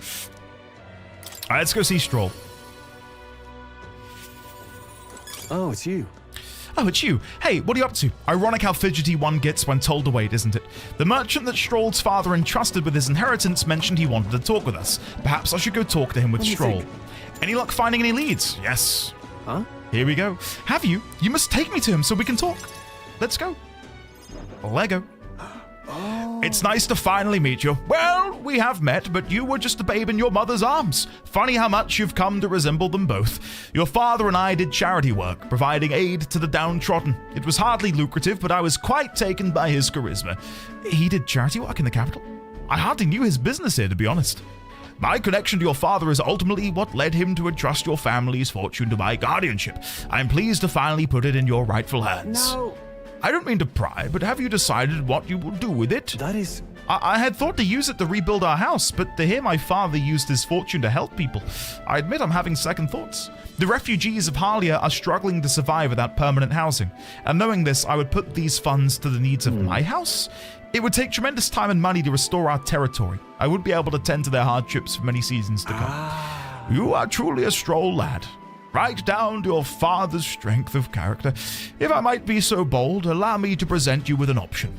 Alright, let's go see Stroll. Oh, it's you. Oh, it's you. Hey, what are you up to? Ironic how fidgety one gets when told to wait, isn't it? The merchant that Stroll's father entrusted with his inheritance mentioned he wanted to talk with us. Perhaps I should go talk to him with Stroll. Any luck finding any leads? Yes. Huh? Here we go. Have you? You must take me to him so we can talk. Let's go. Lego. It's nice to finally meet you. Well, we have met, but you were just a babe in your mother's arms. Funny how much you've come to resemble them both. Your father and I did charity work, providing aid to the downtrodden. It was hardly lucrative, but I was quite taken by his charisma. He did charity work in the capital? I hardly knew his business here, to be honest. My connection to your father is ultimately what led him to entrust your family's fortune to my guardianship. I'm pleased to finally put it in your rightful hands. No. I don't mean to pry, but have you decided what you will do with it? That is... I had thought to use it to rebuild our house, but to hear my father used his fortune to help people, I admit I'm having second thoughts. The refugees of Halia are struggling to survive without permanent housing, and knowing this, I would put these funds to the needs of my house. It would take tremendous time and money to restore our territory. I wouldn't be able to tend to their hardships for many seasons to come. You are truly a Stroll lad. Right down to your father's strength of character. If I might be so bold, allow me to present you with an option.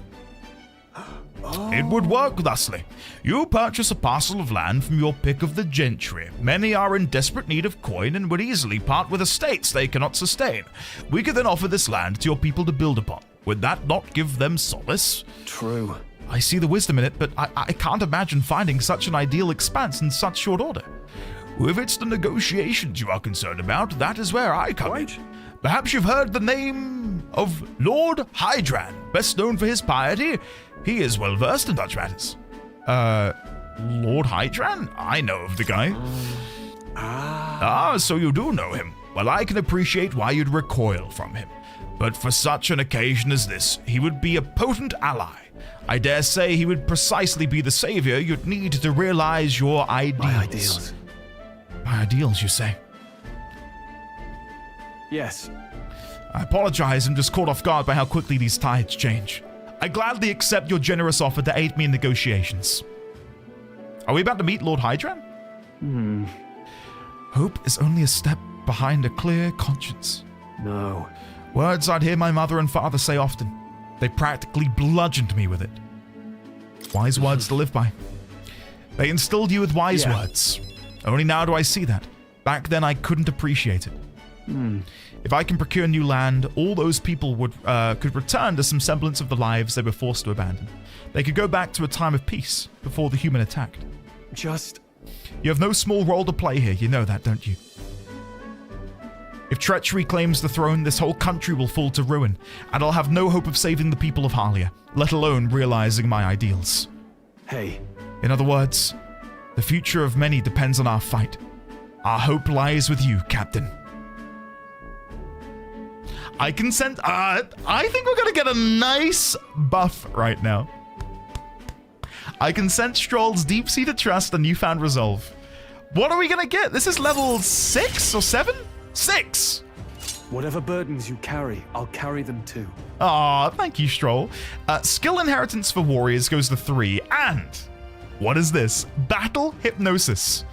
It would work thusly. You purchase a parcel of land from your pick of the gentry. Many are in desperate need of coin and would easily part with estates they cannot sustain. We could then offer this land to your people to build upon. Would that not give them solace? True. I see the wisdom in it, but I can't imagine finding such an ideal expanse in such short order. If it's the negotiations you are concerned about, that is where I come in. Perhaps you've heard the name of Lord Hydran, best known for his piety. He is well versed in such matters. Lord Hydran? I know of the guy. So you do know him. Well, I can appreciate why you'd recoil from him. But for such an occasion as this, he would be a potent ally. I dare say he would precisely be the savior you'd need to realize your ideals. My ideals. My ideals, you say? Yes. I apologize, I'm just caught off guard by how quickly these tides change. I gladly accept your generous offer to aid me in negotiations. Are we about to meet Lord Hydran? Hope is only a step behind a clear conscience. No. Words I'd hear my mother and father say often. They practically bludgeoned me with it. Wise words to live by. They instilled you with wise words. Only now do I see that. Back then I couldn't appreciate it. If I can procure new land, all those people could return to some semblance of the lives they were forced to abandon. They could go back to a time of peace before the human attacked. You have no small role to play here, you know that, don't you? If treachery claims the throne, this whole country will fall to ruin, and I'll have no hope of saving the people of Halia, let alone realizing my ideals. Hey. In other words, the future of many depends on our fight. Our hope lies with you, Captain. I consent. I think we're going to get a nice buff right now. I can sense Stroll's deep-seated trust and newfound resolve. What are we going to get? This is level 6 or 7? 6! Whatever burdens you carry, I'll carry them too. Aw, thank you, Stroll. Skill inheritance for warriors goes to 3, and... what is this? Battle Hypnosis.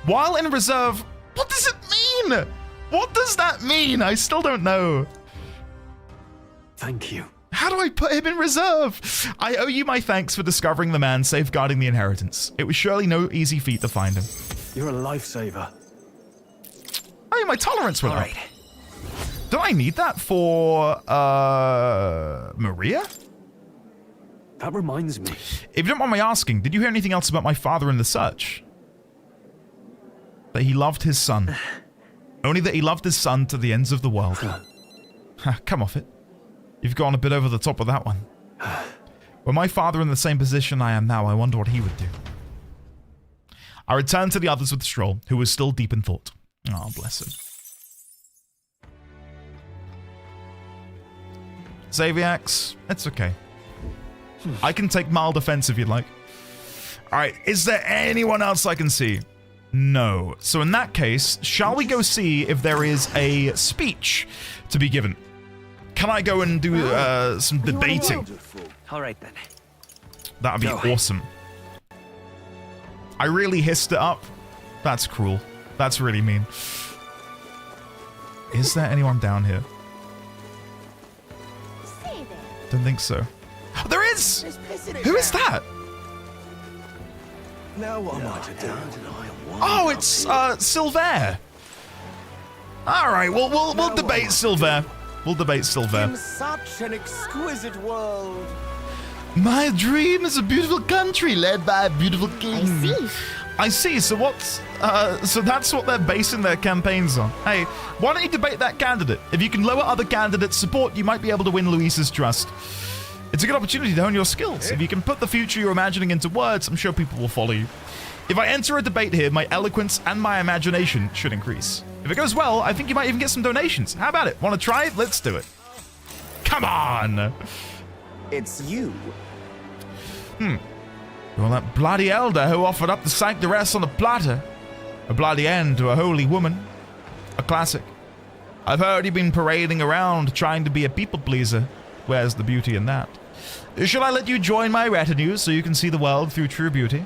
While in reserve... what does it mean? What does that mean? I still don't know. Thank you. How do I put him in reserve? I owe you my thanks for discovering the man safeguarding the inheritance. It was surely no easy feat to find him. You're a lifesaver. Oh, my tolerance went up. Do I need that for, Maria? That reminds me. If you don't mind my asking, did you hear anything else about my father in the search? That he loved his son. Only that he loved his son to the ends of the world. Come off it. You've gone a bit over the top of that one. Were my father in the same position I am now, I wonder what he would do. I returned to the others with Stroll, who was still deep in thought. Oh, bless him. Xaviax, it's okay. I can take mild offense if you'd like. Alright, is there anyone else I can see? No. So in that case, shall we go see if there is a speech to be given? Can I go and do some debating? Alright then. That would be awesome. I really hissed it up. That's cruel. That's really mean. Is there anyone down here? Don't think so. Oh, there is! Who is that? Now what am I to do? Oh, it's Silver. All right, well we'll debate Silver. We'll debate Silver. In such an exquisite world. My dream is a beautiful country led by a beautiful king. I see. So what's so that's what they're basing their campaigns on. Hey, why don't you debate that candidate? If you can lower other candidates' support, you might be able to win Luis's trust. It's a good opportunity to hone your skills. If you can put the future you're imagining into words, I'm sure people will follow you. If I enter a debate here, my eloquence and my imagination should increase. If it goes well, I think you might even get some donations. How about it? Want to try it? Let's do it. Come on! It's you. Well, that bloody elder who offered up the sanctoress on a platter. A bloody end to a holy woman. A classic. I've heard you've been parading around trying to be a people pleaser. Where's the beauty in that? Shall I let you join my retinue so you can see the world through true beauty?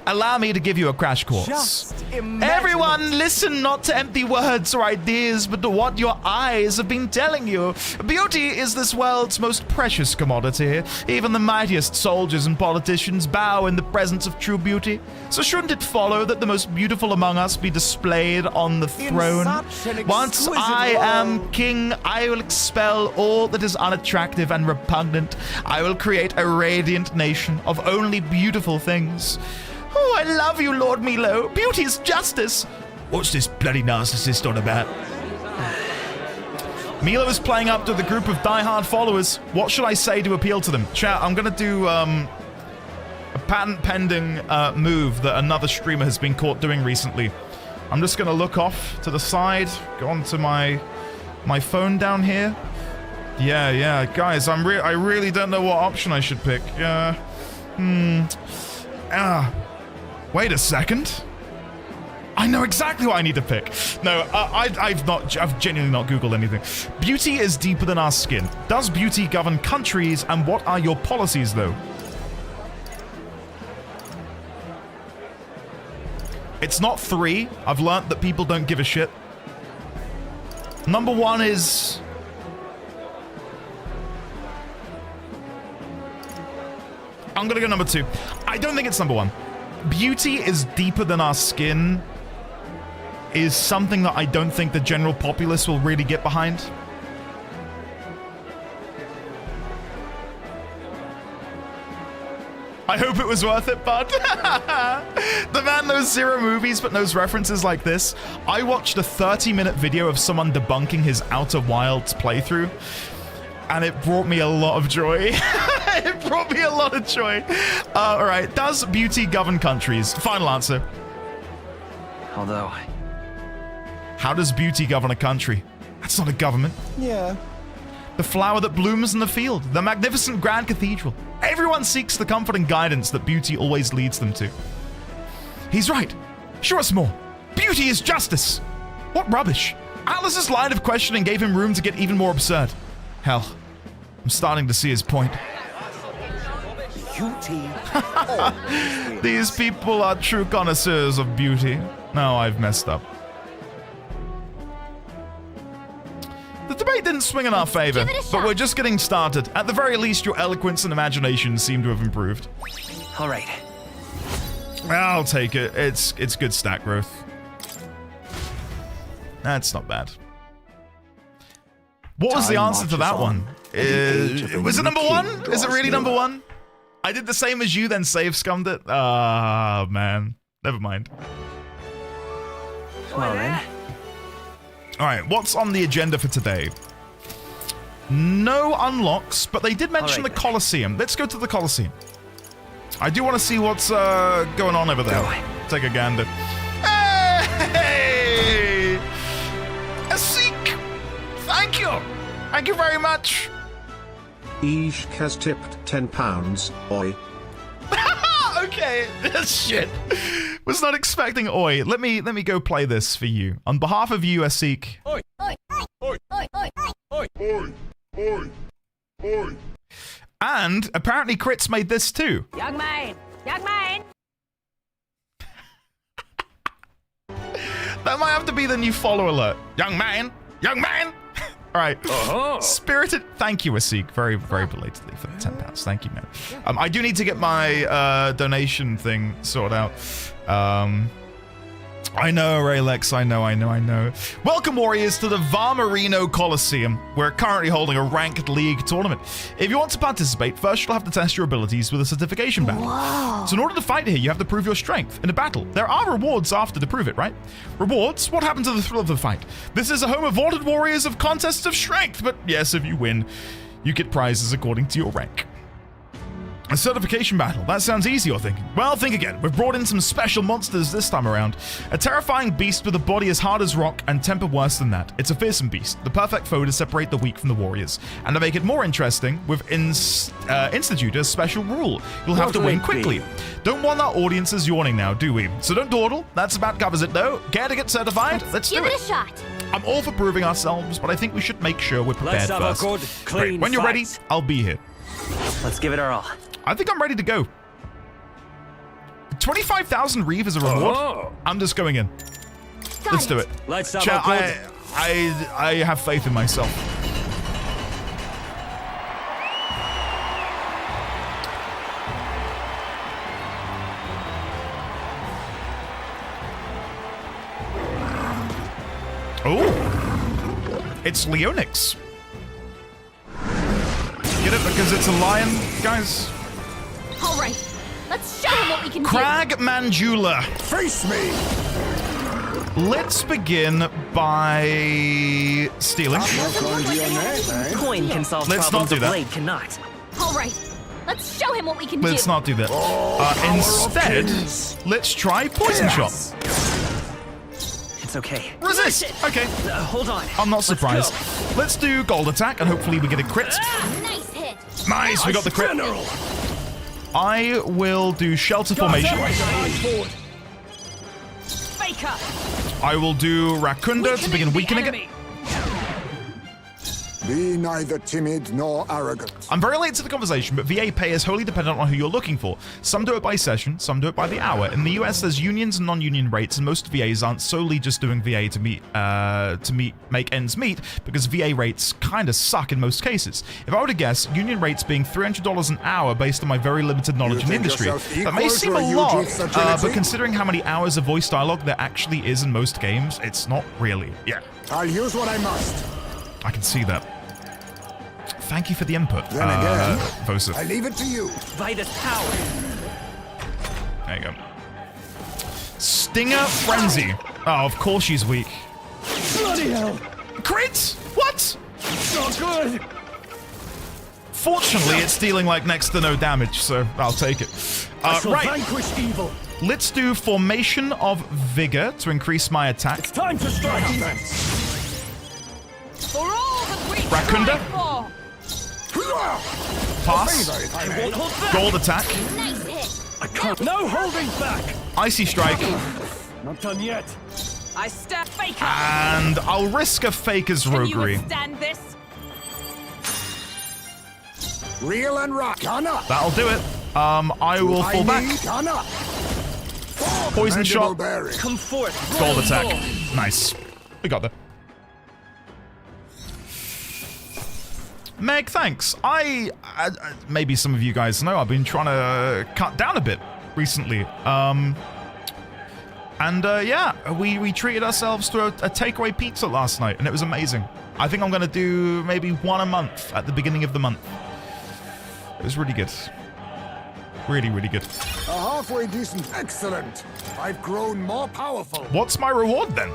Allow me to give you a crash course. Just imagine Everyone, it. listen not to empty words or ideas, but to what your eyes have been telling you. Beauty is this world's most precious commodity. Even the mightiest soldiers and politicians bow in the presence of true beauty. So shouldn't it follow that the most beautiful among us be displayed on the throne? Once I am king, I will expel all that is unattractive and repugnant. I will create a radiant nation of only beautiful things. Oh, I love you, Lord Milo. Beauty is justice. What's this bloody narcissist on about? Milo is playing up to the group of diehard followers. What should I say to appeal to them? Chat, I'm going to do a patent-pending move that another streamer has been caught doing recently. I'm just going to look off to the side, go onto my phone down here. Yeah, guys, I really don't know what option I should pick. Wait a second. I know exactly what I need to pick. No, I've genuinely not Googled anything. Beauty is deeper than our skin. Does beauty govern countries, and what are your policies, though? It's not 3. I've learnt that people don't give a shit. Number 1 is... I'm gonna go number 2. I don't think it's number 1. Beauty is deeper than our skin is something that I don't think the general populace will really get behind. I hope it was worth it, bud. The man knows 0 movies but knows references like this. I watched a 30-minute video of someone debunking his Outer Wilds playthrough, and it brought me a lot of joy. It brought me a lot of joy. All right, does beauty govern countries? Final answer. Although... How does beauty govern a country? That's not a government. Yeah. The flower that blooms in the field. The magnificent grand cathedral. Everyone seeks the comfort and guidance that beauty always leads them to. He's right. Show us more. Beauty is justice. What rubbish. Atlas's line of questioning gave him room to get even more absurd. Hell, I'm starting to see his point. Beauty. These people are true connoisseurs of beauty. No, I've messed up. The debate didn't swing in our favor, but we're just getting started. At the very least, your eloquence and imagination seem to have improved. All right. I'll take it. It's good stat growth. That's not bad. What was the answer to that one? Was it number 1? Is it really number 1? I did the same as you, then save scummed it. Ah, man. Never mind. Well then. Alright, what's on the agenda for today? No unlocks, but they did mention the Colosseum. Let's go to the Colosseum. I do want to see what's going on over there. Take a gander. Hey! A seek! Thank you! Thank you very much! Ishk has tipped £10. Oi. Okay, shit. Was not expecting oi. Let me go play this for you. On behalf of you, Asik. Oi. Oi. Oi. Oi. Oi. Oi. Oi. Oi. And apparently Crits made this too. Young man. Young man. That might have to be the new follow alert. Young man. Young man. All right. Spirited. Thank you, Asik. Very, very belatedly for the £10. Thank you, man. I do need to get my donation thing sorted out. I know, Raylex, I know. Welcome, warriors, to the Varmarino Coliseum. We're currently holding a ranked league tournament. If you want to participate, first you'll have to test your abilities with a certification battle. Whoa. So in order to fight here, you have to prove your strength in a battle. There are rewards after to prove it, right? Rewards? What happens to the thrill of the fight? This is a home of vaunted warriors of contests of strength, but yes, if you win, you get prizes according to your rank. A certification battle. That sounds easy, you're thinking. Well, think again. We've brought in some special monsters this time around. A terrifying beast with a body as hard as rock and temper worse than that. It's a fearsome beast, the perfect foe to separate the weak from the warriors. And to make it more interesting, we've instituted a special rule. You'll have to win quickly. Don't want our audiences yawning now, do we? So don't dawdle. That's about covers it, though. Care to get certified? Let's do it. Give it a shot. I'm all for proving ourselves, but I think we should make sure we're prepared Let's have first. a good, clean Great. When you're ready, I'll be here. Let's give it our all. I think I'm ready to go. 25,000 Reeve as a reward. Oh. I'm just going in. Let's do it. Let's have Chat, a good... I have faith in myself. Oh, it's Leonix. Get it because it's a lion, guys. All right, let's show him what we can Crag do. Manjula. Face me. Let's begin by stealing. Coin can solve Let's problems not do a that. blade cannot. All right, let's show him what we can do. Let's not do that. Instead, let's try Poison Shot. It's okay. Resist. Okay. Hold on. I'm not surprised. Let's do Gold Attack and hopefully we get a crit. Nice hit. Nice, we got the crit. I will do Shelter Formation. Faker. I will do Rakunda to begin weakening it. Be neither timid nor arrogant. I'm very late to the conversation, but VA pay is wholly dependent on who you're looking for. Some do it by session, some do it by the hour. In the US, there's unions and non-union rates, and most VAs aren't solely just doing VA to make ends meet, because VA rates kind of suck in most cases. If I were to guess, union rates being $300 an hour based on my very limited knowledge in the industry, that may seem a lot, but considering how many hours of voice dialogue there actually is in most games, it's not really. Yeah. I'll use what I must. I can see that. Thank you for the input, Then again, Vosif. I leave it to you. Vitus power. There you go. Stinger Frenzy. Oh, of course she's weak. Bloody hell! Crit? What? Not good! Fortunately, it's dealing like next to no damage, so I'll take it. I shall Right. vanquish evil. Let's do Formation of Vigor to increase my attack. It's time to strike defense. For all that we Rakunda. strive for. Pass. I won't hold back. Gold attack. Nice hit. I can't. No holding back. Icy Strike. Not done yet. I step Faker. And I'll risk a Faker's Can you Roguery. withstand this? Reel and rock. Gunner. That'll do it. I will fall back. Gunner. Poison Shot. Bearing. Come forth. Gold attack. Nice. We got there. Meg, thanks. Maybe some of you guys know I've been trying to cut down a bit recently. Yeah, we treated ourselves to a takeaway pizza last night, and it was amazing. I think I'm going to do maybe one a month at the beginning of the month. It was really good. Really, really good. A halfway decent. Excellent. I've grown more powerful. What's my reward then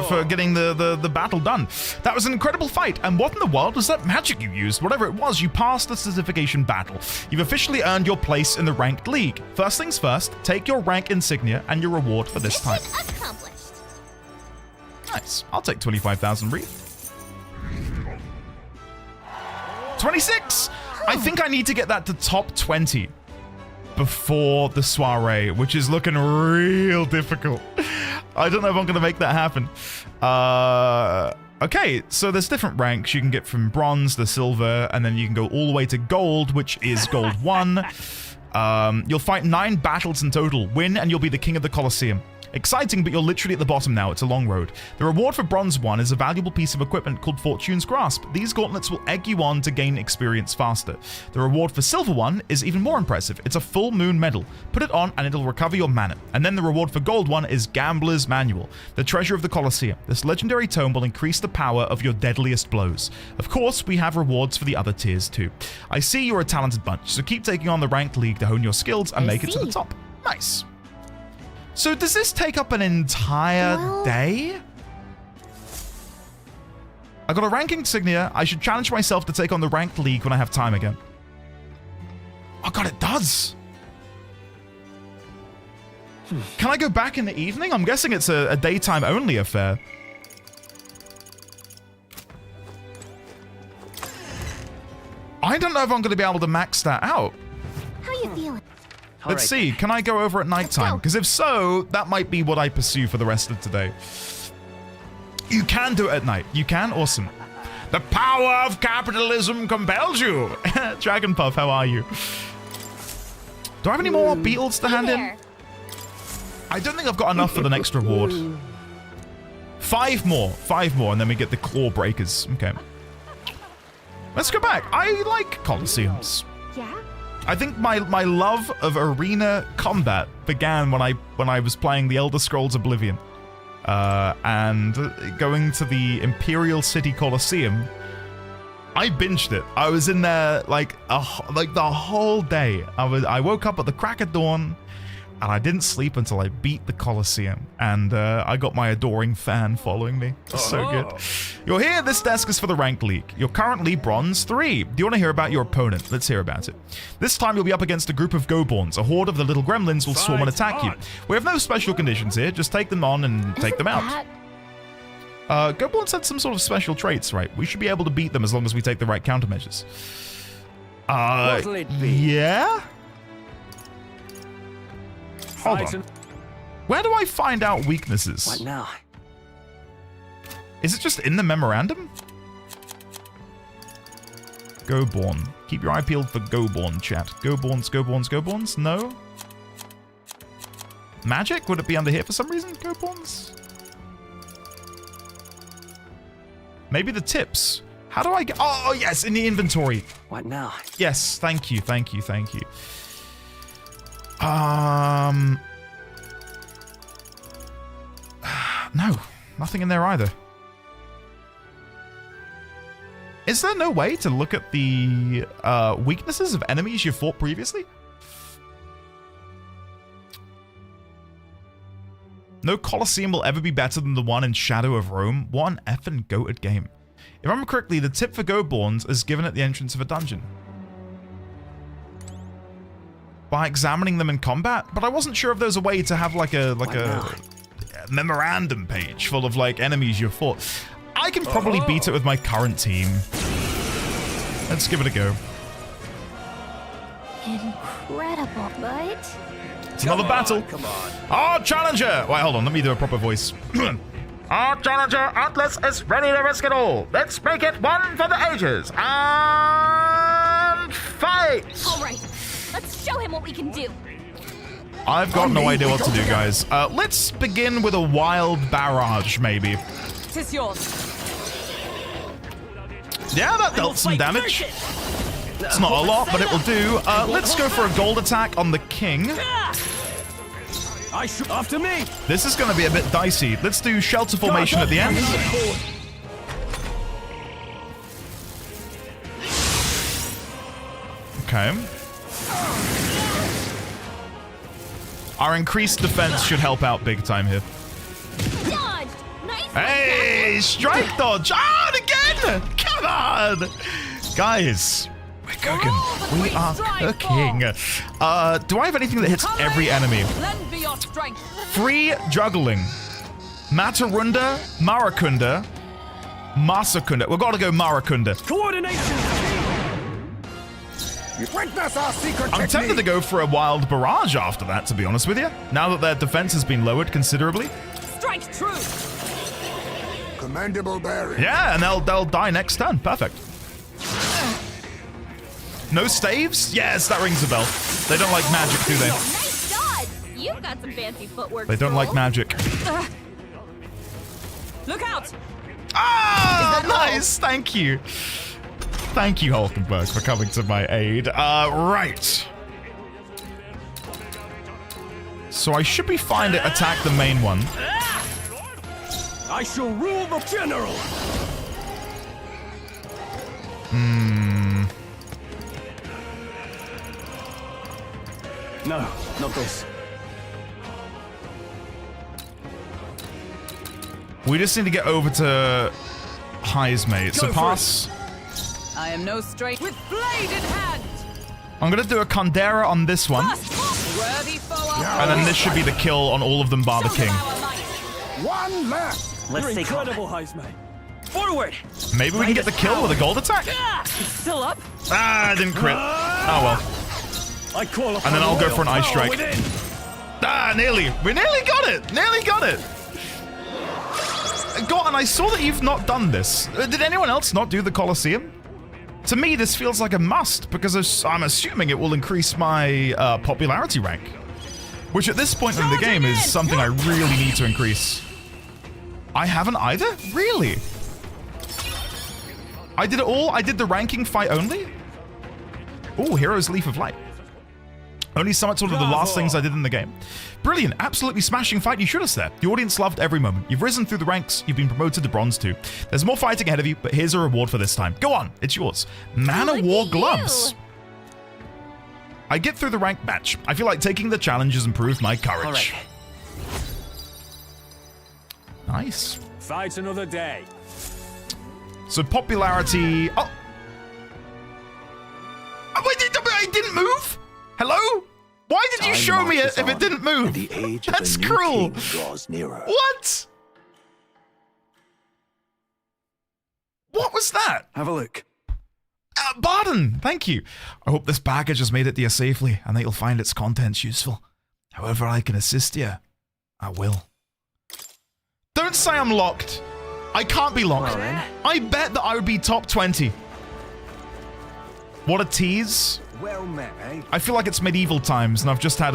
for getting the battle done? That was an incredible fight, and what in the world was that magic you used? Whatever it was, you passed the certification battle. You've officially earned your place in the ranked league. First things first, take your rank insignia and your reward for this time. Accomplished. Nice. I'll take 25,000 Reeve. 26! I think I need to get that to top 20 before the soiree, which is looking real difficult. I don't know if I'm going to make that happen. Okay, so there's different ranks you can get from bronze to silver, and then you can go all the way to gold, which is gold 1. You'll fight 9 battles in total. Win, and you'll be the king of the Colosseum. Exciting, but you're literally at the bottom now. It's a long road. The reward for Bronze 1 is a valuable piece of equipment called Fortune's Grasp. These gauntlets will egg you on to gain experience faster. The reward for Silver 1 is even more impressive. It's a full moon medal. Put it on and it'll recover your mana. And then the reward for Gold 1 is Gambler's Manual, the treasure of the Colosseum. This legendary tome will increase the power of your deadliest blows. Of course, we have rewards for the other tiers too. I see you're a talented bunch, so keep taking on the ranked league to hone your skills and make it to the top. Nice. So does this take up an entire day? I got a ranking insignia. I should challenge myself to take on the ranked league when I have time again. Oh god, it does. Can I go back in the evening? I'm guessing it's a daytime only affair. I don't know if I'm going to be able to max that out. How you feeling? Let's see. Can I go over at nighttime? Because if so, that might be what I pursue for the rest of today. You can do it at night. You can? Awesome. The power of capitalism compels you. Dragon Puff, how are you? Do I have any more beetles to hand in? I don't think I've got enough for the next reward. 5 more, and then we get the claw breakers. Okay. Let's go back. I like Colosseums. Yeah? I think my love of arena combat began when I was playing the Elder Scrolls Oblivion. And going to the Imperial City Colosseum, I binged it. I was in there like the whole day. I woke up at the crack of dawn, and I didn't sleep until I beat the Colosseum. And I got my adoring fan following me. It's so good. You're here. This desk is for the Rank League. You're currently Bronze 3. Do you want to hear about your opponent? Let's hear about it. This time you'll be up against a group of Goborns. A horde of the little gremlins will swarm and attack you. We have no special conditions here. Just take them on and take them out. Goborns had some sort of special traits, right? We should be able to beat them as long as we take the right countermeasures. What'll it be? Yeah? Hold on. Where do I find out weaknesses? What now? Is it just in the memorandum? Goborn. Keep your eye peeled for Goborn, chat. Goborns, Goborns, Goborns? No? Magic? Would it be under here for some reason? Goborns? Maybe the tips. How do I get... Oh, yes, in the inventory. What now? Yes, thank you, thank you, thank you. No, nothing in there either. Is there no way to look at the weaknesses of enemies you fought previously? No Colosseum will ever be better than the one in Shadow of Rome. What an effing goated game. If I remember correctly, the tip for Goborns is given at the entrance of a dungeon. By examining them in combat, but I wasn't sure if there's a way to have like a memorandum page full of like enemies you fought. I can probably beat it with my current team. Let's give it a go. Incredible, but... It's another battle. Come on. Our challenger! Wait, hold on. Let me do a proper voice. Our challenger, Atlas, is ready to risk it all. Let's make it one for the ages. And fight! All right. Let's show him what we can do. I've got no idea what to do, guys. Let's begin with a wild barrage, maybe. Tis yours. Yeah, that dealt some damage. It's not a lot, but it will do. Let's go for a gold attack on the king. I shoot after me. This is going to be a bit dicey. Let's do shelter formation at the end. Okay. Our increased defense should help out big time here. Dodge. Nice. Hey, strike dodge. Ah, again. Come on. Guys, we're cooking. We are cooking. Do I have anything that hits every enemy? Lend me your strength. Free juggling. Matarunda, Marakunda, Masakunda. We've got to go Marakunda. Coordination. Witness our secret I'm tempted to go for a wild barrage after that, to be honest with you. Now that their defense has been lowered considerably. Strike true. Commendable bearing. Yeah, and they'll die next turn. Perfect. No staves? Yes, that rings a bell. They don't like magic, do they? Nice dodge. You've got some fancy footwork. They don't like magic. Look out! Ah, nice. Thank you. Thank you, Hulkenberg, for coming to my aid. Right. So I should be fine to attack the main one. I shall rule the general. No, not this. We just need to get over to High's mate. So pass. I am no straight with blade in hand. I'm gonna do a Condera on this one. Worthy foe. And then this should be the kill on all of them bar the king. One left. Let's stay calm. Incredible, Heismay. Forward! Maybe we can get the kill with a gold attack? It's still up. Ah, I didn't crit. Oh well. I call And then I'll go for an ice strike. Ah, nearly. We nearly got it. Nearly got it. God, and I saw that you've not done this. Did anyone else not do the Colosseum? To me, this feels like a must, because I'm assuming it will increase my popularity rank. Which at this point in the game is something I really need to increase. I haven't either? Really? I did it all? I did the ranking fight only? Oh, Hero's Leaf of Light. Only summits one of the last things I did in the game. Brilliant, absolutely smashing fight. You should have there. The audience loved every moment. You've risen through the ranks. You've been promoted to Bronze 2. There's more fighting ahead of you, but here's a reward for this time. Go on, it's yours. Man of War gloves. I get through the rank match. I feel like taking the challenge has improved my courage. Nice. Fight another day. So popularity. Oh, wait, I didn't move. Hello? Why did you show me it if it didn't move? That's cruel. Draws nearer. What? What was that? Have a look. Barden, thank you. I hope this package has made it to you safely and that you'll find its contents useful. However I can assist you, I will. Don't say I'm locked. I can't be locked. I bet that I would be top 20. What a tease. Well met, eh? I feel like it's medieval times and I've just had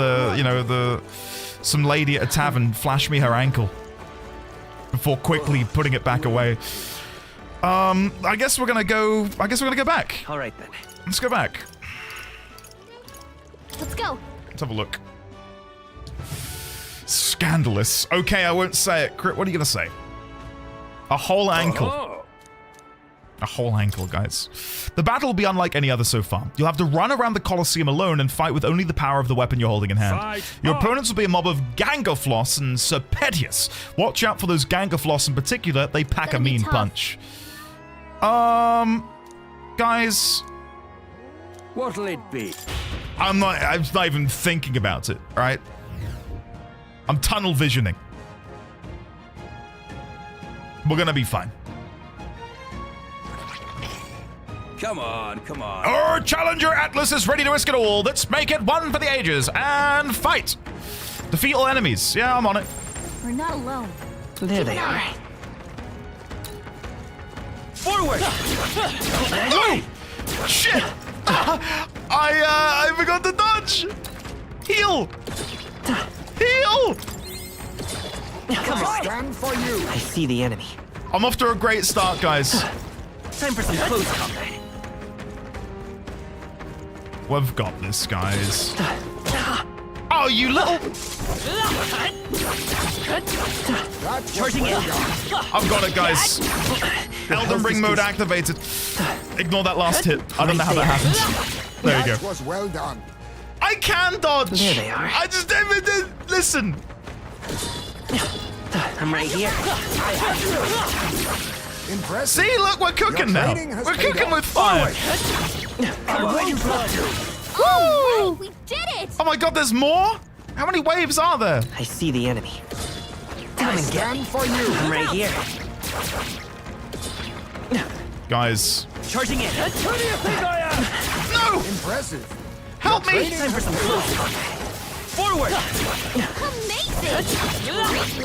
some lady at a tavern flash me her ankle before quickly putting it back away. I guess we're gonna go back. All right then. Let's go back. Let's go. Let's have a look. Scandalous. Okay, I won't say it. Crit, what are you gonna say? A whole ankle. A whole ankle, guys. The battle will be unlike any other so far. You'll have to run around the Colosseum alone and fight with only the power of the weapon you're holding in hand. Your opponents will be a mob of Gangofloss and Serpedius. Watch out for those Gangofloss in particular. They pack a mean punch. Guys. What'll it be? I'm not even thinking about it, right? I'm tunnel visioning. We're gonna be fine. Come on, come on. Our Challenger Atlas is ready to risk it all. Let's make it one for the ages and fight. Defeat all enemies. Yeah, I'm on it. We're not alone. There they are. Forward! Oh! Shit! I forgot to dodge. Heal! Heal! Come on. Stand for you. I see the enemy. I'm off to a great start, guys. Time for some close combat. We've got this, guys. Oh, you little... Charging in. I've got it, guys. Elden Ring mode activated. Ignore that last hit. I don't know how that happened. There you go. That was well done. I can dodge. There they are. I just never did. Listen. I'm right here. Impressive. See, look, we're cooking now. We're cooking with fire. Oh, we did it! Oh my god, there's more? How many waves are there? I see the enemy. Come and get me. For you. I'm right here. Guys. Charging in. Who do you think I am? No! Impressive. Help me! Time for some close combat. Forward! Amazing!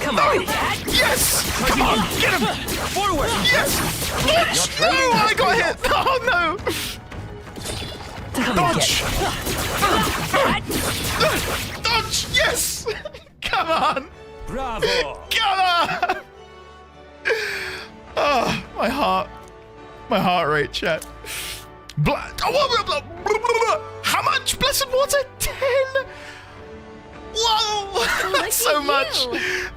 Come on! Yes! Come on, get him! Forward! Yes! Oh, I got hit! Oh no! Dodge! Dodge! Yes! Come on! Bravo! Come on! Oh, my heart. My heart rate, chat. How much blessed water? 10? Whoa! That's so much.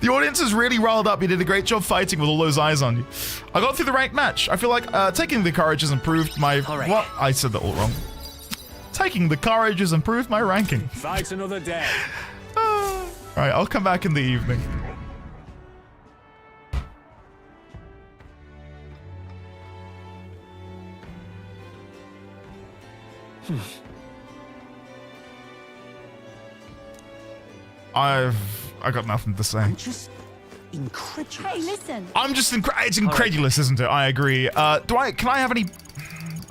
The audience is really riled up. You did a great job fighting with all those eyes on you. I got through the ranked match. I feel like taking the courage has improved my... What? I said that all wrong. Taking the courage has improved my ranking. Fight another day. Alright, I'll come back in the evening. I got nothing to say. I'm just incredulous. Hey, listen. I'm just it's incredulous, isn't it? I agree. Can I have any...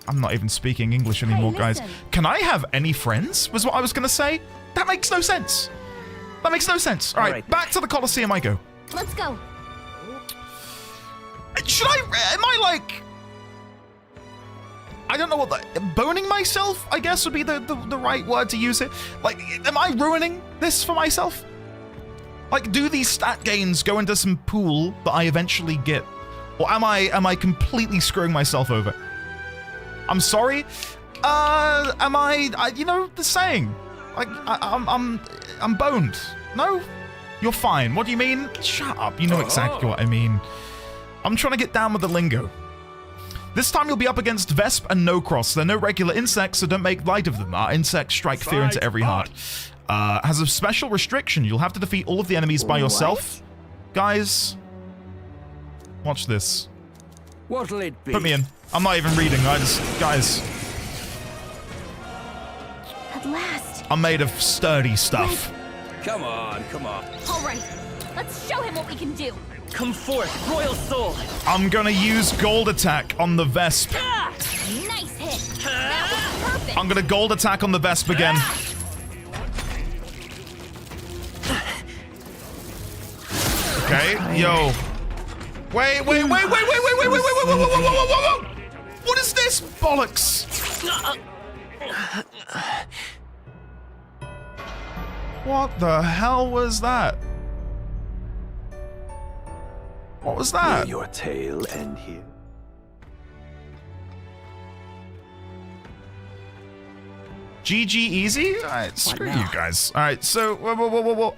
I'm not even speaking English anymore, guys. Can I have any friends? Was what I was gonna say. That makes no sense. That makes no sense. All right, back to the Colosseum I go. Let's go. Should I... Am I like... I don't know what the... Boning myself, I guess, would be the right word to use it. Like, am I ruining this for myself? Like, do these stat gains go into some pool that I eventually get? Or am I completely screwing myself over? I'm sorry? Am I you know, the saying. Like, I'm boned. No? You're fine. What do you mean? Shut up. You know exactly what I mean. I'm trying to get down with the lingo. This time you'll be up against Vesp and No-Cross. They're no regular insects, so don't make light of them. Our insects strike fear into every heart. Has a special restriction. You'll have to defeat all of the enemies by yourself. Guys, watch this. What'll it be? Put me in. I'm not even reading. Guys. At last. I'm made of sturdy stuff. Come on, come on. All right, let's show him what we can do. Come forth, Royal Soul. I'm gonna use Gold Attack on the Vesp. Nice hit. That was perfect. I'm gonna Gold Attack on the Vesp again. Okay, yo. Wait. What is this bollocks? What the hell was that? What was that? Will your tale end here? GG easy? Alright, screw you guys. Alright, so whoa.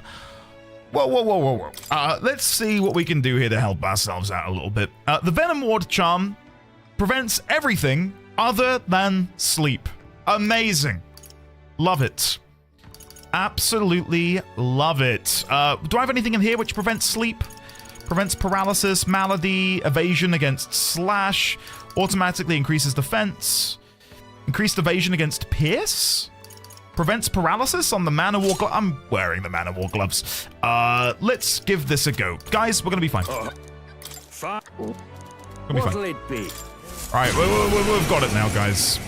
Let's see what we can do here to help ourselves out a little bit. The Venom Ward Charm prevents everything other than sleep. Amazing. Love it. Absolutely love it. Do I have anything in here which prevents sleep? Prevents paralysis, malady, evasion against slash, automatically increases defense, increased evasion against pierce, prevents paralysis on the Man of War glove. I'm wearing the Man of War gloves. Let's give this a go. Guys, we're gonna be fine. What'll it be? Alright, we've got it now, guys.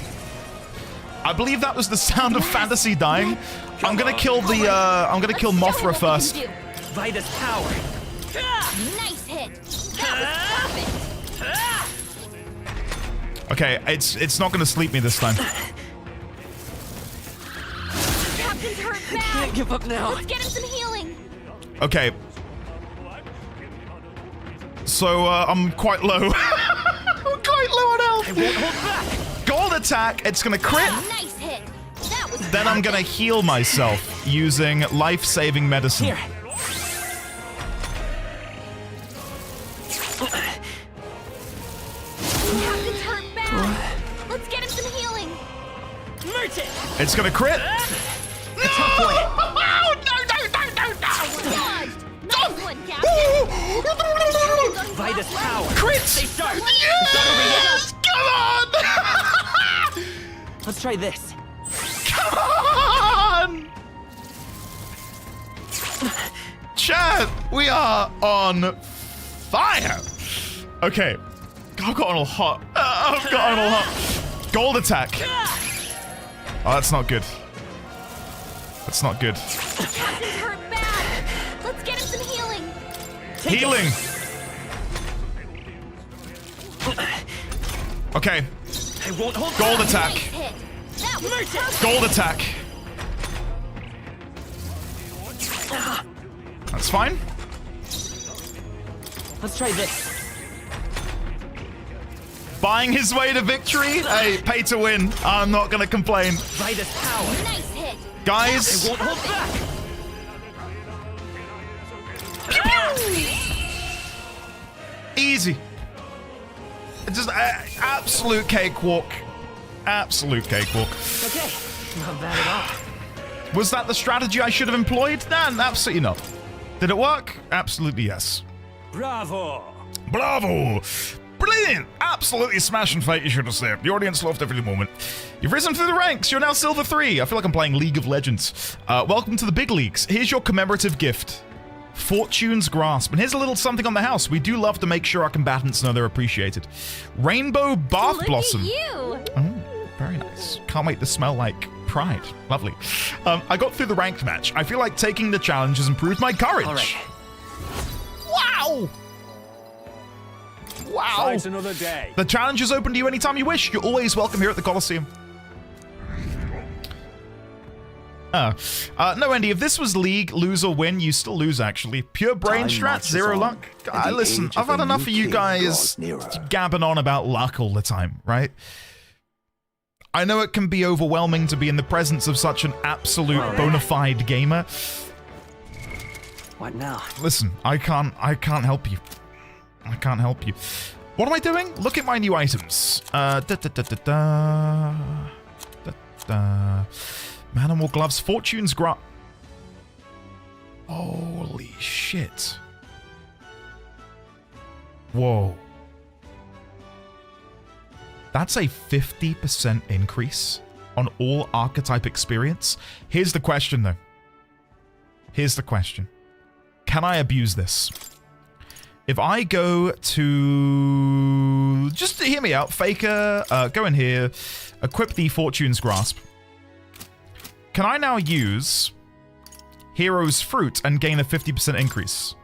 I believe that was the sound of Fantasy dying. I'm gonna kill the, I'm gonna kill Mothra first. Vitus power. Nice hit. That was perfect. Okay, it's not gonna sleep me this time. Captain's hurt bad. I can't give up now. Let's get him some healing. Okay. So, I'm quite low. I'm quite low on health. I won't hold back. Gold attack, it's gonna crit. Nice hit. That was Then I'm gonna heal myself using life-saving medicine. Here. Captain's hurt bad. Let's get him some healing. Merchant. It's gonna crit. A tough one. Nice one, Captain. Vitus power. Crit. Stay sharp. Yes! Come on! Let's try this. Come on! Chat, we are on fire. Okay. I've gotten all hot. I've gotten all hot. Gold attack. Oh, that's not good. That's not good. Captain's hurt bad. Let's get him some healing. Healing. Okay. I won't hold Gold back. attack. Nice hit. Gold attack. That's fine. Let's try this. Buying his way to victory? Hey, pay to win. I'm not going to complain. Vitus power. Nice hit. Guys. It won't hold back. Easy. Just absolute cakewalk. Absolute cakewalk. Okay, not bad at all. Was that the strategy I should have employed? Nah, absolutely not. Did it work? Absolutely yes. Bravo! Bravo! Brilliant! Absolutely smashing fight, you should have said. The audience loved every moment. You've risen through the ranks. You're now Silver 3. I feel like I'm playing League of Legends. Welcome to the big leagues. Here's your commemorative gift. Fortune's Grasp. And here's a little something on the house. We do love to make sure our combatants know they're appreciated. Rainbow Bath Blossom. Look at you! Oh, very nice. Can't wait to smell like pride. Lovely. I got through the ranked match. I feel like taking the challenge has improved my courage. All right. Wow! Wow! Fight another day. The challenge is open to you anytime you wish. You're always welcome here at the Coliseum. No, Andy, if this was League, lose or win, you still lose, actually. Pure brain strat, zero luck. Listen, I've had enough of you guys gabbing on about luck all the time, right? I know it can be overwhelming to be in the presence of such an absolute bona fide gamer. What now? Listen, I can't help you. I can't help you. What am I doing? Look at my new items. Manimal gloves, Fortune's Grasp. Holy shit. Whoa. That's a 50% increase on all archetype experience. Here's the question, though. Here's the question. Can I abuse this? If I go to... Just to hear me out. Faker, go in here. Equip the Fortune's Grasp. Can I now use Hero's Fruit and gain a 50% increase?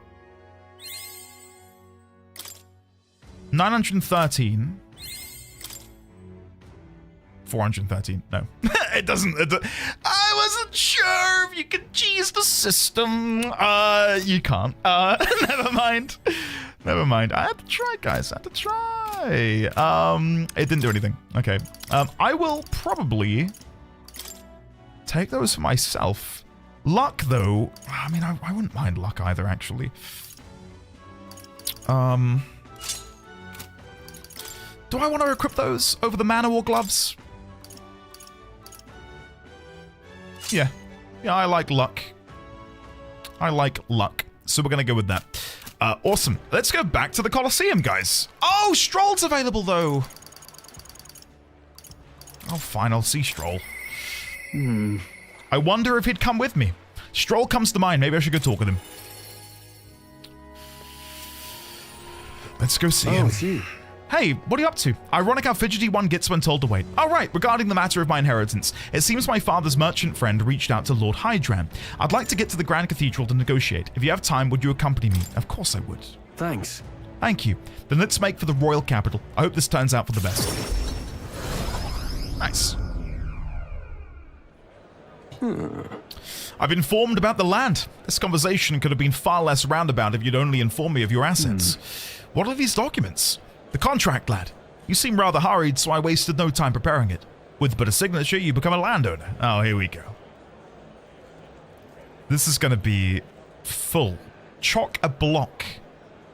913... 413. No. It doesn't. I wasn't sure if you could cheese the system. You can't. Never mind. Never mind. I had to try, guys. I had to try. It didn't do anything. Okay. I will probably take those for myself. Luck, though. I mean, I wouldn't mind luck either, actually. Do I want to equip those over the Mana War gloves? Yeah. Yeah, I like luck. I like luck. So we're going to go with that. Awesome. Let's go back to the Coliseum, guys. Oh, Stroll's available, though. Oh, fine. I'll see Stroll. I wonder if he'd come with me. Stroll comes to mind. Maybe I should go talk with him. Let's go see him. It's you. Hey, what are you up to? Ironic how fidgety one gets when told to wait. Oh right, regarding the matter of my inheritance, it seems my father's merchant friend reached out to Lord Hydran. I'd like to get to the Grand Cathedral to negotiate. If you have time, would you accompany me? Of course I would. Thanks. Thank you. Then let's make for the royal capital. I hope this turns out for the best. Nice. I've informed about the land. This conversation could have been far less roundabout if you'd only informed me of your assets. What are these documents? The contract, lad. You seem rather hurried, so I wasted no time preparing it. With but a signature, you become a landowner. Oh, here we go. This is going to be full. Chock-a-block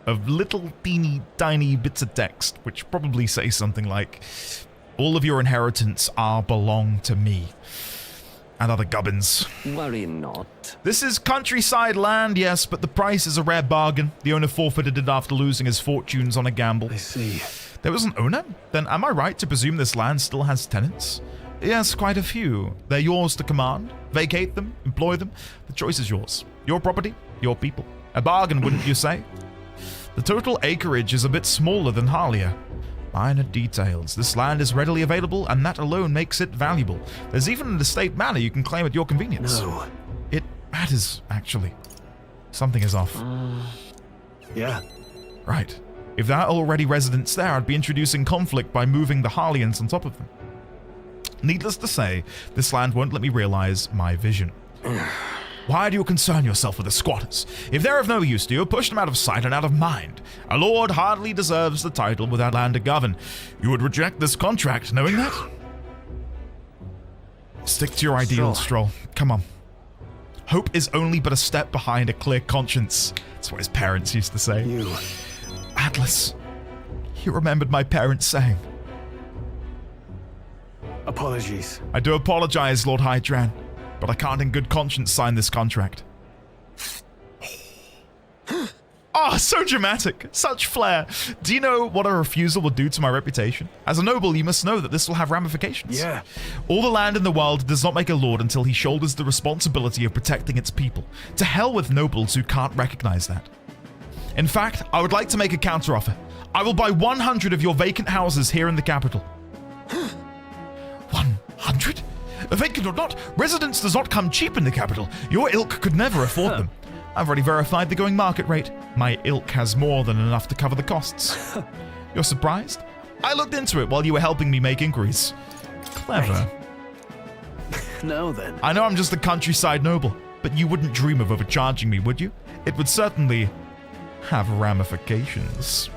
of little teeny tiny bits of text, which probably say something like, all of your inheritance belong to me. And other gubbins. Worry not. This is countryside land, yes, but the price is a rare bargain. The owner forfeited it after losing his fortunes on a gamble. I see. There was an owner? Then am I right to presume this land still has tenants? Yes, quite a few. They're yours to command. Vacate them, employ them. The choice is yours. Your property, your people. A bargain, wouldn't you say? The total acreage is a bit smaller than Harlia. Minor details. This land is readily available, and that alone makes it valuable. There's even an estate manor you can claim at your convenience. No. It matters, actually. Something is off. Yeah. Right. If there are already residents there, I'd be introducing conflict by moving the Harlians on top of them. Needless to say, this land won't let me realize my vision. Why do you concern yourself with the squatters? If they're of no use to you, push them out of sight and out of mind. A lord hardly deserves the title without land to govern. You would reject this contract, knowing that? Stick to your ideals, Stroll. Come on. Hope is only but a step behind a clear conscience. That's what his parents used to say. You. Atlas, you remembered my parents saying. Apologies. I do apologize, Lord Hydran, but I can't in good conscience sign this contract. Oh, so dramatic. Such flair. Do you know what a refusal would do to my reputation? As a noble, you must know that this will have ramifications. Yeah. All the land in the world does not make a lord until he shoulders the responsibility of protecting its people. To hell with nobles who can't recognize that. In fact, I would like to make a counteroffer. I will buy 100 of your vacant houses here in the capital. 100? Vacant or not, residence does not come cheap in the capital. Your ilk could never afford them. I've already verified the going market rate. My ilk has more than enough to cover the costs. You're surprised? I looked into it while you were helping me make inquiries. Clever. No then. I know I'm just a countryside noble, but you wouldn't dream of overcharging me, would you? It would certainly have ramifications.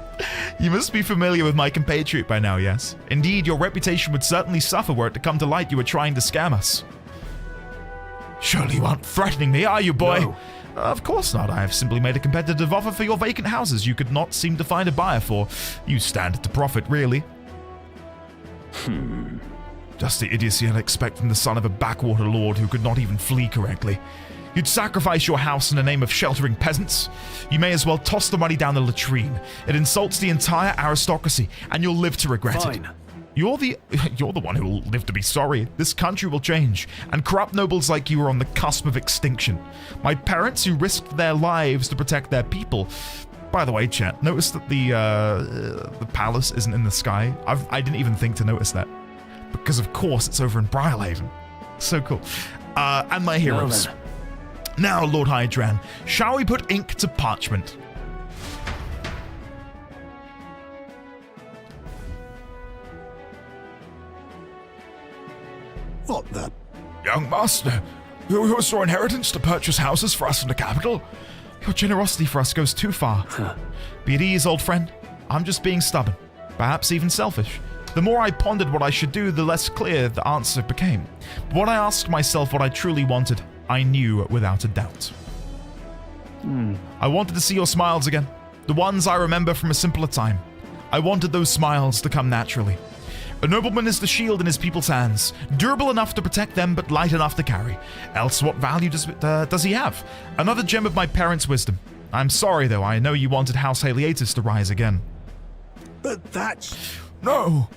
You must be familiar with my compatriot by now, yes? Indeed, your reputation would certainly suffer were it to come to light you were trying to scam us. Surely you aren't threatening me, are you, boy? No. Of course not. I have simply made a competitive offer for your vacant houses you could not seem to find a buyer for. You stand to profit, really. Just the idiocy I'd expect from the son of a backwater lord who could not even flee correctly. You'd sacrifice your house in the name of sheltering peasants? You may as well toss the money down the latrine. It insults the entire aristocracy, and you'll live to regret it. You're the one who will live to be sorry. This country will change, and corrupt nobles like you are on the cusp of extinction. My parents, who risked their lives to protect their people. By the way, chat, notice that the palace isn't in the sky. I didn't even think to notice that, because of course it's over in Briarhaven. So cool. And my heroes. Now, Lord Hydran, shall we put ink to parchment? What the? Young master, you used your inheritance to purchase houses for us in the capital? Your generosity for us goes too far. Be at ease, old friend. I'm just being stubborn, perhaps even selfish. The more I pondered what I should do, the less clear the answer became. But when I asked myself what I truly wanted, I knew without a doubt. I wanted to see your smiles again, the ones I remember from a simpler time. I wanted those smiles to come naturally. A nobleman is the shield in his people's hands, durable enough to protect them but light enough to carry. Else what value does he have? Another gem of my parents' wisdom. I'm sorry though, I know you wanted House Haliatus to rise again. But that's... No!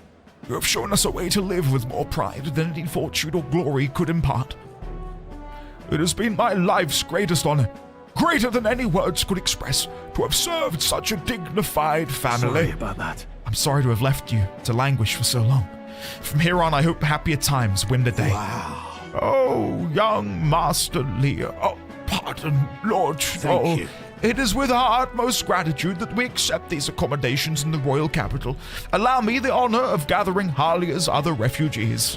You have shown us a way to live with more pride than any fortune or glory could impart. It has been my life's greatest honor, greater than any words could express, to have served such a dignified family. Sorry about that. I'm sorry to have left you to languish for so long. From here on, I hope happier times win the day. Wow. Oh, young Master Lear. Oh, pardon, Lord Stroll. Thank you. It is with our utmost gratitude that we accept these accommodations in the royal capital. Allow me the honor of gathering Halia's other refugees.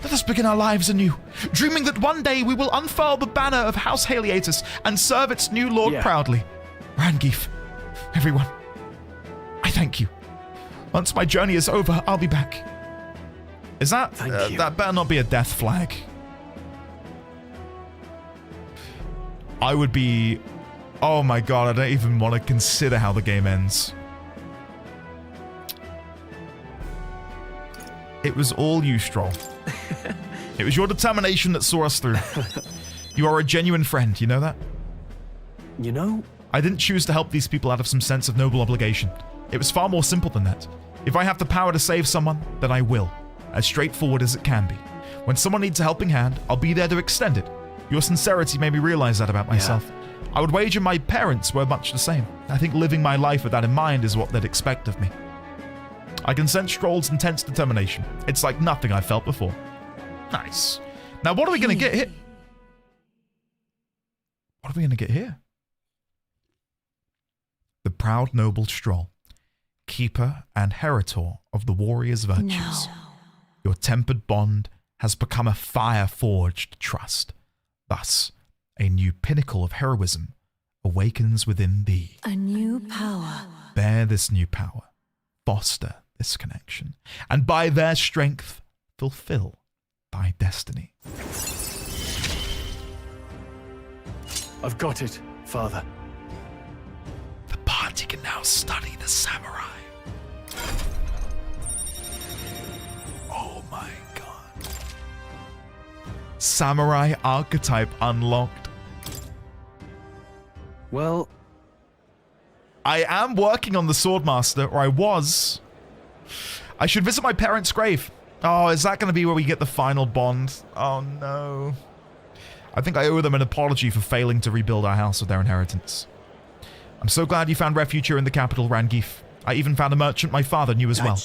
Let us begin our lives anew, dreaming that one day we will unfurl the banner of House Haliatus and serve its new lord proudly. Rangeef, everyone, I thank you. Once my journey is over, I'll be back. Is that... that better not be a death flag. I would be... Oh my god, I don't even want to consider how the game ends. It was all you, Stroll. It was your determination that saw us through. You are a genuine friend, you know that? You know? I didn't choose to help these people out of some sense of noble obligation. It was far more simple than that. If I have the power to save someone, then I will. As straightforward as it can be. When someone needs a helping hand, I'll be there to extend it. Your sincerity made me realize that about myself. I would wager my parents were much the same. I think living my life with that in mind is what they'd expect of me. I can sense Stroll's intense determination. It's like nothing I've felt before. Nice. Now what are we going to get here? What are we going to get here? The proud noble Stroll, keeper and heritor of the warrior's virtues. No. Your tempered bond has become a fire-forged trust. Thus, a new pinnacle of heroism awakens within thee. A new power. Bear this new power, foster this connection, and by their strength, fulfill thy destiny. I've got it, Father. The party can now study the samurai. Oh my god. Samurai archetype unlocked. Well, I am working on the Swordmaster, or I was. I should visit my parents' grave. Oh, is that going to be where we get the final bond? Oh no. I think I owe them an apology for failing to rebuild our house with their inheritance. I'm so glad you found refuge here in the capital, Rangif. I even found a merchant my father knew as well.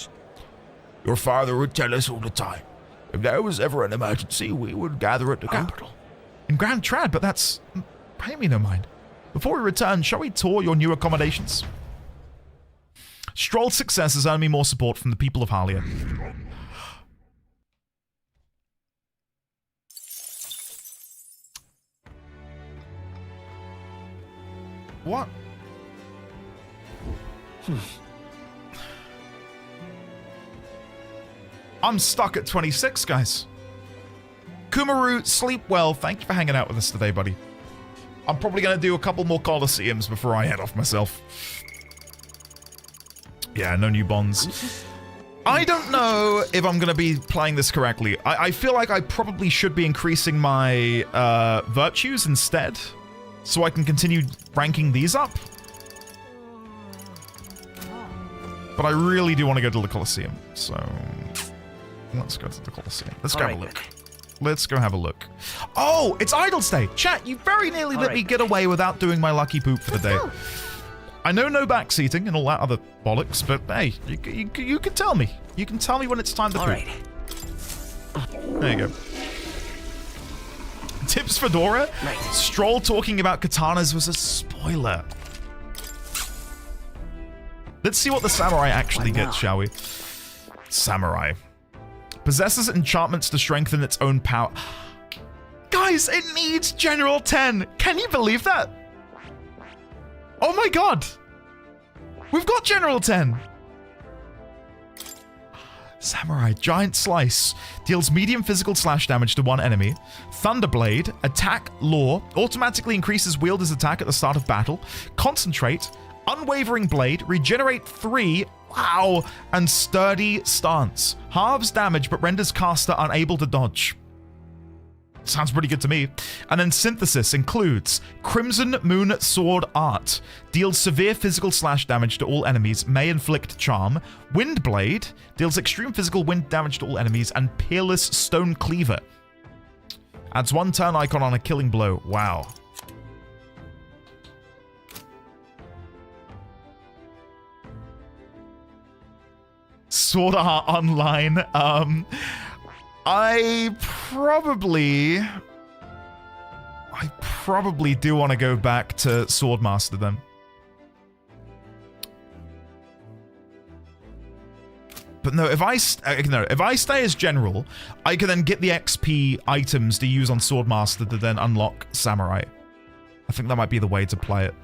Your father would tell us all the time. If there was ever an emergency, we would gather at the capital. In Grand Trad, but that's... pay me no mind. Before we return, shall we tour your new accommodations? Stroll's success has earned me more support from the people of Halia. What? I'm stuck at 26, guys. Kumaru, sleep well. Thank you for hanging out with us today, buddy. I'm probably going to do a couple more Colosseums before I head off myself. Yeah, no new bonds. I don't know if I'm going to be playing this correctly. I feel like I probably should be increasing my virtues instead, so I can continue ranking these up. But I really do want to go to the Colosseum, so let's go to the Colosseum. Let's go have a look. Let's go have a look. Oh, it's Idle's Day. Chat, you very nearly let me get away without doing my lucky poop for the day. I know no backseating and all that other bollocks, but hey, you can tell me. You can tell me when it's time to poop. There you go. Tips for Dora? Stroll talking about katanas was a spoiler. Let's see what the samurai actually gets, shall we? Samurai. Possesses enchantments to strengthen its own power. Guys, it needs General 10. Can you believe that? Oh my god. We've got General 10. Samurai. Giant Slice. Deals medium physical slash damage to one enemy. Thunderblade. Attack Law. Automatically increases wielder's attack at the start of battle. Concentrate. Unwavering Blade. Regenerate 3. Wow. And Sturdy Stance. Halves damage but renders caster unable to dodge. Sounds pretty good to me. And then Synthesis includes Crimson Moon Sword Art. Deals severe physical slash damage to all enemies. May inflict charm. Windblade. Deals extreme physical wind damage to all enemies. And Peerless Stone Cleaver. Adds 1 turn icon on a killing blow. Wow. Sword Art Online. I probably do want to go back to Swordmaster then. But no, if I stay as General, I can then get the XP items to use on Swordmaster to then unlock Samurai. I think that might be the way to play it.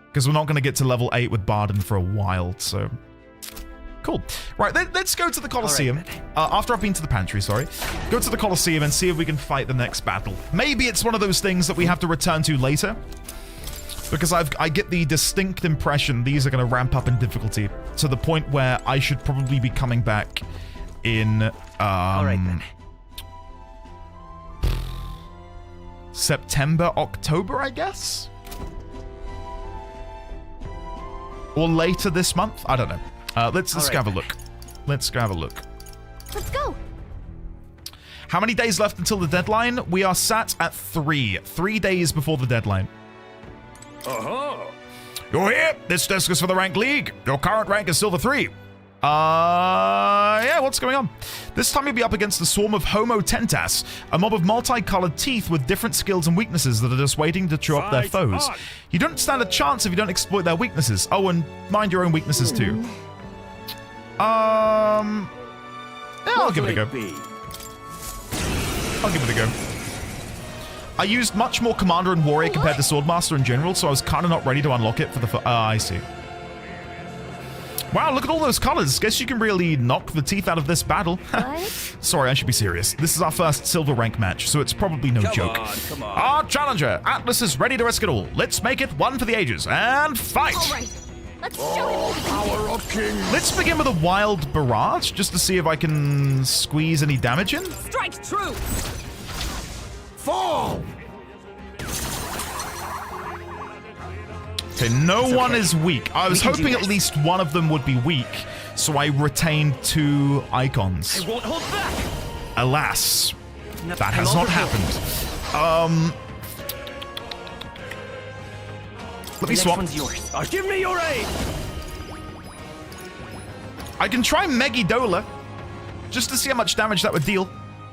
Because we're not going to get to level 8 with Barden for a while, so... Cool. Right, let's go to the Colosseum. After I've been to the pantry, sorry. Go to the Colosseum and see if we can fight the next battle. Maybe it's one of those things that we have to return to later. Because I get the distinct impression these are going to ramp up in difficulty to the point where I should probably be coming back in September, October, I guess? Or later this month? I don't know. Let's go have a look. Let's go have a look. Let's go. How many days left until the deadline? We are sat at 3. 3 days before the deadline. You're here. This desk is for the rank league. Your current rank is Silver 3. Yeah, what's going on? This time you'll be up against a swarm of Homo Tentas, a mob of multicolored teeth with different skills and weaknesses that are just waiting to chew up their foes. You don't stand a chance if you don't exploit their weaknesses. Oh, and mind your own weaknesses too. Yeah, I'll give it a go. I'll give it a go. I used much more Commander and Warrior compared to Swordmaster in general, so I was kind of not ready to unlock it for the... I see. Wow, look at all those colors. Guess you can really knock the teeth out of this battle. Sorry, I should be serious. This is our first silver rank match, so it's probably no joke. Come on. Our challenger, Atlas, is ready to risk it all. Let's make it one for the ages, and fight! All right, let's show him what we can Power of kings. Let's begin with a wild barrage, just to see if I can squeeze any damage in. Strike true. Fall. Okay, no one is weak. I was hoping at least one of them would be weak, so I retained 2 icons. I won't hold back. Alas, that has not happened. Let me swap. One's yours. Give me your aid. I can try Megidola, just to see how much damage that would deal.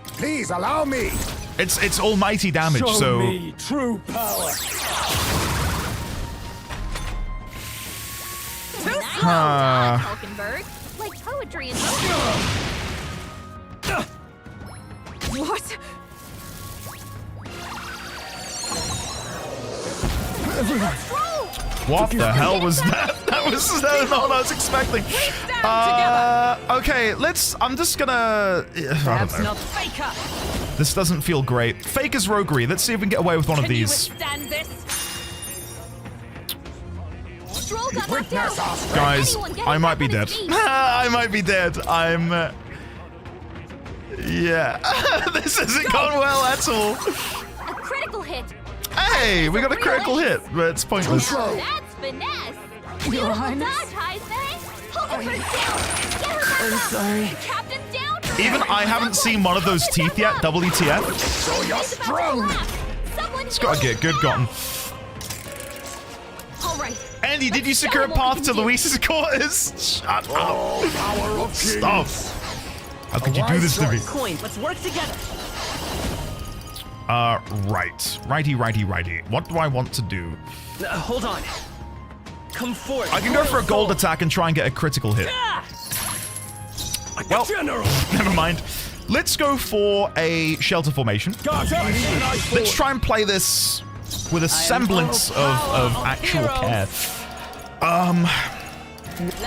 Please allow me. It's almighty damage, Show so... me true power. Hulkenberg. Like poetry and What? What the hell was that? That was not what I was expecting. Okay, I'm just gonna... I don't know. Not faker. This doesn't feel great. Fake is roguery. Let's see if we can get away with one of Can you these. withstand this? Stroll got knocked out. Guys, I might be dead. I might be dead. Yeah. This hasn't gone well at all. A critical hit. Hey, we got a critical hit, but it's pointless. Now that's finesse. Beautiful dodge, Heisman. Hulkenberg down. Get her back I'm up. sorry. The captain's down. Even I haven't seen one of those teeth yet, double ETF. So you're strong. It's gotta get good gotten. All right. Andy, did you secure a path to Luis's quarters? Shut up. Power of Stop. How could you do this to me? Coin, let's work together. Right. Righty. What do I want to do? Hold on. Come forward. I can go for a gold attack and try and get a critical hit. Well, never mind. Let's go for a shelter formation. Let's try and play this with a semblance of actual care. Let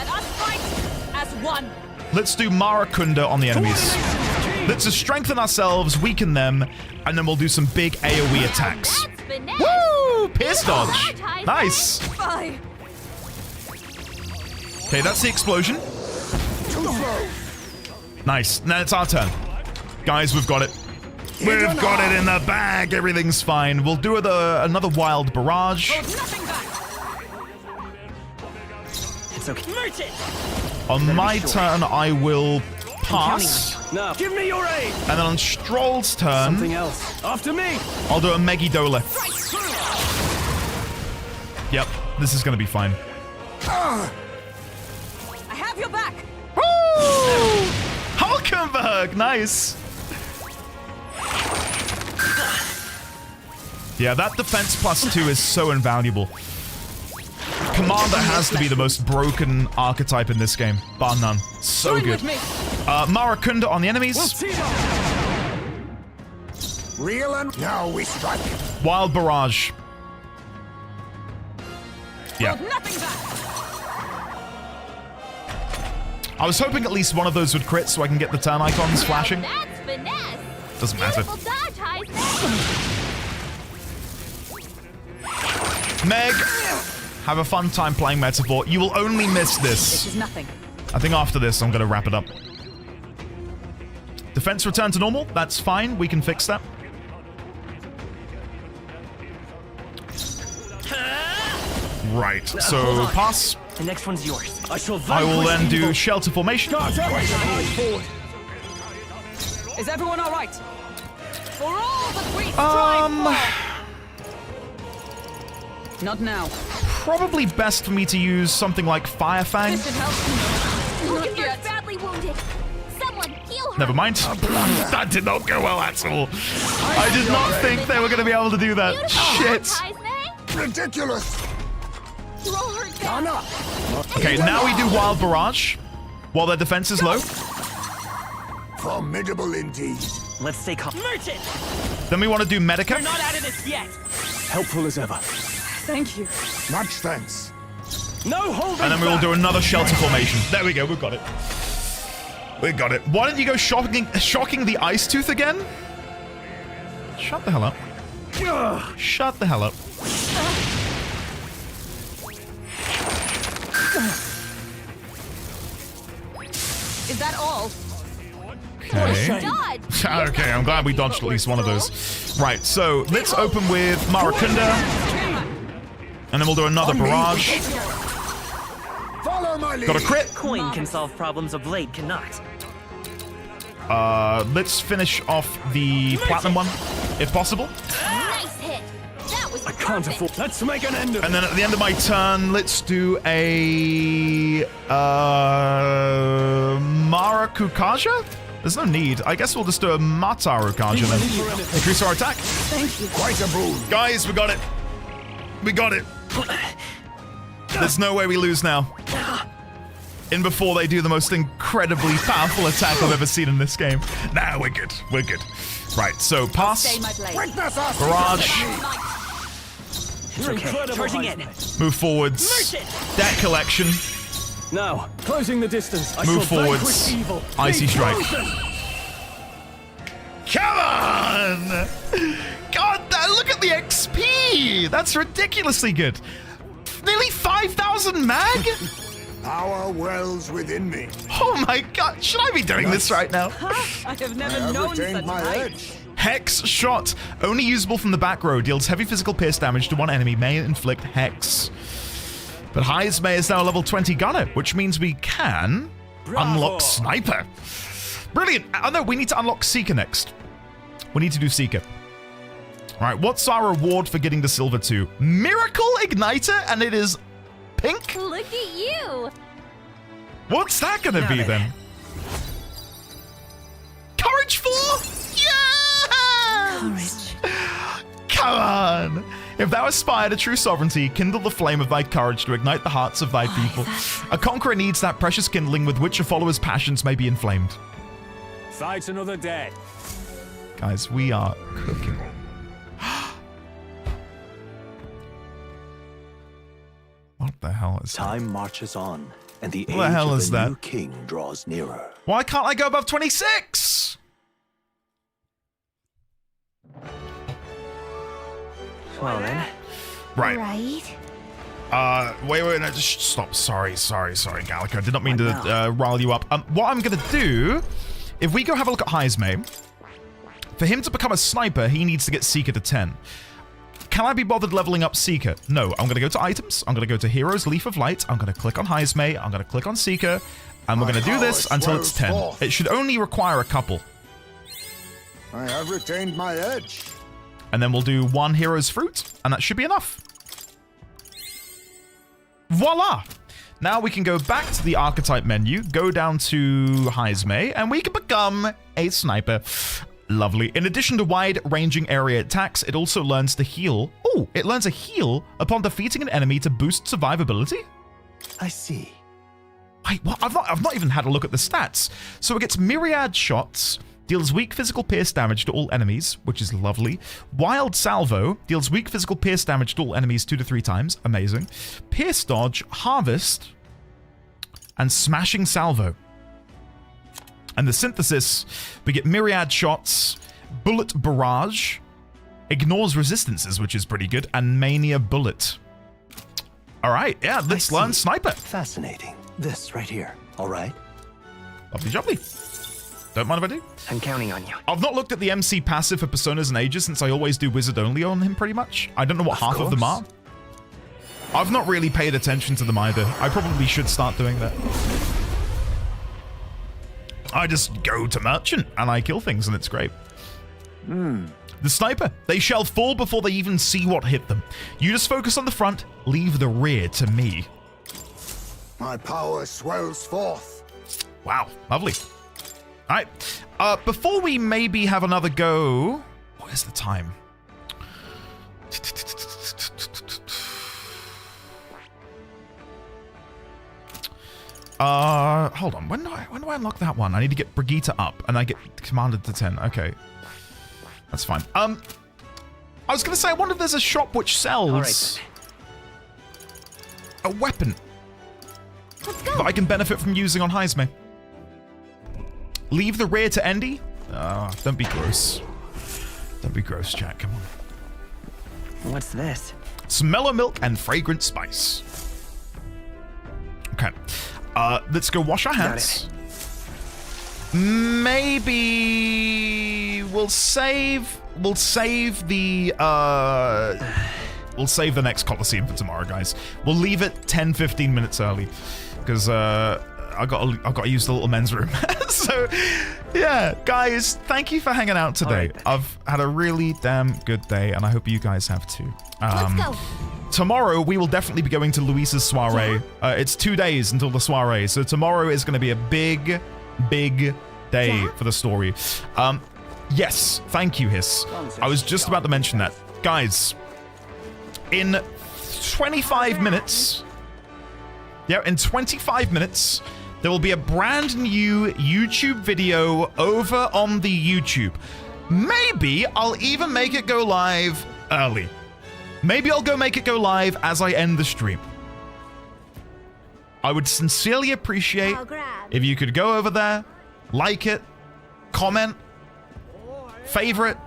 us fight as one. Let's do Marakunda on the enemies. Let's just strengthen ourselves, weaken them, and then we'll do some big AoE attacks. Woo! Pierce dodge. Nice. Okay, that's the explosion. Nice. Now it's our turn. Guys, we've got it. We've got it in the bag. Everything's fine. We'll do another wild barrage. It's okay. On my turn, I will pass. Now, give me your aid. And then on Stroll's turn, Something else. After me. I'll do a Megidola. Yep, this is going to be fine. I have your back. Woo! Hulkenberg, nice. Yeah, that defense +2 is so invaluable. Commander has to be the most broken archetype in this game, bar none. So good. Marakunda on the enemies. Real and now we strike. Wild barrage. Yeah. I was hoping at least one of those would crit so I can get the turn icons flashing. Doesn't matter. Meg, have a fun time playing Metaphor. You will only miss this. This is nothing. I think after this, I'm going to wrap it up. Defense return to normal. That's fine. We can fix that. Right. So pass. The next one's yours. I will then do shelter formation. Is everyone all right? For all the three strive for. Not now. Probably best for me to use something like Fire Fang. This should help. Not yet. Badly wounded. Someone heal her. Never mind. That did not go well at all. I did not think they were going to be able to do that. Shit. Ridiculous. Okay, now we do Wild Barrage while their defense is low. Formidable indeed. Let's stay calm. Merchant! Then we want to do Medica. You're not out of this yet! Helpful as ever. Thank you. Much thanks. No holding And then we will back. do another shelter formation. There we go, we've got it. We got it. Why don't you go shocking the Ice Tooth again? Shut the hell up. Shut the hell up. Is that all? Okay. Okay, I'm glad we dodged at least one of those. Right, so let's open with Maracunda. And then we'll do another barrage. Follow my lead. Got a crit. Coin can solve problems a blade cannot. Let's finish off the platinum one, if possible. Nice hit. That was I can't afford. Let's make an end of it. And then at the end of my turn, let's do a Marakukaja? There's no need. I guess we'll just do a Matarukaja then. Increase our attack. Thank you. Quite a boon. Guys, we got it. We got it. There's no way we lose now. In before they do the most incredibly powerful attack I've ever seen in this game. Nah, we're good. We're good. Right, so pass. Witness us. Barrage. It's okay. Charging in. Move forwards. Deck collection. Now, closing the distance. I Move shall forwards. vanquish evil. Icy Be strike. frozen. Come on! God, look at the XP! That's ridiculously good. Nearly 5,000 mag? Power wells within me. Oh my god, should I be doing this right now? I have never I have known retained such my height. edge. Hex shot. Only usable from the back row. Deals heavy physical pierce damage to one enemy. May inflict hex. But Heismay is now a level 20 gunner, which means we can unlock Sniper. Brilliant. Oh no, we need to unlock Seeker next. We need to do Seeker. All right, what's our reward for getting to Silver 2? Miracle Igniter, and it is pink? Look at you. What's that going to be then? Courage 4? Yeah! Courage. Come on! If thou aspire to true sovereignty, kindle the flame of thy courage to ignite the hearts of thy people. A conqueror needs that precious kindling with which a follower's passions may be inflamed. Fight another day. Guys, we are cooking. What the hell is that? Time marches on, and the What the age hell of is the that? new king draws nearer. Why can't I go above 26? Well then. Right. Right. Wait, no, just stop. Sorry, Gallico. Did not mean to rile you up. What I'm gonna do, if we go have a look at Heismay, for him to become a sniper, he needs to get Seeker to 10. Can I be bothered leveling up Seeker? No, I'm gonna go to items, I'm gonna go to Heroes Leaf of Light, I'm gonna click on Heismay, I'm gonna click on Seeker, and we're gonna do this until it's 10. It should only require a couple. I have retained my edge. And then we'll do one Hero's Fruit, and that should be enough. Voila! Now we can go back to the archetype menu, go down to Heismay, and we can become a sniper. Lovely. In addition to wide-ranging area attacks, it also learns to heal. Oh, it learns a heal upon defeating an enemy to boost survivability? I see. Wait, what? I've not even had a look at the stats. So it gets myriad shots, deals weak physical pierce damage to all enemies, which is lovely. Wild Salvo deals weak physical pierce damage to all enemies 2 to 3 times. Amazing. Pierce Dodge, Harvest, and Smashing Salvo. And the synthesis, we get myriad shots, bullet barrage, ignores resistances, which is pretty good, and mania bullet. All right, yeah, let's learn sniper. Fascinating. This right here. All right. Lovely jubbly. Don't mind if I do. I'm counting on you. I've not looked at the MC passive for Personas in ages, since I always do wizard only on him pretty much. I don't know what half of them are. I've not really paid attention to them either. I probably should start doing that. I just go to merchant and I kill things and it's great. The sniper. They shall fall before they even see what hit them. You just focus on the front, leave the rear to me. My power swells forth. Wow, lovely. All right, before we maybe have another go, where's the time? Hold on. When do I unlock that one? I need to get Brigitte up, and I get commanded to 10. Okay. That's fine. I was going to say, I wonder if there's a shop which sells a weapon that I can benefit from using on Heisme. Leave the rear to Endy? Don't be gross. Don't be gross, Jack. Come on. What's this? Some mellow milk and fragrant spice. Okay. Let's go wash our hands. Maybe we'll save the next Colosseum for tomorrow, guys. We'll leave it 10-15 minutes early because I got to use the little men's room. So yeah, guys, thank you for hanging out today. Right. I've had a really damn good day, and I hope you guys have too. Let's go. Tomorrow we will definitely be going to Luisa's soiree. It's 2 days until the soiree, so tomorrow is going to be a big day for the story. Yes, thank you, Hiss. I was just about to mention that. Guys, in 25 minutes, in 25 minutes, there will be a brand new YouTube video over on the YouTube. Maybe I'll even make it go live early. Maybe I'll make it go live as I end the stream. I would sincerely appreciate if you could go over there, like it, comment, favorite,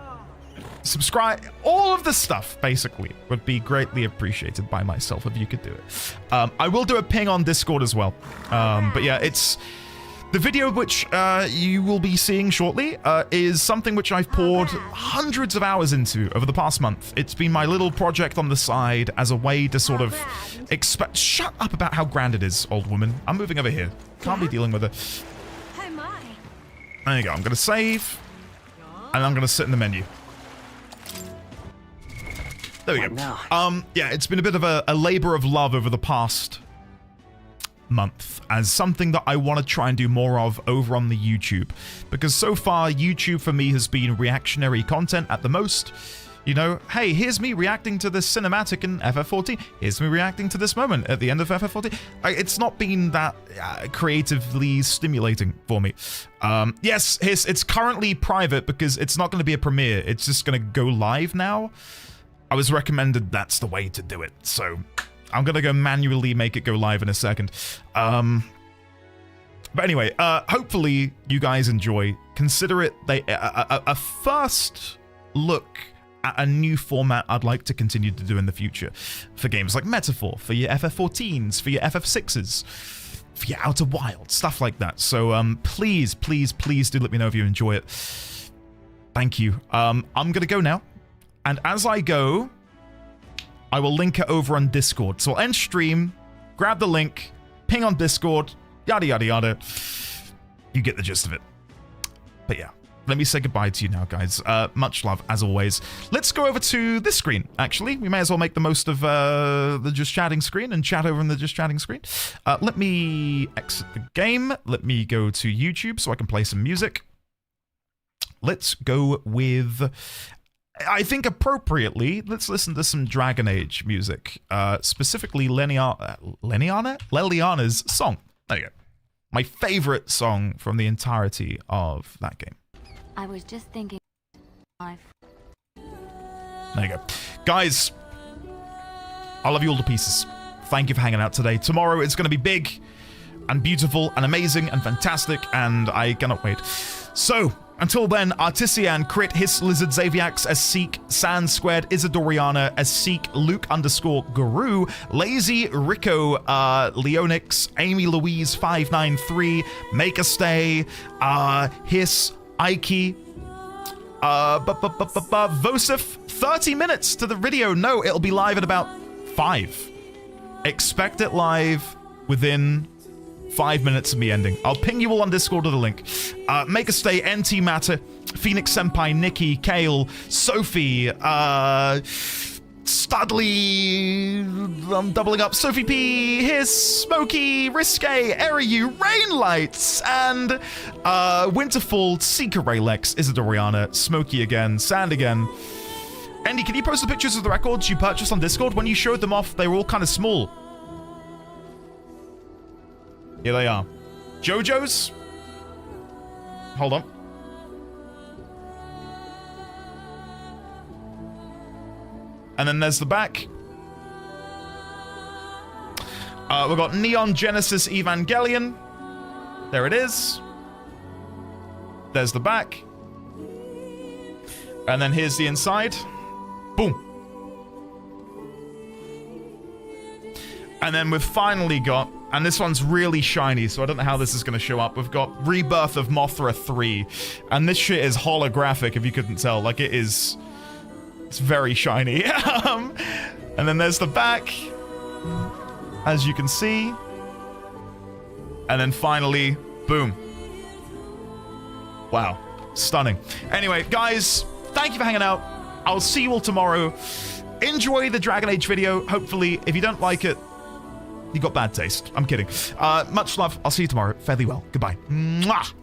subscribe, all of the stuff basically would be greatly appreciated by myself if you could do it. I will do a ping on Discord as well. But yeah, it's the video which you will be seeing shortly is something which I've poured hundreds of hours into over the past month. It's been my little project on the side as a way to sort of shut up about how grand it is, old woman. I'm moving over here. Can't be dealing with it. There you go. I'm going to save, and I'm going to sit in the menu. There we go. Yeah, it's been a bit of a labor of love over the past month as something that I want to try and do more of over on the YouTube, because so far YouTube for me has been reactionary content at the most. You know, hey, here's me reacting to this cinematic in FF14. Here's me reacting to this moment at the end of FF14. It's not been that creatively stimulating for me. Yes, it's currently private because it's not going to be a premiere. It's just going to go live now. I was recommended that's the way to do it, so I'm going to go manually make it go live in a second. But anyway, hopefully you guys enjoy. Consider it a first look at a new format I'd like to continue to do in the future for games like Metaphor, for your FF14s, for your FF6s, for your Outer Wilds, stuff like that. So please do let me know if you enjoy it. Thank you. I'm going to go now. And as I go, I will link it over on Discord. So I'll end stream, grab the link, ping on Discord, yada, yada, yada. You get the gist of it. But yeah, let me say goodbye to you now, guys. Much love, as always. Let's go over to this screen, actually. We may as well make the most of the Just Chatting screen and chat over in the Just Chatting screen. Let me exit the game. Let me go to YouTube so I can play some music. Let's go with... I think appropriately, let's listen to some Dragon Age music, specifically Leliana's song. There you go. My favorite song from the entirety of that game. I was just thinking. There you go. Guys, I love you all to pieces. Thank you for hanging out today. Tomorrow it's going to be big and beautiful and amazing and fantastic, and I cannot wait. So... until then, Artisian, Crit, Hiss, Lizard, Xaviax, as Seek, Sans Squared, Isadoriana, as Seek, Luke_Guru, Lazy, Rico, Leonix, Amy Louise 593, Make a Stay, Hiss, Ike, Vosif, 30 minutes to the video. No, it'll be live at about 5. Expect it live within 5 minutes of me ending. I'll ping you all on Discord with a link. Make a Stay, NT Matter, Phoenix Senpai, Nikki, Kale, Sophie, Studley, I'm doubling up, Sophie P, Hiss, Smokey, Risque, Eriu, Rainlights, and Winterfall, Seeker Raylex, Isadoriana, Smokey again, Sand again. Andy, can you post the pictures of the records you purchased on Discord? When you showed them off, they were all kind of small. Here they are. JoJo's. Hold on. And then there's the back. We've got Neon Genesis Evangelion. There it is. There's the back. And then here's the inside. Boom. And then we've finally got, and this one's really shiny, so I don't know how this is going to show up. We've got Rebirth of Mothra 3. And this shit is holographic, if you couldn't tell. Like, it is... It's very shiny. And then there's the back, as you can see. And then finally, boom. Wow. Stunning. Anyway, guys, thank you for hanging out. I'll see you all tomorrow. Enjoy the Dragon Age video. Hopefully, if you don't like it, you got bad taste. I'm kidding. Much love. I'll see you tomorrow. Fairly well. Goodbye. Mwah!